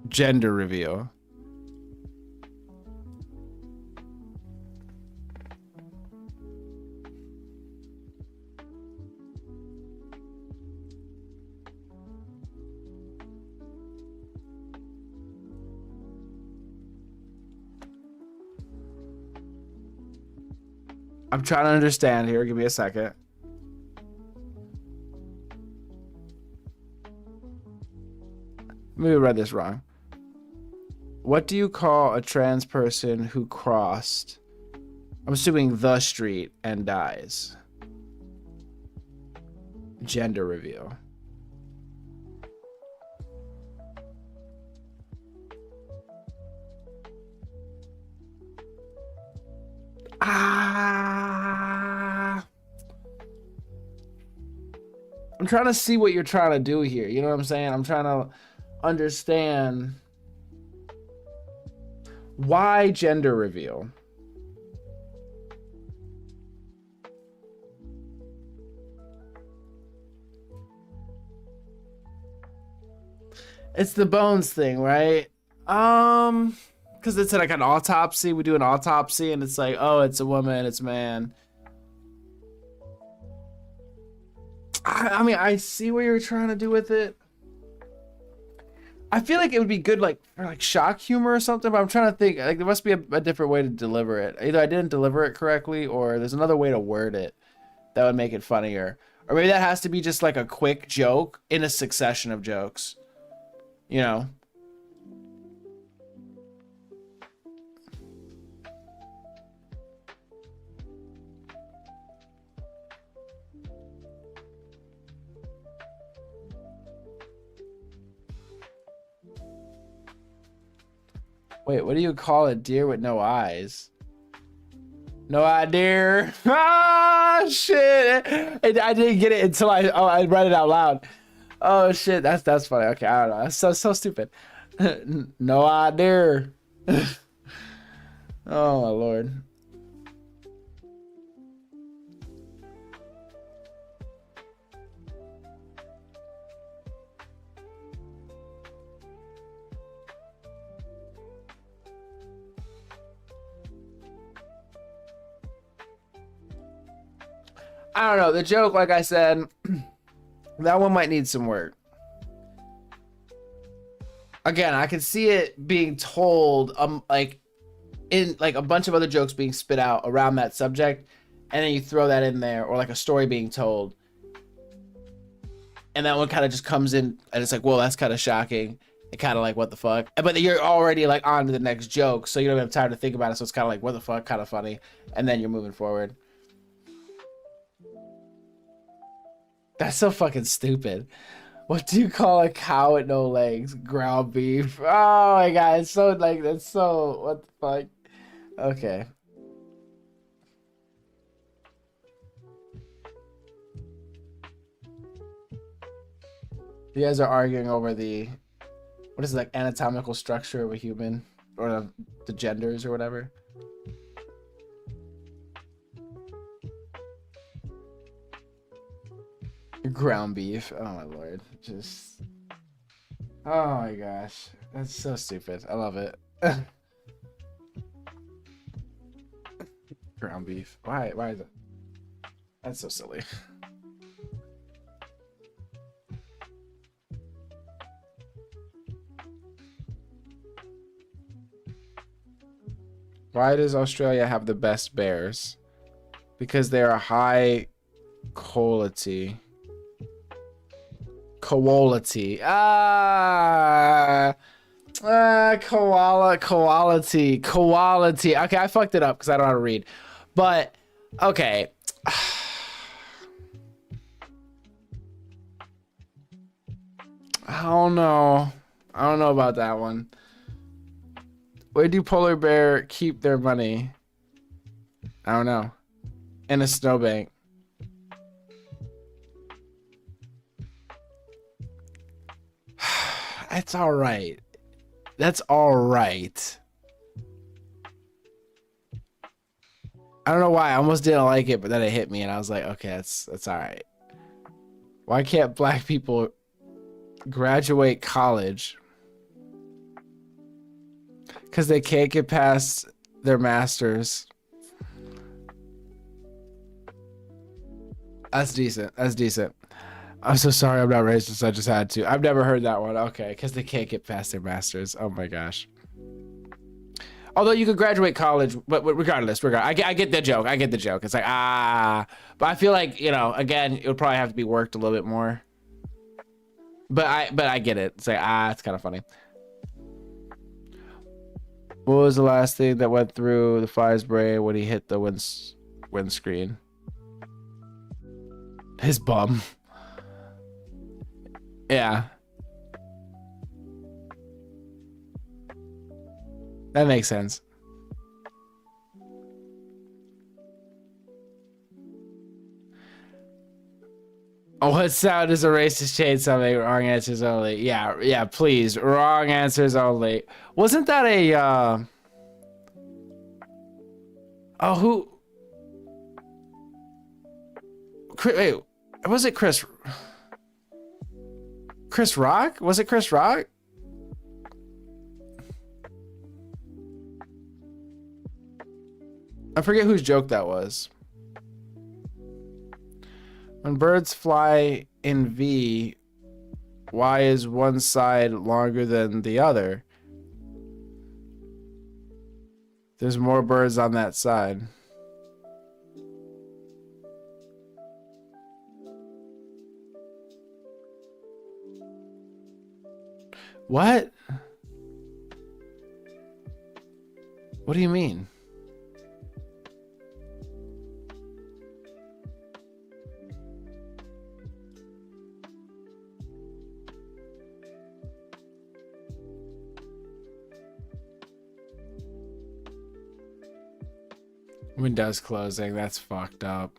Gender reveal. I'm trying to understand here. Give me a second. Maybe I read this wrong. What do you call a trans person who crossed, I'm assuming, the street and dies? Gender reveal. I'm trying to see what you're trying to do here. You know what I'm saying? I'm trying to understand why gender reveal. It's the bones thing, right? Because it's like an autopsy. We do an autopsy, and it's like, oh, it's a woman, it's a man. I mean, I see what you're trying to do with it. I feel like it would be good, like, for like shock humor or something. But I'm trying to think. Like, there must be a different way to deliver it. Either I didn't deliver it correctly, or there's another way to word it that would make it funnier. Or maybe that has to be just like a quick joke in a succession of jokes. You know. Wait, what do you call a deer with no eyes? No eye deer. Ah, shit. I didn't get it until I read it out loud. Oh shit, that's funny. Okay, I don't know. That's so stupid. No eye deer. Oh my Lord. I don't know. The joke, like I said, that one might need some work. Again, I can see it being told, like in like a bunch of other jokes being spit out around that subject, and then you throw that in there, or like a story being told, and that one kind of just comes in, and it's like, well, that's kind of shocking. And kind of like, what the fuck? But you're already like on to the next joke, so you don't have time to think about it. So it's kind of like, what the fuck? Kind of funny, and then you're moving forward. That's so fucking stupid. What do you call a cow with no legs? Ground beef. Oh my god, it's so like, that's so, what the fuck? Okay. You guys are arguing over the, what is it, like anatomical structure of a human, or the genders or whatever. Ground beef. Oh my Lord. Just, oh my gosh, that's so stupid. I love it. Ground beef. Why is it? That's so silly. Why does Australia have the best bears? Because they are high quality. Quality. Ah, Quality. Okay, I fucked it up because I don't know how to read. But, okay. I don't know. I don't know about that one. Where do polar bear keep their money? I don't know. In a snowbank. That's all right. That's all right. I don't know why. I almost didn't like it, but then it hit me, and I was like, okay, that's all right. Why can't black people graduate college? Because they can't get past their masters. That's decent. That's decent. I'm so sorry I'm not racist. I just had to. I've never heard that one. Okay, because they can't get past their masters. Oh my gosh. Although you could graduate college, but regardless, I get the joke. I get the joke. It's like, but I feel like, you know, again, it would probably have to be worked a little bit more. But I get it. It's like, it's kind of funny. What was the last thing that went through the fly's brain when he hit the windscreen? His bum. Yeah. That makes sense. Oh, what sound is a racist chainsaw make? Wrong answers only. Yeah, please. Wrong answers only. Wasn't that a oh, who? Wait, was it Chris Rock? Was it Chris Rock? I forget whose joke that was. When birds fly in V, why is one side longer than the other? There's more birds on that side. What? What do you mean? Windows closing, that's fucked up.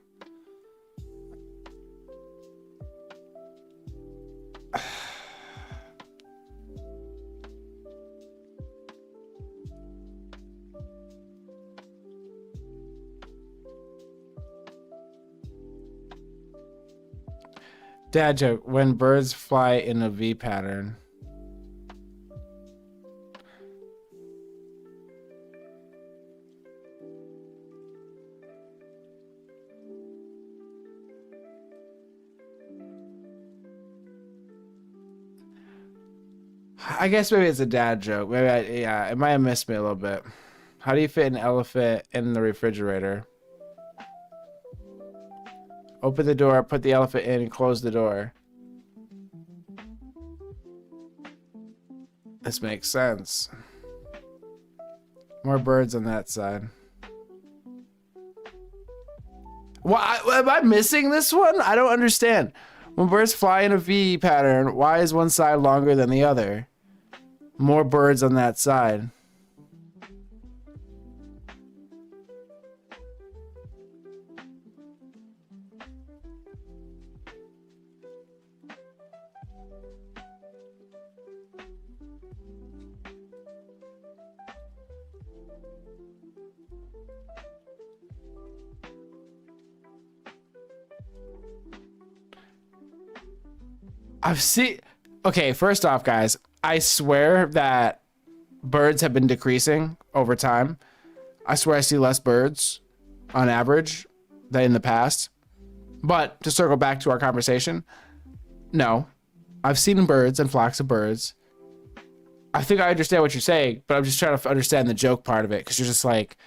Dad joke, when birds fly in a V pattern. I guess maybe it's a dad joke. Maybe yeah, it might have missed me a little bit. How do you fit an elephant in the refrigerator? Open the door, put the elephant in, and close the door. This makes sense. More birds on that side. Why am I missing this one? I don't understand. When birds fly in a V pattern, why is one side longer than the other? More birds on that side. I've seen. Okay, first off, guys, I swear that birds have been decreasing over time. I swear I see less birds on average than in the past. But to circle back to our conversation, no, I've seen birds and flocks of birds. I think I understand what you're saying, but I'm just trying to understand the joke part of it, because you're just like,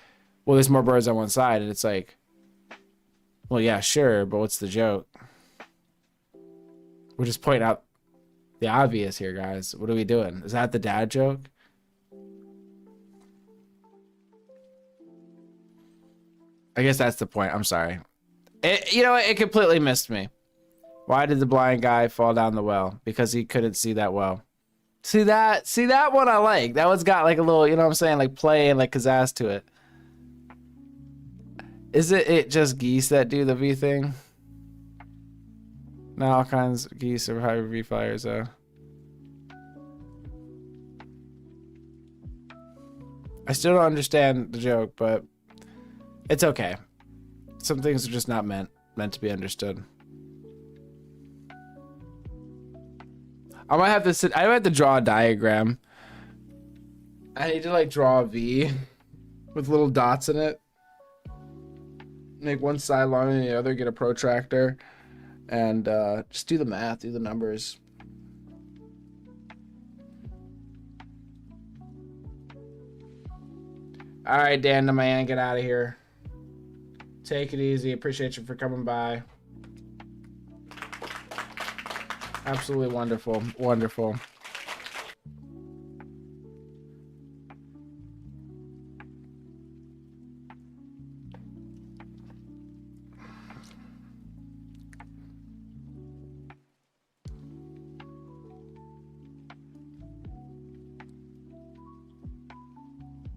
well, there's more birds on one side, and it's like, well, yeah, sure, but what's the joke? We're just pointing out the obvious here, guys. What are we doing? Is that the dad joke? I guess that's the point. I'm sorry. You know what? It completely missed me. Why did the blind guy fall down the well? Because he couldn't see that well. See that one I like. That one's got like a little, you know what I'm saying, like play and like pizzazz to it. Is it just geese that do the V thing? No, all kinds of geese are high V flyers. I still don't understand the joke, but it's okay. Some things are just not meant to be understood. I might have to draw a diagram. I need to like draw a V with little dots in it. Make one side longer than the other, get a protractor, and just do the math, do the numbers. All right, Dan the man, get out of here. Take it easy. Appreciate you for coming by. Absolutely wonderful. Wonderful.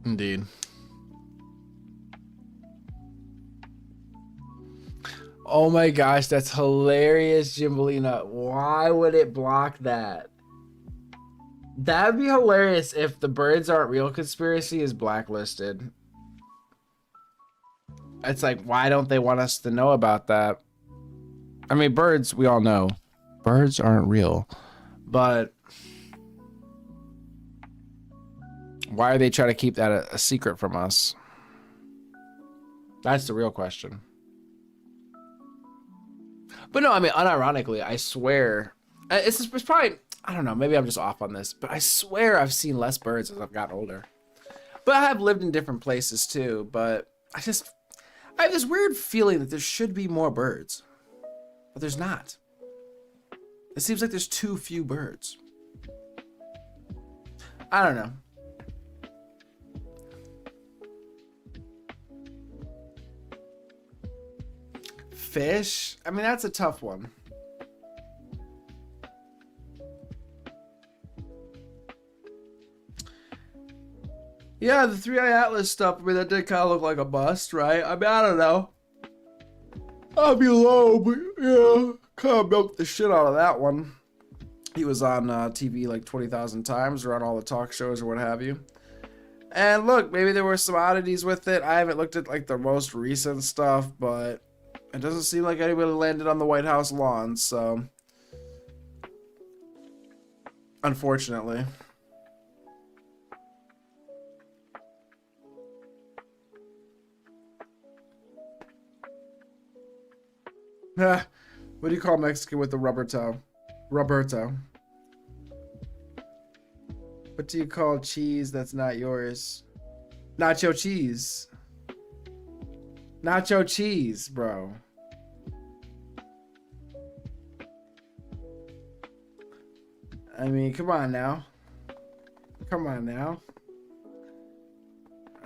Indeed. Oh my gosh, that's hilarious, Jimbolina. Why would it block that? That'd be hilarious if the birds aren't real conspiracy is blacklisted. It's like, why don't they want us to know about that? I mean, birds, we all know. Birds aren't real. But why are they trying to keep that a secret from us? That's the real question. But no, I mean, unironically, I swear, it's probably, I don't know, maybe I'm just off on this, but I swear I've seen less birds as I've gotten older. But I have lived in different places too, but I have this weird feeling that there should be more birds, but there's not. It seems like there's too few birds. I don't know. Fish? I mean, that's a tough one. Yeah, the 3-Eye Atlas stuff, I mean, that did kind of look like a bust, right? I mean, I don't know. I'll be low, but yeah, kind of milked the shit out of that one. He was on TV like 20,000 times, or on all the talk shows or what have you. And look, maybe there were some oddities with it. I haven't looked at like the most recent stuff, but it doesn't seem like anybody landed on the White House lawn, so unfortunately. What do you call Mexican with the rubber toe? Roberto. What do you call cheese that's not yours? Nacho cheese. Nacho cheese, bro. I mean, come on now. Come on now.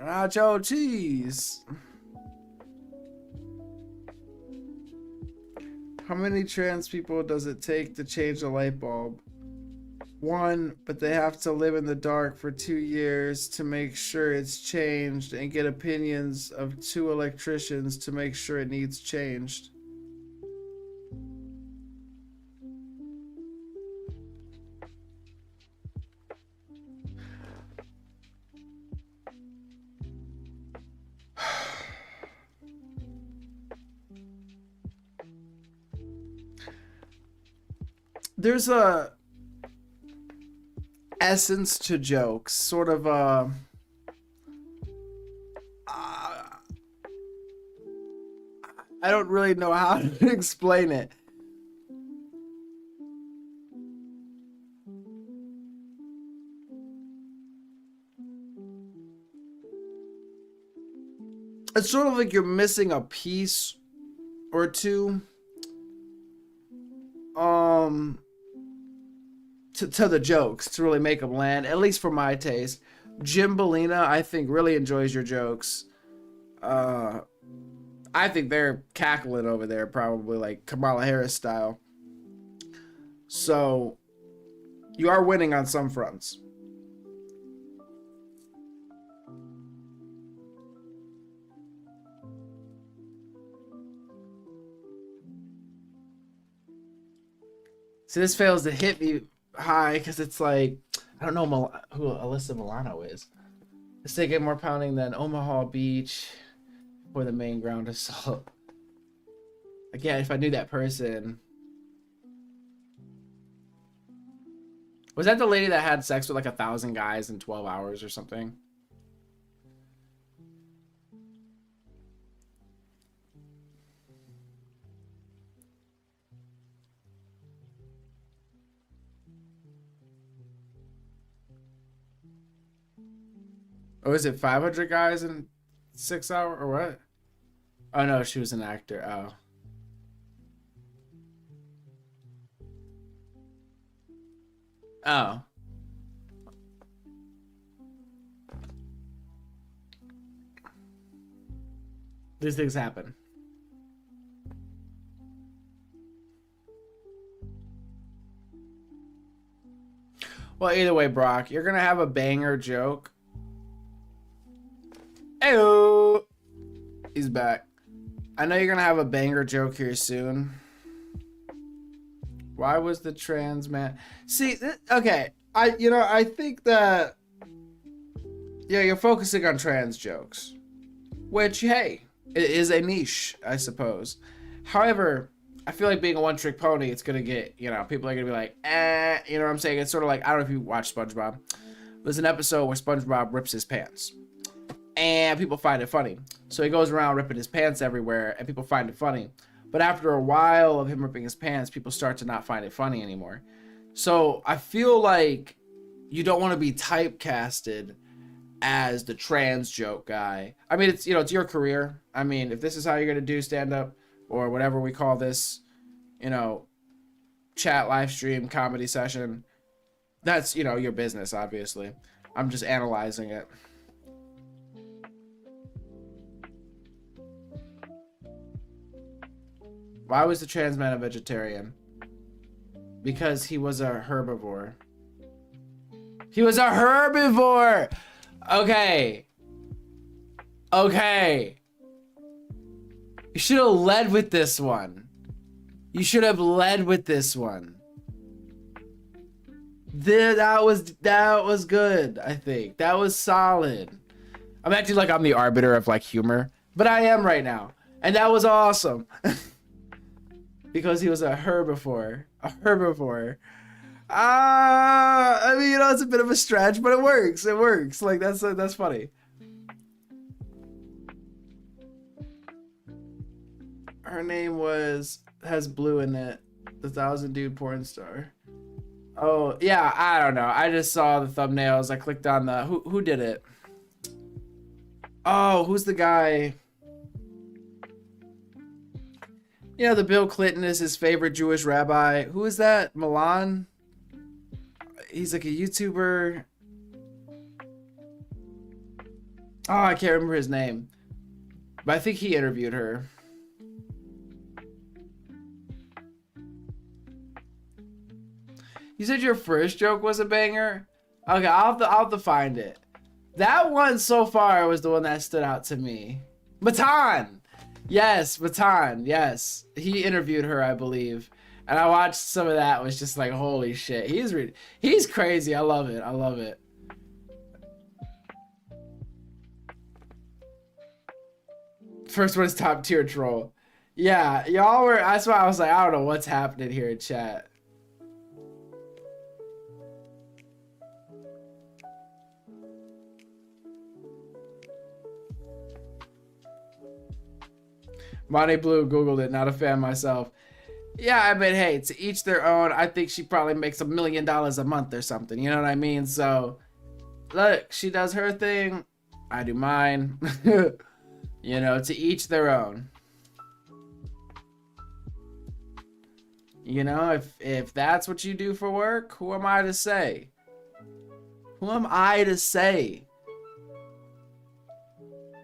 Nacho cheese. How many trans people does it take to change a light bulb? 1, but they have to live in the dark for 2 years to make sure it's changed and get opinions of 2 electricians to make sure it needs changed. There's a essence to jokes, sort of I don't really know how to explain it. It's sort of like you're missing a piece or two to the jokes to really make them land, at least for my taste. Jim Bellina, I think, really enjoys your jokes. I think they're cackling over there, probably like Kamala Harris style. So you are winning on some fronts. See, this fails to hit me high because it's like, I don't know who Alyssa Milano is. Let's say get more pounding than Omaha Beach for the main ground assault. Again, if I knew that person. Was that the lady that had sex with like 1,000 guys in 12 hours or something? Or was it 500 guys in 6 hours or what? Oh no, she was an actor. Oh. Oh. These things happen. Well, either way, Brock, you're gonna have a banger joke. Heyo! He's back. I know you're gonna have a banger joke here soon. Why was the trans man? See, okay. I think that, yeah, you're focusing on trans jokes, which, hey, it is a niche, I suppose. However, I feel like being a one-trick pony, it's gonna get, people are gonna be like, you know what I'm saying? It's sort of like, I don't know if you watch SpongeBob. There's an episode where SpongeBob rips his pants, and people find it funny. So he goes around ripping his pants everywhere, and people find it funny. But after a while of him ripping his pants, people start to not find it funny anymore. So I feel like you don't want to be typecasted as the trans joke guy. I mean, it's your career. I mean, if this is how you're going to do stand-up or whatever we call this, chat, live stream, comedy session, that's, your business, obviously. I'm just analyzing it. Why was the trans man a vegetarian? Because he was a herbivore. He was a herbivore! Okay. Okay. You should have led with this one. You should have led with this one. That was good, I think. That was solid. I'm acting like I'm the arbiter of like humor, but I am right now. And that was awesome. Because he was a herbivore. A herbivore. I mean, it's a bit of a stretch, but it works. It works. Like, that's funny. Her name has blue in it. The 1,000 dude porn star. Oh, yeah, I don't know. I just saw the thumbnails. I clicked on the... Who did it? Oh, who's the guy... the Bill Clinton is his favorite Jewish rabbi. Who is that? Milan? He's like a YouTuber. Oh, I can't remember his name. But I think he interviewed her. You said your first joke was a banger? Okay, I'll have to find it. That one so far was the one that stood out to me. Matan! Yes, Matan, yes. He interviewed her, I believe. And I watched some of that, was just like, holy shit. He's crazy. I love it. I love it. First one is top tier troll. Yeah, y'all were, that's why I was like, I don't know what's happening here in chat. Monty Blue Googled it, not a fan myself. Yeah, I mean, hey, to each their own. I think she probably makes $1 million a month or something. You know what I mean? So, look, she does her thing. I do mine. To each their own. If that's what you do for work, who am I to say? Who am I to say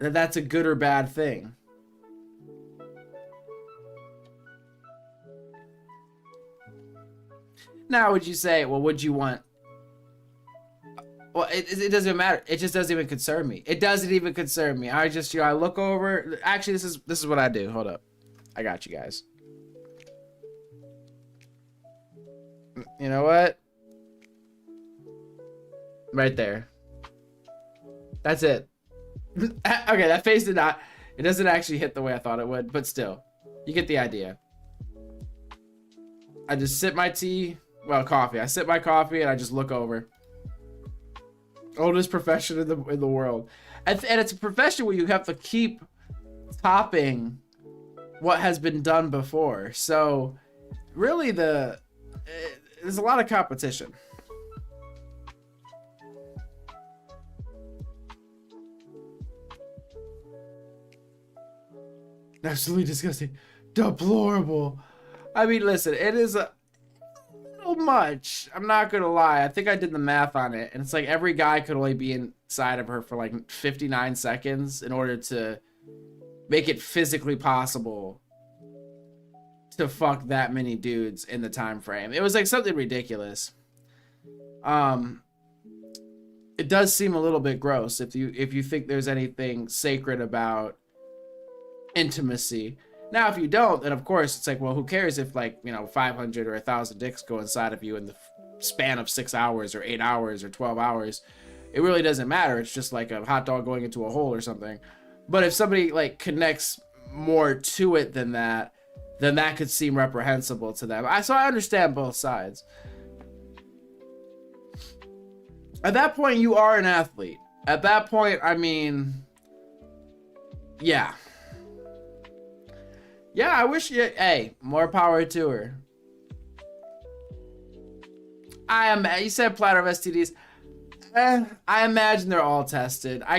that that's a good or bad thing? Now, would you say, well, would you want? Well, it doesn't matter. It just doesn't even concern me. It doesn't even concern me. I just, I look over. Actually, this is what I do. Hold up. I got you guys. You know what? Right there. That's it. Okay, that face did not. It doesn't actually hit the way I thought it would, but still, you get the idea. I just sip my tea, well, coffee. I sip my coffee and I just look over. Oldest profession in the world, and it's a profession where you have to keep topping what has been done before. So, really, there's a lot of competition. Absolutely disgusting. Deplorable. I mean, listen, it is a little much. I'm not gonna lie. I think I did the math on it, and it's like every guy could only be inside of her for like 59 seconds in order to make it physically possible to fuck that many dudes in the time frame. It was like something ridiculous. It does seem a little bit gross if you think there's anything sacred about intimacy. Now, if you don't, then of course it's like, well, who cares if, like, 500 or 1,000 dicks go inside of you in the span of 6 hours or 8 hours or 12 hours? It really doesn't matter. It's just like a hot dog going into a hole or something. But if somebody like connects more to it than that, then that could seem reprehensible to them. So I understand both sides. At that point, you are an athlete. At that point, I mean, yeah. Yeah, I wish you, hey, more power to her. You said platter of STDs. I imagine they're all tested. I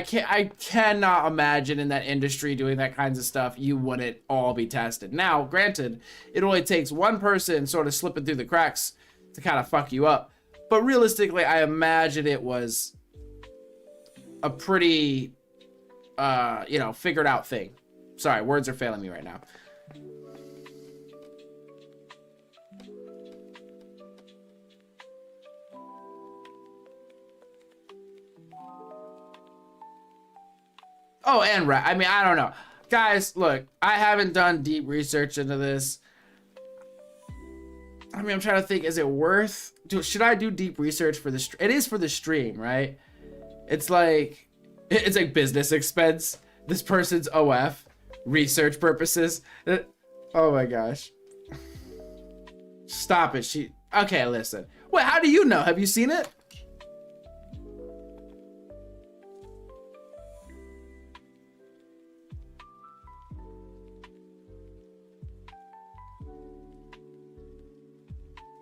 cannot imagine in that industry doing that kinds of stuff, you wouldn't all be tested. Now, granted, it only takes one person sort of slipping through the cracks to kind of fuck you up. But realistically, I imagine it was a pretty, figured out thing. Sorry, words are failing me right now. Oh, and right. I mean, I don't know. Guys, look, I haven't done deep research into this. I mean, I'm trying to think, is it worth... Should I do deep research for the... It is for the stream, right? It's like business expense. This person's OF. Research purposes. Oh my gosh. Stop it. Okay, listen. Wait, how do you know? Have you seen it?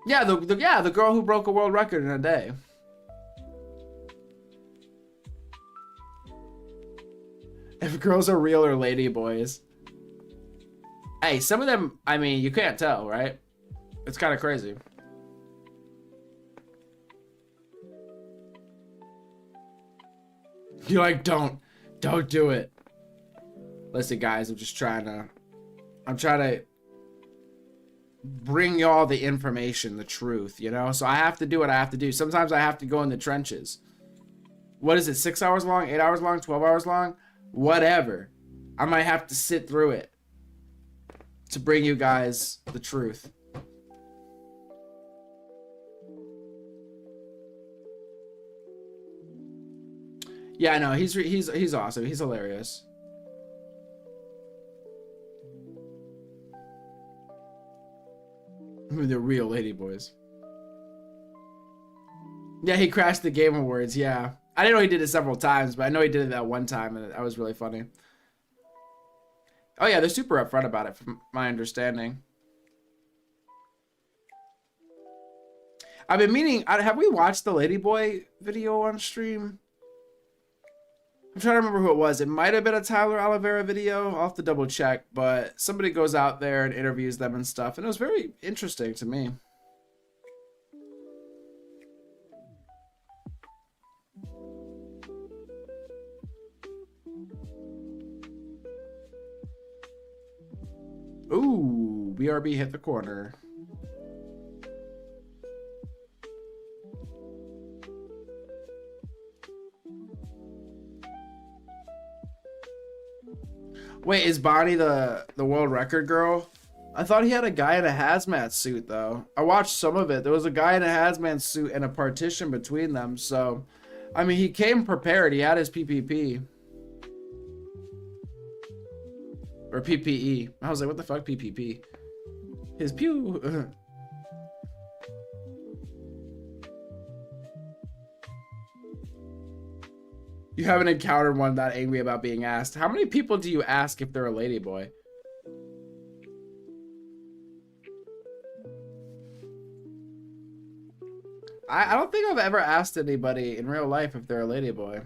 Yeah, the girl who broke a world record in a day. If girls are real or lady boys. Hey, some of them, I mean, you can't tell, right? It's kind of crazy. You're like, don't do it. Listen, guys, I'm trying to bring y'all the information, the truth, So I have to do what I have to do. Sometimes I have to go in the trenches. What is it, 6 hours long, 8 hours long, 12 hours long? Whatever. I might have to sit through it to bring you guys the truth. Yeah, I know. He's awesome. He's hilarious. The real lady boys. Yeah, he crashed the Game Awards. Yeah, I didn't know he did it several times, but I know he did it that one time, and that was really funny. Oh yeah, they're super upfront about it, from my understanding. I've been meaning. Have we watched the Ladyboy video on stream? I'm trying to remember who it was. It might have been a Tyler Oliveira video. I'll have to double check, but somebody goes out there and interviews them and stuff, and it was very interesting to me. Ooh, BRB hit the corner. Wait, is Bonnie the world record girl? I thought he had a guy in a hazmat suit though. I watched some of it. There was a guy in a hazmat suit and a partition between them. So, I mean, he came prepared. He had his PPP. Or PPE. I was like, what the fuck, PPP? His pew. You haven't encountered one that angry about being asked. How many people do you ask if they're a ladyboy? I don't think I've ever asked anybody in real life if they're a ladyboy.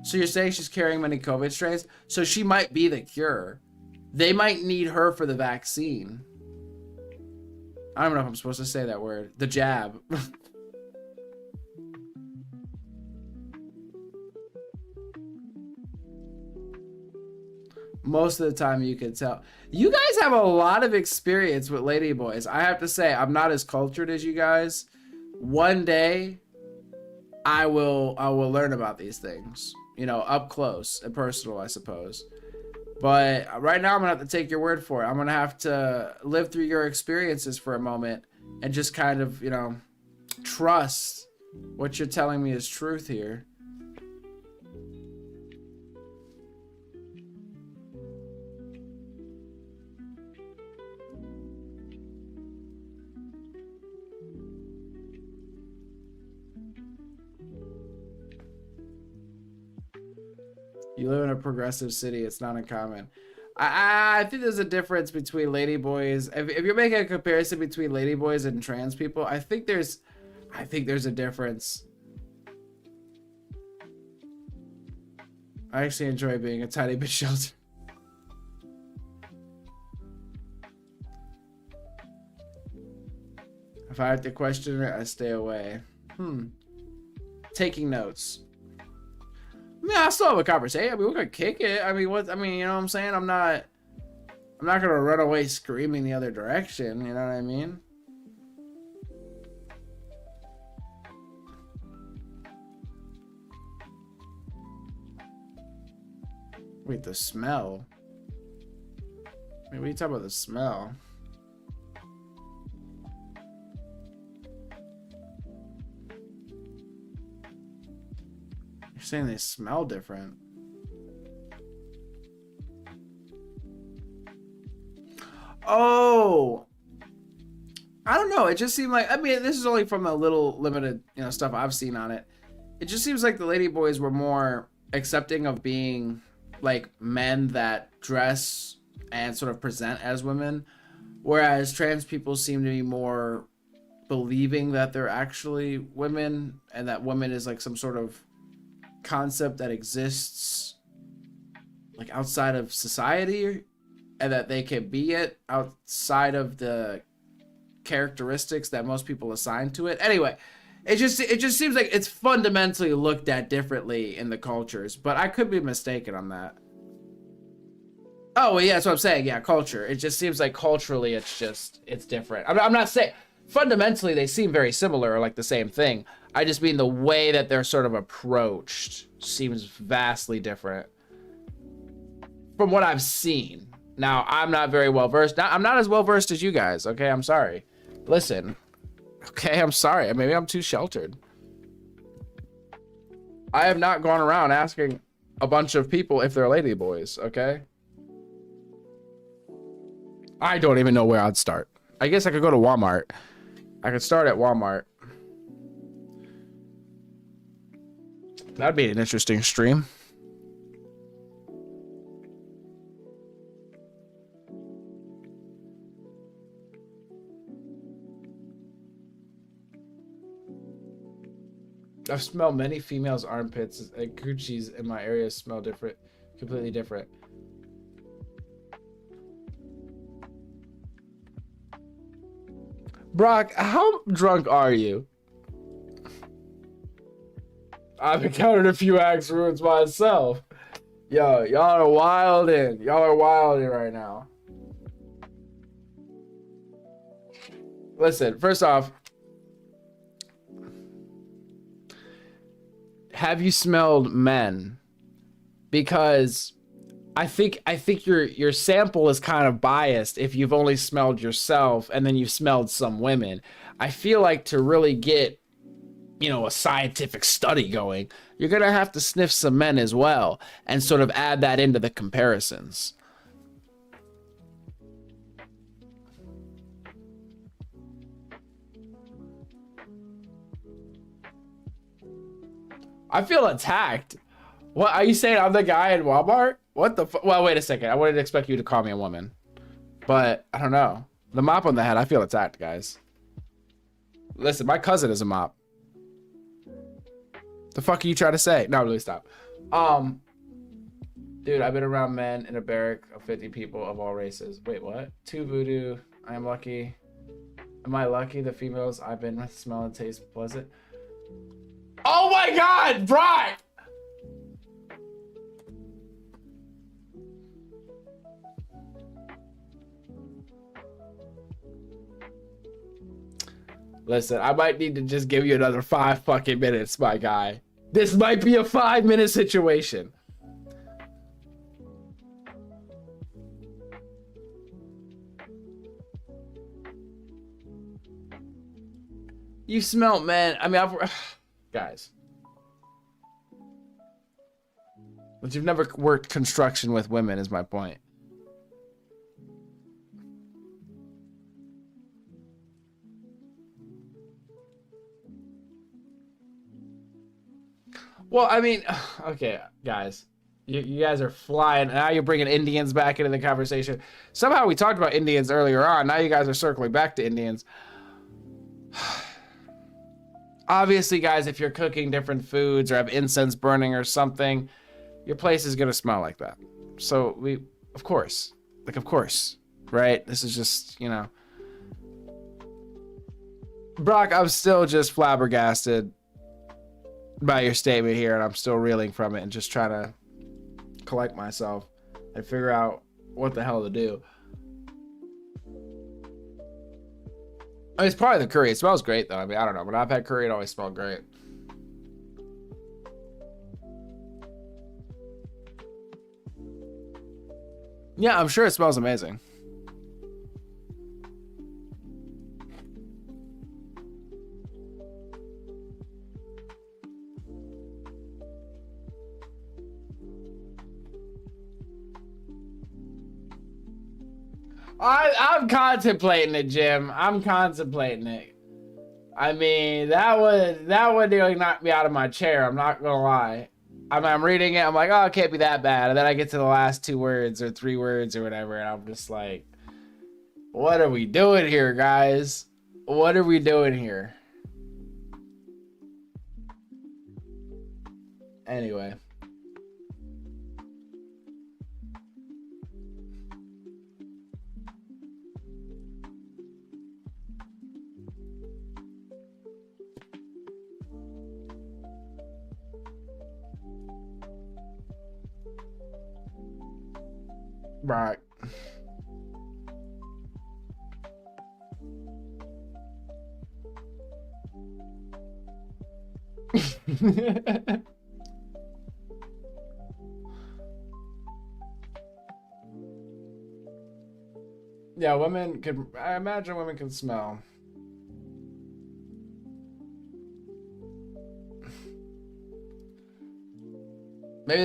So you're saying she's carrying many COVID strains? So she might be the cure. They might need her for the vaccine. I don't know if I'm supposed to say that word. The jab. Most of the time you can tell. You guys have a lot of experience with ladyboys. I have to say, I'm not as cultured as you guys. One day, I will learn about these things. You know, up close and personal, I suppose. But right now, I'm going to have to take your word for it. I'm going to have to live through your experiences for a moment and just kind of, you know, trust what you're telling me is truth here. You live in a progressive city. It's not uncommon. I think there's a difference between ladyboys. If you're making a comparison between ladyboys and trans people, I think there's a difference. I actually enjoy being a tiny bit sheltered. If I have to question her, I stay away. Taking notes. I mean, I still have a conversation. I mean, we're gonna kick it. I mean, what? I mean, you know what I'm saying? I'm not gonna run away screaming the other direction. You know what I mean? Wait, the smell. Wait, what are you talking about? The smell? You're saying they smell different. Oh, I don't know. It just seemed like, I mean, this is only from a little limited, you know, stuff I've seen on it. It just seems like the ladyboys were more accepting of being like men that dress and sort of present as women, whereas trans people seem to be more believing that they're actually women and that women is like some sort of concept that exists like outside of society and that they can be it outside of the characteristics that most people assign to it. Anyway, it just seems like it's fundamentally looked at differently in the cultures, but I could be mistaken on that. Oh, well, yeah, that's what I'm saying. Yeah, culture. It just seems like culturally it's different. I'm not saying fundamentally they seem very similar or like the same thing. I just mean the way that they're sort of approached seems vastly different from what I've seen. Now, I'm not very well versed. I'm not as well versed as you guys, okay? I'm sorry. Listen, okay, I'm sorry. Maybe I'm too sheltered. I have not gone around asking a bunch of people if they're ladyboys, okay? I don't even know where I'd start. I guess I could go to Walmart. I could start at Walmart. That'd be an interesting stream. I've smelled many females' armpits and coochies in my area smell different, completely different. Brock, how drunk are you? I've encountered a few axe ruins myself. Yo, y'all are wildin'. Y'all are wildin' right now. Listen, first off, have you smelled men? Because I think your sample is kind of biased if you've only smelled yourself and then you've smelled some women. I feel like to really get, you know, a scientific study going, you're gonna have to sniff some men as well and sort of add that into the comparisons. I feel attacked. What are you saying? I'm the guy in Walmart? What the well, wait a second. I wouldn't expect you to call me a woman. But I don't know. The mop on the head, I feel attacked, guys. Listen, my cousin is a mop. The fuck are you trying to say? No, really stop. Dude, I've been around men in a barrack of 50 people of all races. Wait, what? 2 voodoo. I am lucky. Am I lucky? The females I've been with smell and taste pleasant. Oh my god, Brock! Listen, I might need to just give you another 5 fucking minutes, my guy. This might be a 5-minute situation. You smell, man. I mean, guys. But you've never worked construction with women is my point. Well, I mean, okay, guys. You guys are flying. Now you're bringing Indians back into the conversation. Somehow we talked about Indians earlier on. Now you guys are circling back to Indians. Obviously, guys, if you're cooking different foods or have incense burning or something, your place is going to smell like that. So of course, right? This is just, you know. Brock, I'm still just flabbergasted by your statement here, and I'm still reeling from it and just trying to collect myself and figure out what the hell to do. I mean, it's probably the curry. It smells great, though. I mean, I don't know. When I've had curry, it always smelled great. Yeah, I'm sure it smells amazing. I'm contemplating it, Jim. I'm contemplating it. I mean, that would nearly knock me out of my chair. I'm not gonna lie. I'm reading it. I'm like, oh, it can't be that bad. And then I get to the last 2 words or 3 words or whatever, and I'm just like, what are we doing here, guys? What are we doing here? Anyway. Right. Yeah, women could, I imagine women can smell. Maybe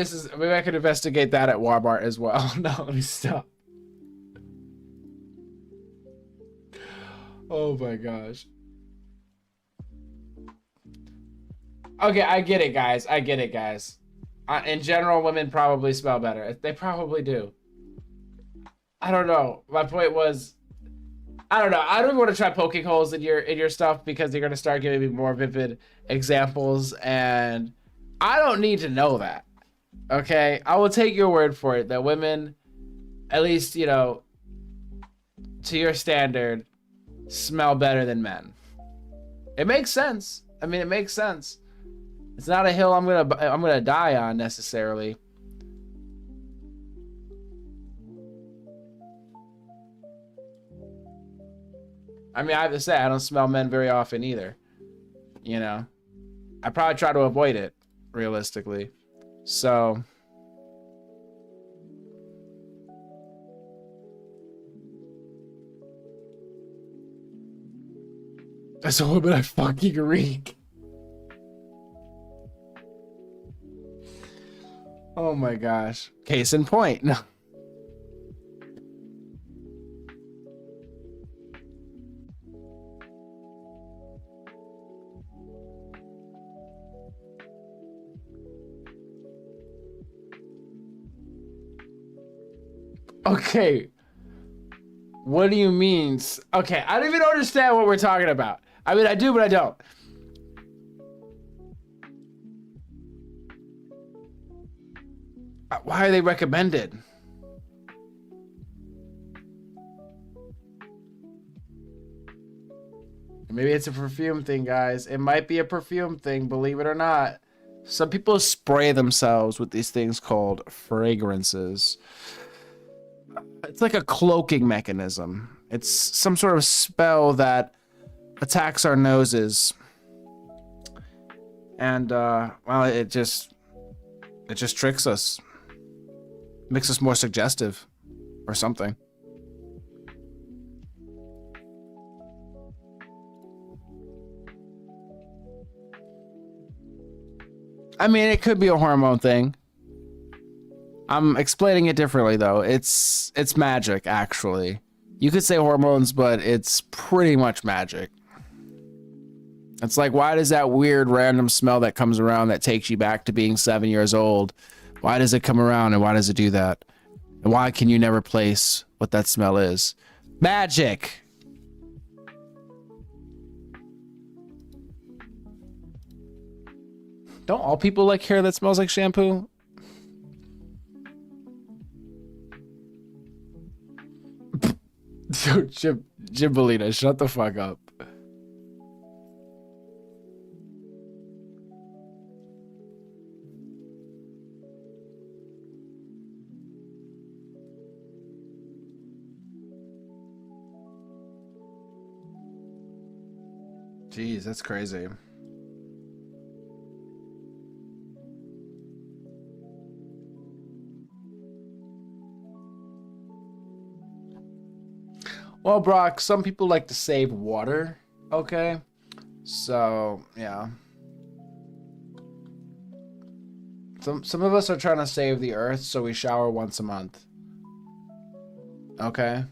I could investigate that at Walmart as well. No, let me stop. Oh my gosh. Okay, I get it, guys. I get it, guys. In general, women probably smell better. They probably do. I don't know. My point was, I don't know. I don't want to try poking holes in your stuff because you're gonna start giving me more vivid examples, and I don't need to know that. Okay, I will take your word for it that women, at least, you know, to your standard, smell better than men. It makes sense. I mean, it makes sense. It's not a hill I'm gonna die on necessarily. I mean, I have to say, I don't smell men very often either. You know, I probably try to avoid it, realistically. So that's a woman I fucking reek. Oh my gosh. Case in point. No. Okay. What do you mean? Okay, I don't even understand what we're talking about. I mean, I do, but I don't. Why are they recommended? Maybe it's a perfume thing, guys. It might be a perfume thing, believe it or not. Some people spray themselves with these things called fragrances. It's like a cloaking mechanism. It's some sort of spell that attacks our noses. And, well, it just tricks us. Makes us more suggestive or something. I mean, it could be a hormone thing. I'm explaining it differently though. It's magic, actually. You could say hormones, but it's pretty much magic. It's like, why does that weird random smell that comes around that takes you back to being 7 years old? Why does it come around and why does it do that? And why can you never place what that smell is? Magic! Don't all people like hair that smells like shampoo? Jimbolina, shut the fuck up. Jeez, that's crazy. Well, Brock, some people like to save water, okay? So, yeah. Some of us are trying to save the earth, so we shower once a month. Okay?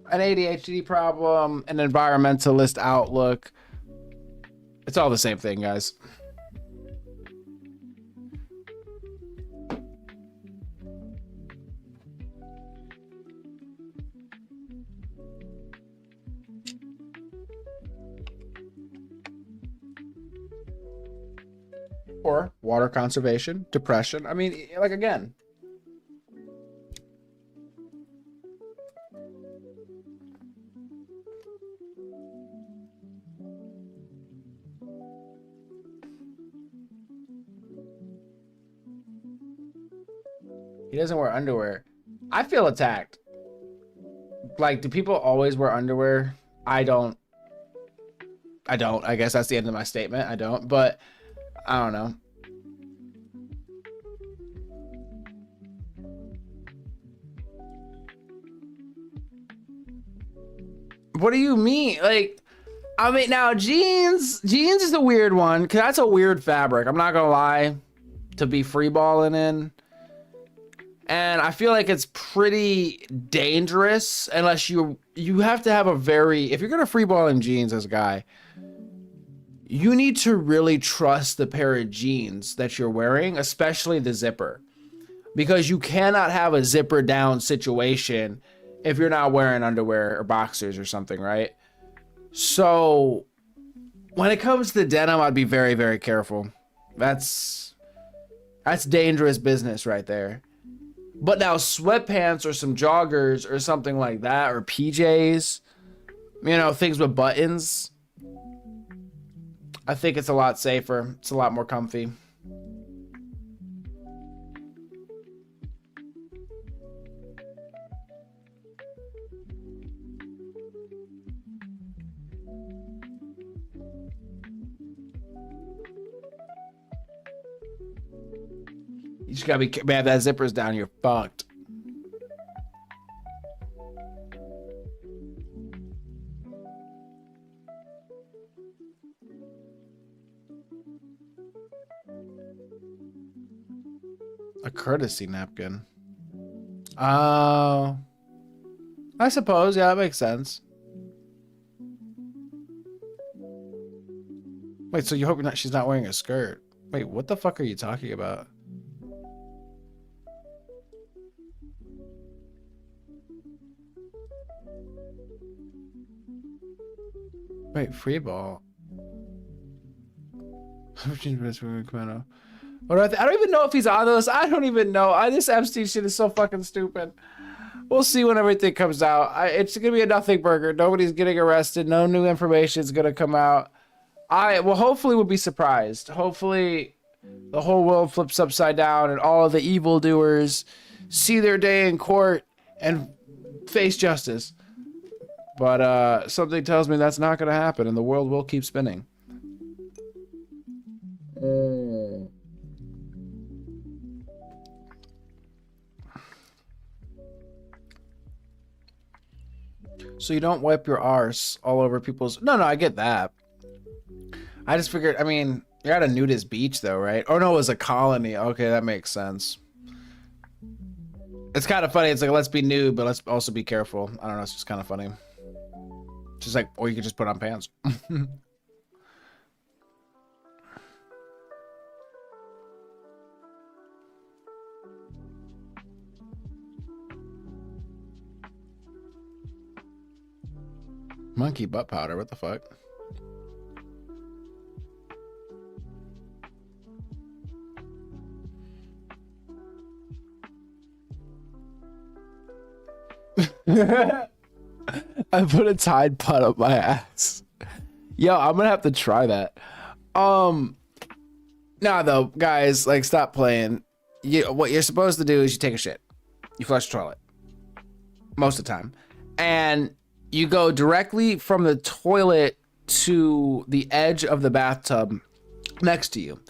An ADHD problem, an environmentalist outlook. It's all the same thing, guys. Or water conservation, depression. I mean, like, again. He doesn't wear underwear. I feel attacked. Like, do people always wear underwear? I don't. I guess that's the end of my statement. I don't, but I don't know. What do you mean? Like, I mean, now jeans is a weird one because that's a weird fabric. I'm not gonna lie, to be freeballing in. And I feel like it's pretty dangerous unless you have to have a very, if you're gonna freeball in jeans as a guy, you need to really trust the pair of jeans that you're wearing, especially the zipper, because you cannot have a zipper down situation if you're not wearing underwear or boxers or something, right? So when it comes to denim, I'd be very, very careful. That's dangerous business right there. But now sweatpants or some joggers or something like that, or PJs, You know, things with buttons. I think it's a lot safer. It's a lot more comfy. You just gotta be, man, if that zipper's down, you're fucked. A courtesy napkin. Oh. I suppose, yeah, that makes sense. Wait, so you hope she's not wearing a skirt? Wait, what the fuck are you talking about? Wait, free ball. What do I don't even know if he's on those. I don't even know. This Epstein shit is so fucking stupid. We'll see when everything comes out. It's gonna be a nothing burger. Nobody's getting arrested. No new information is gonna come out. Hopefully we'll be surprised. Hopefully the whole world flips upside down and all of the evildoers see their day in court and face justice. But something tells me that's not gonna happen and the world will keep spinning. So you don't wipe your arse all over people's... No, I get that. I just figured, I mean, you're at a nudist beach though, right? Oh no, it was a colony. Okay, that makes sense. It's kind of funny. It's like, let's be nude, but let's also be careful. I don't know, it's just kind of funny. Just like, or you could just put on pants. Monkey butt powder, what the fuck? I put a Tide Pod up my ass. Yo, I'm gonna have to try that. Nah though, guys, like stop playing. What you're supposed to do is you take a shit. You flush the toilet. Most of the time. And you go directly from the toilet to the edge of the bathtub next to you.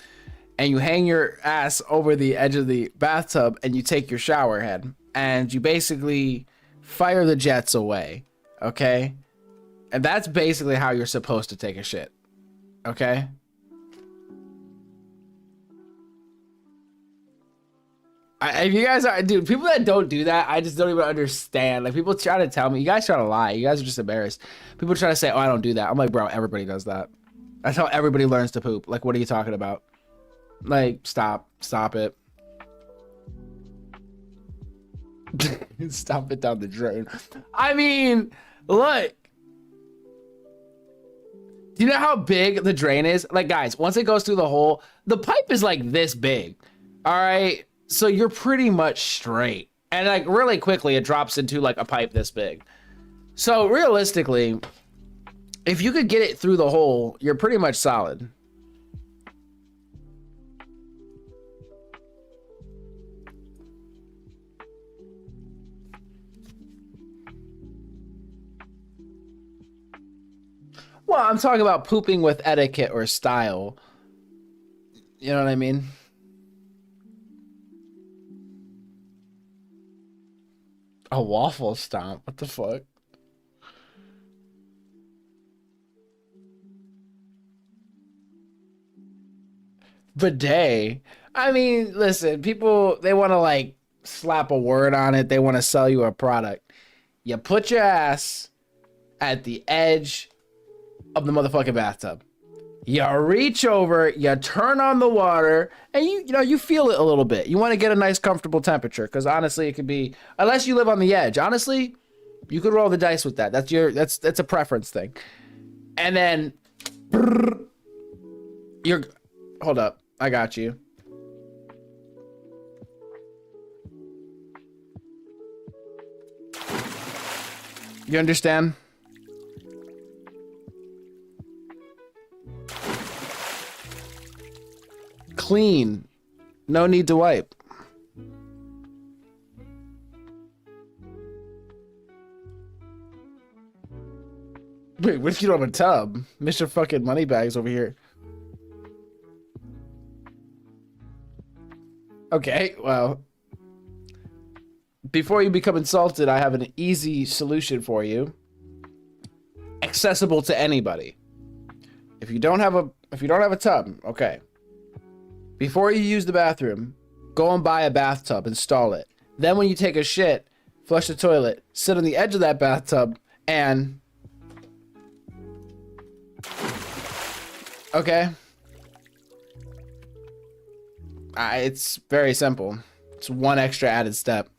And you hang your ass over the edge of the bathtub and you take your shower head. And you basically fire the jets away. Okay? And that's basically how you're supposed to take a shit. Okay? If you guys are, dude, people that don't do that, I just don't even understand. Like, people try to tell me, you guys try to lie. You guys are just embarrassed. People try to say, oh, I don't do that. I'm like, bro, everybody does that. That's how everybody learns to poop. Like, what are you talking about? Like, stop it. Stop it down the drain. I mean, look. Do you know how big the drain is? Like, guys, once it goes through the hole, the pipe is like this big. All right. So you're pretty much straight. And like really quickly, it drops into like a pipe this big. So realistically, if you could get it through the hole, you're pretty much solid. Well, I'm talking about pooping with etiquette or style. You know what I mean? A waffle stomp? What the fuck? Bidet? I mean, listen, people, they want to like slap a word on it. They want to sell you a product. You put your ass at the edge of the motherfucking bathtub. You reach over, you turn on the water, and you feel it a little bit. You want to get a nice comfortable temperature, because honestly, it could be, unless you live on the edge, honestly, you could roll the dice with that. That's a preference thing. And then hold up, I got you. You understand? clean. No need to wipe. Wait, what if you don't have a tub? Mr. fucking Moneybags over here. Okay, well. Before you become insulted, I have an easy solution for you. Accessible to anybody. If you don't have a tub, okay. Before you use the bathroom, go and buy a bathtub, install it. Then when you take a shit, flush the toilet, sit on the edge of that bathtub, and... Okay. It's very simple. It's one extra added step.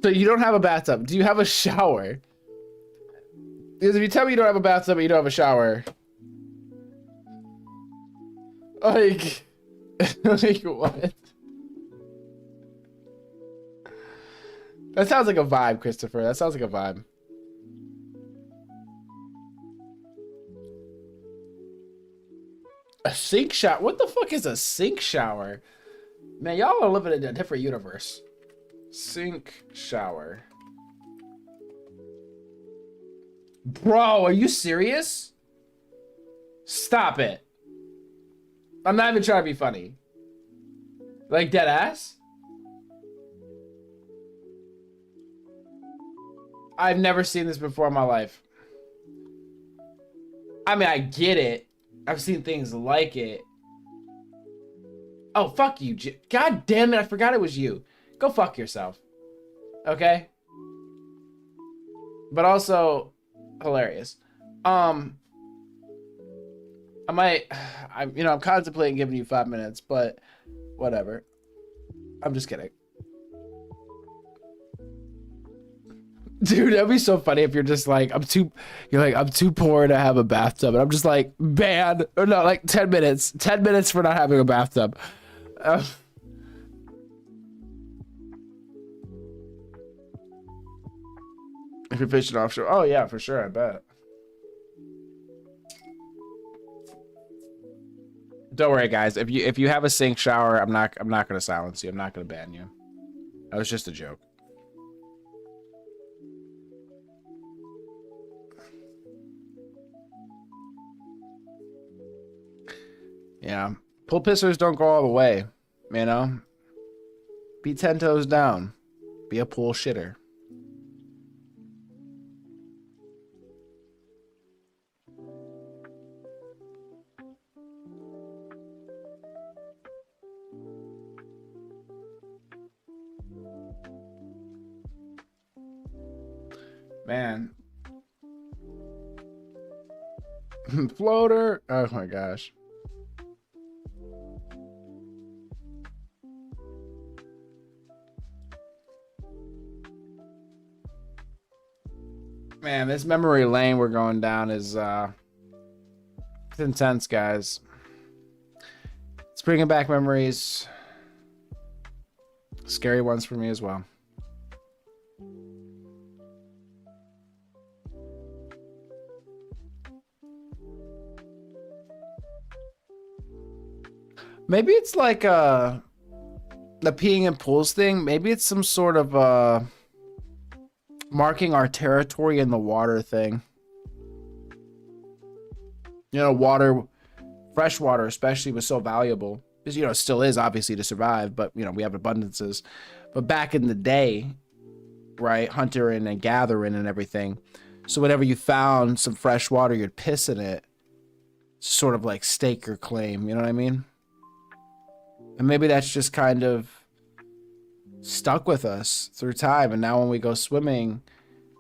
So you don't have a bathtub. Do you have a shower? Because if you tell me you don't have a bathtub but you don't have a shower, like, like what? That sounds like a vibe, Christopher. That sounds like a vibe. A sink shower? What the fuck is a sink shower? Man, y'all are living in a different universe. Sink shower. Bro, are you serious? Stop it. I'm not even trying to be funny. Like dead ass? I've never seen this before in my life. I mean, I get it. I've seen things like it. Oh, fuck you. God damn it, I forgot it was you. Go fuck yourself. Okay? But also hilarious. I'm contemplating giving you 5 minutes, but whatever. I'm just kidding. Dude, that'd be so funny if you're just like, I'm too poor to have a bathtub. And I'm just like, man, or no, like 10 minutes. 10 minutes for not having a bathtub. If you're fishing offshore. Oh yeah, for sure, I bet. Don't worry, guys. If you have a sink shower, I'm not gonna silence you. I'm not gonna ban you. That was just a joke. Yeah. Pull pissers don't go all the way, you know? Be 10 toes down. Be a pool shitter. Man. Floater. Oh my gosh. Man, this memory lane we're going down is it's intense, guys. It's bringing back memories. Scary ones for me as well. Maybe it's like the peeing in pools thing. Maybe it's some sort of marking our territory in the water thing. You know, water, fresh water especially, was so valuable. Because, you know, it still is, obviously, to survive. But, you know, we have abundances. But back in the day, right, hunting and gathering and everything. So whenever you found some fresh water, you'd piss in it. Sort of like stake your claim. You know what I mean? And maybe that's just kind of stuck with us through time. And now when we go swimming,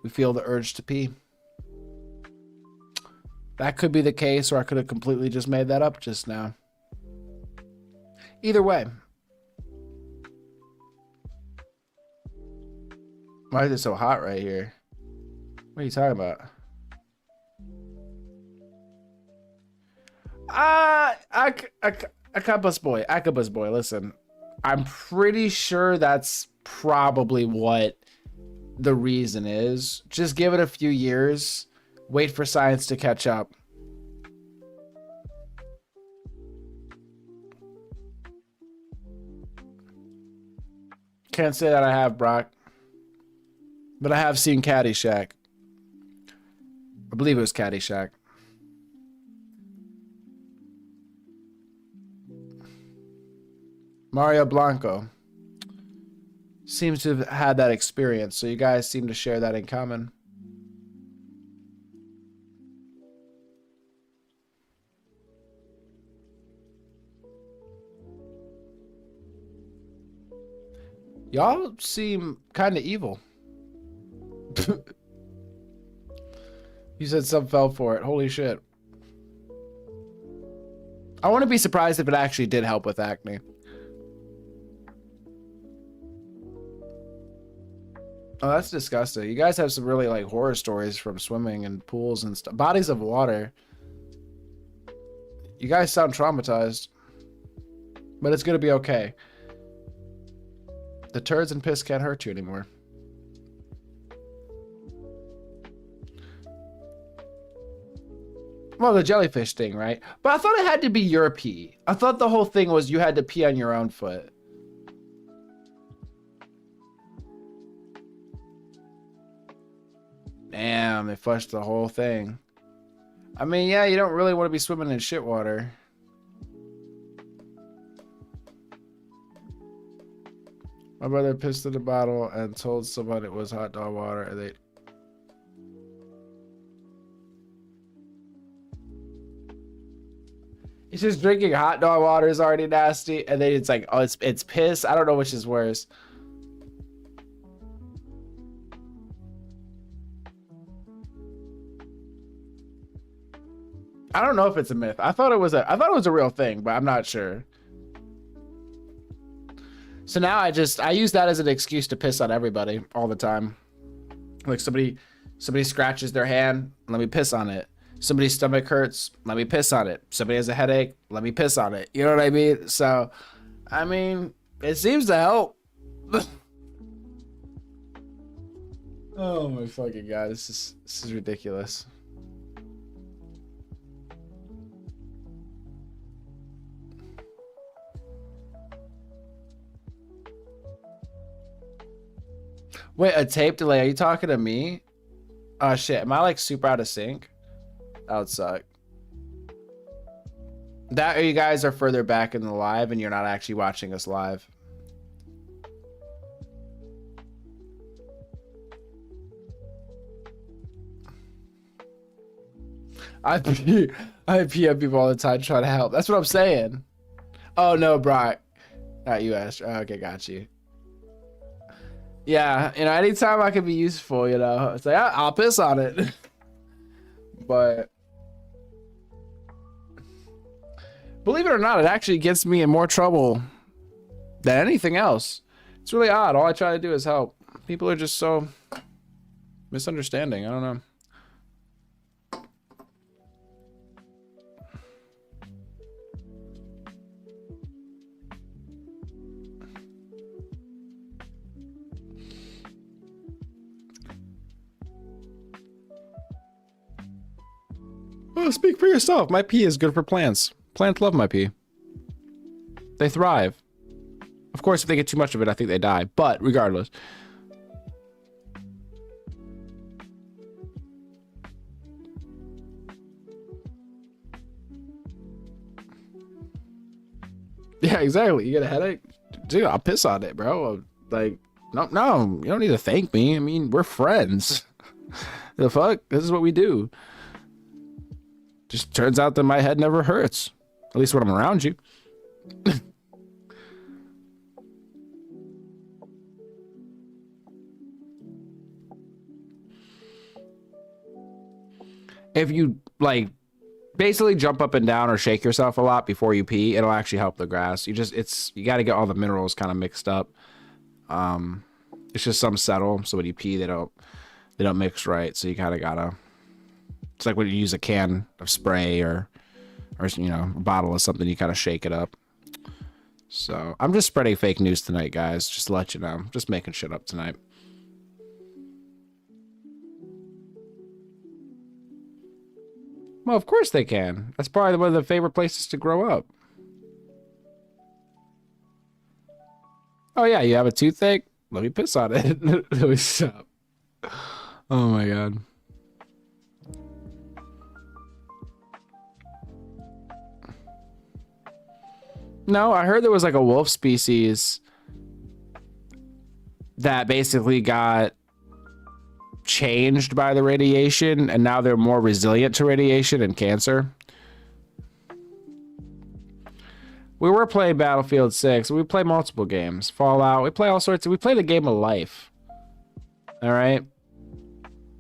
we feel the urge to pee. That could be the case, or I could have completely just made that up just now. Either way. Why is it so hot right here? What are you talking about? Akabus boy, listen. I'm pretty sure that's probably what the reason is. Just give it a few years. Wait for science to catch up. Can't say that I have, Brock. But I have seen Caddyshack. I believe it was Caddyshack. Mario Blanco seems to have had that experience, so you guys seem to share that in common. Y'all seem kind of evil. You said some fell for it. Holy shit. I wouldn't be surprised if it actually did help with acne. Oh, that's disgusting. You guys have some really like horror stories from swimming and pools and stuff. Bodies of water. You guys sound traumatized. But it's gonna be okay. The turds and piss can't hurt you anymore. Well, the jellyfish thing, right? But I thought it had to be your pee. I thought the whole thing was you had to pee on your own foot. Damn, they flushed the whole thing. I mean, yeah, you don't really want to be swimming in shit water. My brother pissed in the bottle and told someone it was hot dog water, and they... He's just drinking hot dog water is already nasty, and then it's like, oh, it's piss. I don't know which is worse. I don't know if it's a myth. I thought it was a real thing, but I'm not sure. So now I use that as an excuse to piss on everybody all the time. Like somebody scratches their hand, let me piss on it. Somebody's stomach hurts, let me piss on it. Somebody has a headache, let me piss on it. You know what I mean? So, I mean, it seems to help. Oh my fucking god, this is ridiculous. Wait, a tape delay? Are you talking to me? Oh shit, am I like super out of sync? That would suck. That or you guys are further back in the live and you're not actually watching us live. I PM people all the time trying to help. That's what I'm saying. Oh no, Brock. Not you, Astro. Okay, got you. Yeah, you know, anytime I can be useful, you know, it's like, I'll piss on it. But believe it or not, it actually gets me in more trouble than anything else. It's really odd. All I try to do is help. People are just so misunderstanding. I don't know. Well, speak for yourself. My pee is good for plants. Plants love my pee. They thrive. Of course, if they get too much of it, I think they die. But regardless. Yeah, exactly. You get a headache? Dude, I'll piss on it, bro. Like, no, you don't need to thank me. I mean, we're friends. The fuck? This is what we do. Just turns out that my head never hurts. At least when I'm around you. If you, like, basically jump up and down or shake yourself a lot before you pee, it'll actually help the grass. You got to get all the minerals kind of mixed up. It's just some settle, so when you pee, they don't mix right. So you kind of gotta. It's like when you use a can of spray or you know, a bottle of something, you kind of shake it up. So I'm just spreading fake news tonight, guys. Just to let you know. Just making shit up tonight. Well, of course they can. That's probably one of the favorite places to grow up. Oh yeah, you have a toothache? Let me piss on it. Let me stop. Oh my god. No, I heard there was like a wolf species that basically got changed by the radiation, and now they're more resilient to radiation and cancer. We were playing Battlefield 6. We play multiple games. Fallout. We play all sorts. We play the game of life. All right?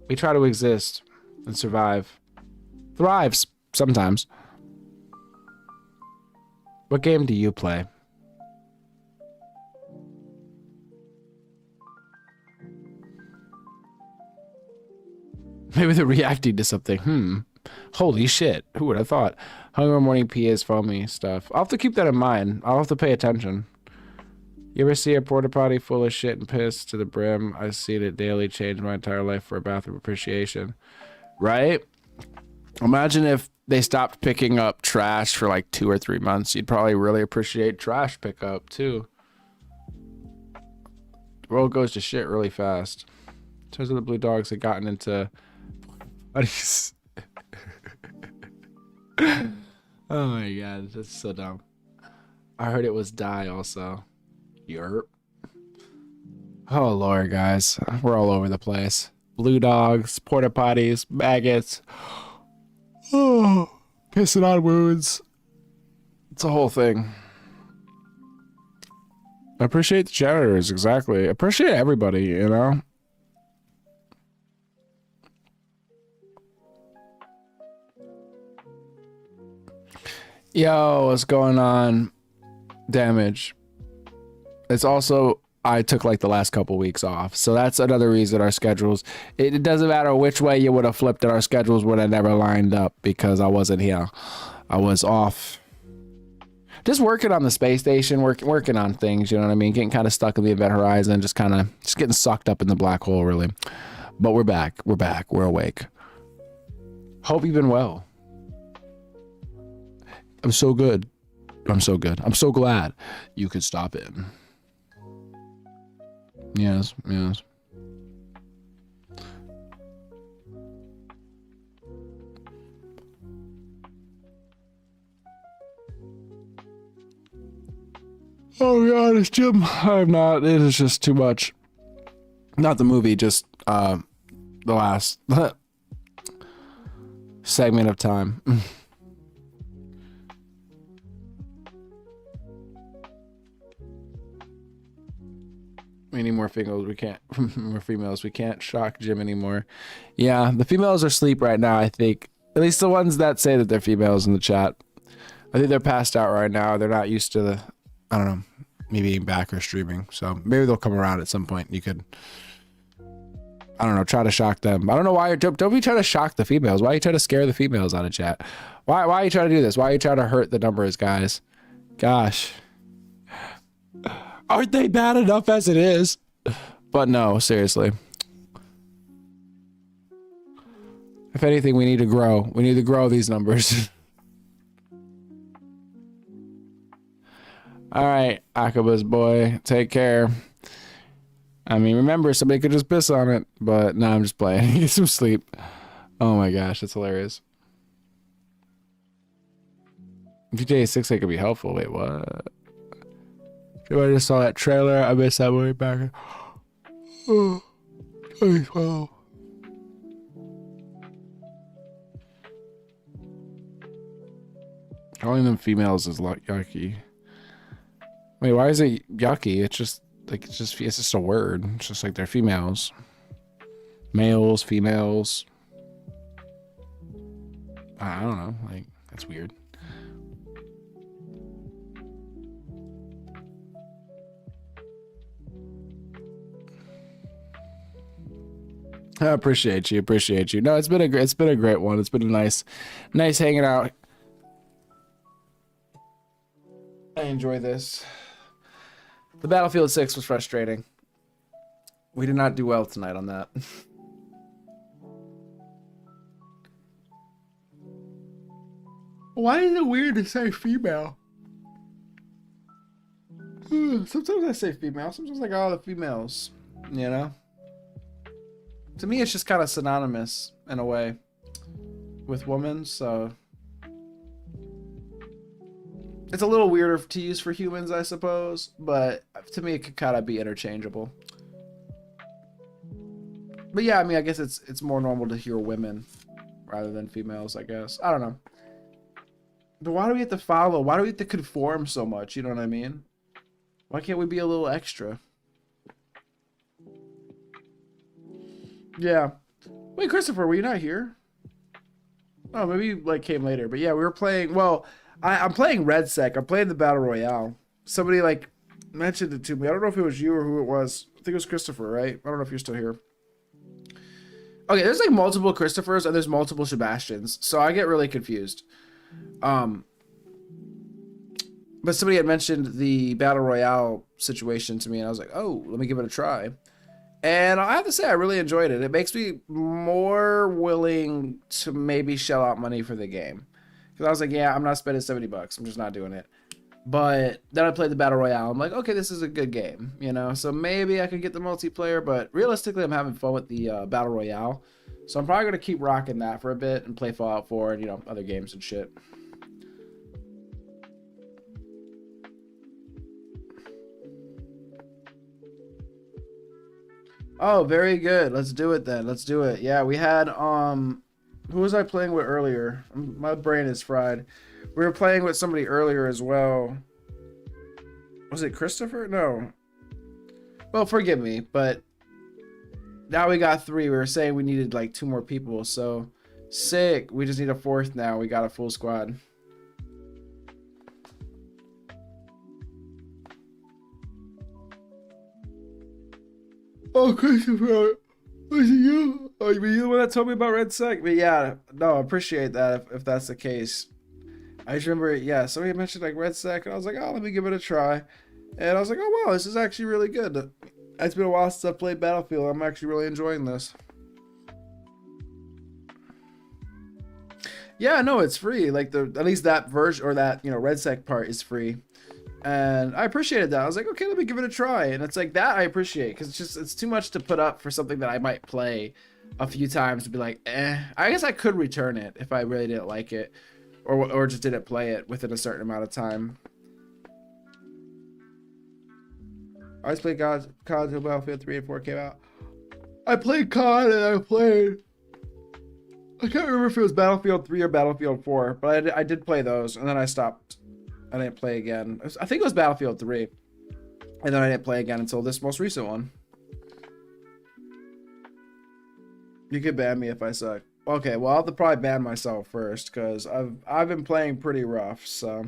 We try to exist and survive. Thrives sometimes. What game do you play? Maybe they're reacting to something. Holy shit. Who would have thought? Hunger morning pee is foamy stuff. I'll have to keep that in mind. I'll have to pay attention. You ever see a porta potty full of shit and piss to the brim? I've seen it daily change my entire life for a bathroom appreciation. Right? Imagine if they stopped picking up trash for like 2 or 3 months. You'd probably really appreciate trash pickup too. The world goes to shit really fast. In terms of the blue dogs had gotten into... Oh my god, that's so dumb. I heard it was die also. Yerp. Oh lord, guys. We're all over the place. Blue dogs, porta potties, maggots. Oh, pissing on wounds. It's a whole thing. I appreciate the janitors, exactly. I appreciate everybody, you know? Yo, what's going on? Damage. It's also, I took like the last couple weeks off. So that's another reason our schedules, it doesn't matter which way you would have flipped it, our schedules would have never lined up because I wasn't here. I was off. Just working on the space station, working on things, you know what I mean? Getting kind of stuck in the event horizon, just getting sucked up in the black hole, really. But we're back. We're back. We're awake. Hope you've been well. I'm so good. I'm so good. I'm so glad you could stop in. Yes, yes. Oh god, it's Jim. I'm not. It is just too much. Not the movie, just the last segment of time. We need more females. We can't. More females. We can't shock Jim anymore. Yeah, the females are asleep right now, I think. At least the ones that say that they're females in the chat. I think they're passed out right now. They're not used to the, I don't know, me being back or streaming. So maybe they'll come around at some point. You could, I don't know, try to shock them. I don't know why you're, don't be trying to shock the females. Why are you trying to scare the females out of chat? Why are you trying to do this? Why are you trying to hurt the numbers, guys? Gosh. Aren't they bad enough as it is? But no, seriously. If anything, we need to grow. We need to grow these numbers. All right, Akaba's boy, take care. I mean, remember, somebody could just piss on it, but no, I'm just playing. Get some sleep. Oh my gosh, that's hilarious. GTA 6 could be helpful. Wait, what? I just saw that trailer. I missed that movie back. Oh, 2012. Calling them females is yucky. Wait, why is it yucky? It's just like it's just a word. It's just like they're females. Males, females. I don't know. Like that's weird. I appreciate you. No, it's been a great one. It's been a nice hanging out. I enjoy this. The Battlefield 6 was frustrating. We did not do well tonight on that. Why is it weird to say female? Sometimes I say female. Sometimes I got all the females. You know? To me, it's just kind of synonymous in a way with woman, so it's a little weirder to use for humans, I suppose, but to me, it could kind of be interchangeable. But yeah, I mean, I guess it's more normal to hear women rather than females, I guess. I don't know. But why do we have to follow? Why do we have to conform so much? You know what I mean? Why can't we be a little extra? Yeah. Wait, Christopher, were you not here? Oh, maybe you like came later. But yeah, we were playing. Well, I'm playing REDSEC. I'm playing the Battle Royale. Somebody like mentioned it to me. I don't know if it was you or who it was. I think it was Christopher, right? I don't know if you're still here. Okay, there's like multiple Christophers and there's multiple Sebastians, so I get really confused. But somebody had mentioned the Battle Royale situation to me, and I was like, oh, let me give it a try. And I have to say, I really enjoyed it. It makes me more willing to maybe shell out money for the game. Because I was like, yeah, I'm not spending $70. I'm just not doing it. But then I played the Battle Royale. I'm like, okay, this is a good game, you know? So maybe I could get the multiplayer, but realistically, I'm having fun with the Battle Royale. So I'm probably going to keep rocking that for a bit and play Fallout 4 and, you know, other games and shit. Oh, very good. Let's do it then. Let's do it. Yeah, we had, who was I playing with earlier? My brain is fried. We were playing with somebody earlier as well. Was it Christopher? No. Well, forgive me, but now we got 3. We were saying we needed like 2 more people, so sick. We just need a 4th now. We got a full squad. Oh, Christopher, was it you? Oh, were you the one that told me about REDSEC? But yeah, no, I appreciate that if that's the case. I just remember, yeah, somebody mentioned like REDSEC, and I was like, oh, let me give it a try. And I was like, oh, wow, this is actually really good. It's been a while since I played Battlefield. I'm actually really enjoying this. Yeah, no, it's free. Like, at least that version, or that, you know, REDSEC part is free. And I appreciated that. I was like, okay, let me give it a try. And it's like that I appreciate, because it's too much to put up for something that I might play a few times to be like, eh. I guess I could return it if I really didn't like it, or just didn't play it within a certain amount of time. I just played COD until Battlefield 3 and 4 came out. I played COD and I can't remember if it was Battlefield 3 or Battlefield 4, but I did play those, and then I stopped. I didn't play again. I think it was Battlefield 3. And then I didn't play again until this most recent one. You could ban me if I suck. Okay, well, I'll have to probably ban myself first, because I've been playing pretty rough, so.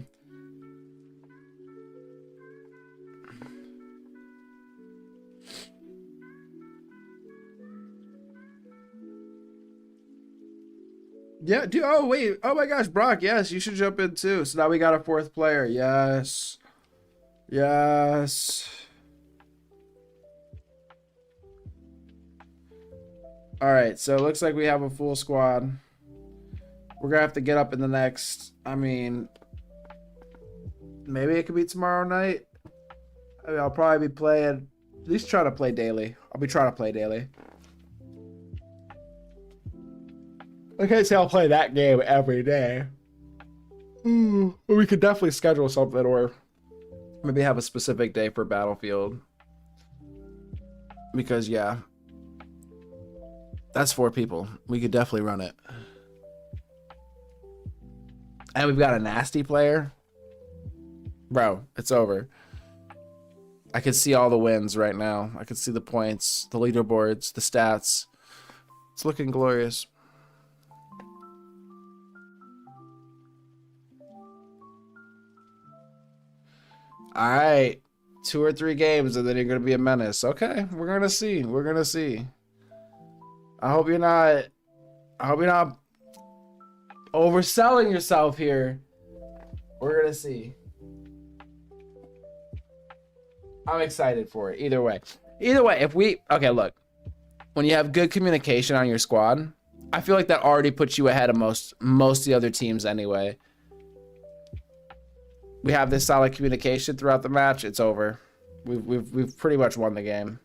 Yeah, dude. Oh, wait. Oh my gosh, Brock. Yes, you should jump in too. So now we got a 4th player. Yes. Yes. All right. So it looks like we have a full squad. We're going to have to get up in the next. I mean, maybe it could be tomorrow night. I mean, I'll probably be playing. At least try to play daily. I'll be trying to play daily. I can't say I'll play that game every day. But we could definitely schedule something, or maybe have a specific day for Battlefield. Because, yeah. That's 4 people. We could definitely run it. And we've got a nasty player. Bro, it's over. I can see all the wins right now. I can see the points, the leaderboards, the stats. It's looking glorious. All right, 2 or 3 games, and then you're gonna be a menace. Okay, we're gonna see. We're gonna see. I hope you're not overselling yourself here. We're gonna see. I'm excited for it. Either way, if we okay, look, when you have good communication on your squad, I feel like that already puts you ahead of most of the other teams anyway. We have this solid communication throughout the match. It's over. We've pretty much won the game.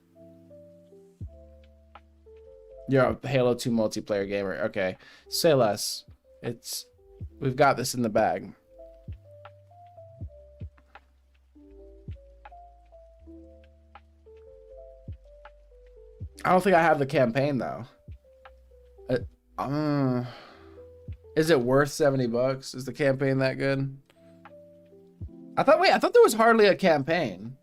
You're a Halo 2 multiplayer gamer. Okay, say less. We've got this in the bag. I don't think I have the campaign though. Is it worth $70? Is the campaign that good? I thought there was hardly a campaign.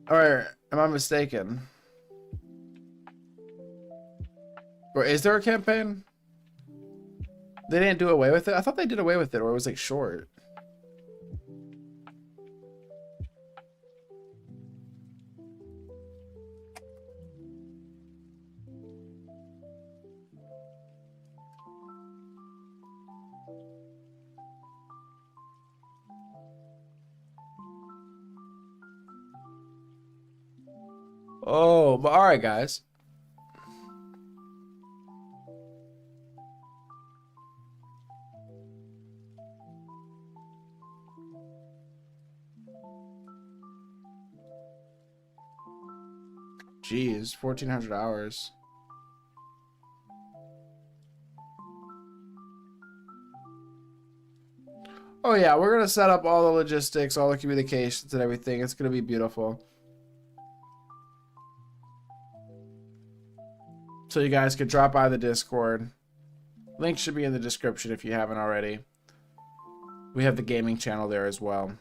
Or am I mistaken? Or is there a campaign? They didn't do away with it? I thought they did away with it, or it was like short. Oh, but all right, guys. Jeez, 1,400 hours. Oh yeah, we're gonna set up all the logistics, all the communications and everything. It's gonna be beautiful. So you guys could drop by the Discord. Link should be in the description if you haven't already. We have the gaming channel there as well.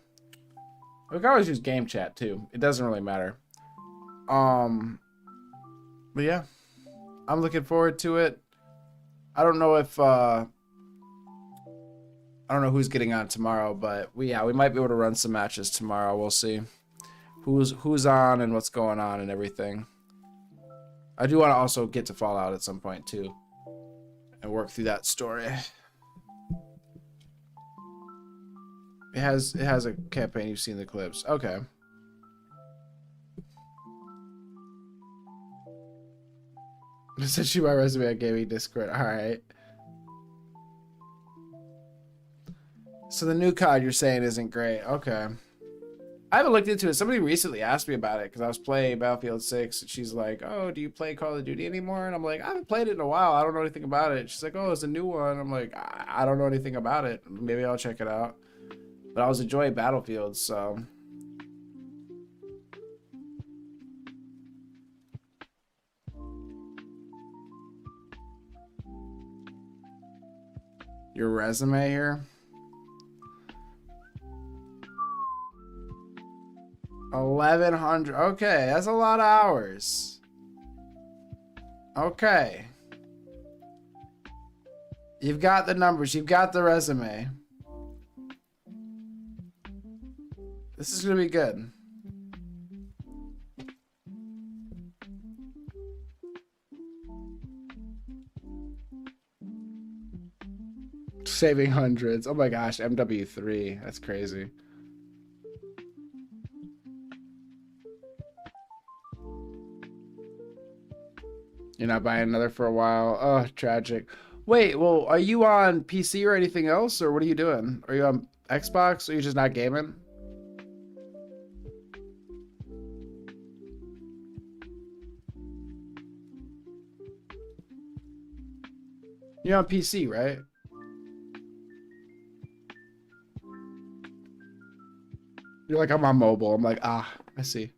We can always use game chat too. It doesn't really matter. But yeah, I'm looking forward to it. I don't know if I don't know who's getting on tomorrow, but we might be able to run some matches tomorrow. We'll see who's on and what's going on and everything. I do want to also get to Fallout at some point too and work through that story. It has a campaign. You've seen the clips. Okay. I sent you my resume on gaming Discord. All right. So the new COD you're saying isn't great. Okay. I haven't looked into it. Somebody recently asked me about it because I was playing Battlefield 6 and she's like, oh, do you play Call of Duty anymore? And I'm like, I haven't played it in a while. I don't know anything about it. She's like, oh, it's a new one. I'm like, I don't know anything about it. Maybe I'll check it out. But I was enjoying Battlefield, so. Your resume here. 1,100. Okay, that's a lot of hours. Okay. You've got the numbers. You've got the resume. This is going to be good. Saving hundreds. Oh my gosh, MW3. That's crazy. You're not buying another for a while. Oh, tragic. Wait, well, are you on PC or anything else? Or what are you doing? Are you on Xbox or are you just not gaming? You're on PC, right? You're like, I'm on mobile. I'm like, ah, I see.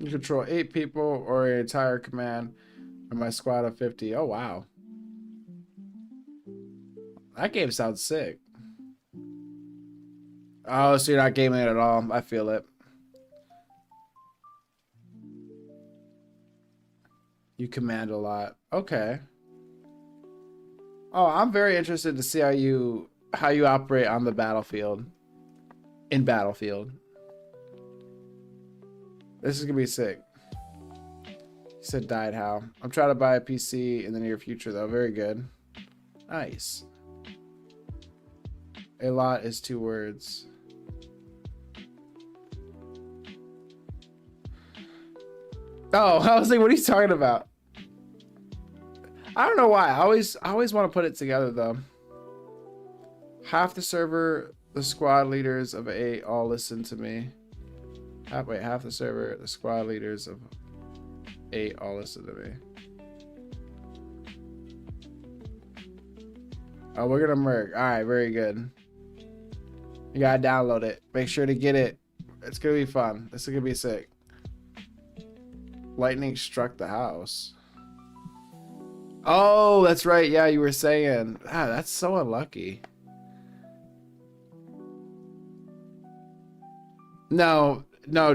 You control 8 people or an entire command and my squad of 50. Oh, wow. That game sounds sick. Oh, so you're not gaming it at all. I feel it. You command a lot. Okay. Oh, I'm very interested to see how you how you operate on the battlefield. In Battlefield. This is gonna be sick. He said died how. I'm trying to buy a PC in the near future though. Very good. Nice. A lot is 2 words. Oh, I was like, what are you talking about? I don't know why. I always want to put it together though. Half the server, the squad leaders of 8 all listen to me. Half the server, the squad leaders of 8 all listen to me. Oh, we're gonna merc. Alright, very good. You gotta download it. Make sure to get it. It's gonna be fun. This is gonna be sick. Lightning struck the house. Oh, that's right. Yeah, you were saying. Ah, that's so unlucky. No,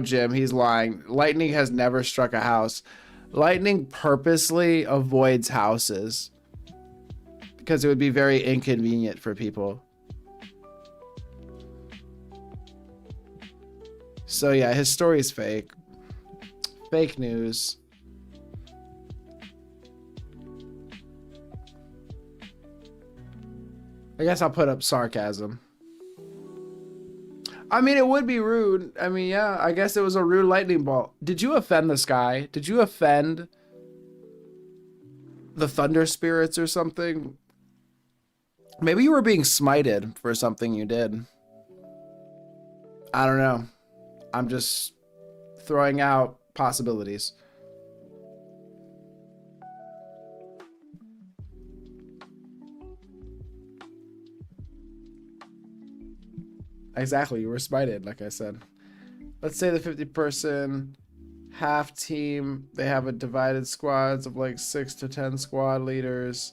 Jim, he's lying. Lightning has never struck a house. Lightning purposely avoids houses because it would be very inconvenient for people. So yeah, his story is fake. Fake news. I guess I'll put up sarcasm. I mean, it would be rude. I mean, yeah, I guess it was a rude lightning bolt. Did you offend the sky? Did you offend the thunder spirits or something? Maybe you were being smited for something you did. I don't know. I'm just throwing out possibilities. Exactly, you were smited, like I said. Let's say the 50-person half team, they have a divided squads of like 6 to 10 squad leaders.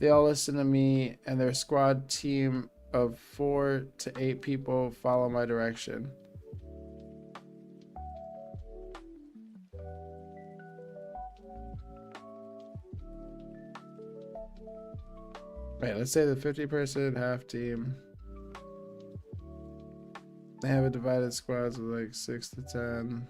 They all listen to me, and their squad team of 4 to 8 people follow my direction. Wait, let's say the 50-person half team. They have a divided squads of like 6 to 10.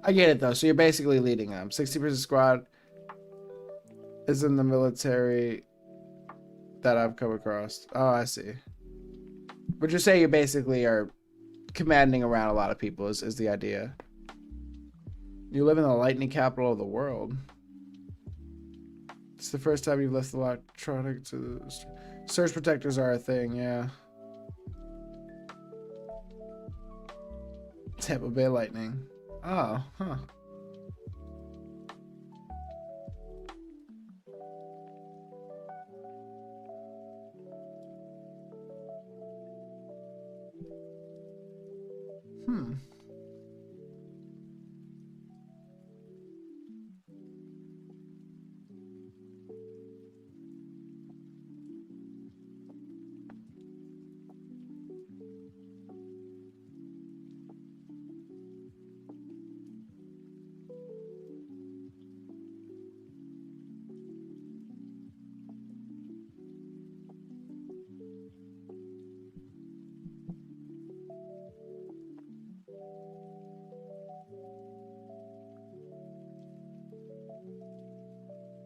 I get it though. So you're basically leading them. 60% squad is in the military that I've come across. Oh, I see. But you're saying you basically are commanding around a lot of people is the idea. You live in the lightning capital of the world. It's the first time you've left the electronic to the... Surge protectors are a thing, yeah. Tampa Bay Lightning. Oh, huh. Hmm.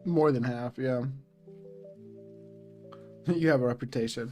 More than half, yeah. You have a reputation.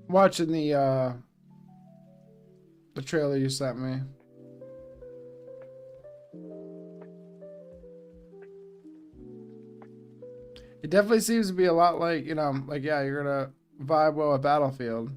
Watching the trailer you sent me. It definitely seems to be a lot like, you know, like, yeah, you're gonna vibe well with Battlefield.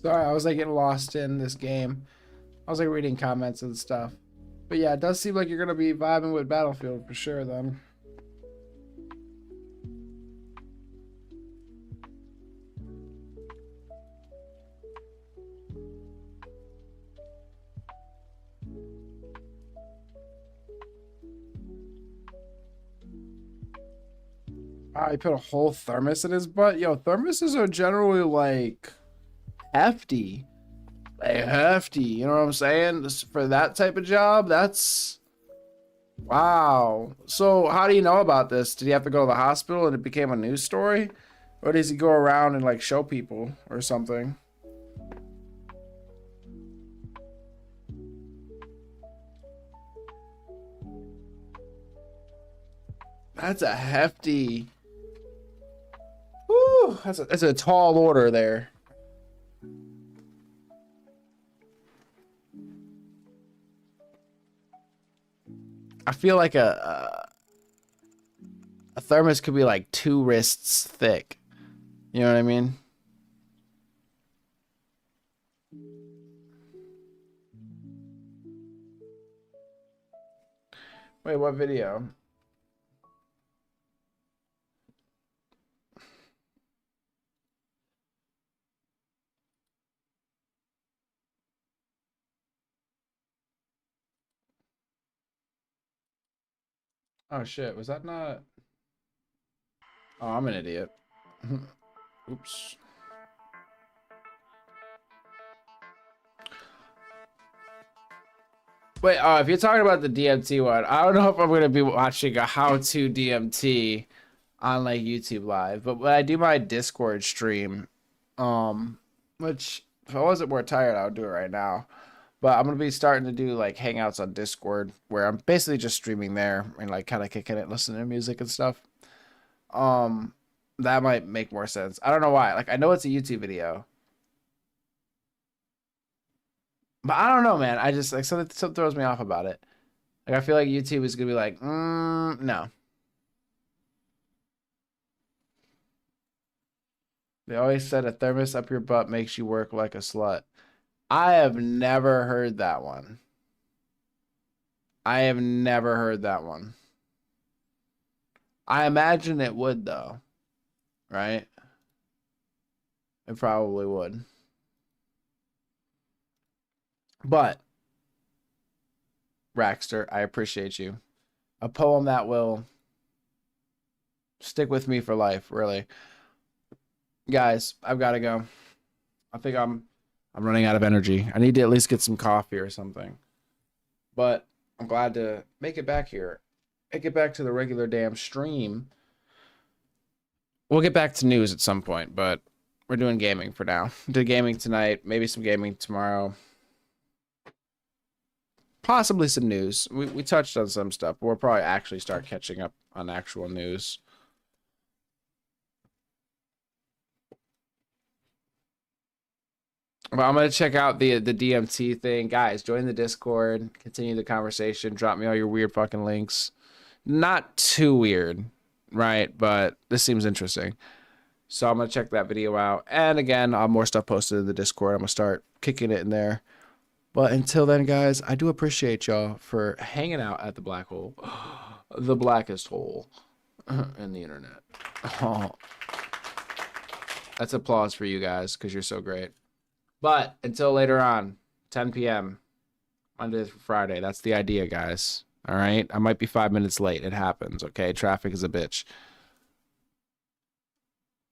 Sorry, I was like getting lost in this game. I was like reading comments and stuff. But yeah, it does seem like you're gonna be vibing with Battlefield for sure then. Wow, he put a whole thermos in his butt. Yo, thermoses are generally like hefty. Like hefty, you know what I'm saying? For that type of job, that's wow. So how do you know about this? Did he have to go to the hospital and it became a news story? Or does he go around and like show people or something? That's a hefty. Woo, that's a tall order there. I feel like a thermos could be like 2 wrists thick. You know what I mean? Wait, what video? Oh shit, was that not? Oh, I'm an idiot. Oops. Wait, if you're talking about the DMT one, I don't know if I'm gonna be watching a how-to DMT on like YouTube Live, but when I do my Discord stream, which if I wasn't more tired, I would do it right now. But I'm gonna be starting to do like hangouts on Discord where I'm basically just streaming there and like kind of kicking it, listening to music and stuff. Um, that might make more sense. I don't know why. Like I know it's a YouTube video, but I don't know, man. I just like something throws me off about it. Like I feel like YouTube is gonna be like, no. They always said a thermos up your butt makes you work like a slut. I have never heard that one. I have never heard that one. I imagine it would, though. Right? It probably would. But, Raxter, I appreciate you. A poem that will stick with me for life, really. Guys, I've got to go. I think I'm running out of energy. I need to at least get some coffee or something. But I'm glad to make it back here. Make it back to the regular damn stream. We'll get back to news at some point, but we're doing gaming for now. Did gaming tonight, maybe some gaming tomorrow. Possibly some news. We touched on some stuff, but we'll probably actually start catching up on actual news. Well, I'm gonna check out the DMT thing. Guys, join the Discord, continue the conversation, drop me all your weird fucking links. Not too weird, right? But this seems interesting. So I'm gonna check that video out. And again, I'll have more stuff posted in the Discord. I'm gonna start kicking it in there. But until then, guys, I do appreciate y'all for hanging out at the black hole. The blackest hole in the internet. Oh. That's applause for you guys, because you're so great. But until later on, 10 p.m., Monday through Friday. That's the idea, guys. All right? I might be 5 minutes late. It happens, okay? Traffic is a bitch.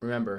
Remember,